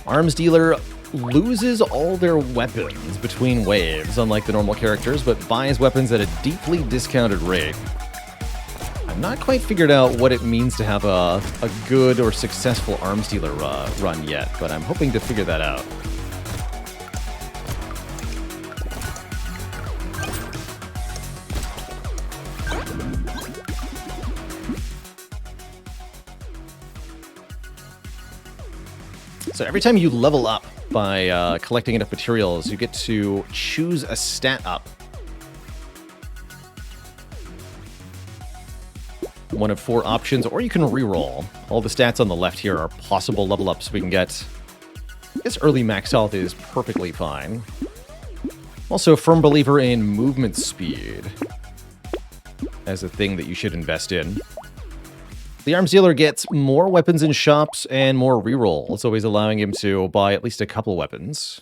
Arms Dealer loses all their weapons between waves, unlike the normal characters, but buys weapons at a deeply discounted rate. I've not quite figured out what it means to have a good or successful Arms Dealer run yet, but I'm hoping to figure that out. So every time you level up by collecting enough materials, you get to choose a stat up. One of 4 options, or you can reroll. All the stats on the left here are possible level ups we can get. I guess early max health is perfectly fine. Also, a firm believer in movement speed as a thing that you should invest in. The arms dealer gets more weapons in shops and more rerolls, always allowing him to buy at least a couple weapons.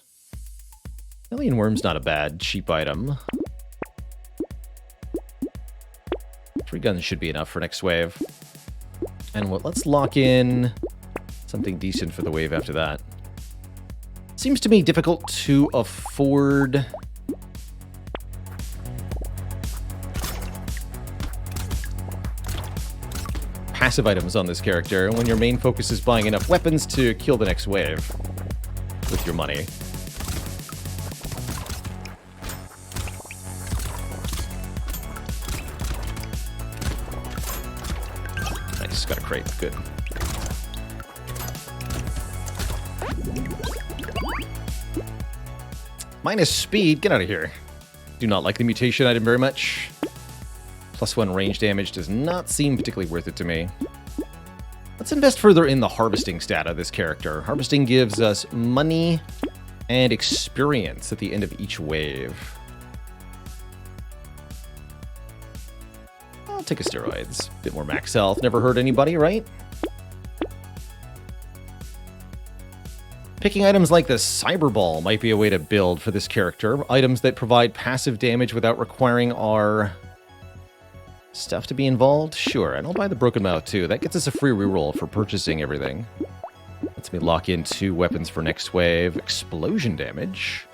Alien Worm's not a bad, cheap item. 3 guns should be enough for next wave. And let's lock in something decent for the wave after that. Seems to me difficult to afford passive items on this character when your main focus is buying enough weapons to kill the next wave with your money. Nice, got a crate, good. Minus speed, get out of here. Do not like the mutation item very much. +1 range damage does not seem particularly worth it to me. Let's invest further in the harvesting stat of this character. Harvesting gives us money and experience at the end of each wave. I'll take a steroids. Bit more max health, never hurt anybody, right? Picking items like the Cyber Ball might be a way to build for this character. Items that provide passive damage without requiring our stuff to be involved? Sure, and I'll buy the Broken Mouth too. That gets us a free reroll for purchasing everything. Lets me lock in 2 weapons for next wave. Explosion damage.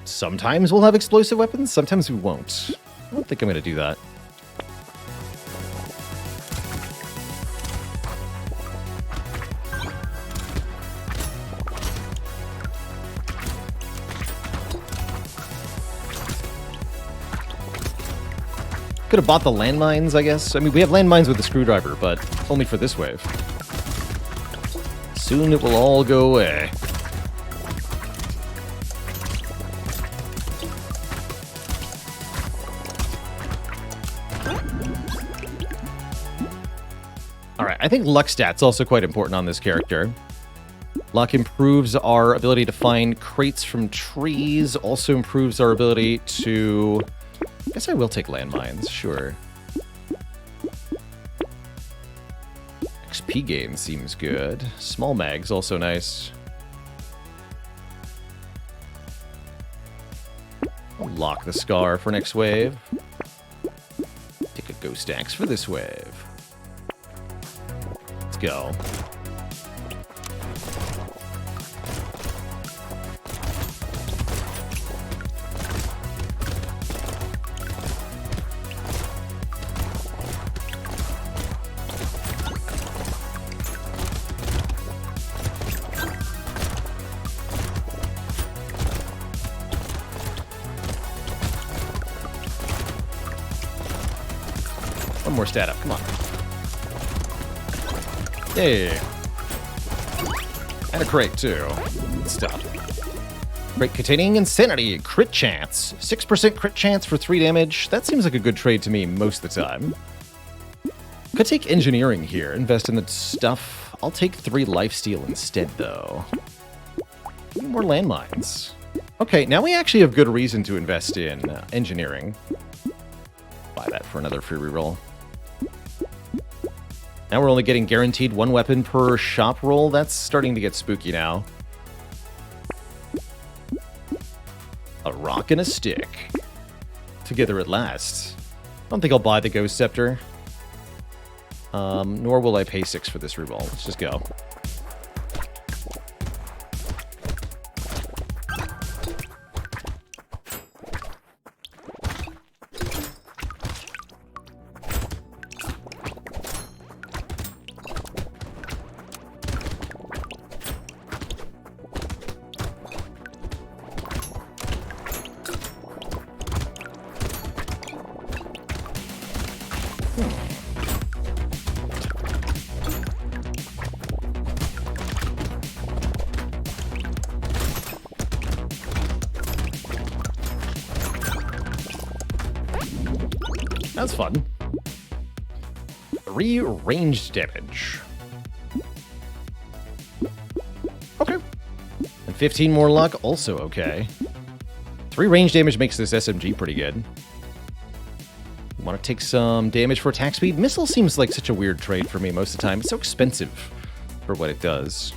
Sometimes we'll have explosive weapons, sometimes we won't. I don't think I'm going to do that. Could have bought the landmines, I guess. I mean, we have landmines with the screwdriver, but only for this wave. Soon it will all go away. Alright, I think luck stat's also quite important on this character. Luck improves our ability to find crates from trees, also improves our ability to... I guess I will take landmines, sure. XP gain seems good. Small mag's also nice. I'll lock the Scar for next wave. Take a Ghost Axe for this wave. Let's go. One more stat up, come on. Yay. And a crate, too. Good stuff. Crate containing Insanity. Crit chance. 6% crit chance for 3 damage. That seems like a good trade to me most of the time. Could take Engineering here. Invest in the stuff. I'll take 3 lifesteal instead, though. More landmines. Okay, now we actually have good reason to invest in Engineering. Buy that for another free reroll. Now we're only getting guaranteed 1 weapon per shop roll. That's starting to get spooky now. A rock and a stick. Together at last. I don't think I'll buy the Ghost Scepter. Nor will I pay 6 for this reroll. Let's just go. That's fun. 3 ranged damage. Okay. And 15 more luck, also okay. 3 range damage makes this SMG pretty good. Want to take some damage for attack speed? Missile seems like such a weird trade for me most of the time. It's so expensive for what it does.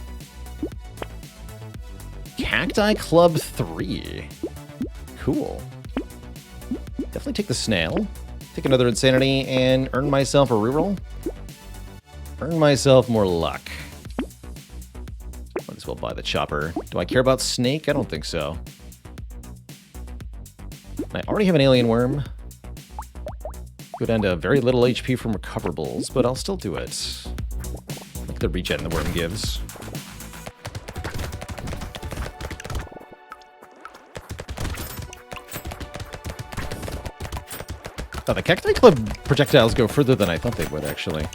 Cacti Club 3. Cool. Definitely take the snail. Take another insanity and earn myself a reroll. Earn myself more luck. Might as well buy the chopper. Do I care about snake? I don't think so. I already have an alien worm. Go down to very little HP from recoverables, but I'll still do it. Like the regen the worm gives. Oh, the Cacti Club projectiles go further than I thought they would, actually.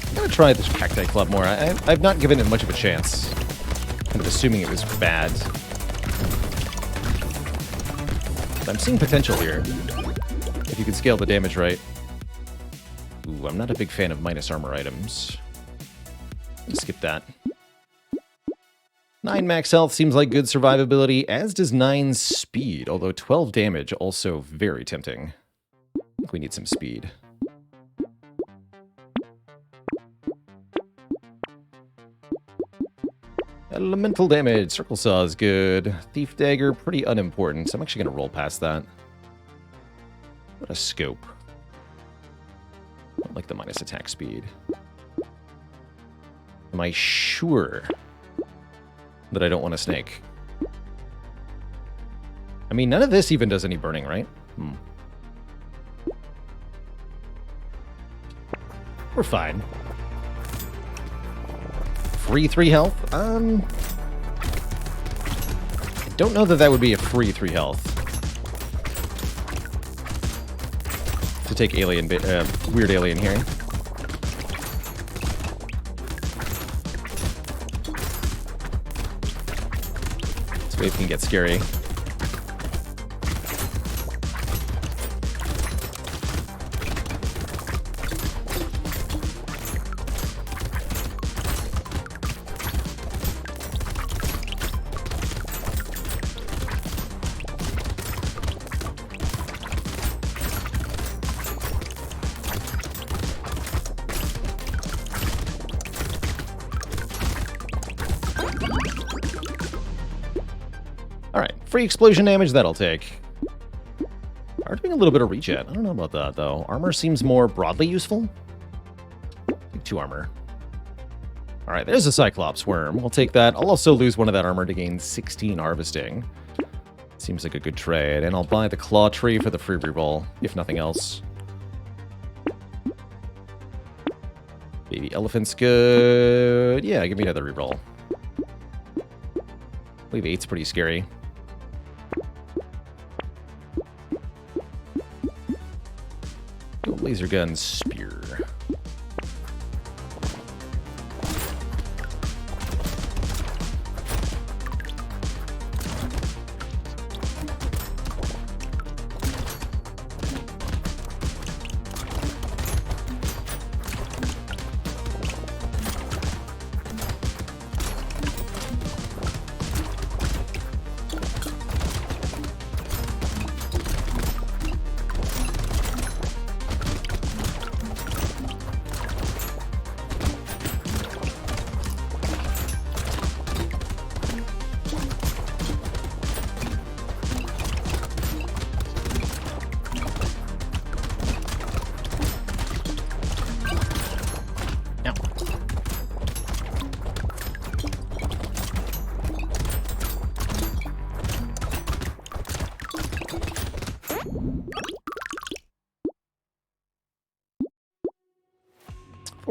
I'm gonna try this Cacti Club more. I've not given it much of a chance. Kind of assuming it was bad. I'm seeing potential here, if you can scale the damage right. Ooh, I'm not a big fan of minus armor items. Let's skip that. 9 max health seems like good survivability, as does 9 speed, although 12 damage also very tempting. I think we need some speed. Elemental damage. Circle Saw is good. Thief Dagger, pretty unimportant. So I'm actually going to roll past that. What a scope. I like the minus attack speed. Am I sure that I don't want a snake? I mean, none of this even does any burning, right? We're fine. Free 3 health? I don't know that that would be a free 3 health. To take alien, weird alien here. This wave can get scary. Free explosion damage, that'll take. Are doing a little bit of regen. I don't know about that, though. Armor seems more broadly useful. Take 2 armor. Alright, there's a Cyclops worm. We'll take that. I'll also lose 1 of that armor to gain 16 harvesting. Seems like a good trade. And I'll buy the Claw Tree for the free reroll, if nothing else. Baby Elephant's good. Yeah, give me another reroll. Wave 8's pretty scary. Laser gun spear.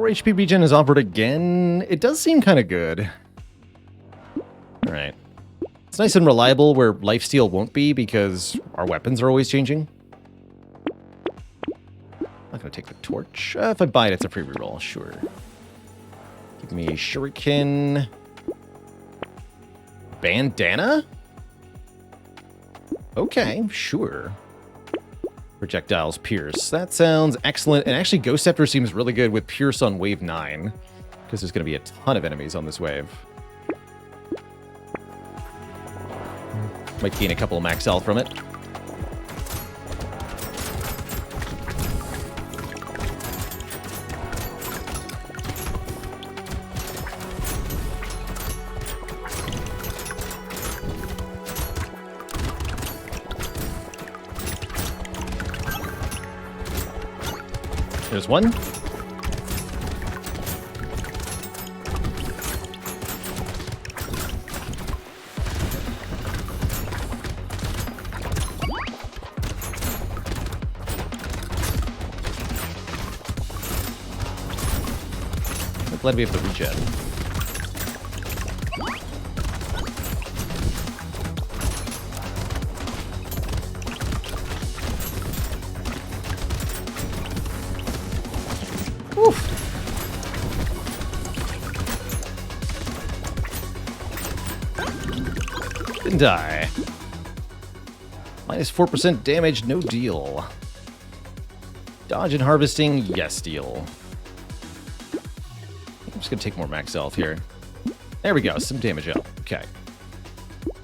HP regen is offered again. It does seem kind of good. Alright. It's nice and reliable where lifesteal won't be because our weapons are always changing. Not going to take the torch. If I buy it, it's a free reroll. Sure. Give me shuriken. Bandana? Okay, sure. Projectiles pierce. That sounds excellent. And actually, Ghost Scepter seems really good with pierce on wave 9. Because there's going to be a ton of enemies on this wave. Might gain a couple of max health from it. There's one. I'm glad we have the regen. Didn't die. Minus 4% damage, no deal. Dodge and harvesting, yes deal. I'm just gonna take more max health here. There we go, some damage out. Okay.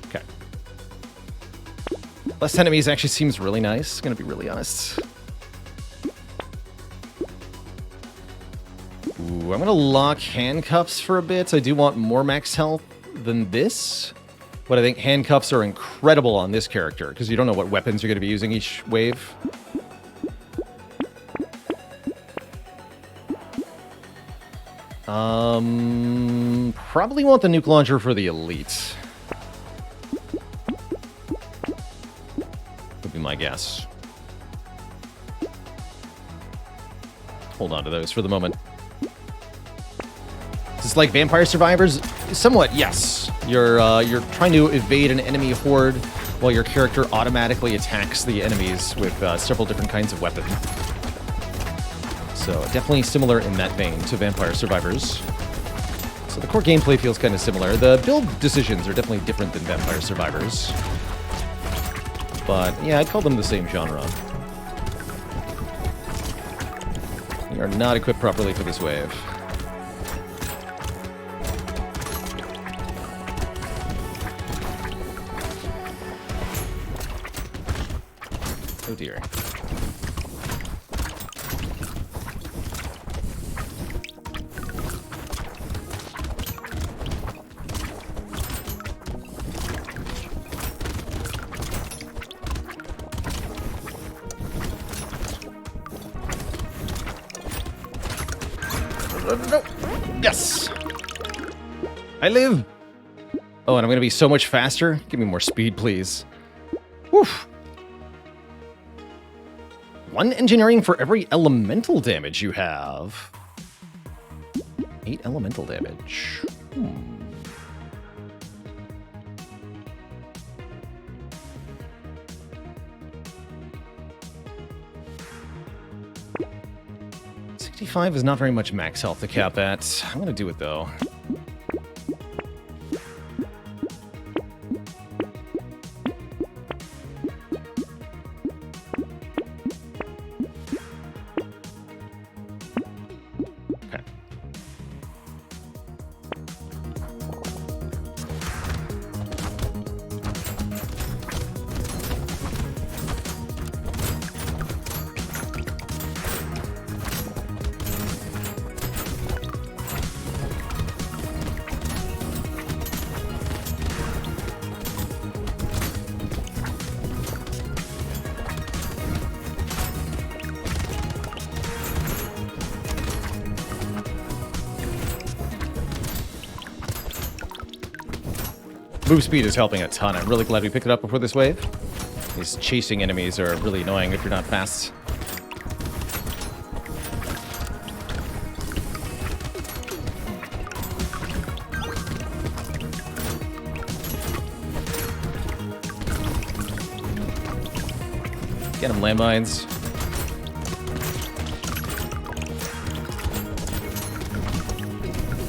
Okay. Less enemies actually seems really nice, gonna be really honest. Ooh, I'm gonna lock handcuffs for a bit. I do want more max health than this. But I think handcuffs are incredible on this character, because you don't know what weapons you're going to be using each wave. Probably want the nuke launcher for the elite. Would be my guess. Hold on to those for the moment. Is this like Vampire Survivors? Somewhat, yes. You're trying to evade an enemy horde while your character automatically attacks the enemies with several different kinds of weapons. So definitely similar in that vein to Vampire Survivors. So the core gameplay feels kind of similar. The build decisions are definitely different than Vampire Survivors. But yeah, I'd call them the same genre. We are not equipped properly for this wave. Oh dear. No. Yes! I live! Oh, and I'm gonna be so much faster? Give me more speed, please. Woof! 1 engineering for every elemental damage you have. 8 elemental damage. Hmm. $65 is not very much max health to cap at. I'm gonna do it though. Move speed is helping a ton. I'm really glad we picked it up before this wave. These chasing enemies are really annoying if you're not fast. Get him, landmines.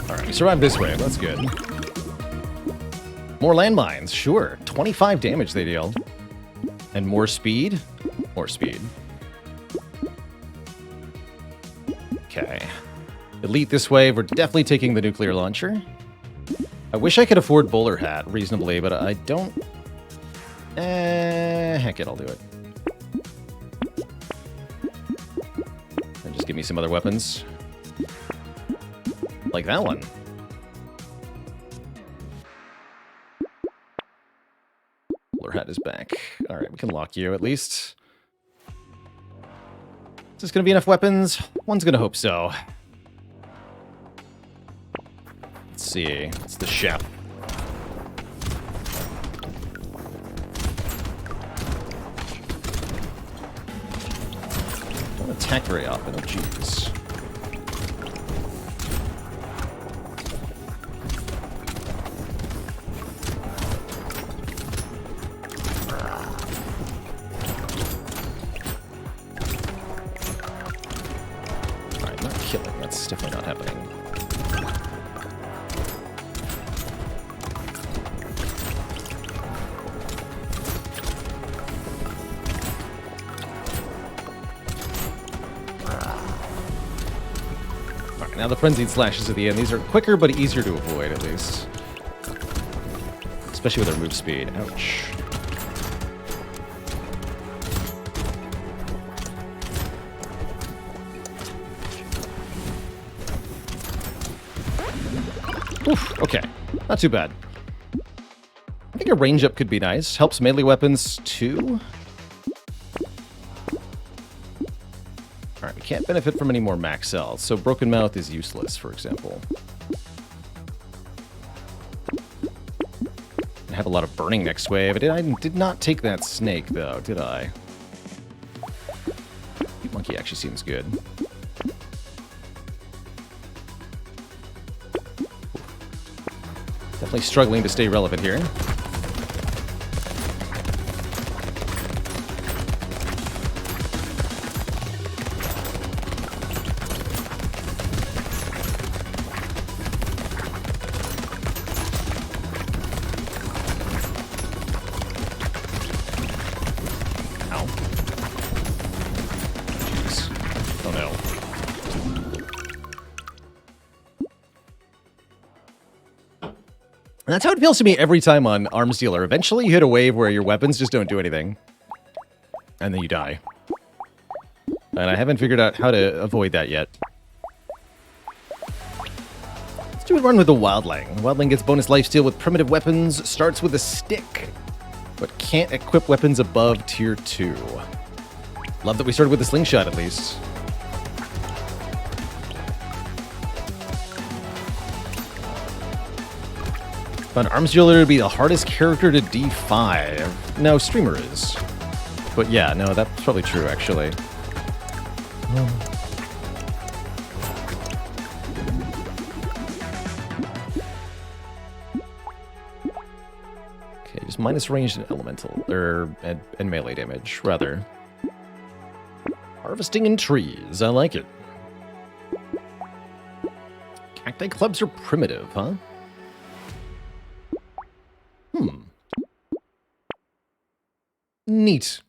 Alright, we survived this wave. That's good. More landmines, sure. 25 damage they deal. And more speed? More speed. Okay. Elite this wave. We're definitely taking the nuclear launcher. I wish I could afford bowler hat reasonably, but I don't. Heck it, I'll do it. And just give me some other weapons. Like that one. Bowler hat is back. Alright, we can lock you at least. Is this gonna be enough weapons? One's gonna hope so. Let's see. It's the chef. Don't attack very often. Oh, jeez. Alright, not killing. That's definitely not happening. Now the frenzied slashes at the end. These are quicker, but easier to avoid, at least. Especially with their move speed. Ouch. Oof, okay. Not too bad. I think a range up could be nice. Helps melee weapons, too. Alright, we can't benefit from any more max cells, so Broken Mouth is useless, for example. I have a lot of burning next wave. I did not take that snake, though, did I? Monkey actually seems good. Definitely struggling to stay relevant here. And that's how it feels to me every time on Arms Dealer. Eventually you hit a wave where your weapons just don't do anything. And then you die. And I haven't figured out how to avoid that yet. Let's do a run with the Wildling. Wildling gets bonus lifesteal with primitive weapons, starts with a stick, but can't equip weapons above tier 2. Love that we started with the slingshot at least. Found Arms Dealer to be the hardest character to D5. No, Streamer is. But yeah, no, that's probably true, actually. Okay, just minus ranged and elemental, and melee damage, rather. Harvesting in trees, I like it. Cacti clubs are primitive, huh? Neat.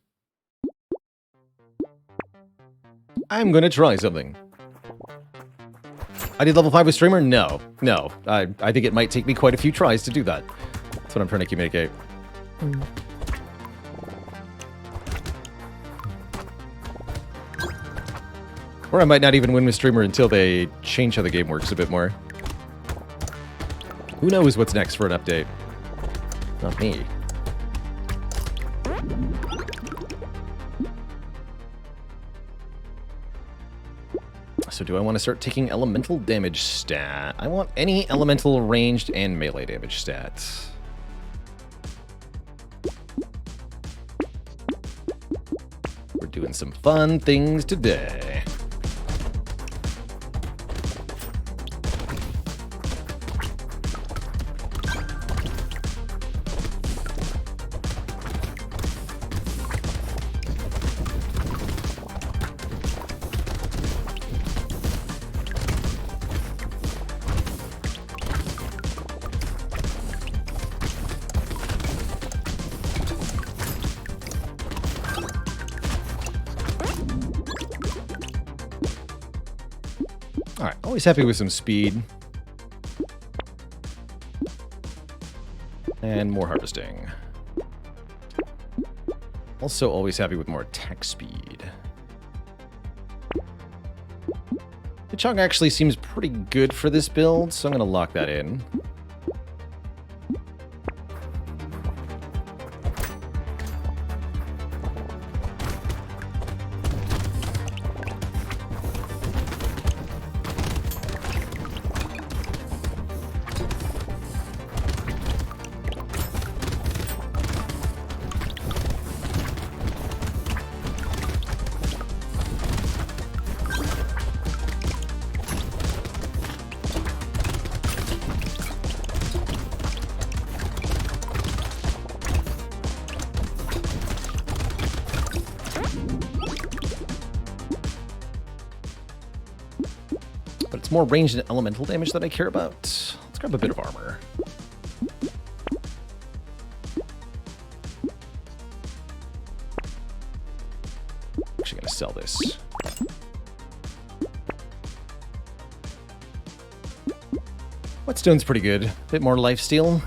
I'm gonna try something. I did level 5 with Streamer? No. No. I think it might take me quite a few tries to do that. That's what I'm trying to communicate. Or I might not even win with Streamer until they change how the game works a bit more. Who knows what's next for an update? Not me. So do I want to start taking elemental damage stat? I want any elemental ranged and melee damage stats. We're doing some fun things today. Always happy with some speed. And more harvesting. Also always happy with more attack speed. The chunk actually seems pretty good for this build, so I'm going to lock that in. But it's more ranged and elemental damage that I care about. Let's grab a bit of armor. Actually gonna sell this. Whetstone's pretty good. Bit more lifesteal.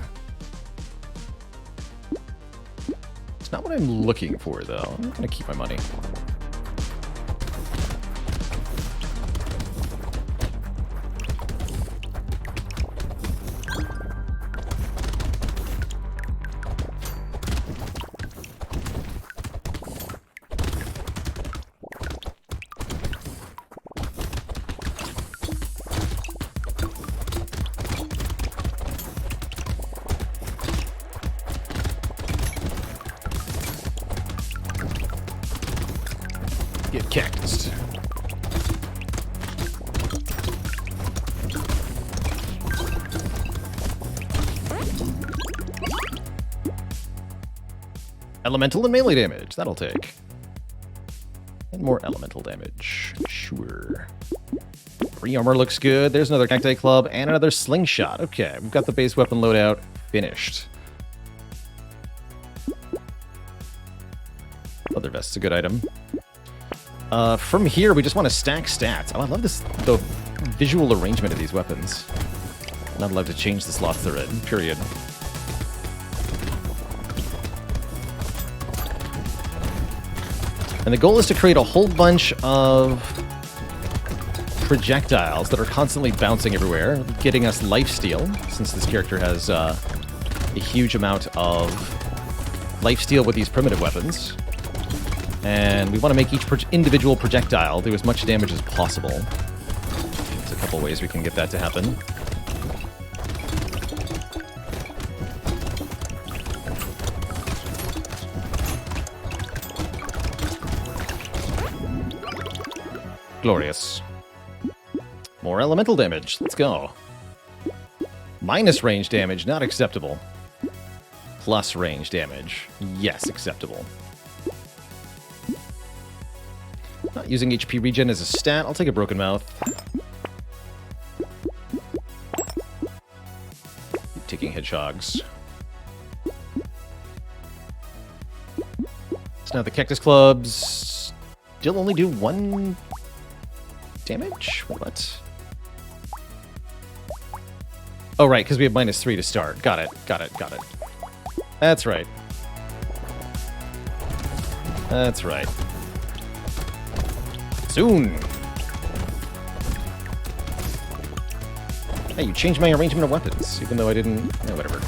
It's not what I'm looking for, though. I'm gonna keep my money. Get cactused. Elemental and melee damage. That'll take. And more elemental damage. Sure. Free armor looks good. There's another cacti club and another slingshot. Okay, we've got the base weapon loadout finished. Leather vest's a good item. From here, we just want to stack stats. Oh, I love this, the visual arrangement of these weapons. Not allowed to change the slots they're in, period. And the goal is to create a whole bunch of projectiles that are constantly bouncing everywhere, getting us lifesteal, since this character has a huge amount of lifesteal with these primitive weapons. And we want to make each individual projectile do as much damage as possible. There's a couple ways we can get that to happen. Glorious. More elemental damage. Let's go. Minus range damage, not acceptable. Plus range damage. Yes, acceptable. Not using HP regen as a stat. I'll take a broken mouth. Taking hedgehogs. So now the cactus clubs still only do 1 damage? What? Oh, right, because we have -3 to start. Got it, got it, got it. That's right. That's right. Soon! Hey, you changed my arrangement of weapons, even though I didn't... No, whatever.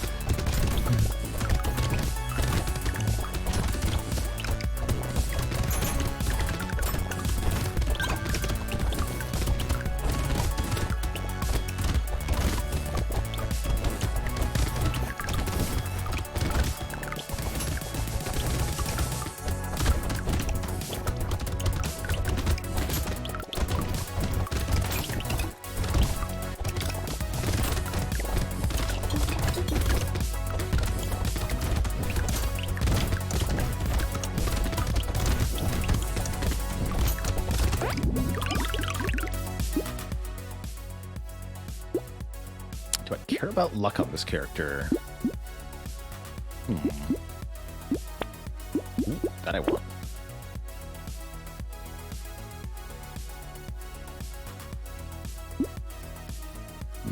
Do I care about luck on this character? Ooh, that I want.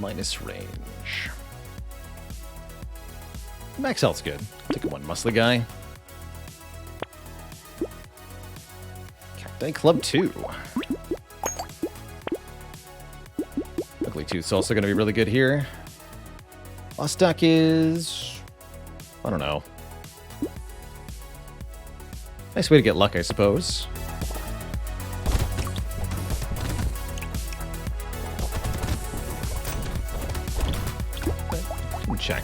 minus range. Max health's good. Take a one muscly guy. Cacti Club 2. Ugly Tooth's also going to be really good here. Lostock is... I don't know. Nice way to get luck, I suppose. Check.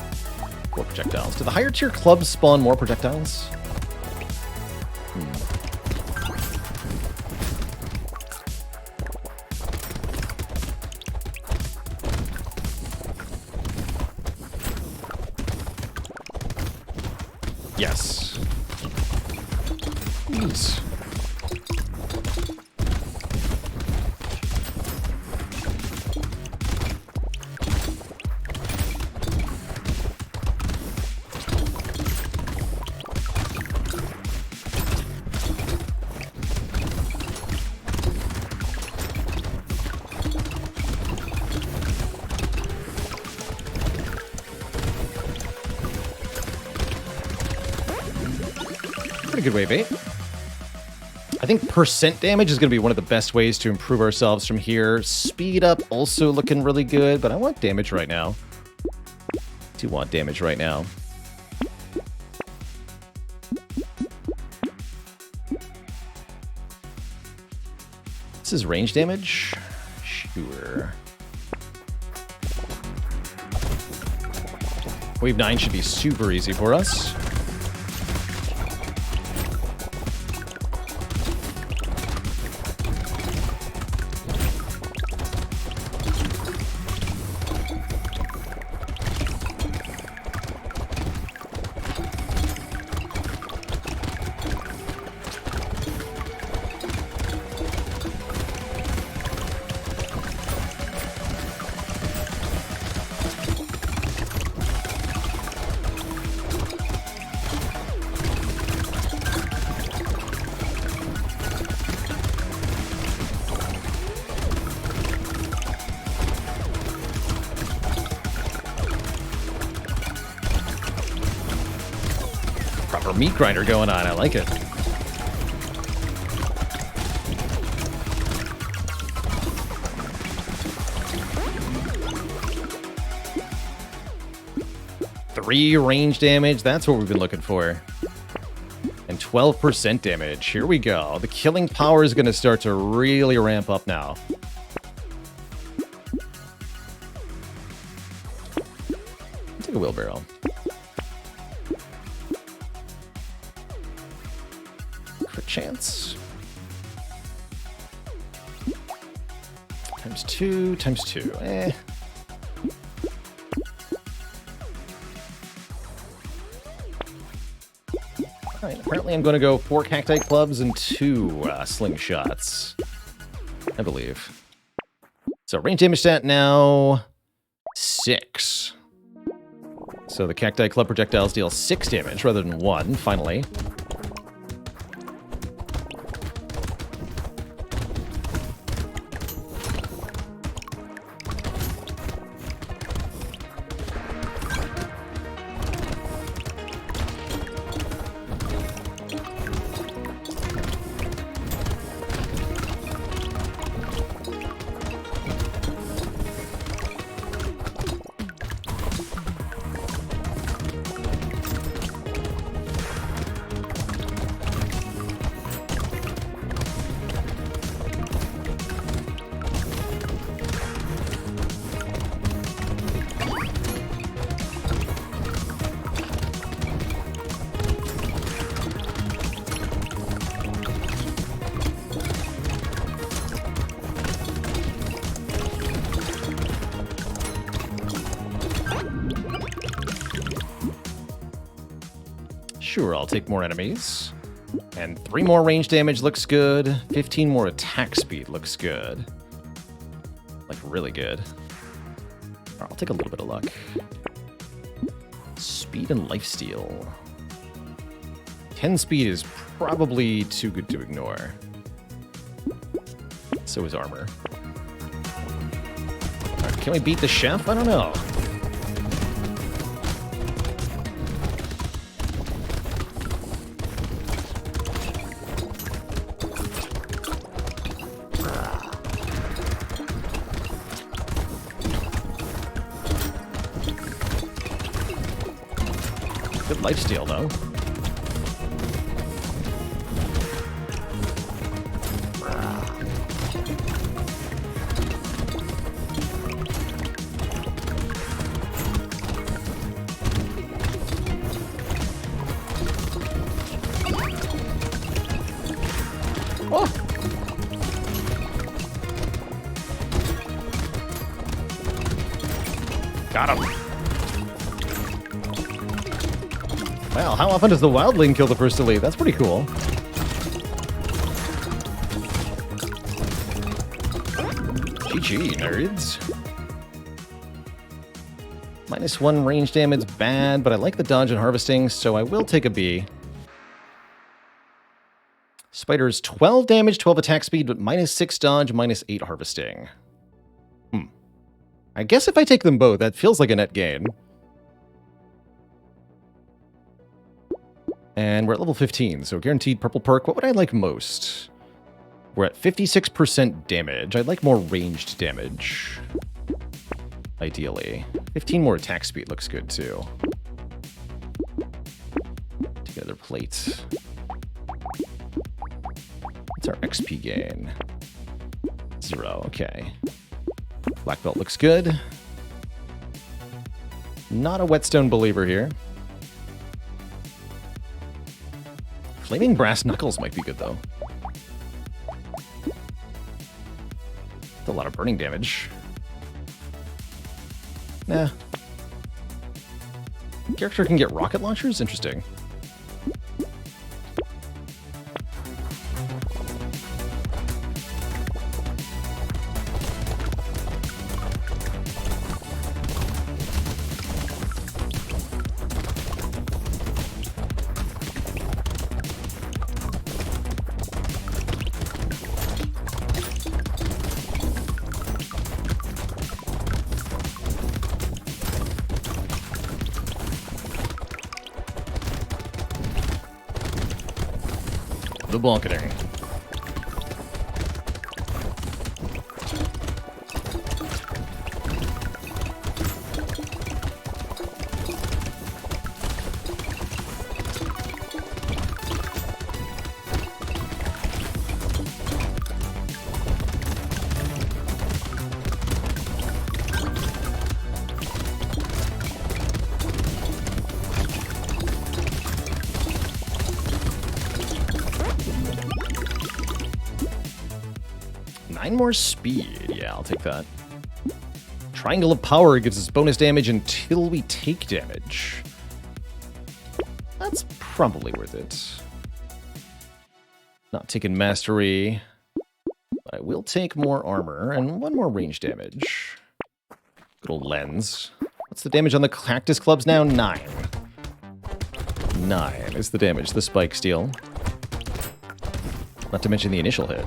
More projectiles. Do the higher tier clubs spawn more projectiles? Yes. Jeez. Pretty good wave 8. I think percent damage is going to be one of the best ways to improve ourselves from here. Speed up also looking really good, but I want damage right now. I do want damage right now. This is range damage? Sure. Wave 9 should be super easy for us. Proper meat grinder going on. I like it. Three range damage. That's what we've been looking for. And 12% damage. Here we go. The killing power is going to start to really ramp up now. Take a wheelbarrow. Chance. Times 2, times 2. Eh. Alright, apparently I'm going to go 4 cacti clubs and 2 slingshots. I believe. So range damage stat now 6. So the cacti club projectiles deal 6 damage rather than 1, finally. Sure, I'll take more enemies. And 3 more range damage looks good. 15 more attack speed looks good. Like, really good. I'll take a little bit of luck. Speed and lifesteal. 10 speed is probably too good to ignore. So is armor. Can we beat the chef? I don't know. Good lifesteal, though. Oh. Got him. Wow, how often does the wildling kill the first elite? That's pretty cool. GG, nerds. -1 range damage, bad, but I like the dodge and harvesting, so I will take a B. Spider's 12 damage, 12 attack speed, but -6 dodge, -8 harvesting. I guess if I take them both, that feels like a net gain. And we're at level 15, so guaranteed purple perk. What would I like most? We're at 56% damage. I'd like more ranged damage. Ideally. 15 more attack speed looks good, too. Take another plate. What's our XP gain? 0, okay. Black belt looks good. Not a whetstone believer here. Flaming brass knuckles might be good, though. That's a lot of burning damage. Nah. Character can get rocket launchers? Interesting. The blanketing. More speed. Yeah, I'll take that. Triangle of Power gives us bonus damage until we take damage. That's probably worth it. Not taking Mastery. I will take more armor and 1 more range damage. Good old lens. What's the damage on the Cactus Clubs now? 9. 9 is the damage the spikes deal. Not to mention the initial hit.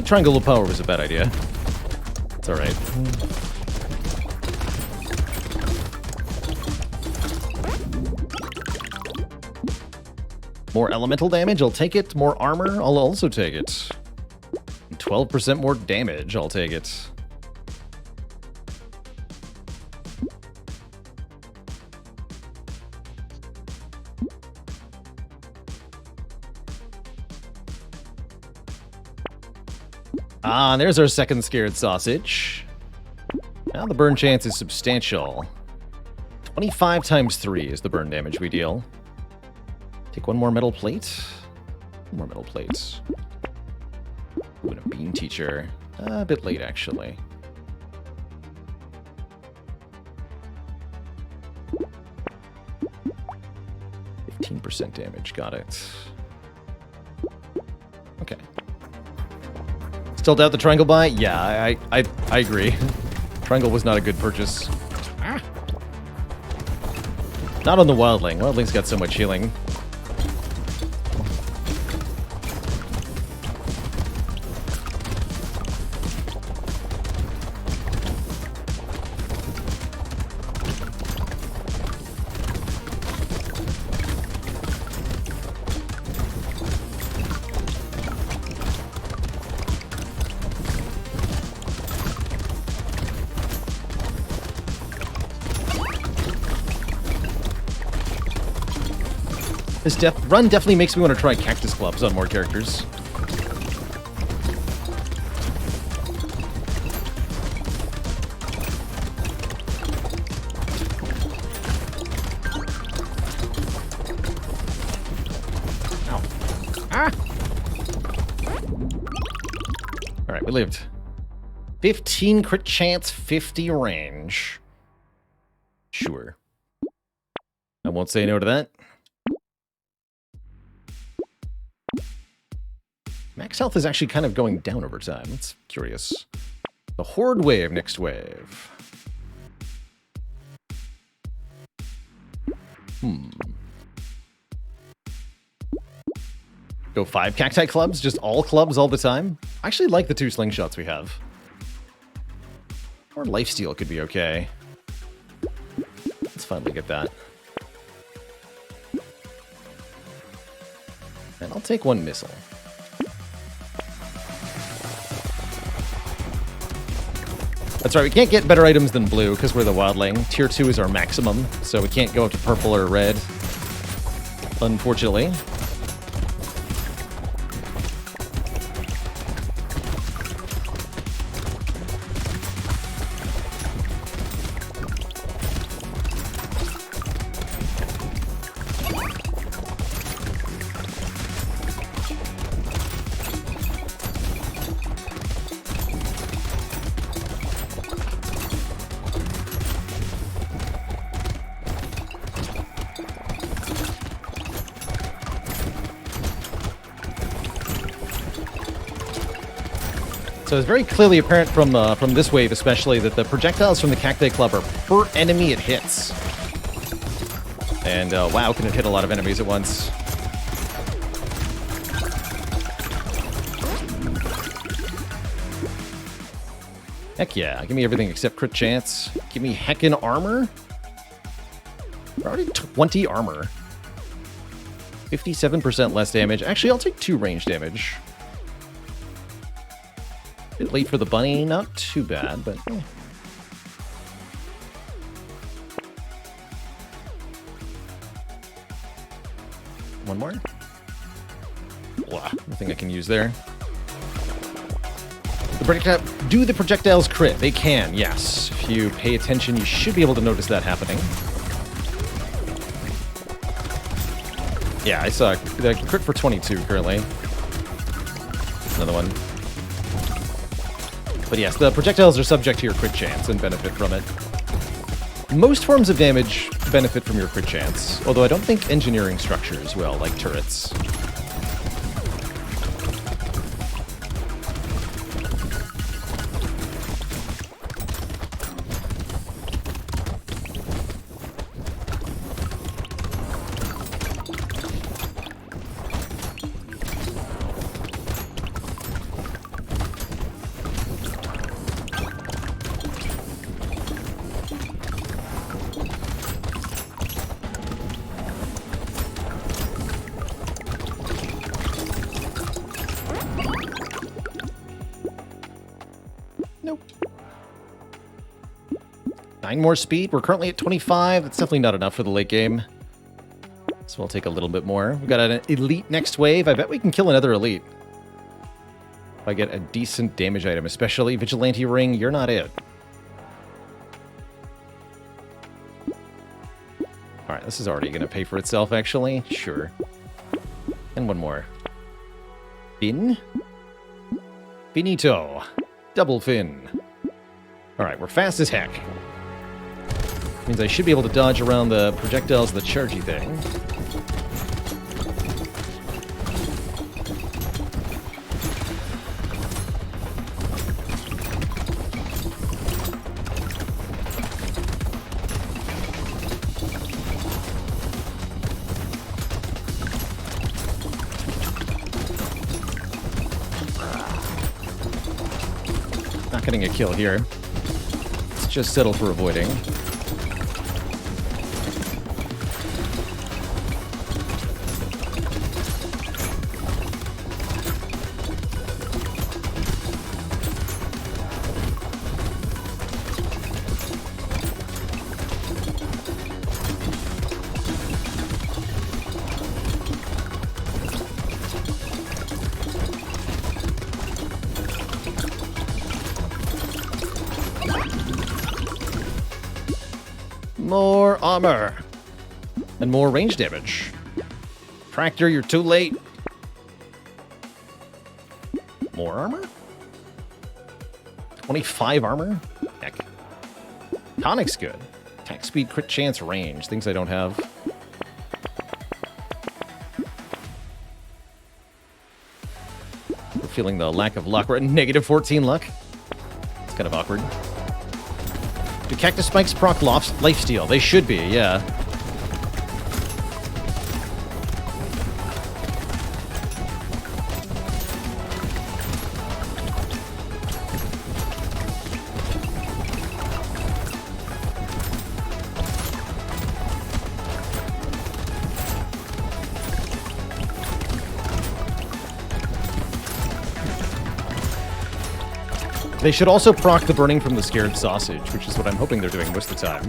Triangle of Power was a bad idea. It's alright. More elemental damage, I'll take it. More armor, I'll also take it. 12% more damage, I'll take it. Ah, there's our second scared sausage. Now the burn chance is substantial. 25 times 3 is the burn damage we deal. Take one more metal plate. One more metal plates. Ooh, and a beam teacher. A bit late, actually. %, damage, got it. Okay. Still doubt the triangle buy? Yeah, I agree. Triangle was not a good purchase. Ah. Not on the Wildling. Wildling's got so much healing. This run definitely makes me want to try cactus clubs on more characters. Ow. Ah! Alright, we lived. 15 crit chance, 50 range. Sure. I won't say no to that. Max health is actually kind of going down over time. That's curious. The Horde wave, next wave. Go 5 cacti clubs? Just all clubs all the time? I actually like the 2 slingshots we have. Or lifesteal could be okay. Let's finally get that. And I'll take 1 missile. That's right, we can't get better items than blue because we're the Wildling. Tier 2 is our maximum, so we can't go up to purple or red, unfortunately. So it's very clearly apparent from this wave especially that the projectiles from the Cacti Club are per enemy it hits. And wow, can it hit a lot of enemies at once. Heck yeah, give me everything except crit chance. Give me heckin' armor. We're already 20 armor. 57% less damage. Actually, I'll take 2 range damage. Bit late for the bunny, not too bad, but... Eh. One more? Blah, nothing I can use there. Do the projectiles crit? They can, yes. If you pay attention, you should be able to notice that happening. Yeah, I saw the crit for 22 currently. Another one. But yes, the projectiles are subject to your crit chance and benefit from it. Most forms of damage benefit from your crit chance, although I don't think engineering structures will, like turrets. Nope. 9 more speed. We're currently at 25. That's definitely not enough for the late game. So we'll take a little bit more. We've got an elite next wave. I bet we can kill another elite. If I get a decent damage item, especially Vigilante Ring, you're not it. this is already going to pay for itself, actually. Sure. And one more. Fin? Finito. Double fin. Alright, we're fast as heck. Means I should be able to dodge around the projectiles of the chargy thing. Not getting a kill here. Let's just settle for avoiding. More armor. And more range damage. Tractor, you're too late. More armor? 25 armor? Heck. Tonic's good. Attack speed, crit chance, range. Things I don't have. We're feeling the lack of luck. We're at negative 14 luck. It's kind of awkward. Do cactus spikes proc lifesteal? They should be, yeah. They should also proc the burning from the scared sausage, which is what I'm hoping they're doing most of the time.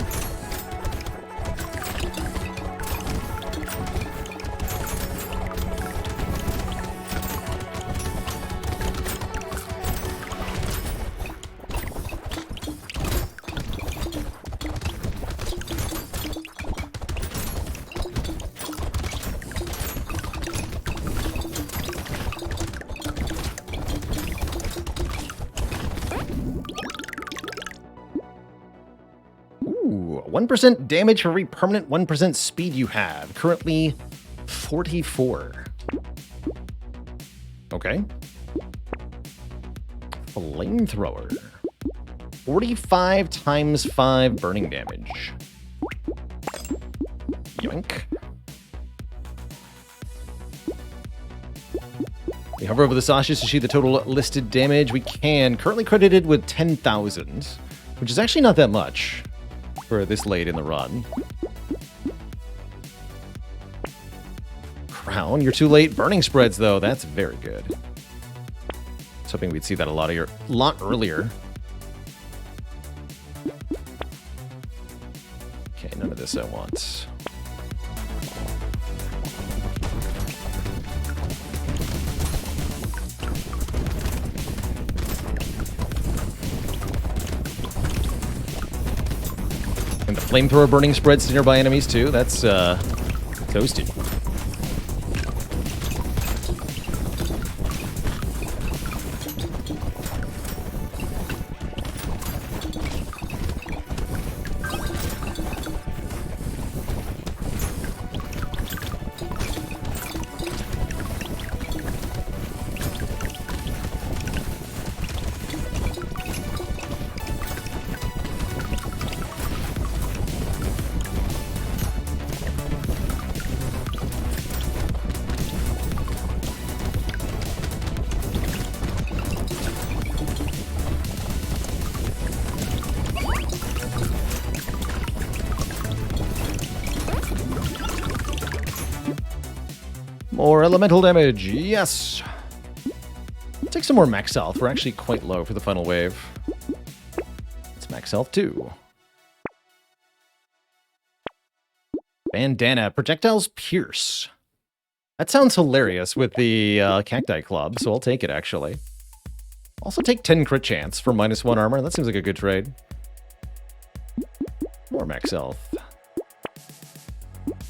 Ooh, 1% damage for every permanent 1% speed you have. Currently 44. Okay. Flamethrower. 45 times 5 burning damage. Yoink. We hover over the sausage to see the total listed damage. We can. Currently credited with 10,000, which is actually not that much for this late in the run. Crown, you're too late. Burning spreads, though, that's very good. I was hoping we'd see that a lot earlier. Okay, none of this I want. And the flamethrower burning spreads to nearby enemies, too. That's, toasty. More elemental damage, yes! Take some more max health. We're actually quite low for the final wave. It's max health too. Bandana. Projectiles pierce. That sounds hilarious with the cacti club, so I'll take it actually. Also take 10 crit chance for -1 armor. That seems like a good trade. More max health.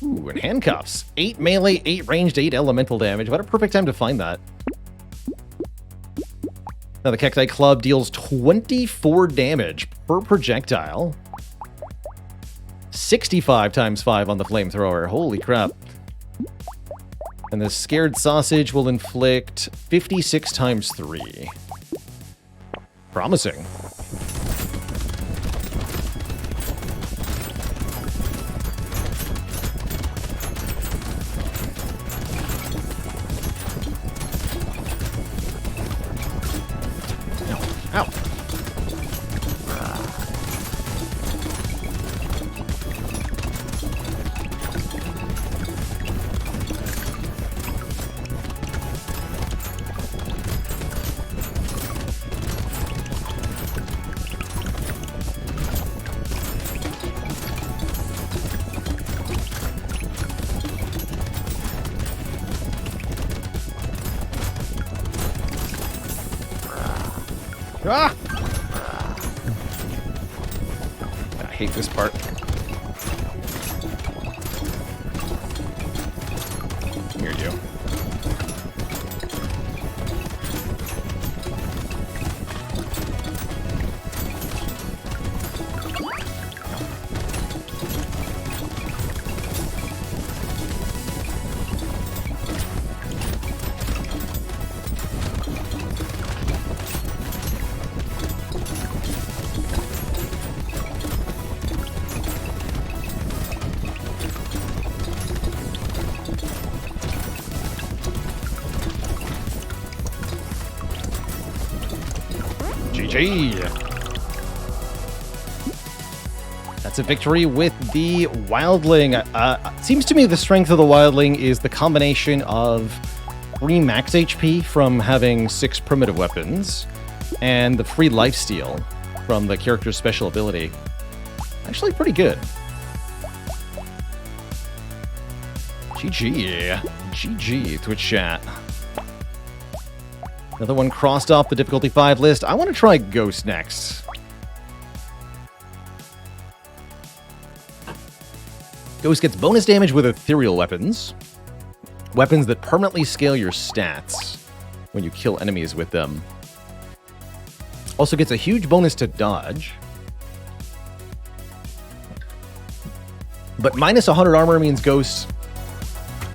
Ooh, and handcuffs. 8 melee, 8 ranged, 8 elemental damage. What a perfect time to find that. Now the Cacti Club deals 24 damage per projectile. 65 times 5 on the flamethrower. Holy crap. And the Scared Sausage will inflict 56 times 3. Promising. Ow. Ah! I hate this part. Here you go. GG! That's a victory with the Wildling. Seems to me the strength of the Wildling is the combination of 3 max HP from having 6 primitive weapons and the free lifesteal from the character's special ability. Actually pretty good. GG. GG, Twitch chat. Another one crossed off the difficulty 5 list. I want to try Ghost next. Ghost gets bonus damage with ethereal weapons. Weapons that permanently scale your stats when you kill enemies with them. Also gets a huge bonus to dodge. But minus 100 armor means Ghost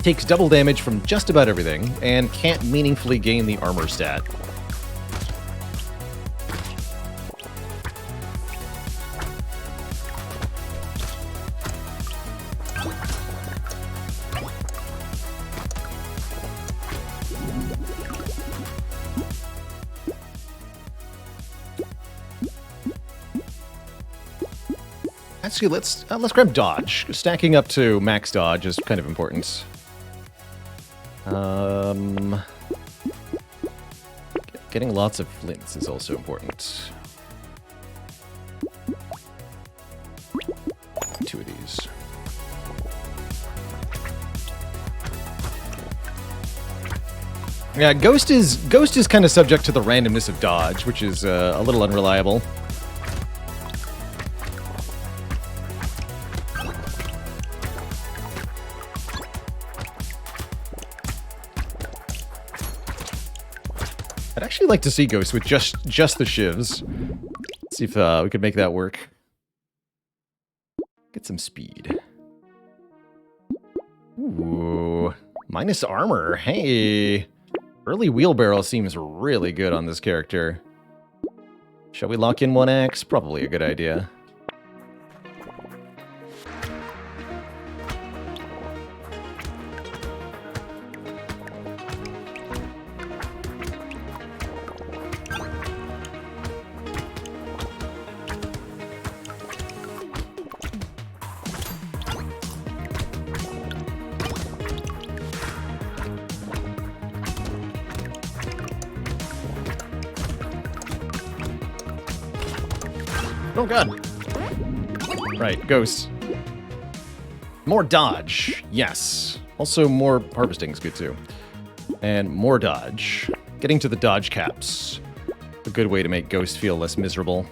takes double damage from just about everything, and can't meaningfully gain the armor stat. Actually, let's grab dodge. Stacking up to max dodge is kind of important. Getting lots of flints is also important. 2 of these. Yeah, Ghost is kind of subject to the randomness of dodge, which is a little unreliable. I'd actually like to see Ghost with just the shivs. Let's see if we could make that work. Get some speed. Ooh, minus armor. Hey, early wheelbarrow seems really good on this character. Shall we lock in 1x? Probably a good idea. Oh god. Right, Ghost. More dodge. Yes. Also more harvesting is good too. And more dodge. Getting to the dodge caps. A good way to make Ghost feel less miserable.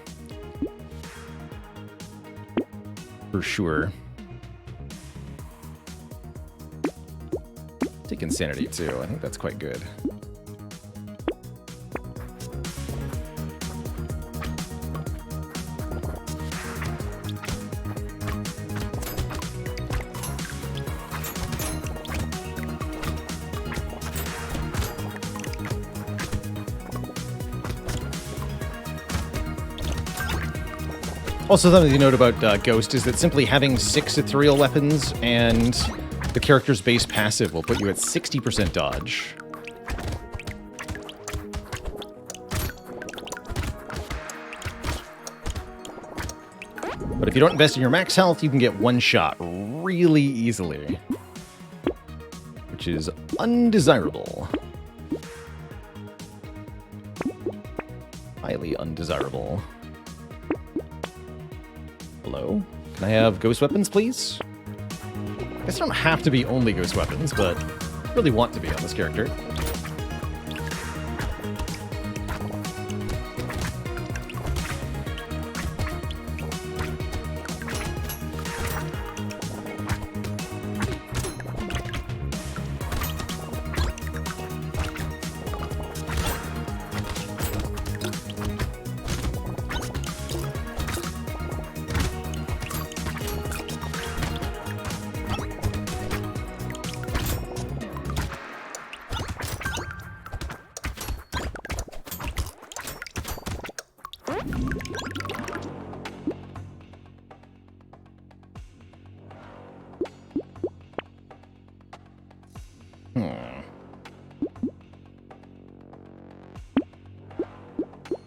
For sure. weak insanity, too. I think that's quite good. Also, something to note about Ghost is that simply having 6 ethereal weapons and the character's base passive will put you at 60% dodge. But if you don't invest in your max health, you can get one shot really easily, which is undesirable. Highly undesirable. Hello? Can I have ghost weapons, please? I guess they don't have to be only ghost weapons, but I really want to be on this character.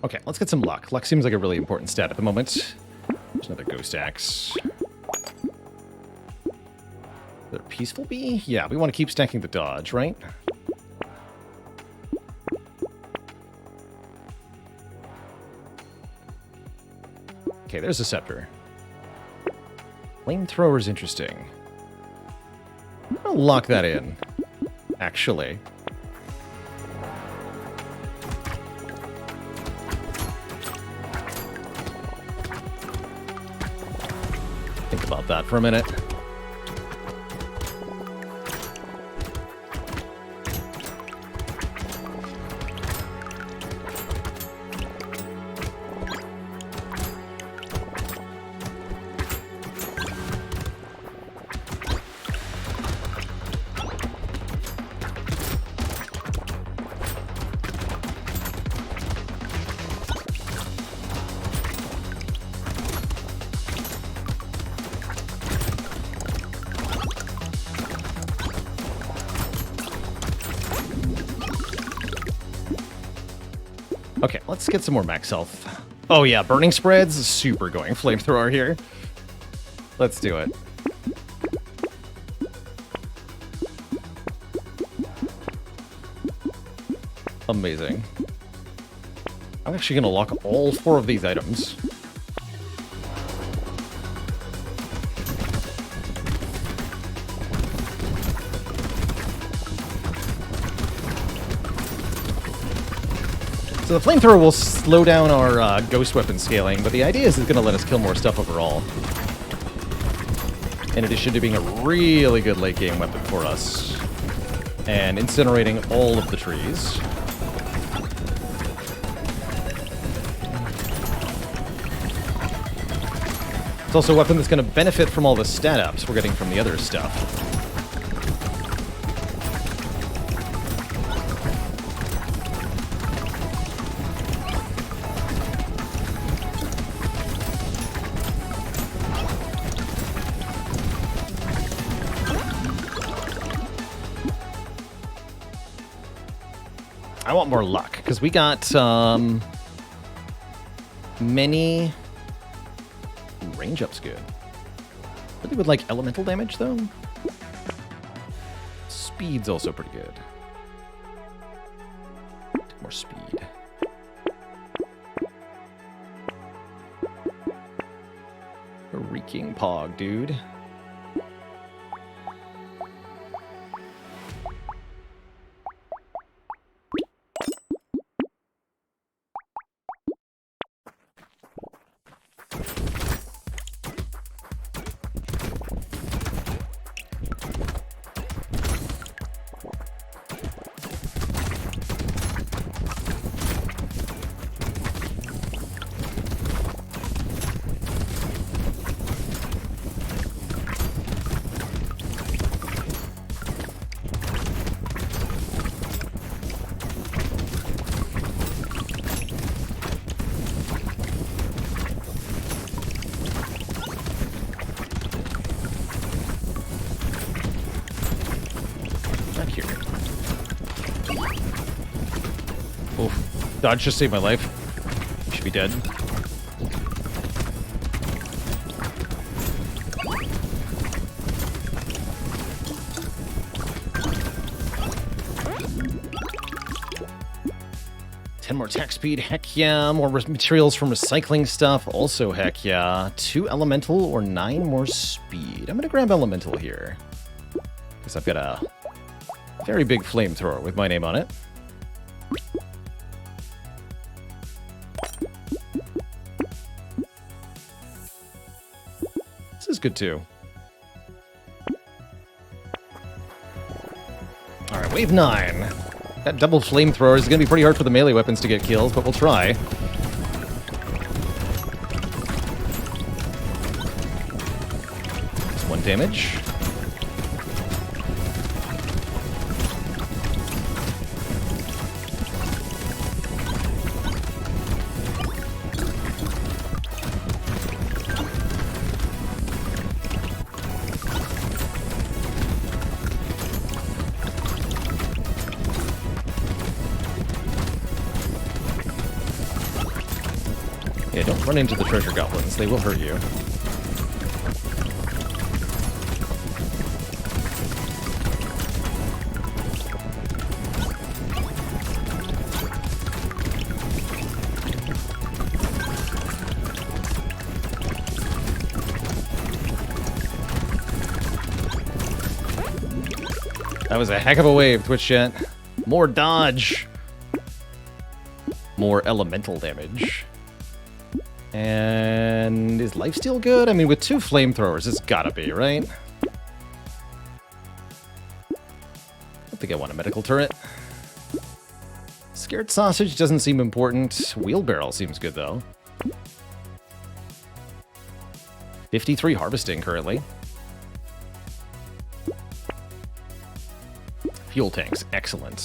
Okay, let's get some luck. Luck seems like a really important stat at the moment. There's another ghost axe. There a peaceful bee? Yeah, we want to keep stacking the dodge, right? Okay, there's a scepter. Flamethrower's interesting. I'm gonna lock that in, actually. Think about that for a minute. Okay, let's get some more max health. Oh yeah, burning spreads, super going flamethrower here. Let's do it. Amazing. I'm actually gonna lock all 4 of these items. So the flamethrower will slow down our ghost weapon scaling, but the idea is it's going to let us kill more stuff overall. In addition to being a really good late game weapon for us. And incinerating all of the trees. It's also a weapon that's going to benefit from all the stat ups we're getting from the other stuff. I want more luck, because we got many... Range up's good. Really would like elemental damage, though. Speed's also pretty good. More speed. A reeking pog, dude. Oof. Dodge just saved my life. Should be dead. More attack speed, heck yeah. More materials from recycling stuff, also heck yeah. 2 elemental or 9 more speed. I'm gonna grab elemental here, because I've got a very big flamethrower with my name on it. This is good too. Alright, wave 9. That double flamethrower is going to be pretty hard for the melee weapons to get kills, but we'll try. It's 1 damage. Yeah, don't run into the treasure goblins. They will hurt you. That was a heck of a wave, Twitch chat. More dodge. More elemental damage. And is lifesteal good? I mean, with 2 flamethrowers, it's gotta be, right? I don't think I want a medical turret. Scared sausage doesn't seem important. Wheelbarrow seems good, though. 53 harvesting currently. Fuel tanks, excellent.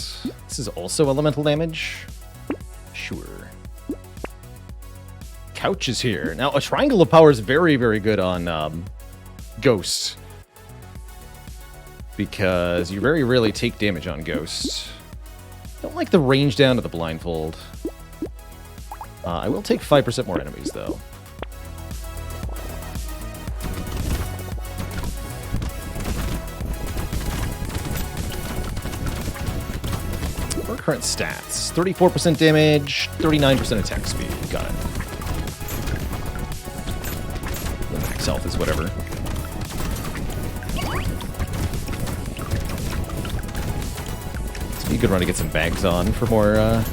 This is also elemental damage? Sure. Couch is here. Now, a Triangle of Power is very, very good on Ghosts. Because you very rarely take damage on Ghosts. Don't like the range down to the blindfold. I will take 5% more enemies, though. What are current stats? 34% damage, 39% attack speed. Got it. Health is whatever. It's a good run to get some bags on for more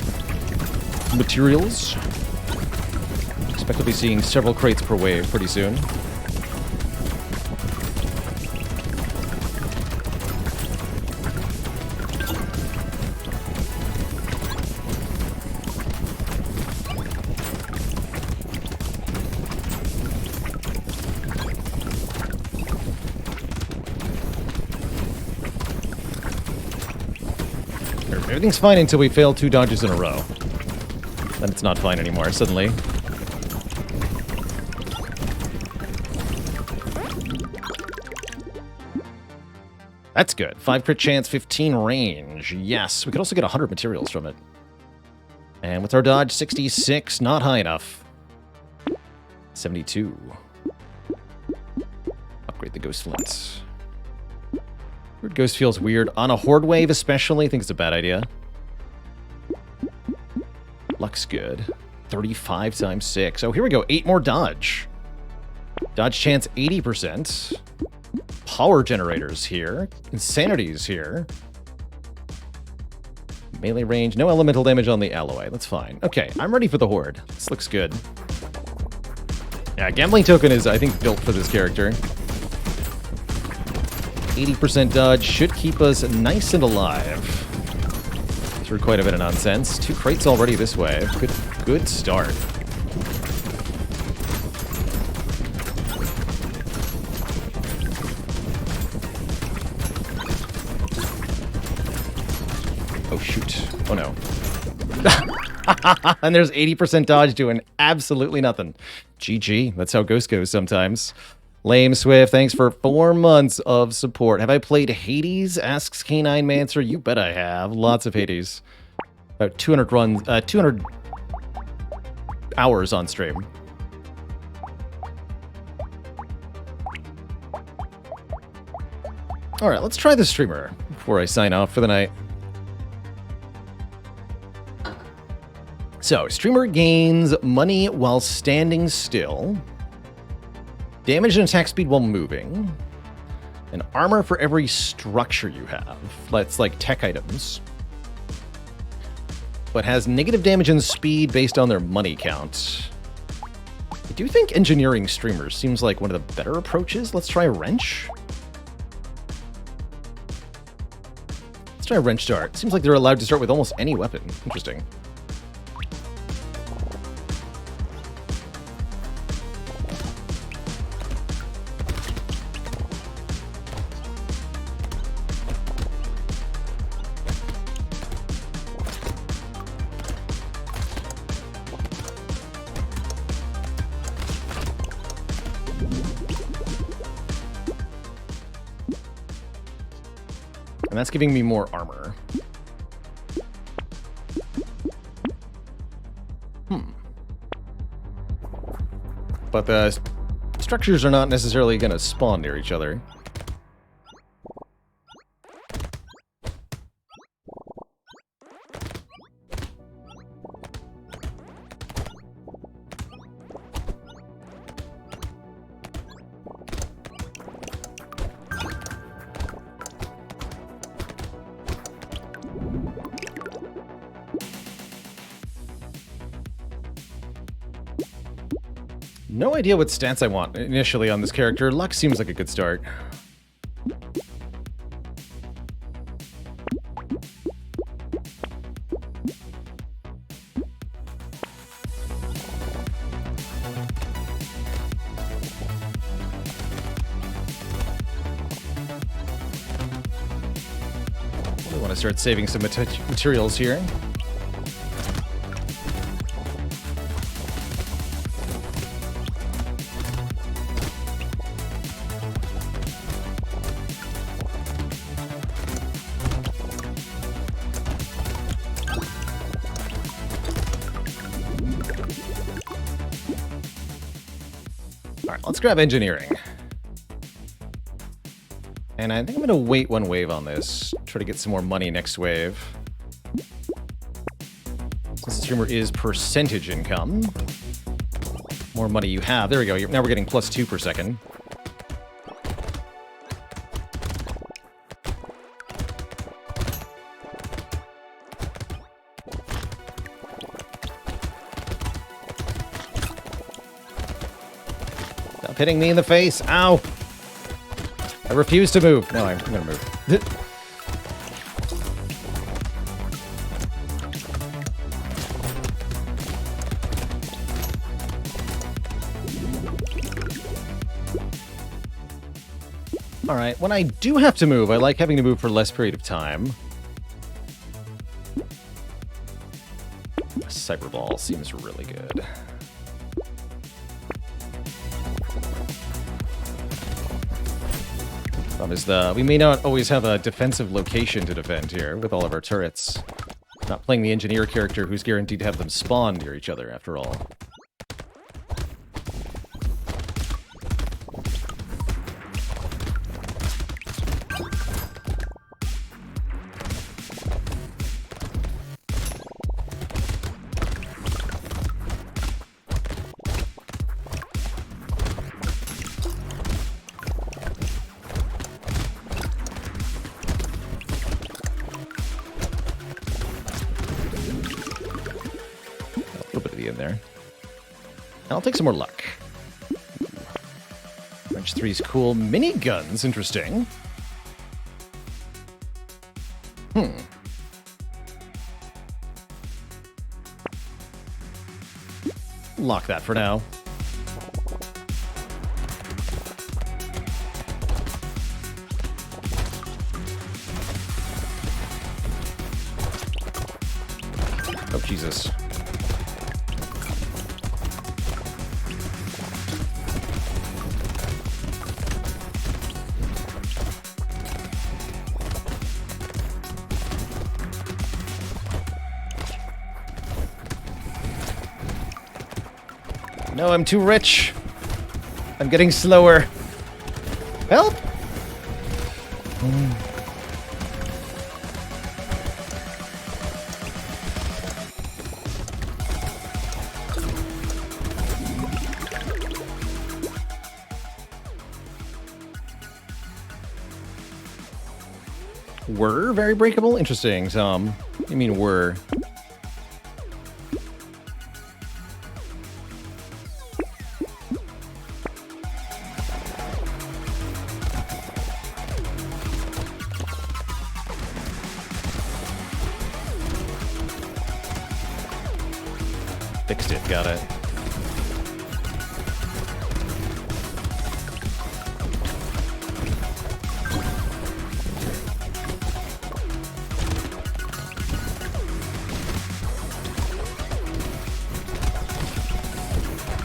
materials. Expect to be seeing several crates per wave pretty soon. Everything's fine until we fail 2 dodges in a row. Then it's not fine anymore, suddenly. That's good. 5 crit chance, 15 range. Yes, we could also get 100 materials from it. And with our dodge, 66, not high enough. 72. Upgrade the ghost flints. Weird ghost feels weird. On a horde wave especially, I think it's a bad idea. Luck's good. 35 times 6. Oh, here we go. 8 more dodge. Dodge chance 80%. Power generators here. Insanity's here. Melee range. No elemental damage on the alloy. That's fine. Okay, I'm ready for the horde. This looks good. Yeah, gambling token is, I think, built for this character. 80% dodge should keep us nice and alive through quite a bit of nonsense. 2 crates already this way. Good start. Oh shoot. Oh no. And there's 80% dodge doing absolutely nothing. GG. That's how Ghost goes sometimes. Lame Swift, thanks for 4 months of support. Have I played Hades? Asks Canine Mancer. You bet I have. Lots of Hades. About 200 runs, 200 hours on stream. All right, let's try the streamer before I sign off for the night. So, streamer gains money while standing still, damage and attack speed while moving, and armor for every structure you have. That's like tech items. But has negative damage and speed based on their money count. I do think engineering streamers seems like one of the better approaches. Let's try a wrench. Let's try a wrench start. Seems like they're allowed to start with almost any weapon. Interesting. And that's giving me more armor. But the structures are not necessarily going to spawn near each other. No idea what stats I want initially on this character. Luck seems like a good start. I want to start saving some materials here. Let's grab engineering. And I think I'm going to wait one wave on this. Try to get some more money next wave. Since the streamer is percentage income. More money you have. There we go. Now we're getting +2 per second. Hitting me in the face. Ow. I refuse to move. No, I'm going to move. All right. When I do have to move, I like having to move for less period of time. Cyberball seems really good. Is we may not always have a defensive location to defend here with all of our turrets. Not playing the engineer character who's guaranteed to have them spawn near each other, after all. I'll take some more luck. Wrench 3's cool. Miniguns, interesting. Lock that for now. Oh, Jesus. No, I'm too rich. I'm getting slower. Help! Were very breakable? Interesting, Tom. What do you mean were? Fixed it, got it.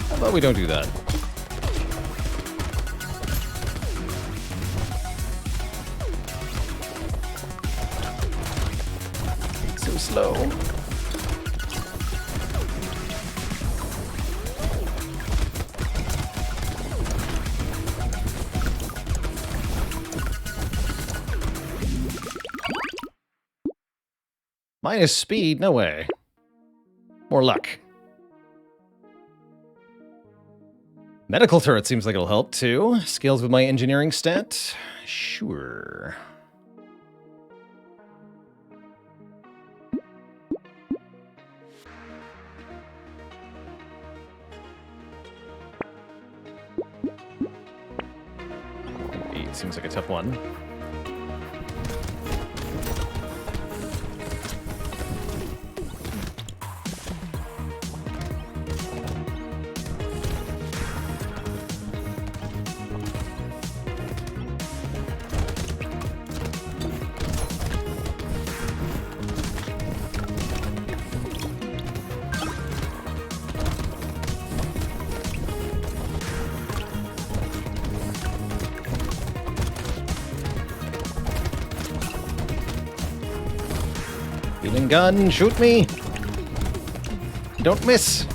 How about we don't do that? So slow. Minus speed? No way. More luck. Medical turret seems like it'll help, too. Scales with my engineering stat? Sure. Eight seems like a tough one. Healing gun, shoot me! Don't miss!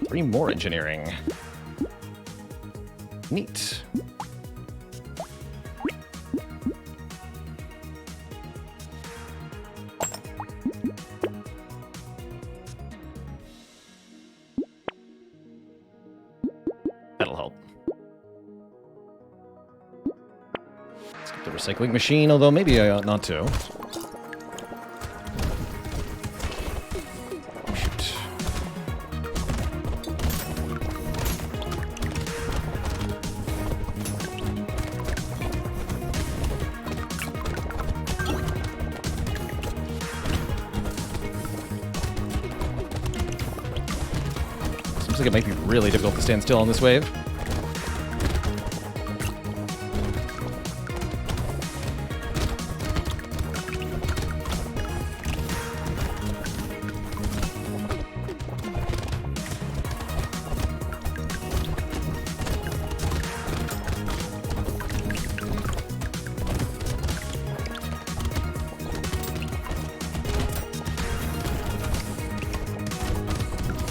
Three more engineering. Neat. That'll help. Let's get the recycling machine, although maybe I ought not to. Oh, shoot. Seems like it might be really difficult to stand still on this wave.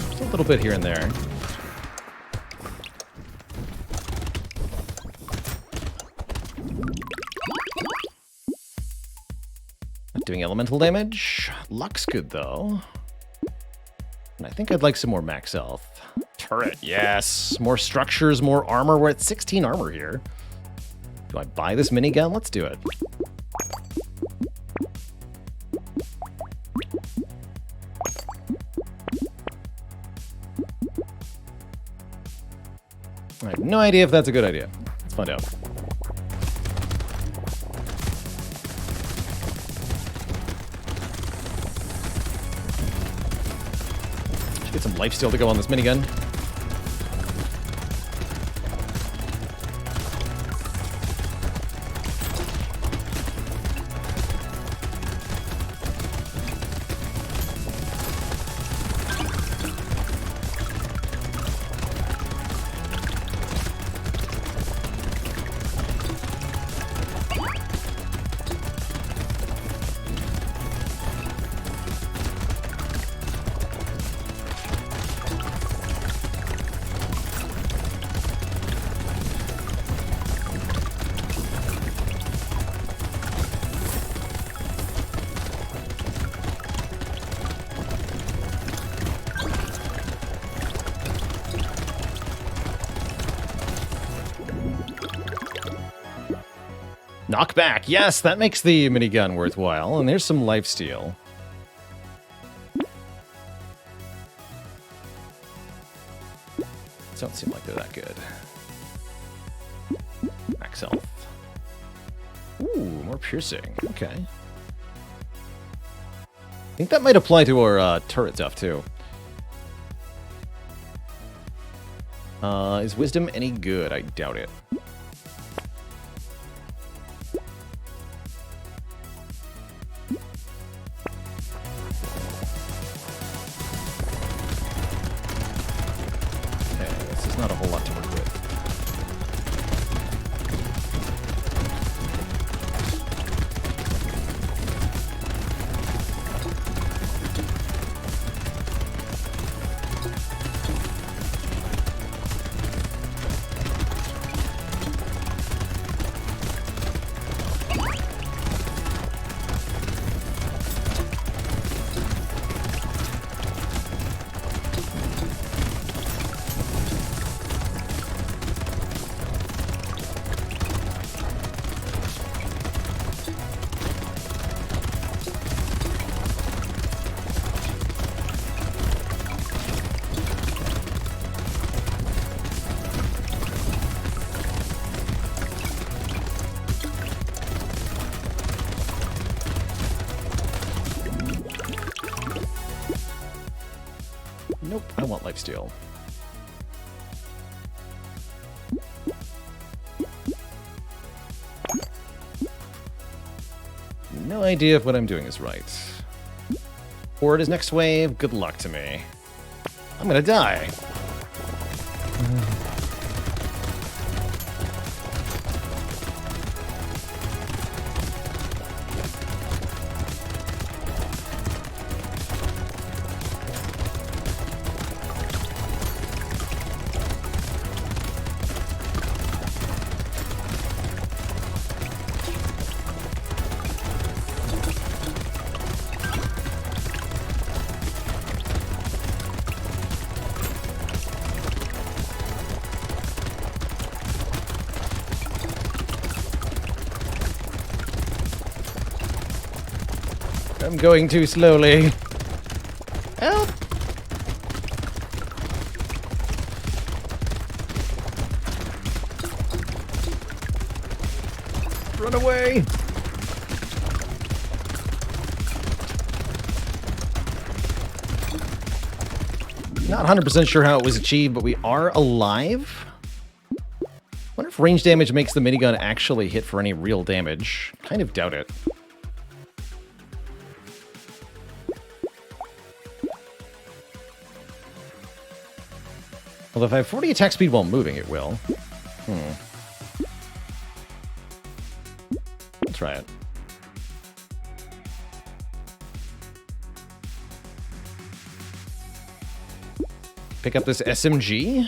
Just a little bit here and there. Not doing elemental damage. Luck's good, though. And I think I'd like some more max health. Turret, yes. More structures, more armor. We're at 16 armor here. Do I buy this minigun? Let's do it. I have no idea if that's a good idea. Let's find out. Should get some lifesteal to go on this minigun. Knockback. Yes, that makes the minigun worthwhile. And there's some lifesteal. Don't seem like they're that good. Max health. Ooh, more piercing. Okay. I think that might apply to our turret stuff, too. Is wisdom any good? I doubt it. Okay, this is not a whole lot to work with. Nope, I want lifesteal. No idea if what I'm doing is right. Forward is next wave. Good luck to me. I'm gonna die. I'm going too slowly. Help! Run away! Not 100% sure how it was achieved, but we are alive. Wonder if range damage makes the minigun actually hit for any real damage. Kind of doubt it. Although if I have 40 attack speed while moving, it will. Let's try it. Pick up this SMG.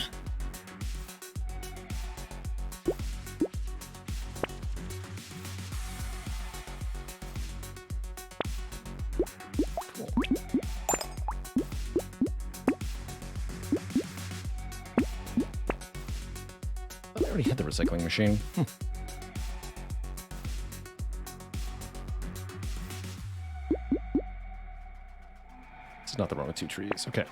I already had the recycling machine. This is not the one with 2 trees. Okay.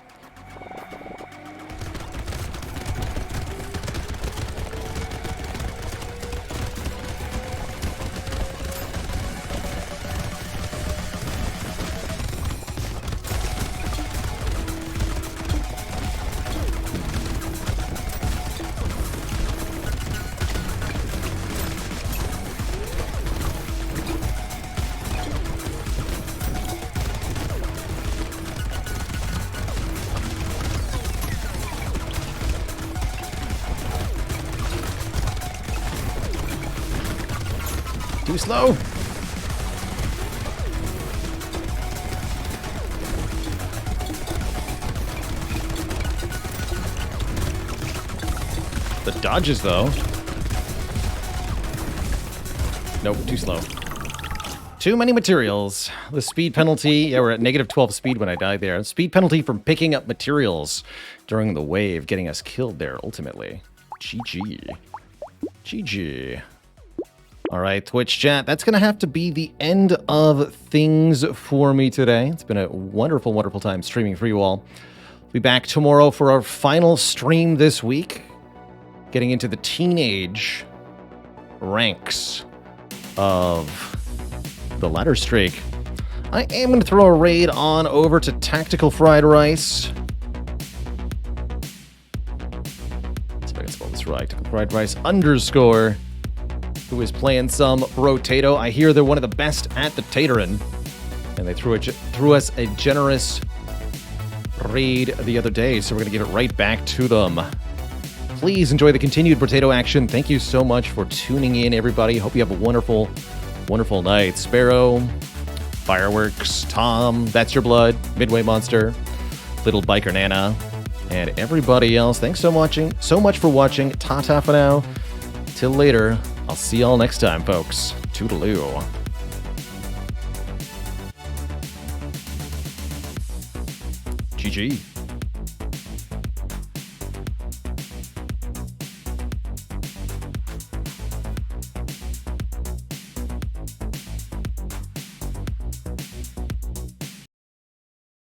Too slow. The dodges, though. Nope, too slow. Too many materials. The speed penalty. Yeah, we're at negative 12 speed when I died there. Speed penalty from picking up materials during the wave, getting us killed there ultimately. GG. GG. All right, Twitch chat, that's going to have to be the end of things for me today. It's been a wonderful, wonderful time streaming for you all. Be back tomorrow for our final stream this week, getting into the teenage ranks of the ladder streak. I am going to throw a raid on over to Tactical Fried Rice. Let's see if I can spell this right. Tactical Fried Rice _ who is playing some Brotato. I hear they're one of the best at the tatorin', and they threw us a generous raid the other day, so we're going to give it right back to them. Please enjoy the continued Brotato action. Thank you so much for tuning in, everybody. Hope you have a wonderful, wonderful night. Sparrow, Fireworks, Tom, That's Your Blood, Midway Monster, Little Biker Nana, and everybody else. Thanks so much for watching. Ta-ta for now. Till later. I'll see y'all next time, folks. Toodaloo. GG.